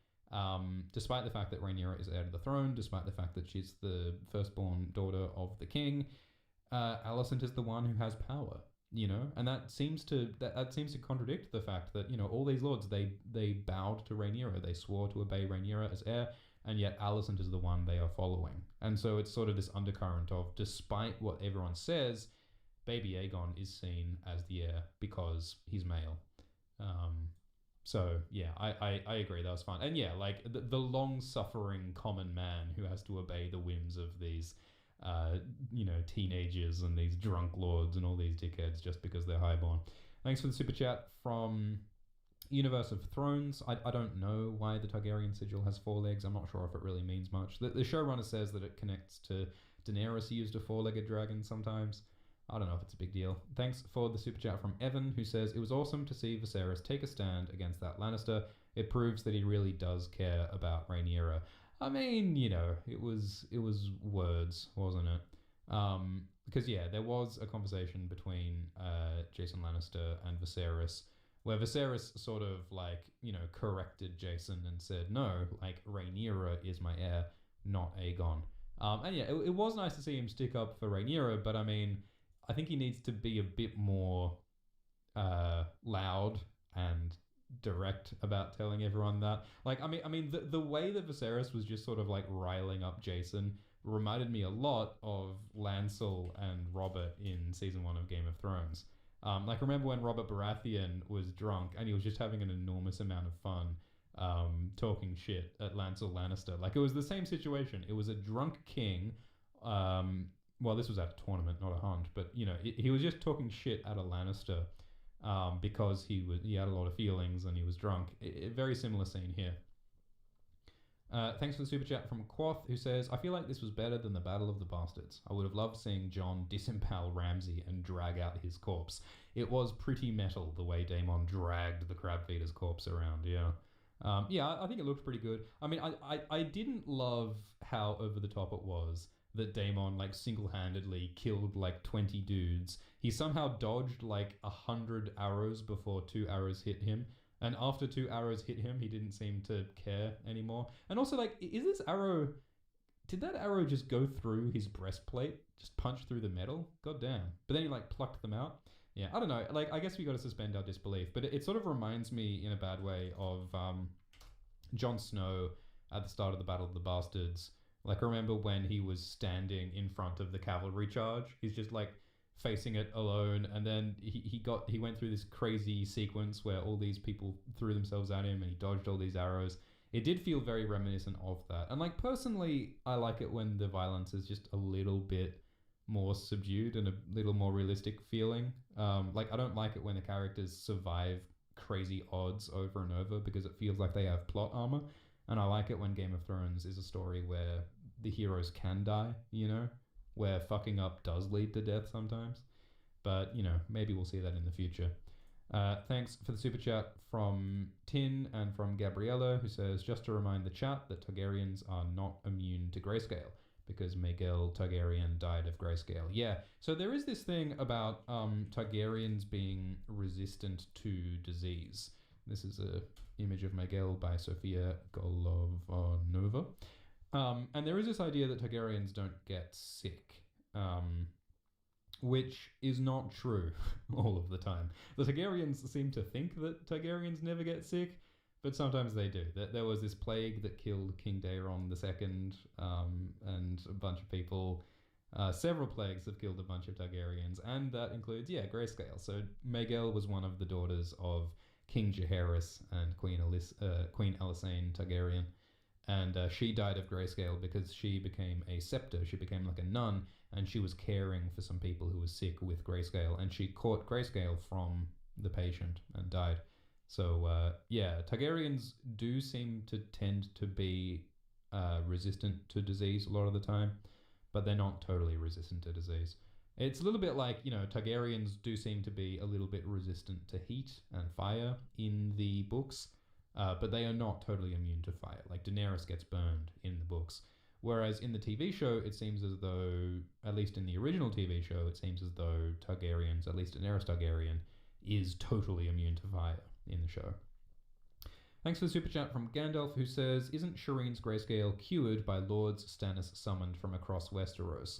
despite the fact that Rhaenyra is heir to the throne, despite the fact that she's the firstborn daughter of the king, Alicent is the one who has power, and that seems to contradict the fact that, all these lords, they bowed to Rhaenyra, they swore to obey Rhaenyra as heir, and yet Alicent is the one they are following. And so it's sort of this undercurrent of, despite what everyone says, baby Aegon is seen as the heir because he's male. So yeah, I agree, that was fun. And yeah, like the long-suffering common man who has to obey the whims of these teenagers and these drunk lords and all these dickheads just because they're highborn. Thanks for the super chat from Universe of Thrones. I don't know why the Targaryen sigil has 4 legs. I'm not sure if it really means much. The showrunner says that it connects to Daenerys used a 4-legged dragon sometimes. I don't know if it's a big deal. Thanks for the super chat from Evan, who says, it was awesome to see Viserys take a stand against that Lannister. It proves that he really does care about Rhaenyra. I mean, it was words, wasn't it? Because yeah, there was a conversation between Jason Lannister and Viserys, where Viserys sort of corrected Jason and said, no, Rhaenyra is my heir, not Aegon. And yeah, it was nice to see him stick up for Rhaenyra, but I mean, I think he needs to be a bit more loud and direct about telling everyone that. The way that Viserys was just sort of riling up Jason reminded me a lot of Lancel and Robert in season 1 of Game of Thrones. Remember when Robert Baratheon was drunk and he was just having an enormous amount of fun talking shit at Lancel Lannister. It was the same situation. It was a drunk king. Well, this was at a tournament, not a hunt, but he was just talking shit at a Lannister. Because he had a lot of feelings and he was drunk. A very similar scene here. Thanks for the super chat from Quoth, who says, I feel like this was better than the Battle of the Bastards. I would have loved seeing Jon disembowel Ramsay and drag out his corpse. It was pretty metal the way Daemon dragged the crab feeder's corpse around, yeah. I think it looked pretty good. I mean, I didn't love how over the top it was that Daemon single-handedly killed 20 dudes. He somehow dodged 100 arrows before 2 arrows hit him. And after 2 arrows hit him, he didn't seem to care anymore. And also did that arrow just go through his breastplate? Just punch through the metal? God damn. But then he plucked them out? Yeah, I don't know. I guess we got to suspend our disbelief. But it sort of reminds me in a bad way of Jon Snow at the start of the Battle of the Bastards. I remember when he was standing in front of the cavalry charge. He's just facing it alone, and then he went through this crazy sequence where all these people threw themselves at him and he dodged all these arrows. It did feel very reminiscent of that. And personally, I like it when the violence is just a little bit more subdued and a little more realistic feeling. I don't like it when the characters survive crazy odds over and over because it feels like they have plot armor. And I like it when Game of Thrones is a story where the heroes can die, where fucking up does lead to death sometimes. But, maybe we'll see that in the future. Thanks for the super chat from Tin and from Gabriella, who says, just to remind the chat that Targaryens are not immune to grayscale, because Maegel Targaryen died of grayscale. Yeah, so there is this thing about Targaryens being resistant to disease. This is a image of Maegel by Sofia Golovanova. And there is this idea that Targaryens don't get sick, which is not true all of the time. The Targaryens seem to think that Targaryens never get sick, but sometimes they do. There was this plague that killed King Daeron II, and a bunch of people. Several plagues have killed a bunch of Targaryens, and that includes, grayscale. So Maegel was one of the daughters of King Jaehaerys and Queen Alysanne Targaryen. And she died of grayscale because she became a scepter. She became like a nun, and she was caring for some people who were sick with grayscale, and she caught grayscale from the patient and died. So yeah, Targaryens do seem to tend to be resistant to disease a lot of the time, but they're not totally resistant to disease. It's a little bit like, you know, Targaryens do seem to be a little bit resistant to heat and fire in the books, but they are not totally immune to fire. Like Daenerys gets burned in the books, whereas in the TV show, it seems as though, at least in the original TV show, it seems as though Targaryens, at least Daenerys Targaryen, is totally immune to fire in the show. Thanks for the super chat from Gandalf, who says, isn't Shireen's grayscale cured by lords Stannis summoned from across Westeros?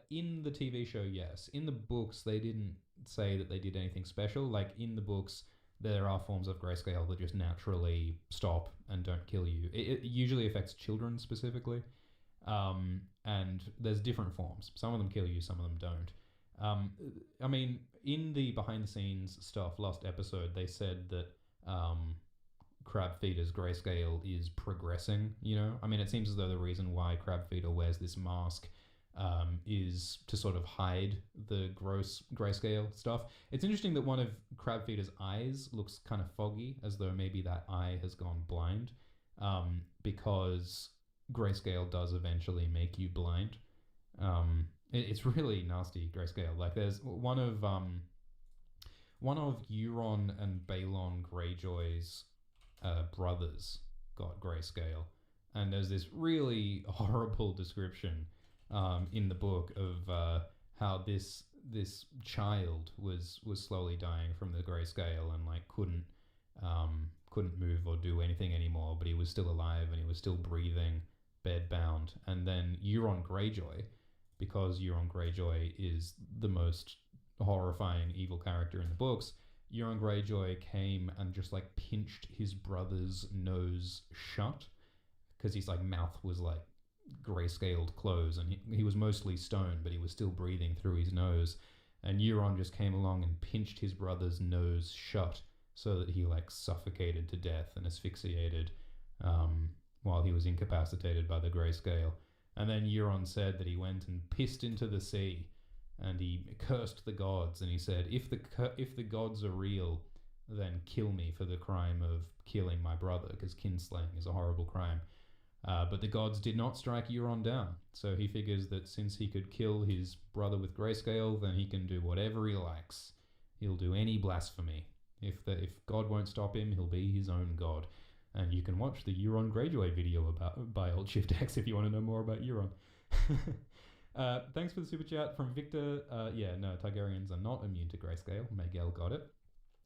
In the TV show, yes. In the books, they didn't say that they did anything special. Like, in the books, there are forms of grayscale that just naturally stop and don't kill you. It usually affects children specifically. And there's different forms. Some of them kill you, some of them don't. I mean, in the behind-the-scenes stuff last episode, they said that Crabfeeder's grayscale is progressing, you know? I mean, it seems as though the reason why Crabfeeder wears this mask is to sort of hide the gross grayscale stuff. It's interesting that one of Crabfeeder's eyes looks kind of foggy, as though maybe that eye has gone blind, because grayscale does eventually make you blind. It's really nasty grayscale. Like, there's one of Euron and Balon Greyjoy's brothers got grayscale, and there's this really horrible description in the book of how this child was slowly dying from the grayscale and like couldn't move or do anything anymore, but he was still alive and he was still breathing, bedbound. And then Euron Greyjoy, because Euron Greyjoy is the most horrifying evil character in the books, Euron Greyjoy came and just like pinched his brother's nose shut, because his like mouth was like grayscaled close, and he was mostly stoned, but he was still breathing through his nose. And Euron just came along and pinched his brother's nose shut so that he like suffocated to death and asphyxiated while he was incapacitated by the grayscale. And then Euron said that he went and pissed into the sea, and he cursed the gods, and he said, if the gods are real, then kill me for the crime of killing my brother, because kinslaying is a horrible crime. But the gods did not strike Euron down, so he figures that since he could kill his brother with grayscale, then he can do whatever he likes. He'll do any blasphemy. If God won't stop him, he'll be his own god. And you can watch the Euron Greyjoy video by Alt Shift X if you want to know more about Euron. Thanks for the super chat from Victor. Yeah, no, Targaryens are not immune to grayscale. Miguel got it.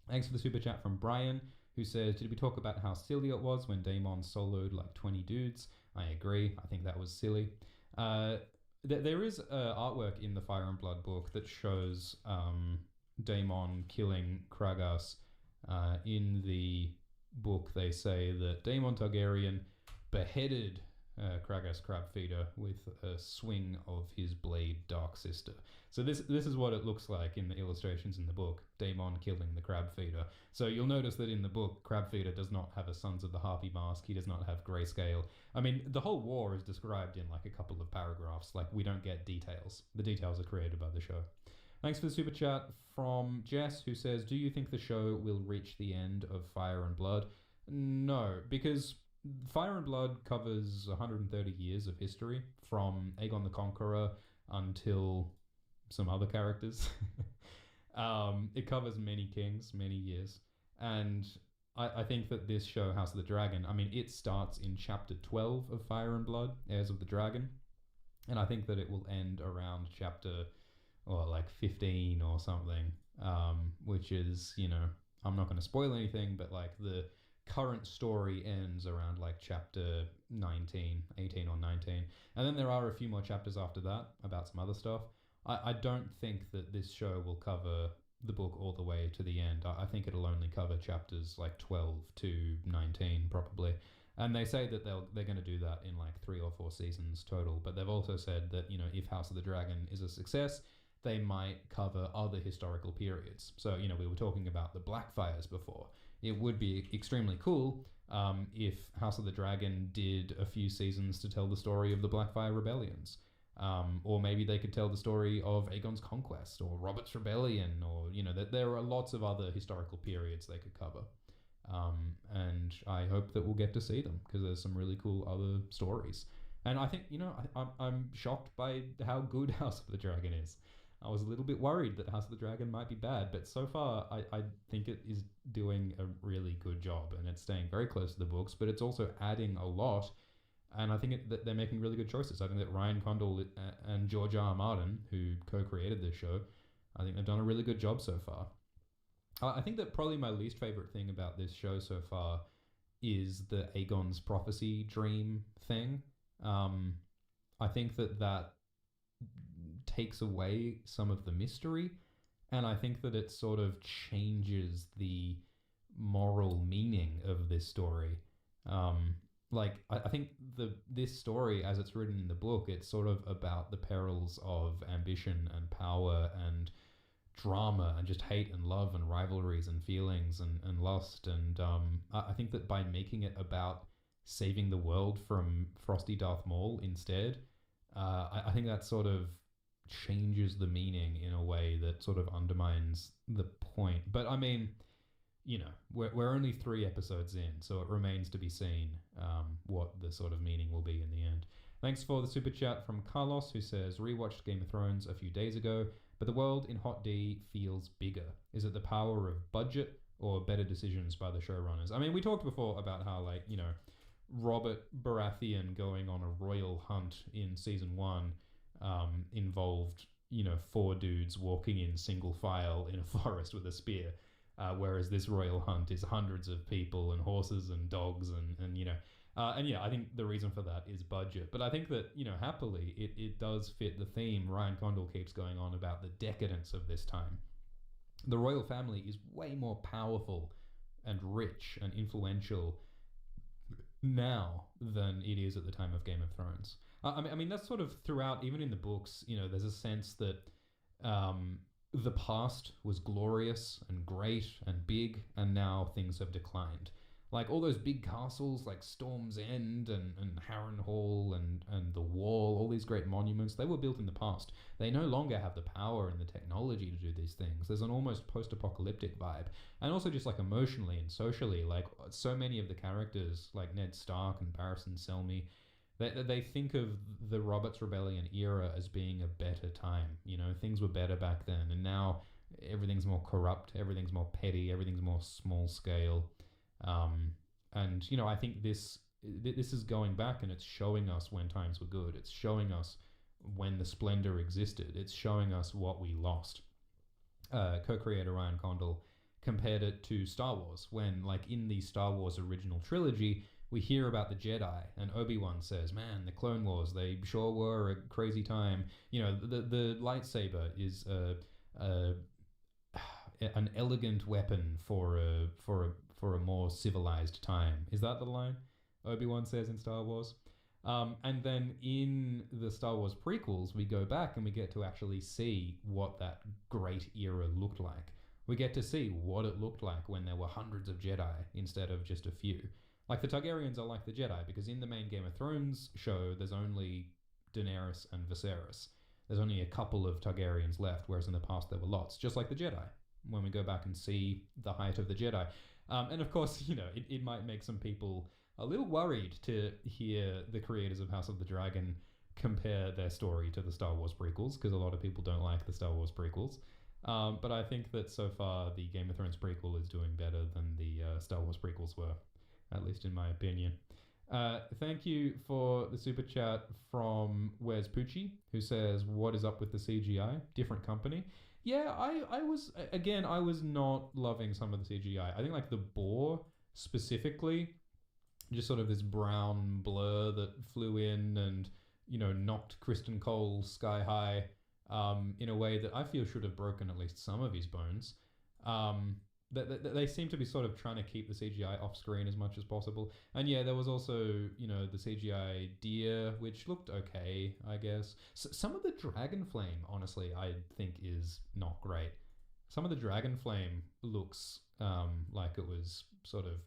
Thanks for the super chat from Brian, who says, did we talk about how silly it was when Daemon soloed like 20 dudes? I agree. I think that was silly. There is artwork in the Fire and Blood book that shows Daemon killing Kragas. In the book, they say that Daemon Targaryen beheaded Kragas Crabfeeder with a swing of his blade Dark Sister. So this is what it looks like in the illustrations in the book, Daemon killing the Crabfeeder. So you'll notice that in the book, Crabfeeder does not have a Sons of the Harpy mask, he does not have grayscale. I mean, the whole war is described in like a couple of paragraphs, like we don't get details. The details are created by the show. Thanks for the super chat from Jess, who says, do you think the show will reach the end of Fire and Blood? No, because Fire and Blood covers 130 years of history, from Aegon the Conqueror until some other characters. It covers many kings, many years. And I think that this show, House of the Dragon, I mean, it starts in chapter 12 of Fire and Blood, Heirs of the Dragon. And I think that it will end around chapter, or like 15 or something, which is, you know, I'm not going to spoil anything, but like the current story ends around like chapter 19, 18 or 19. And then there are a few more chapters after that about some other stuff. I don't think that this show will cover the book all the way to the end. I think it'll only cover chapters like 12 to 19 probably. And they say that they're going to do that in like 3 or 4 seasons total. But they've also said that, you know, if House of the Dragon is a success, they might cover other historical periods. So, you know, we were talking about the Blackfires before. it would be extremely cool if House of the Dragon did a few seasons to tell the story of the Blackfire Rebellions. Or maybe they could tell the story of Aegon's conquest or Robert's Rebellion, or, you know, that there are lots of other historical periods they could cover. And I hope that we'll get to see them, because there's some really cool other stories. And I think, you know, I'm shocked by how good House of the Dragon is. I was a little bit worried that House of the Dragon might be bad, but so far I think it is doing a really good job, and it's staying very close to the books, but it's also adding a lot. And I think that they're making really good choices. I think that Ryan Condal and George R. R. Martin, who co-created this show, I think they've done a really good job so far. I think that probably my least favorite thing about this show so far is the Aegon's prophecy dream thing. I think that takes away some of the mystery, and I think that it sort of changes the moral meaning of this story. I think this story, as it's written in the book, it's sort of about the perils of ambition and power and drama and just hate and love and rivalries and feelings and lust. And I think that by making it about saving the world from Frosty Darth Maul instead, I think that sort of changes the meaning in a way that sort of undermines the point. But I mean, you know, we're only 3 episodes in, so it remains to be seen what the sort of meaning will be in the end. Thanks for the super chat from Carlos, who says, rewatched Game of Thrones a few days ago, but the world in Hot D feels bigger. Is it the power of budget or better decisions by the showrunners? I mean, we talked before about how, like, you know, Robert Baratheon going on a royal hunt in season 1 involved, you know, 4 dudes walking in single file in a forest with a spear. Whereas this royal hunt is hundreds of people and horses and dogs and you know, and yeah, I think the reason for that is budget. But I think that, you know, happily, it does fit the theme Ryan Condal keeps going on about the decadence of this time. The royal family is way more powerful and rich and influential now than it is at the time of Game of Thrones. I mean, that's sort of throughout, even in the books, you know, there's a sense that the past was glorious and great and big, and now things have declined. Like all those big castles like Storm's End and Harrenhal and the Wall, all these great monuments, they were built in the past. They no longer have the power and the technology to do these things. There's an almost post-apocalyptic vibe. And also just like emotionally and socially, like so many of the characters like Ned Stark and Barristan Selmy, they think of the Robert's Rebellion era as being a better time. You know, things were better back then, and now everything's more corrupt, everything's more petty, everything's more small scale. And, you know, I think this is going back, and it's showing us when times were good. It's showing us when the splendor existed. It's showing us what we lost. Co-creator Ryan Condal compared it to Star Wars, when, like, in the Star Wars original trilogy, we hear about the Jedi, and Obi-Wan says, man, the Clone Wars, they sure were a crazy time. You know, the lightsaber is an elegant weapon for a more civilized time. Is that the line Obi-Wan says in Star Wars? And then in the Star Wars prequels, we go back and we get to actually see what that great era looked like. We get to see what it looked like when there were hundreds of Jedi instead of just a few. Like, the Targaryens are like the Jedi, because in the main Game of Thrones show, there's only Daenerys and Viserys. There's only a couple of Targaryens left, whereas in the past there were lots, just like the Jedi, when we go back and see the height of the Jedi. And of course, you know, it might make some people a little worried to hear the creators of House of the Dragon compare their story to the Star Wars prequels, because a lot of people don't like the Star Wars prequels. But I think that so far the Game of Thrones prequel is doing better than the Star Wars prequels were, at least in my opinion. Thank you for the super chat from Wes Pucci, who says, what is up with the CGI? Different company. Yeah, I was not loving some of the CGI. I think like the boar specifically, just sort of this brown blur that flew in and, you know, knocked Kristen Cole sky high in a way that I feel should have broken at least some of his bones. They seem to be sort of trying to keep the CGI off screen as much as possible. And yeah, there was also, you know, the CGI deer, which looked okay, I guess. Some of the dragon flame, honestly, I think is not great. some of the dragon flame looks like it was sort of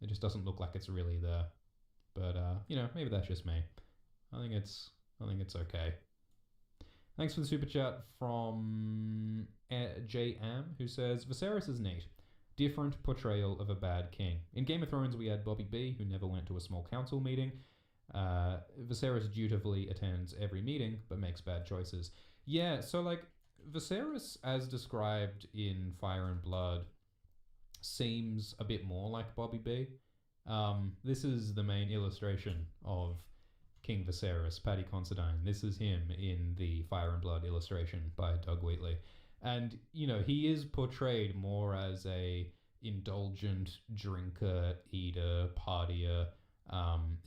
it just doesn't look like it's really there. But you know, maybe that's just me. I think it's okay. Thanks for the super chat from J.Am, who says, Viserys is neat. Different portrayal of a bad king. In Game of Thrones, we had Bobby B, who never went to a small council meeting. Viserys dutifully attends every meeting, but makes bad choices. Yeah, so like, Viserys, as described in Fire and Blood, seems a bit more like Bobby B. This is the main illustration of King Viserys, Paddy Considine. This is him in the Fire and Blood illustration by Doug Wheatley. And, you know, he is portrayed more as a indulgent drinker, eater, partier.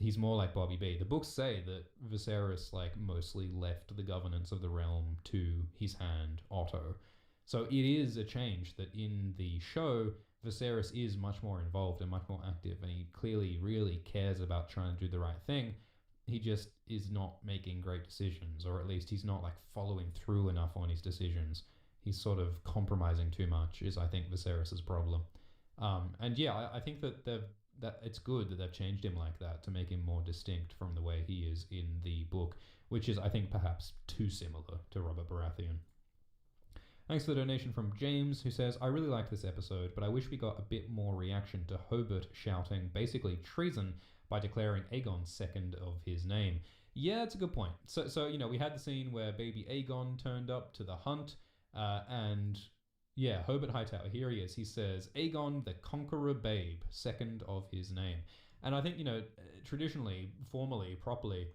He's more like Bobby B. The books say that Viserys, like, mostly left the governance of the realm to his hand, Otto. So it is a change that in the show, Viserys is much more involved and much more active, and he clearly really cares about trying to do the right thing. He just is not making great decisions, or at least he's not like following through enough on his decisions. He's sort of compromising too much, is I think Viserys' problem. And yeah, I think that it's good that they've changed him like that to make him more distinct from the way he is in the book, which is, I think, perhaps too similar to Robert Baratheon. Thanks for the donation from James, who says, I really like this episode, but I wish we got a bit more reaction to Hobart shouting basically treason by declaring Aegon second of his name. Yeah, it's a good point. So you know, we had the scene where baby Aegon turned up to the hunt, and yeah, Hobart Hightower, here he is. He says, Aegon the Conqueror Babe, second of his name. And I think, you know, traditionally, formally, properly,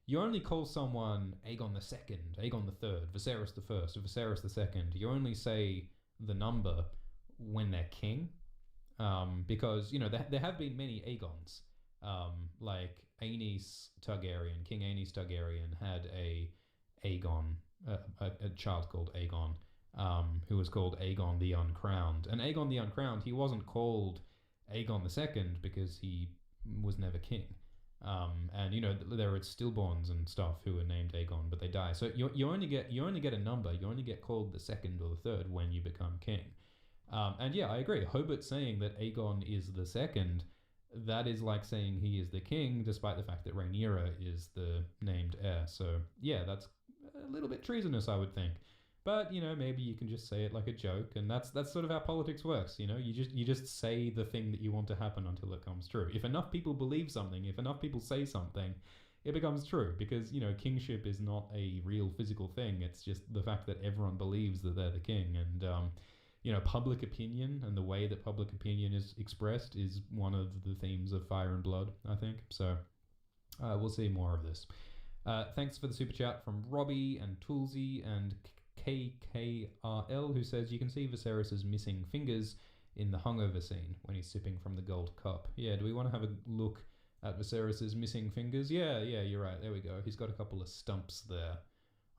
you only call someone Aegon the Second, Aegon the Third, Viserys the First, or Viserys the Second. You only say the number when they're king, because, you know, there have been many Aegons. Like Aenys Targaryen, King Aenys Targaryen had a child called Aegon, who was called Aegon the Uncrowned. And Aegon the Uncrowned, he wasn't called Aegon the Second because he was never king. And you know, there were stillborns and stuff who were named Aegon, but they die. So you only get a number. You only get called the second or the third when you become king. And yeah, I agree. Hobart saying that Aegon is the second, that is like saying he is the king, despite the fact that Rhaenyra is the named heir. So yeah, that's a little bit treasonous, I would think. But you know, maybe you can just say it like a joke, and that's sort of how politics works. You know, you just say the thing that you want to happen until it comes true. If enough people believe something, if enough people say something, it becomes true. Because you know, kingship is not a real physical thing. It's just the fact that everyone believes that they're the king, and you know, public opinion and the way that public opinion is expressed is one of the themes of Fire and Blood, I think. So we'll see more of this. Thanks for the super chat from Robbie and Toolsy and KKRL, who says, you can see Viserys' missing fingers in the hungover scene when he's sipping from the gold cup. Yeah, do we want to have a look at Viserys' missing fingers? Yeah, you're right. There we go. He's got a couple of stumps there.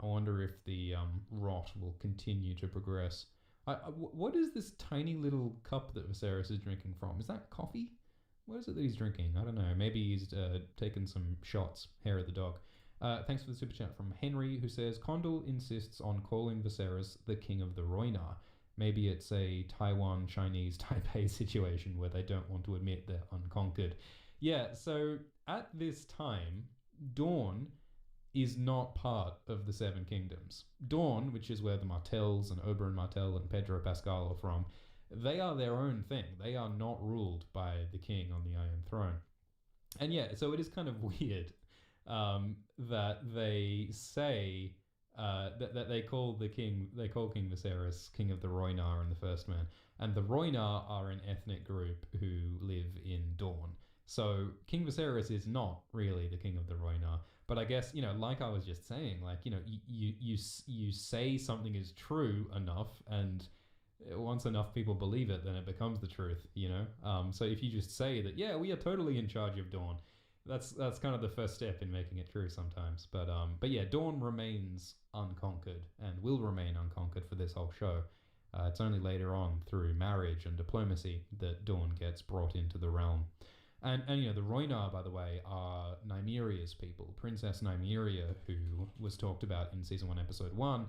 I wonder if the rot will continue to progress. What is this tiny little cup that Viserys is drinking from? Is that coffee? What is it that he's drinking? I don't know. Maybe he's taken some shots. Hair of the dog. Thanks for the super chat from Henry, who says, Condal insists on calling Viserys the king of the Rhoynar. Maybe it's a Taiwan Chinese Taipei situation where they don't want to admit they're unconquered. Yeah, so at this time, Dorne is not part of the Seven Kingdoms. Dorne, which is where the Martells and Oberyn Martell and Pedro Pascal are from, they are their own thing. They are not ruled by the king on the Iron Throne. And yeah, so it is kind of weird that they say that they call King Viserys King of the Rhoynar in the First Man, and the Rhoynar are an ethnic group who live in Dorne. So King Viserys is not really the king of the Rhoynar, but I guess, you know, like I was just saying, like, you know, you say something is true enough, and once enough people believe it, then it becomes the truth, you know. So if you just say that, yeah, we are totally in charge of Dorne, that's kind of the first step in making it true sometimes. But yeah, Dorne remains unconquered and will remain unconquered for this whole show. It's only later on through marriage and diplomacy that Dorne gets brought into the realm. And you know, the Rhoynar, by the way, are Nymeria's people. Princess Nymeria, who was talked about in Season 1, Episode 1,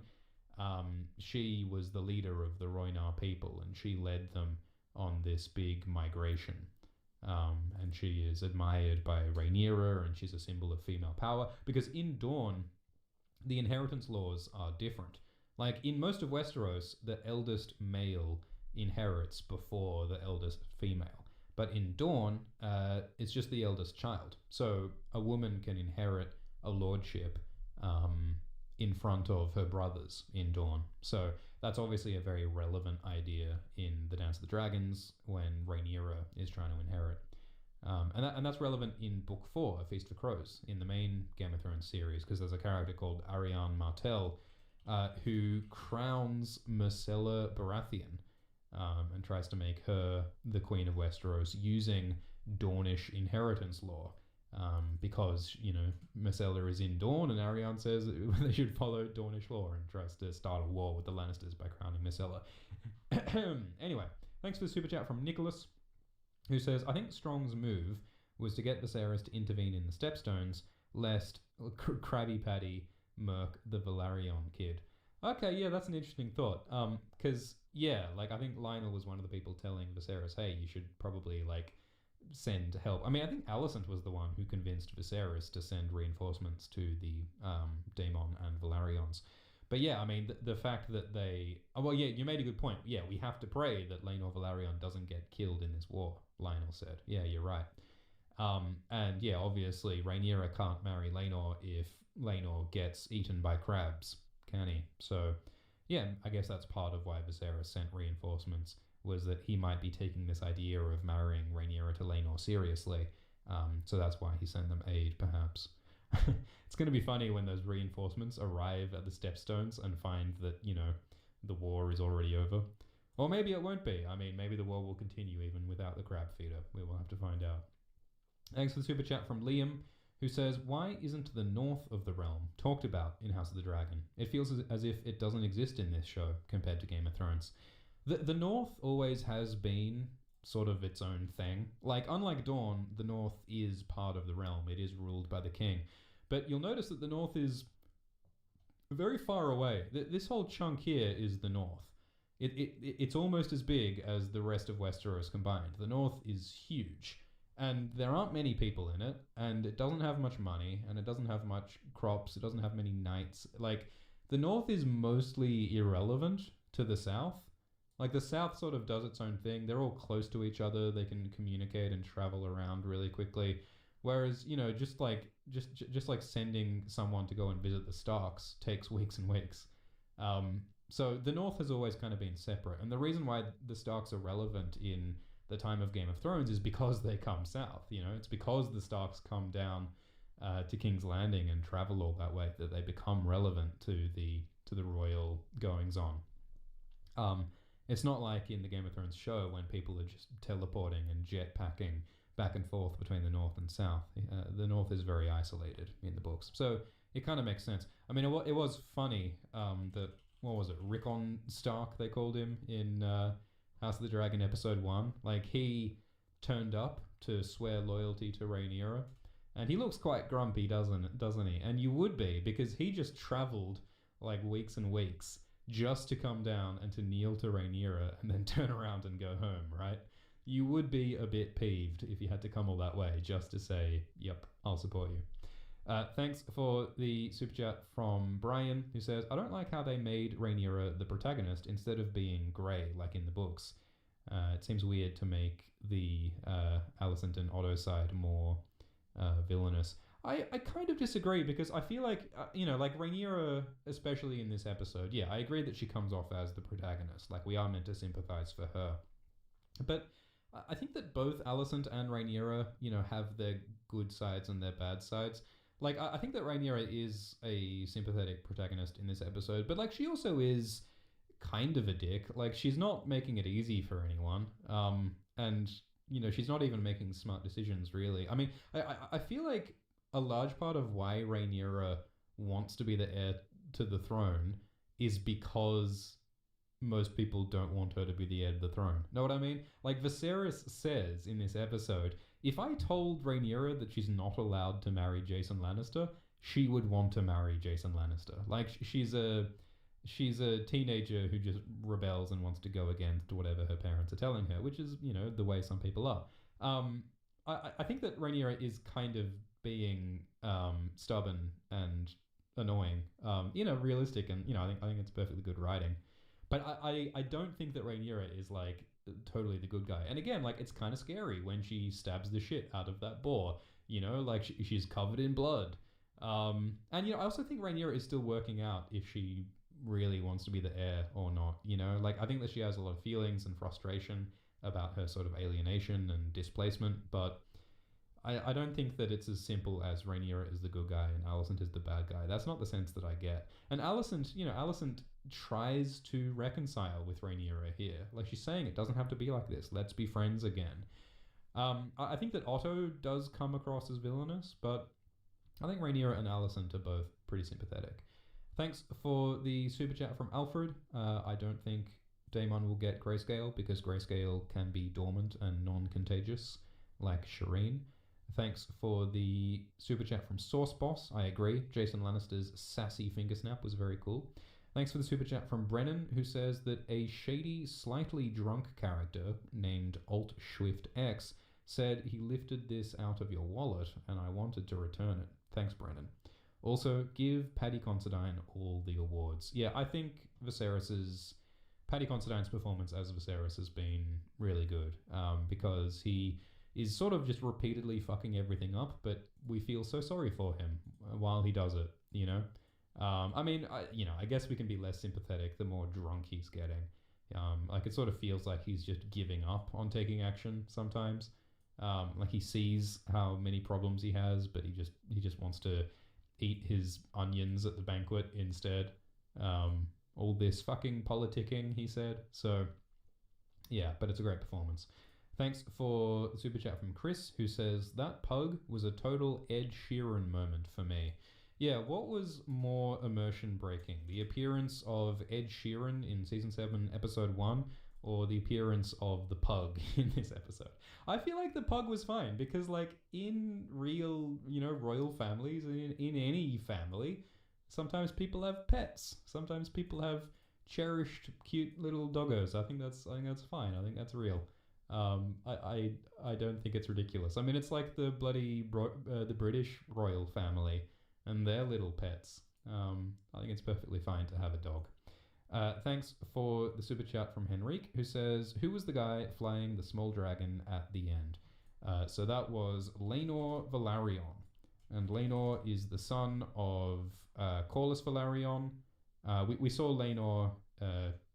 she was the leader of the Rhoynar people, and she led them on this big migration. And she is admired by Rhaenyra, and she's a symbol of female power, because in Dawn, the inheritance laws are different. Like, in most of Westeros, the eldest male inherits before the eldest female. But in Dawn, it's just the eldest child. So a woman can inherit a lordship in front of her brothers in Dawn. So that's obviously a very relevant idea in The Dance of the Dragons when Rhaenyra is trying to inherit. And that's relevant in Book 4, A Feast for Crows, in the main Game of Thrones series, because there's a character called Arianne Martell who crowns Myrcella Baratheon and tries to make her the Queen of Westeros using Dornish inheritance law. Because, Myrcella is in Dorne, and Arianne says they should follow Dornish law and tries to start a war with the Lannisters by crowning Myrcella. Anyway, thanks for the super chat from Nicholas, who says, I think Strong's move was to get Viserys to intervene in the Stepstones, lest Krabby Patty murk the Velaryon kid. Okay, yeah, that's an interesting thought. Because, I think Lionel was one of the people telling Viserys, hey, you should probably, send help. I mean, I think Alicent was the one who convinced Viserys to send reinforcements to the Daemon and Velaryons. But yeah, I mean, the fact that they... Oh, well, yeah, you made a good point. Yeah, we have to pray that Laenor Velaryon doesn't get killed in this war, Lionel said. Yeah, you're right. And yeah, obviously, Rhaenyra can't marry Laenor if Laenor gets eaten by crabs, can he? So, yeah, I guess that's part of why Viserys sent reinforcements, was that he might be taking this idea of marrying Rhaenyra to Laenor seriously. So that's why he sent them aid, perhaps. It's going to be funny when those reinforcements arrive at the Stepstones and find that, the war is already over. Or maybe it won't be. I mean, maybe the war will continue even without the crab feeder. We will have to find out. Thanks for the super chat from Liam, who says, why isn't the north of the realm talked about in House of the Dragon? It feels as if it doesn't exist in this show compared to Game of Thrones. The North always has been sort of its own thing. Like, unlike Dawn, the North is part of the realm. It is ruled by the king. But you'll notice that the North is very far away. This whole chunk here is the North. It's almost as big as the rest of Westeros combined. The North is huge. And there aren't many people in it. And it doesn't have much money. And it doesn't have much crops. It doesn't have many knights. Like, the North is mostly irrelevant to the South. Like, the South sort of does its own thing. They're all close to each other. They can communicate and travel around really quickly. Whereas, just like sending someone to go and visit the Starks takes weeks and weeks. So the North has always kind of been separate. And the reason why the Starks are relevant in the time of Game of Thrones is because they come south. It's because the Starks come down to King's Landing and travel all that way that they become relevant to the royal goings on. It's not like in the Game of Thrones show when people are just teleporting and jetpacking back and forth between the North and South. The North is very isolated in the books. So it kind of makes sense. I mean, it was funny that, what was it, Rickon Stark, they called him, in House of the Dragon episode 1. Like, he turned up to swear loyalty to Rhaenyra, and he looks quite grumpy, doesn't he? And you would be, because he just travelled like weeks and weeks just to come down and to kneel to Rhaenyra and then turn around and go home, right? You would be a bit peeved if you had to come all that way just to say, yep, I'll support you. Thanks for the super chat from Brian, who says, I don't like how they made Rhaenyra the protagonist instead of being grey like in the books. It seems weird to make the Alicent and Otto side more villainous. I kind of disagree, because I feel like, like Rhaenyra, especially in this episode, yeah, I agree that she comes off as the protagonist. Like, we are meant to sympathize for her. But I think that both Alicent and Rhaenyra, have their good sides and their bad sides. Like, I think that Rhaenyra is a sympathetic protagonist in this episode, but, like, she also is kind of a dick. Like, she's not making it easy for anyone. And, she's not even making smart decisions, really. I mean, I feel like a large part of why Rhaenyra wants to be the heir to the throne is because most people don't want her to be the heir to the throne. Know what I mean? Like, Viserys says in this episode, if I told Rhaenyra that she's not allowed to marry Jason Lannister, she would want to marry Jason Lannister. Like, she's a she's a teenager who just rebels and wants to go against whatever her parents are telling her, which is, you know, the way some people are. I think that Rhaenyra is kind of being stubborn and annoying, you know, realistic, and, you know, I think it's perfectly good writing. But I don't think that Rhaenyra is like totally the good guy. And again, like, it's kind of scary when she stabs the shit out of that boar, you know, like she's covered in blood. And, you know, I also think Rhaenyra is still working out if she really wants to be the heir or not, you know, like, I think that she has a lot of feelings and frustration about her sort of alienation and displacement, but I don't think that it's as simple as Rhaenyra is the good guy and Alicent is the bad guy. That's not the sense that I get. And Alicent, you know, Alicent tries to reconcile with Rhaenyra here. Like, she's saying it doesn't have to be like this. Let's be friends again. I think that Otto does come across as villainous, but I think Rhaenyra and Alicent are both pretty sympathetic. Thanks for the super chat from Alfred. I don't think Daemon will get Grayscale because Grayscale can be dormant and non-contagious, like Shireen. Thanks for the super chat from Sauce Boss. I agree. Jason Lannister's sassy finger snap was very cool. Thanks for the super chat from Brennan, who says that a shady, slightly drunk character named Alt Swift X said he lifted this out of your wallet and I wanted to return it. Thanks, Brennan. Also, give Paddy Considine all the awards. Yeah, I think Paddy Considine's performance as Viserys has been really good, because he is sort of just repeatedly fucking everything up, but we feel so sorry for him while he does it, you know? I mean, I guess we can be less sympathetic the more drunk he's getting. Like, it sort of feels like he's just giving up on taking action sometimes. Like, he sees how many problems he has, but he just wants to eat his onions at the banquet instead. All this fucking politicking, he said. So, yeah, but it's a great performance. Thanks for the super chat from Chris, who says, that pug was a total Ed Sheeran moment for me. Yeah, what was more immersion breaking? The appearance of Ed Sheeran in Season 7, Episode 1, or the appearance of the pug in this episode? I feel like the pug was fine, because, like, in real, you know, royal families, in any family, sometimes people have pets. Sometimes people have cherished, cute little doggos. I think that's fine. I think that's real. I don't think it's ridiculous. I mean, it's like the bloody the British royal family and their little pets. I think it's perfectly fine to have a dog. Thanks for the super chat from Henrique, who says, who was the guy flying the small dragon at the end? So that was Laenor Velaryon. And Laenor is the son of Corlys Velaryon. We saw Laenor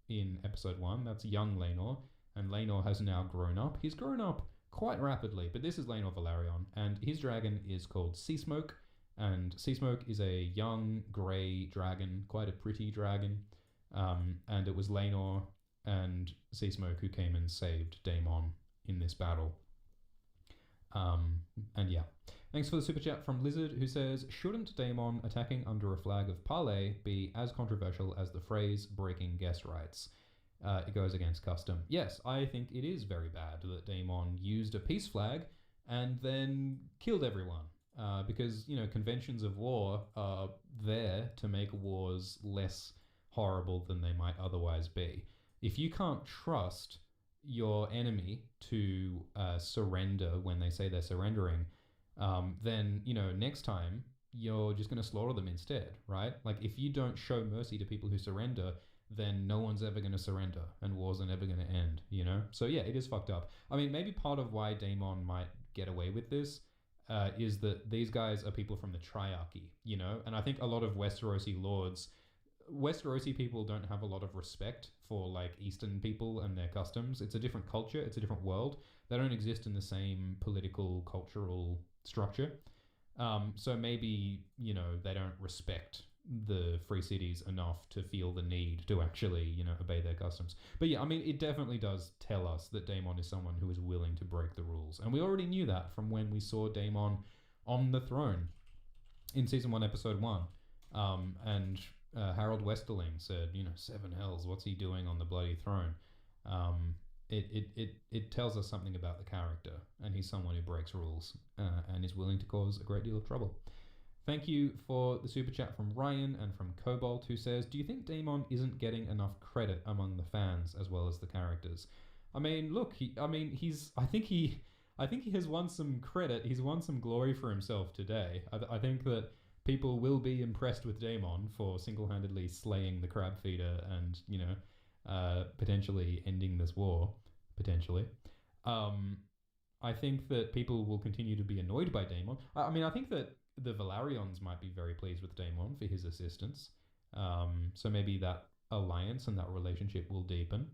in episode 1. That's young Laenor. And Laenor has now grown up. He's grown up quite rapidly, but this is Laenor Velaryon, and his dragon is called Seasmoke, and Seasmoke is a young grey dragon, quite a pretty dragon, and it was Laenor and Seasmoke who came and saved Daemon in this battle. And yeah. Thanks for the super chat from Lizard, who says, shouldn't Daemon attacking under a flag of parley be as controversial as the phrase breaking guest rights? It goes against custom. Yes, I think it is very bad that Daemon used a peace flag and then killed everyone. Because, you know, conventions of war are there to make wars less horrible than they might otherwise be. If you can't trust your enemy to surrender when they say they're surrendering, then, you know, next time you're just going to slaughter them instead, right? Like, if you don't show mercy to people who surrender, then no one's ever going to surrender and wars are never going to end, you know? So yeah, it is fucked up. I mean, maybe part of why Daemon might get away with this is that these guys are people from the Triarchy, you know? And I think a lot of Westerosi people don't have a lot of respect for, like, Eastern people and their customs. It's a different culture. It's a different world. They don't exist in the same political, cultural structure. So maybe, you know, they don't respect the free cities enough to feel the need to actually, you know, obey their customs. But yeah, I mean, it definitely does tell us that Daemon is someone who is willing to break the rules. And we already knew that from when we saw Daemon on the throne in Season 1, Episode 1. And Harold Westerling said, you know, 7 hells, what's he doing on the bloody throne? It tells us something about the character, and he's someone who breaks rules and is willing to cause a great deal of trouble. Thank you for the super chat from Ryan and from Cobalt, who says, "Do you think Daemon isn't getting enough credit among the fans as well as the characters?" I mean, look, I think he has won some credit. He's won some glory for himself today. I think that people will be impressed with Daemon for single-handedly slaying the crab feeder and, potentially ending this war, potentially. I think that people will continue to be annoyed by Daemon. I mean, I think that the Valarions might be very pleased with Daemon for his assistance. So maybe that alliance and that relationship will deepen.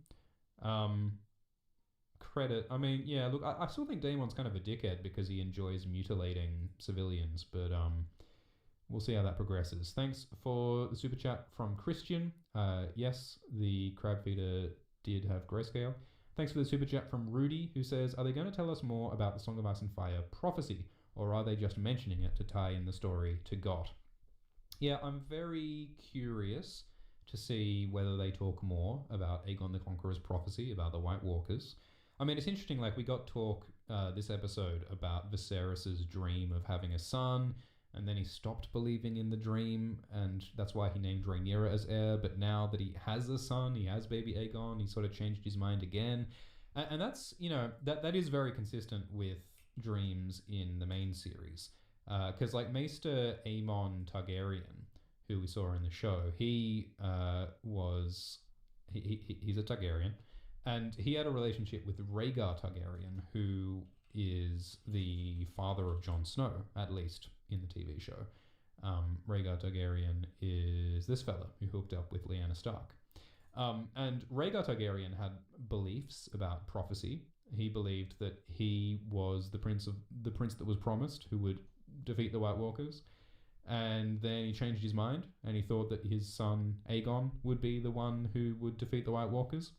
Credit. I mean, yeah, look, I still think Daemon's kind of a dickhead because he enjoys mutilating civilians, but we'll see how that progresses. Thanks for the super chat from Christian. Yes, the crab feeder did have grayscale. Thanks for the super chat from Rudy, who says, "Are they going to tell us more about the Song of Ice and Fire prophecy, or are they just mentioning it to tie in the story to Got?" Yeah, I'm very curious to see whether they talk more about Aegon the Conqueror's prophecy about the White Walkers. I mean, it's interesting, like, we got talk this episode about Viserys's dream of having a son, and then he stopped believing in the dream, and that's why he named Rhaenyra as heir, but now that he has a son, he has baby Aegon, he sort of changed his mind again. And that's, that is very consistent with dreams in the main series. Because, like, Maester Aemon Targaryen, who we saw in the show, he's a Targaryen, and he had a relationship with Rhaegar Targaryen, who is the father of Jon Snow, at least in the TV show. Rhaegar Targaryen is this fella who hooked up with Lyanna Stark. And Rhaegar Targaryen had beliefs about prophecy. He believed that he was the prince that was promised, who would defeat the White Walkers. And then he changed his mind, and he thought that his son Aegon would be the one who would defeat the White Walkers.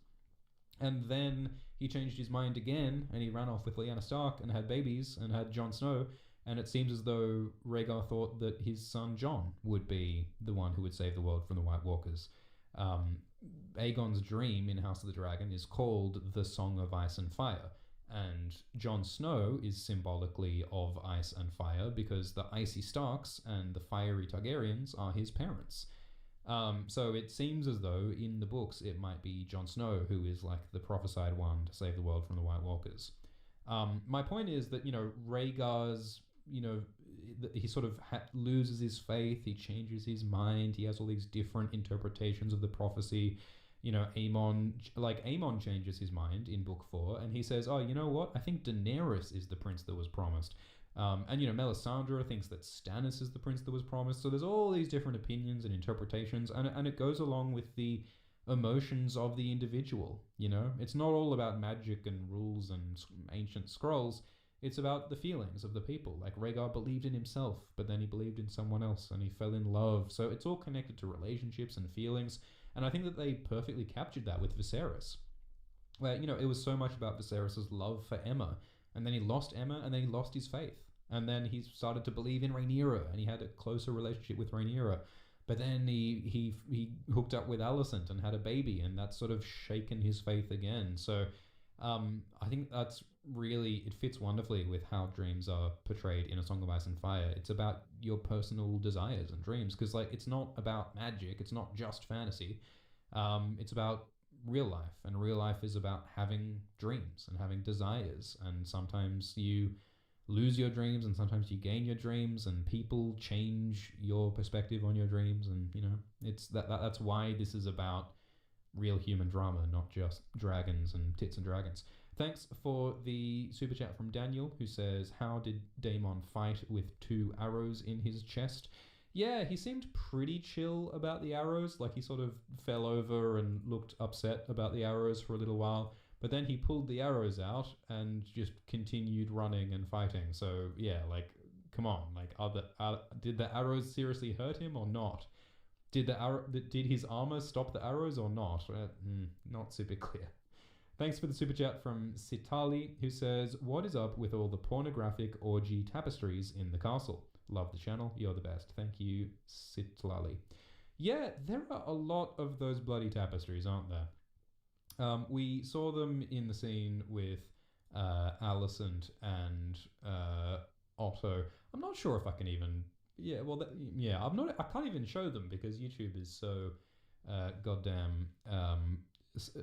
And then he changed his mind again, and he ran off with Lyanna Stark and had babies and had Jon Snow. And it seems as though Rhaegar thought that his son Jon would be the one who would save the world from the White Walkers. Aegon's dream in House of the Dragon is called the Song of Ice and Fire. And Jon Snow is symbolically of ice and fire because the icy Starks and the fiery Targaryens are his parents. So it seems as though in the books it might be Jon Snow who is like the prophesied one to save the world from the White Walkers. My point is that, Rhaegar's, he sort of loses his faith, he changes his mind, he has all these different interpretations of the prophecy. Aemon changes his mind in book 4, and he says, "Oh, you know what? I think Daenerys is the prince that was promised." And Melisandre thinks that Stannis is the prince that was promised. So there's all these different opinions and interpretations, and it goes along with the emotions of the individual. It's not all about magic and rules and ancient scrolls. It's about the feelings of the people. Like, Rhaegar believed in himself, but then he believed in someone else, and he fell in love. So it's all connected to relationships and feelings. And I think that they perfectly captured that with Viserys. Where, it was so much about Viserys' love for Aemma. And then he lost Aemma, and then he lost his faith. And then he started to believe in Rhaenyra, and he had a closer relationship with Rhaenyra. But then he hooked up with Alicent and had a baby, and that's sort of shaken his faith again. So I think that's really, it fits wonderfully with how dreams are portrayed in A Song of Ice and Fire. It's about your personal desires and dreams, because it's not about magic, it's not just fantasy. It's about real life, and real life is about having dreams and having desires, and sometimes you lose your dreams and sometimes you gain your dreams, and people change your perspective on your dreams, and it's that's why this is about real human drama, not just dragons and tits and dragons. Thanks for the super chat from Daniel, who says, "How did Daemon fight with 2 arrows in his chest?" Yeah, he seemed pretty chill about the arrows. Like, he sort of fell over and looked upset about the arrows for a little while, but then he pulled the arrows out and just continued running and fighting. So yeah, come on, did the arrows seriously hurt him or not? Did his armor stop the arrows or not? Not super clear. Thanks for the super chat from Sitali, who says, "What is up with all the pornographic orgy tapestries in the castle? Love the channel, you're the best." Thank you, Sitlali. Yeah, there are a lot of those bloody tapestries, aren't there? We saw them in the scene with Alicent and Otto. I'm not sure if I can even Yeah, well, yeah, I can't even show them because YouTube is so goddamn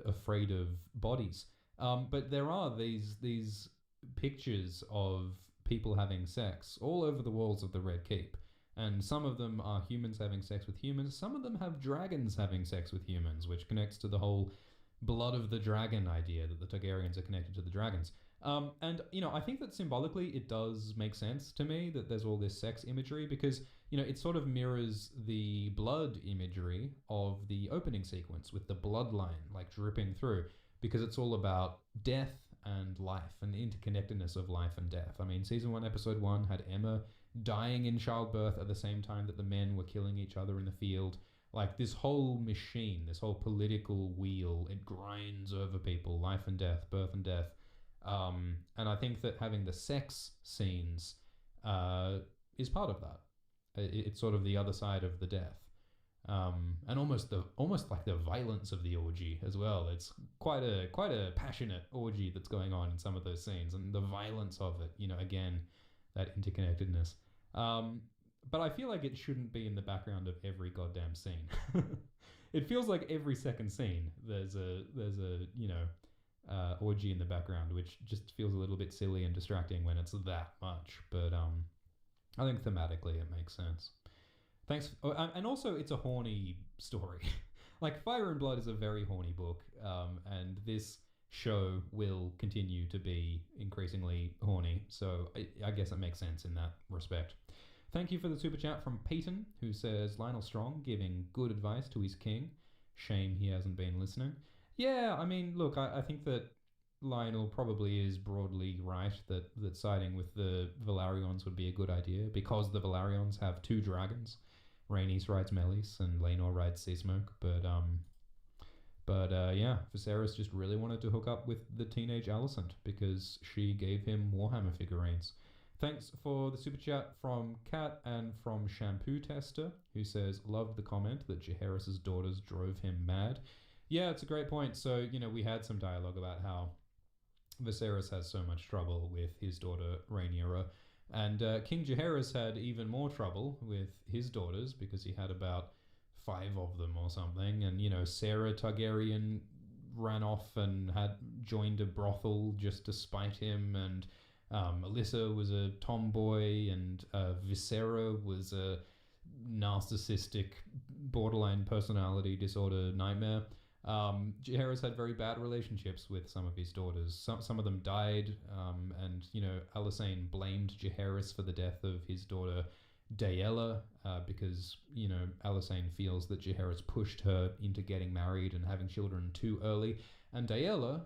afraid of bodies. But there are these pictures of people having sex all over the walls of the Red Keep. And some of them are humans having sex with humans. Some of them have dragons having sex with humans, which connects to the whole blood of the dragon idea that the Targaryens are connected to the dragons. And, I think that symbolically it does make sense to me that there's all this sex imagery because, it sort of mirrors the blood imagery of the opening sequence with the bloodline like dripping through because it's all about death and life and the interconnectedness of life and death. I mean, season 1, episode 1 had Emma dying in childbirth at the same time that the men were killing each other in the field. Like this whole machine, this whole political wheel, it grinds over people, life and death, birth and death. And I think that having the sex scenes is part of that. It's sort of the other side of the death. And almost like the violence of the orgy as well. It's quite a passionate orgy that's going on in some of those scenes, and the violence of it, again, that interconnectedness. But I feel like it shouldn't be in the background of every goddamn scene. It feels like every second scene there's a orgy in the background, which just feels a little bit silly and distracting when it's that much. But I think thematically it makes sense. Thanks. And also it's a horny story. Like Fire and Blood is a very horny book, and this show will continue to be increasingly horny. So I guess it makes sense in that respect. Thank you for the super chat from Peyton, who says Lionel Strong giving good advice to his king. Shame he hasn't been listening. Yeah, I mean, look, I think that Lionel probably is broadly right that siding with the Velaryons would be a good idea because the Velaryons have 2 dragons. Rhaenys rides Melis and Laenor rides Seasmoke, but yeah, Viserys just really wanted to hook up with the teenage Alicent because she gave him Warhammer figurines. Thanks for the super chat from Kat and from Shampoo Tester, who says, loved the comment that Jaehaerys' daughters drove him mad. Yeah, it's a great point. So, we had some dialogue about how Viserys has so much trouble with his daughter Rhaenyra, and King Jaehaerys had even more trouble with his daughters because he had about 5 of them or something, and Sarah Targaryen ran off and had joined a brothel just to spite him, and Alyssa was a tomboy, and Visera was a narcissistic borderline personality disorder nightmare. Jaehaerys had very bad relationships with some of his daughters. Some of them died, and Alysanne blamed Jaehaerys for the death of his daughter Daella, because Alysanne feels that Jaehaerys pushed her into getting married and having children too early. And Daella,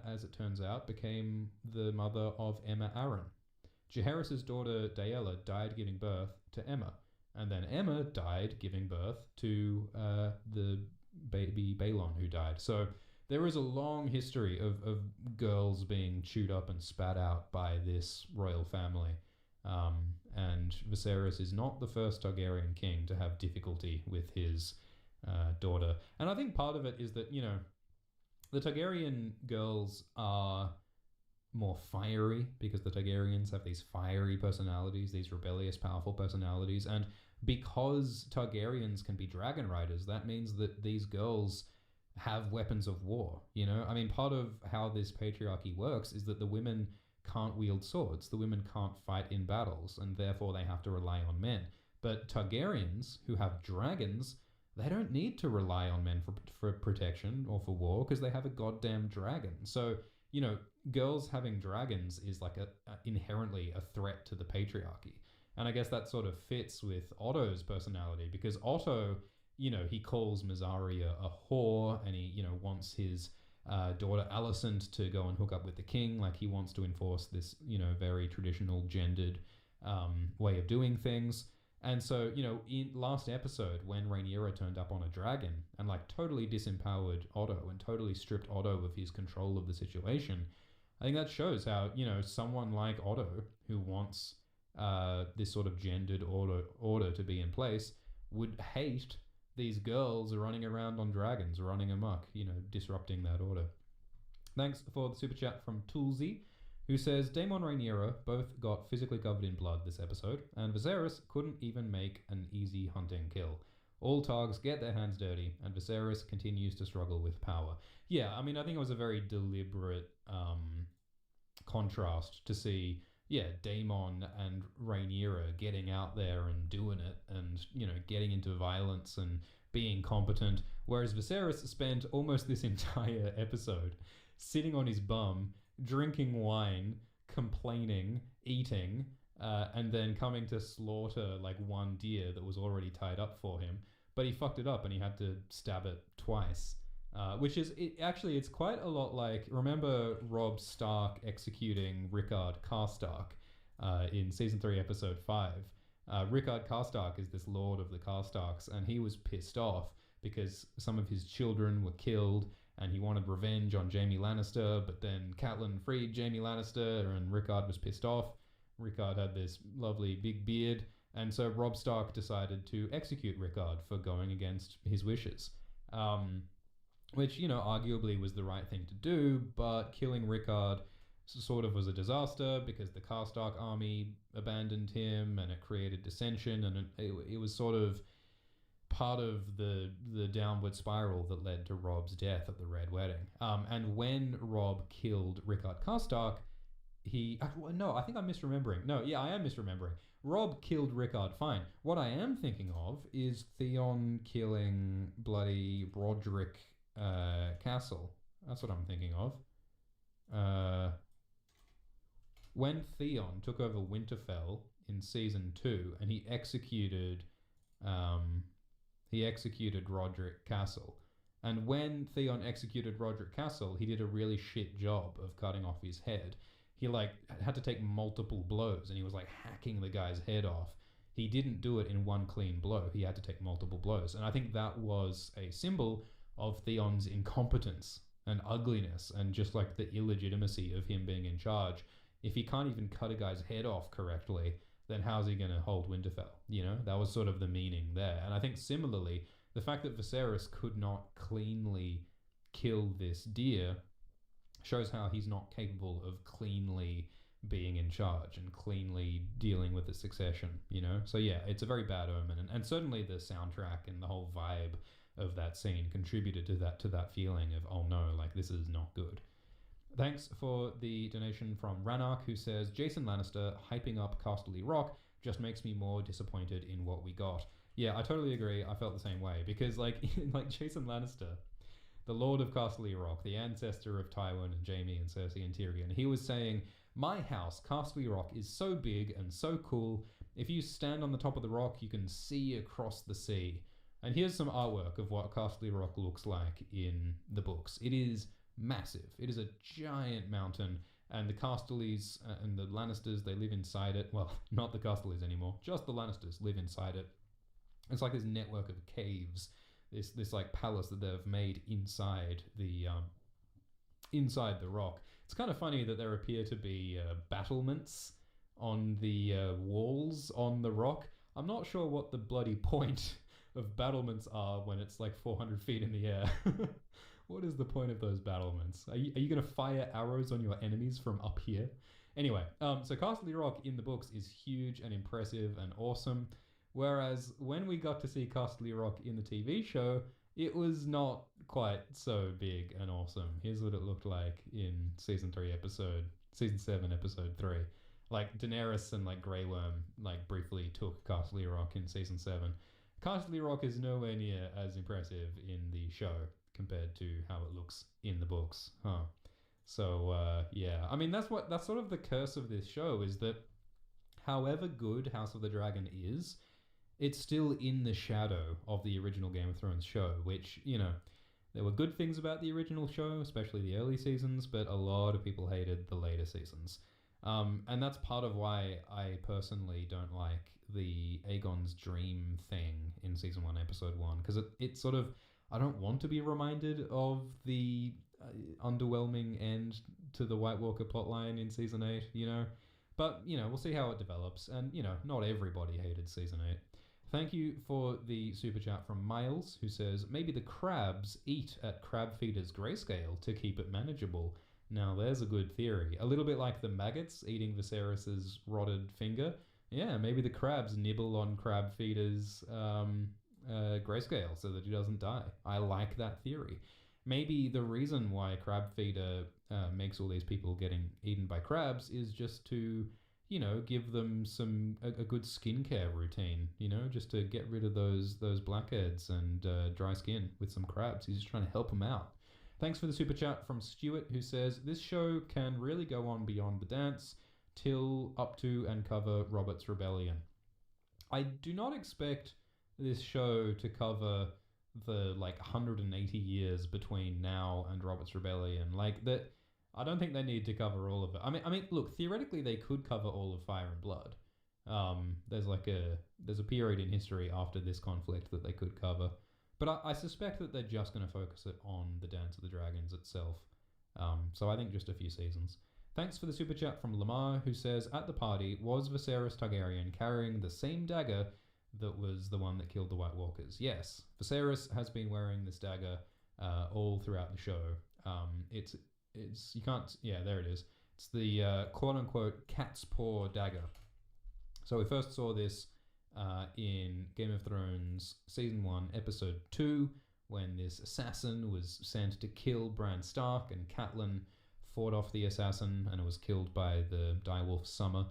as it turns out, became the mother of Aemma Arryn. Jaehaerys' daughter Daella died giving birth to Aemma, and then Aemma died giving birth to the baby Balon who died. So there is a long history of girls being chewed up and spat out by this royal family. And Viserys is not the first Targaryen king to have difficulty with his daughter. And I think part of it is that, the Targaryen girls are more fiery because the Targaryens have these fiery personalities, these rebellious, powerful personalities. And because Targaryens can be dragon riders, that means that these girls have weapons of war, I mean, part of how this patriarchy works is that the women can't wield swords. The women can't fight in battles, and therefore they have to rely on men. But Targaryens, who have dragons, they don't need to rely on men for protection or for war because they have a goddamn dragon. So, girls having dragons is like inherently a threat to the patriarchy. And I guess that sort of fits with Otto's personality because Otto, he calls Mysaria a whore, and he, wants his daughter Alicent to go and hook up with the king. Like, he wants to enforce this, very traditional gendered way of doing things. And so, in last episode, when Rhaenyra turned up on a dragon and like totally disempowered Otto and totally stripped Otto of his control of the situation, I think that shows how, someone like Otto, who wants this sort of gendered order to be in place, would hate these girls running around on dragons, running amok, disrupting that order. Thanks for the super chat from Toolsy, who says Daemon Rhaenyra both got physically covered in blood this episode, and Viserys couldn't even make an easy hunting kill. All Targs get their hands dirty, and Viserys continues to struggle with power. Yeah, I mean, I think it was a very deliberate contrast to see, Daemon and Rhaenyra getting out there and doing it, and, getting into violence and being competent, whereas Viserys spent almost this entire episode sitting on his bum, drinking wine, complaining, eating, and then coming to slaughter like one deer that was already tied up for him. But he fucked it up and he had to stab it twice. Which is, it's quite a lot like, remember Robb Stark executing Rickard Karstark in Season 3, Episode 5? Rickard Karstark is this lord of the Karstarks, and he was pissed off because some of his children were killed, and he wanted revenge on Jaime Lannister, but then Catelyn freed Jaime Lannister, and Rickard was pissed off. Rickard had this lovely big beard, and so Robb Stark decided to execute Rickard for going against his wishes. Which, arguably was the right thing to do, but killing Rickard sort of was a disaster because the Karstark army abandoned him, and it created dissension, and it was sort of part of the downward spiral that led to Robb's death at the Red Wedding. And when Robb killed Rickard Karstark, I think I'm misremembering. No, yeah, I am misremembering. Robb killed Rickard, fine. What I am thinking of is Theon killing bloody Broderick Castle. That's what I'm thinking of. When Theon took over Winterfell in Season 2 and he executed Roderick Castle. And when Theon executed Roderick Castle, he did a really shit job of cutting off his head. He had to take multiple blows, and he was hacking the guy's head off. He didn't do it in one clean blow. He had to take multiple blows. And I think that was a symbol of Theon's incompetence and ugliness, and just the illegitimacy of him being in charge. If he can't even cut a guy's head off correctly, then how's he going to hold Winterfell? That was sort of the meaning there. And I think similarly, the fact that Viserys could not cleanly kill this deer shows how he's not capable of cleanly being in charge and cleanly dealing with the succession, So yeah, it's a very bad omen. And certainly the soundtrack and the whole vibe of that scene contributed to that feeling of, oh no, this is not good. Thanks for the donation from Ranark, who says, Jason Lannister hyping up Casterly Rock just makes me more disappointed in what we got. Yeah, I totally agree. I felt the same way because Jason Lannister, the Lord of Casterly Rock, the ancestor of Tywin and Jaime and Cersei and Tyrion, he was saying, my house, Casterly Rock, is so big and so cool. If you stand on the top of the rock, you can see across the sea. And here's some artwork of what Casterly Rock looks like in the books. It is massive. It is a giant mountain, and the Casterlys and the Lannisters, they live inside it. Well, not the Casterlys anymore, just the Lannisters live inside it. It's like this network of caves, this palace that they've made inside the rock. It's kind of funny that there appear to be battlements on the walls on the rock. I'm not sure what the bloody point of battlements are when it's 400 feet in the air. What is the point of those battlements? Are you going to fire arrows on your enemies from up here? Anyway, so Casterly Rock in the books is huge and impressive and awesome, whereas when we got to see Casterly Rock in the TV show, it was not quite so big and awesome. Here's what it looked like in Season 7, Episode 3. Daenerys and Grey Worm briefly took Casterly Rock in Season 7. Casterly Rock is nowhere near as impressive in the show compared to how it looks in the books, huh? So yeah, I mean that's sort of the curse of this show, is that however good House of the Dragon is, it's still in the shadow of the original Game of Thrones show, which, there were good things about the original show, especially the early seasons, but a lot of people hated the later seasons. And that's part of why I personally don't like the Aegon's dream thing in Season 1, Episode 1, because it's sort of, I don't want to be reminded of the underwhelming end to the White Walker plotline in Season 8, But, we'll see how it develops. And, not everybody hated Season 8. Thank you for the super chat from Miles, who says, maybe the crabs eat at Crab Feeder's grayscale to keep it manageable. Now there's a good theory. A little bit like the maggots eating Viserys's rotted finger. Yeah, maybe the crabs nibble on crab feeder's grayscale so that he doesn't die. I like that theory. Maybe the reason why crab feeder makes all these people getting eaten by crabs is just to, give them a good skincare routine, just to get rid of those blackheads and dry skin with some crabs. He's just trying to help them out. Thanks for the super chat from Stuart, who says, this show can really go on beyond the dance till up to and cover Robert's Rebellion. I do not expect this show to cover the 180 years between now and Robert's Rebellion. That, I don't think they need to cover all of it. I mean, look, theoretically they could cover all of Fire and Blood. There's a period in history after this conflict that they could cover. But I suspect that they're just going to focus it on the Dance of the Dragons itself. So I think just a few seasons. Thanks for the super chat from Lamar, who says, at the party, was Viserys Targaryen carrying the same dagger that was the one that killed the White Walkers? Yes, Viserys has been wearing this dagger all throughout the show. It's you can't, yeah, there it is. It's the quote-unquote cat's paw dagger. So we first saw this in Game of Thrones Season 1, Episode 2, when this assassin was sent to kill Bran Stark, and Catelyn fought off the assassin and was killed by the direwolf Summer.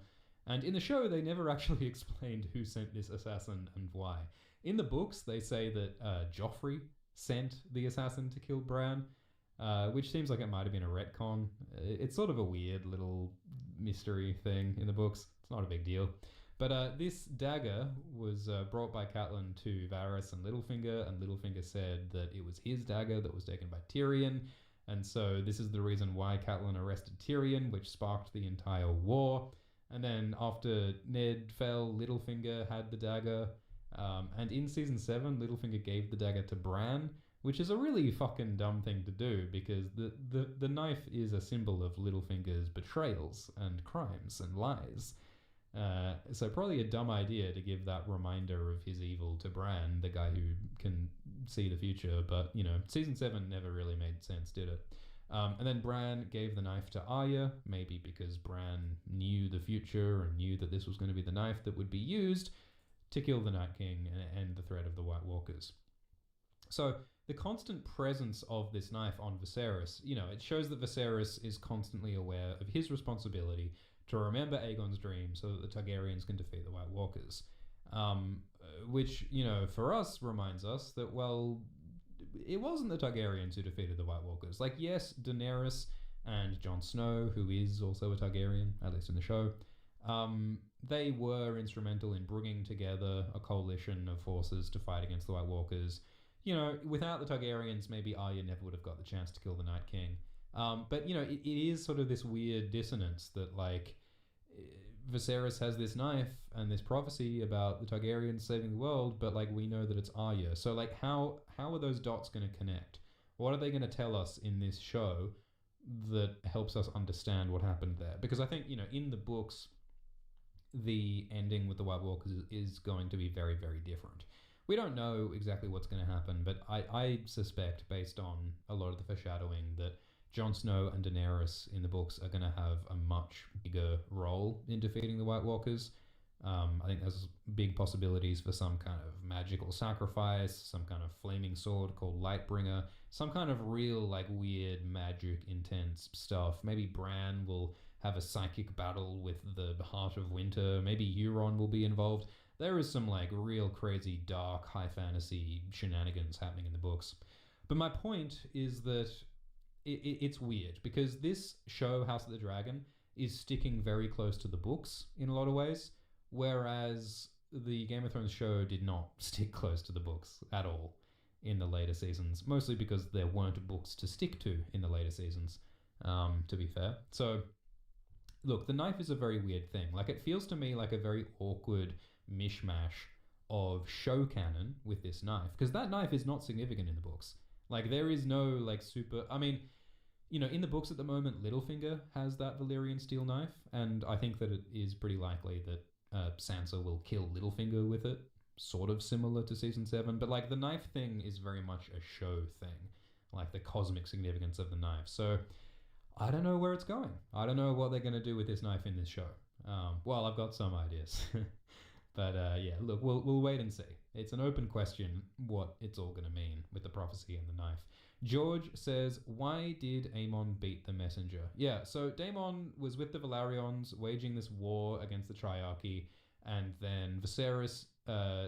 And in the show, they never actually explained who sent this assassin and why. In the books, they say that Joffrey sent the assassin to kill Bran, which seems like it might have been a retcon. It's sort of a weird little mystery thing in the books. It's not a big deal. But this dagger was brought by Catelyn to Varys and Littlefinger said that it was his dagger that was taken by Tyrion, and so this is the reason why Catelyn arrested Tyrion, which sparked the entire war. And then after Ned fell, Littlefinger had the dagger, and in Season 7, Littlefinger gave the dagger to Bran, which is a really fucking dumb thing to do, because the knife is a symbol of Littlefinger's betrayals and crimes and lies. So probably a dumb idea to give that reminder of his evil to Bran, the guy who can see the future, but, Season 7 never really made sense, did it? And then Bran gave the knife to Arya, maybe because Bran knew the future and knew that this was going to be the knife that would be used to kill the Night King and end the threat of the White Walkers. So the constant presence of this knife on Viserys, it shows that Viserys is constantly aware of his responsibility to remember Aegon's dream so that the Targaryens can defeat the White Walkers. Which, for us reminds us that, well, it wasn't the Targaryens who defeated the White Walkers. Yes, Daenerys and Jon Snow, who is also a Targaryen, at least in the show, they were instrumental in bringing together a coalition of forces to fight against the White Walkers. Without the Targaryens, maybe Arya never would have got the chance to kill the Night King. But, it is sort of this weird dissonance that, Viserys has this knife and this prophecy about the Targaryens saving the world, but, we know that it's Arya. So, how are those dots going to connect? What are they going to tell us in this show that helps us understand what happened there? Because I think, in the books, the ending with the White Walkers is going to be very, very different. We don't know exactly what's going to happen, but I suspect, based on a lot of the foreshadowing, that Jon Snow and Daenerys in the books are going to have a much bigger role in defeating the White Walkers. I think there's big possibilities for some kind of magical sacrifice, some kind of flaming sword called Lightbringer, some kind of real, weird, magic, intense stuff. Maybe Bran will have a psychic battle with the Heart of Winter. Maybe Euron will be involved. There is some, real crazy, dark, high fantasy shenanigans happening in the books. But my point is that it's weird, because this show, House of the Dragon, is sticking very close to the books in a lot of ways, whereas the Game of Thrones show did not stick close to the books at all in the later seasons, mostly because there weren't books to stick to in the later seasons, to be fair. So, look, the knife is a very weird thing. It feels to me like a very awkward mishmash of show canon with this knife, because that knife is not significant in the books. There is no, super... I mean, in the books at the moment, Littlefinger has that Valyrian steel knife, and I think that it is pretty likely that Sansa will kill Littlefinger with it, sort of similar to Season 7, but, the knife thing is very much a show thing, the cosmic significance of the knife. So I don't know where it's going. I don't know what they're going to do with this knife in this show. Well, I've got some ideas. But yeah, look, we'll wait and see. It's an open question what it's all going to mean with the prophecy and the knife. George says, why did Aemon beat the messenger? Yeah, so Daemon was with the Velaryons waging this war against the Triarchy, and then Viserys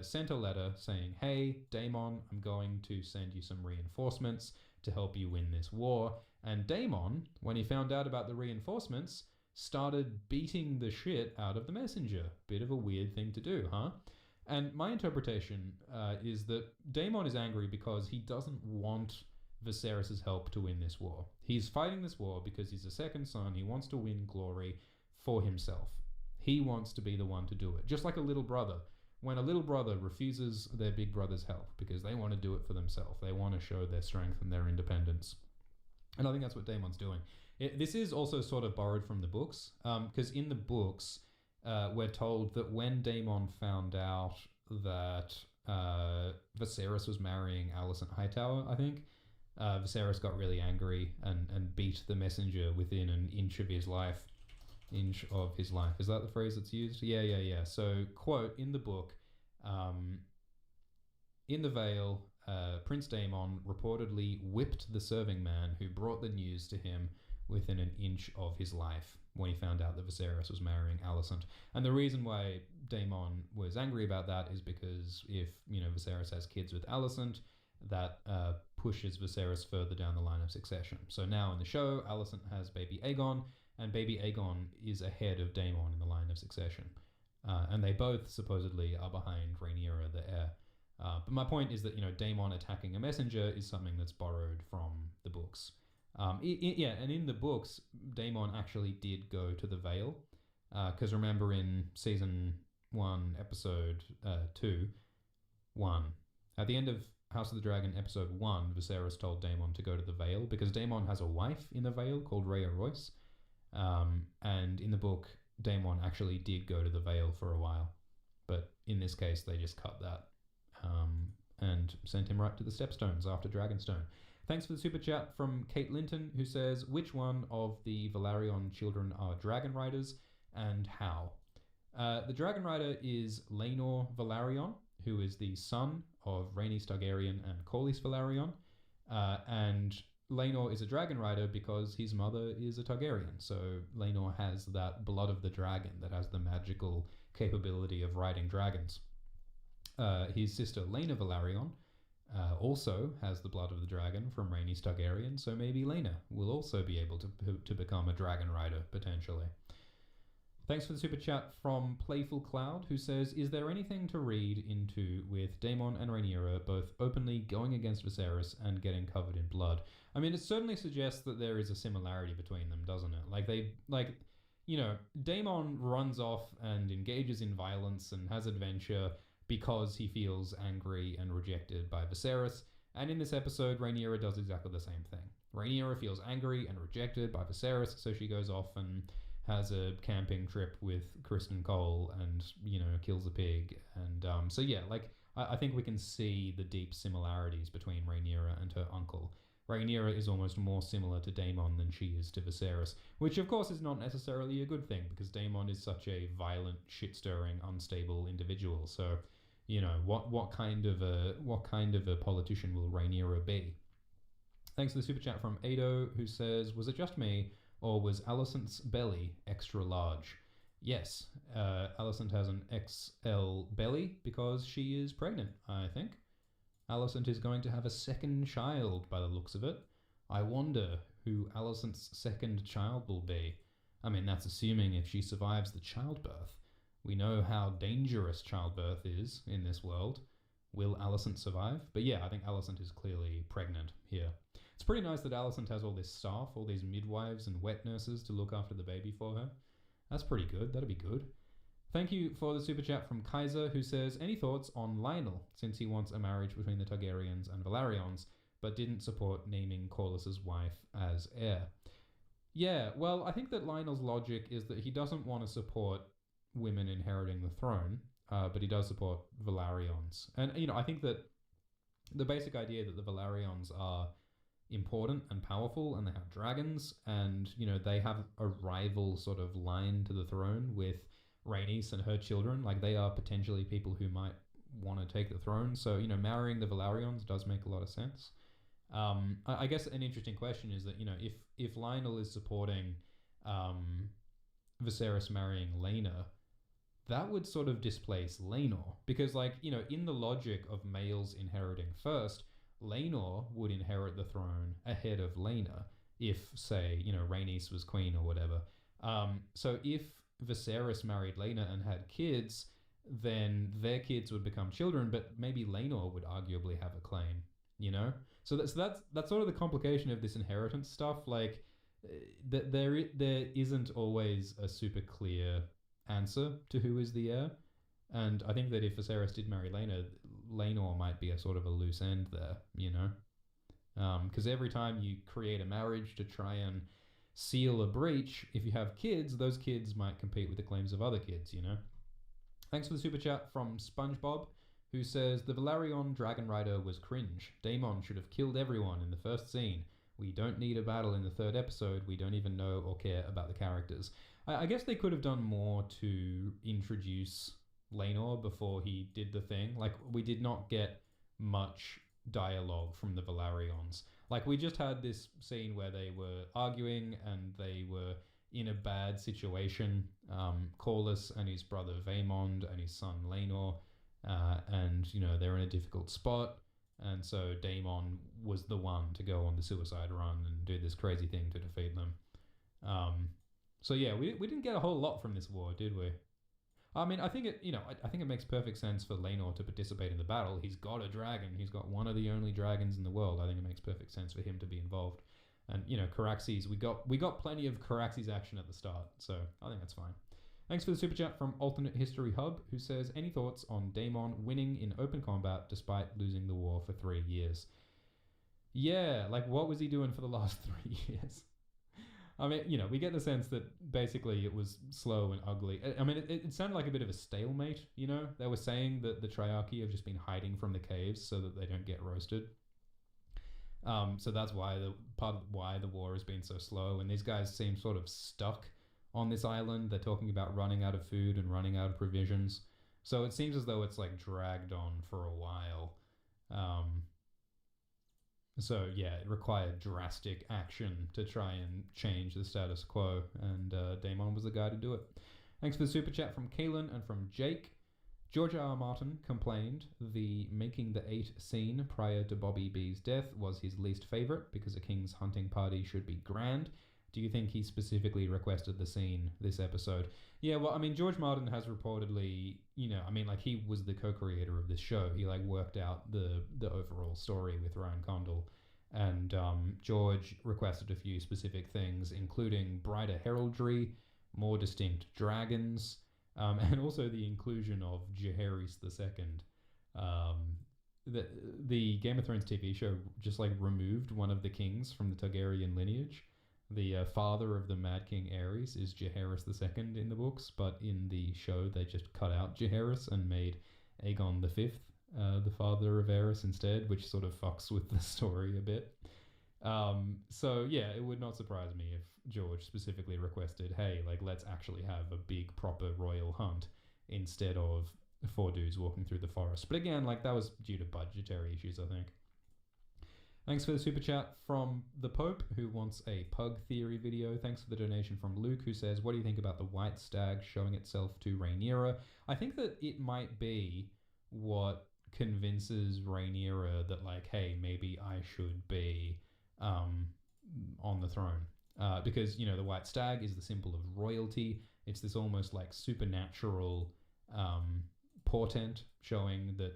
sent a letter saying, hey, Daemon, I'm going to send you some reinforcements to help you win this war. And Daemon, when he found out about the reinforcements, started beating the shit out of the messenger. Bit of a weird thing to do, huh? And my interpretation is that Daemon is angry because he doesn't want Viserys' help to win this war. He's fighting this war because he's a second son. He wants to win glory for himself. He wants to be the one to do it. Just like a little brother. When a little brother refuses their big brother's help because they want to do it for themselves. They want to show their strength and their independence. And I think that's what Daemon's doing. This is also sort of borrowed from the books, because in the books, we're told that when Daemon found out that Viserys was marrying Alicent Hightower, I think, Viserys got really angry and beat the messenger within an inch of his life. Inch of his life. Is that the phrase that's used? Yeah. So, quote, in the book, in the Vale, Prince Daemon reportedly whipped the serving man who brought the news to him within an inch of his life when he found out that Viserys was marrying Alicent. And the reason why Daemon was angry about that is because if, Viserys has kids with Alicent, that pushes Viserys further down the line of succession. So now in the show, Alicent has baby Aegon, and baby Aegon is ahead of Daemon in the line of succession. And they both supposedly are behind Rhaenyra, the heir. But my point is that, Daemon attacking a messenger is something that's borrowed from the books. And in the books, Daemon actually did go to the Vale. Because remember in season 1, episode 1, at the end of House of the Dragon, episode 1, Viserys told Daemon to go to the Vale because Daemon has a wife in the Vale called Rhea Royce. And in the book, Daemon actually did go to the Vale for a while. But in this case, they just cut that and sent him right to the Stepstones after Dragonstone. Thanks for the super chat from Kate Linton, who says, which one of the Velaryon children are dragon riders and how? The dragon rider is Laenor Velaryon, who is the son of Rhaenys Targaryen and Corlys Velaryon. And Laenor is a dragon rider because his mother is a Targaryen. So Laenor has that blood of the dragon that has the magical capability of riding dragons. His sister Laena Velaryon also has the blood of the dragon from Rhaenys Targaryen, so maybe Laena will also be able to become a dragon rider, potentially. Thanks for the super chat from Playful Cloud, who says, is there anything to read into with Daemon and Rhaenyra both openly going against Viserys and getting covered in blood? I mean, it certainly suggests that there is a similarity between them, doesn't it? Daemon runs off and engages in violence and has adventure because he feels angry and rejected by Viserys. And in this episode, Rhaenyra does exactly the same thing. Rhaenyra feels angry and rejected by Viserys, so she goes off and has a camping trip with Kristen Cole and, kills a pig. And I think we can see the deep similarities between Rhaenyra and her uncle. Rhaenyra is almost more similar to Daemon than she is to Viserys, which of course is not necessarily a good thing because Daemon is such a violent, shit-stirring, unstable individual. So, what kind of a politician will Rhaenyra be? Thanks for the super chat from Ado, who says, was it just me, or was Alicent's belly extra large? Yes, Alicent has an XL belly because she is pregnant, I think. Alicent is going to have a second child by the looks of it. I wonder who Alicent's second child will be. I mean, that's assuming if she survives the childbirth. We know how dangerous childbirth is in this world. Will Alicent survive? But yeah, I think Alicent is clearly pregnant here. It's pretty nice that Alicent has all this staff, all these midwives and wet nurses to look after the baby for her. That's pretty good. That'd be good. Thank you for the super chat from Kaiser, who says, any thoughts on Lionel, since he wants a marriage between the Targaryens and Velaryons, but didn't support naming Corlys's wife as heir? Yeah, well, I think that Lionel's logic is that he doesn't want to support women inheriting the throne, but he does support Velaryons. And, I think that the basic idea that the Velaryons are, important and powerful, and they have dragons, and they have a rival sort of line to the throne with Rhaenys and her children. Like, they are potentially people who might want to take the throne. So marrying the Velaryons does make a lot of sense. I guess an interesting question is that if Lionel is supporting Viserys marrying Laena, that would sort of displace Laenor, because in the logic of males inheriting first, Laenor would inherit the throne ahead of Laena if, say, Rhaenys was queen or whatever. So if Viserys married Laena and had kids, then their kids would become children, but maybe Laenor would arguably have a claim, So that's sort of the complication of this inheritance stuff. Like, there isn't always a super clear answer to who is the heir. And I think that if Viserys did marry Laena, Laenor might be a sort of a loose end there, because every time you create a marriage to try and seal a breach, if you have kids, those kids might compete with the claims of other kids, Thanks for the super chat from SpongeBob, who says, the Velaryon Dragon Rider was cringe. Daemon should have killed everyone in the first scene. We don't need a battle in the third episode. We don't even know or care about the characters. I guess they could have done more to introduce Laenor before he did the thing. Like, we did not get much dialogue from the Velaryons. Like, we just had this scene where they were arguing and they were in a bad situation. Corlys and his brother Vaemond and his son Laenor, and they're in a difficult spot. And so Daemon was the one to go on the suicide run and do this crazy thing to defeat them. So yeah, we didn't get a whole lot from this war, did we? I mean, I think it makes perfect sense for Laenor to participate in the battle. He's got a dragon. He's got one of the only dragons in the world. I think it makes perfect sense for him to be involved. And Caraxes, we got plenty of Caraxes action at the start, so I think that's fine. Thanks for the super chat from Alternate History Hub, who says, any thoughts on Daemon winning in open combat despite losing the war for 3 years? Yeah, like, what was he doing for the last 3 years? I mean, we get the sense that basically it was slow and ugly. I mean, it sounded like a bit of a stalemate, They were saying that the Triarchy have just been hiding from the caves so that they don't get roasted. So that's why the war has been so slow, and these guys seem sort of stuck on this island. They're talking about running out of food and running out of provisions. So it seems as though it's like dragged on for a while. So yeah, it required drastic action to try and change the status quo, and Daemon was the guy to do it. Thanks for the super chat from Kalen and from Jake. George R. R. Martin complained the Making the 8 scene prior to Bobby B's death was his least favourite because a king's hunting party should be grand. Do you think he specifically requested the scene this episode? Yeah, well, I mean, George Martin has reportedly, he was the co-creator of this show. He, worked out the overall story with Ryan Condal. And George requested a few specific things, including brighter heraldry, more distinct dragons, and also the inclusion of Jaehaerys II. The Game of Thrones TV show just, removed one of the kings from the Targaryen lineage. The father of the Mad King Aerys is Jaehaerys II in the books, but in the show they just cut out Jaehaerys and made Aegon V the father of Aerys instead, which sort of fucks with the story a bit. So yeah, it would not surprise me if George specifically requested, hey, let's actually have a big proper royal hunt instead of 4 dudes walking through the forest. But again, that was due to budgetary issues, I think. Thanks for the super chat from the Pope, who wants a pug theory video. Thanks for the donation from Luke, who says, what do you think about the white stag showing itself to Rhaenyra? I think that it might be what convinces Rhaenyra that, hey, maybe I should be on the throne. Because, the white stag is the symbol of royalty. It's this almost supernatural portent showing that,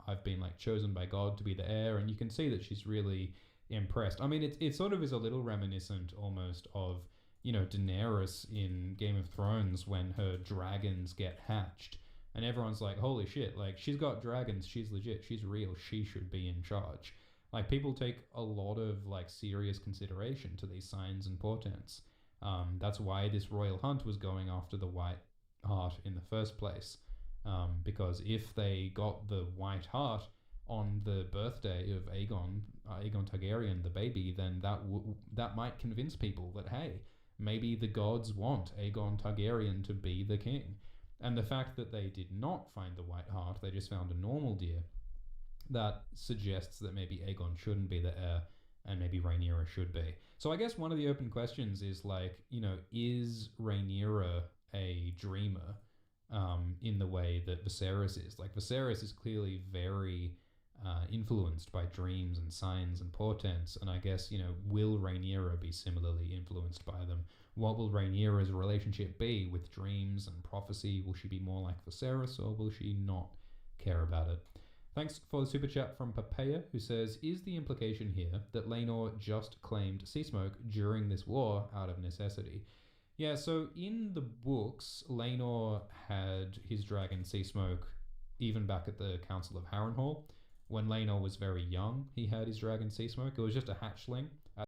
I've been chosen by God to be the heir, and you can see that she's really impressed. I mean, it sort of is a little reminiscent almost of, Daenerys in Game of Thrones when her dragons get hatched, and everyone's like, holy shit, she's got dragons, she's legit, she's real, she should be in charge. People take a lot of serious consideration to these signs and portents. That's why this royal hunt was going after the White Hart in the first place. Because if they got the White Hart, on the birthday of Aegon Targaryen, the baby, then that might convince people that, hey, maybe the gods want Aegon Targaryen to be the king. And the fact that they did not find the White Hart, they just found a normal deer, that suggests that maybe Aegon shouldn't be the heir and maybe Rhaenyra should be. So I guess one of the open questions is, like, you know, is Rhaenyra a dreamer in the way that Viserys is? Like, Viserys is clearly very influenced by dreams and signs and portents, and I guess, you know, will Rhaenyra be similarly influenced by them? What will Rhaenyra's relationship be with dreams and prophecy? Will she be more like Viserys, or will she not care about it? Thanks for the super chat from Papaya, who says, is the implication here that Laenor just claimed sea smoke during this war out of necessity? Yeah, so in the books, Laenor had his dragon sea smoke even back at the Council of Harrenhal. When Laenor was very young, he had his dragon sea smoke. It was just a hatchling.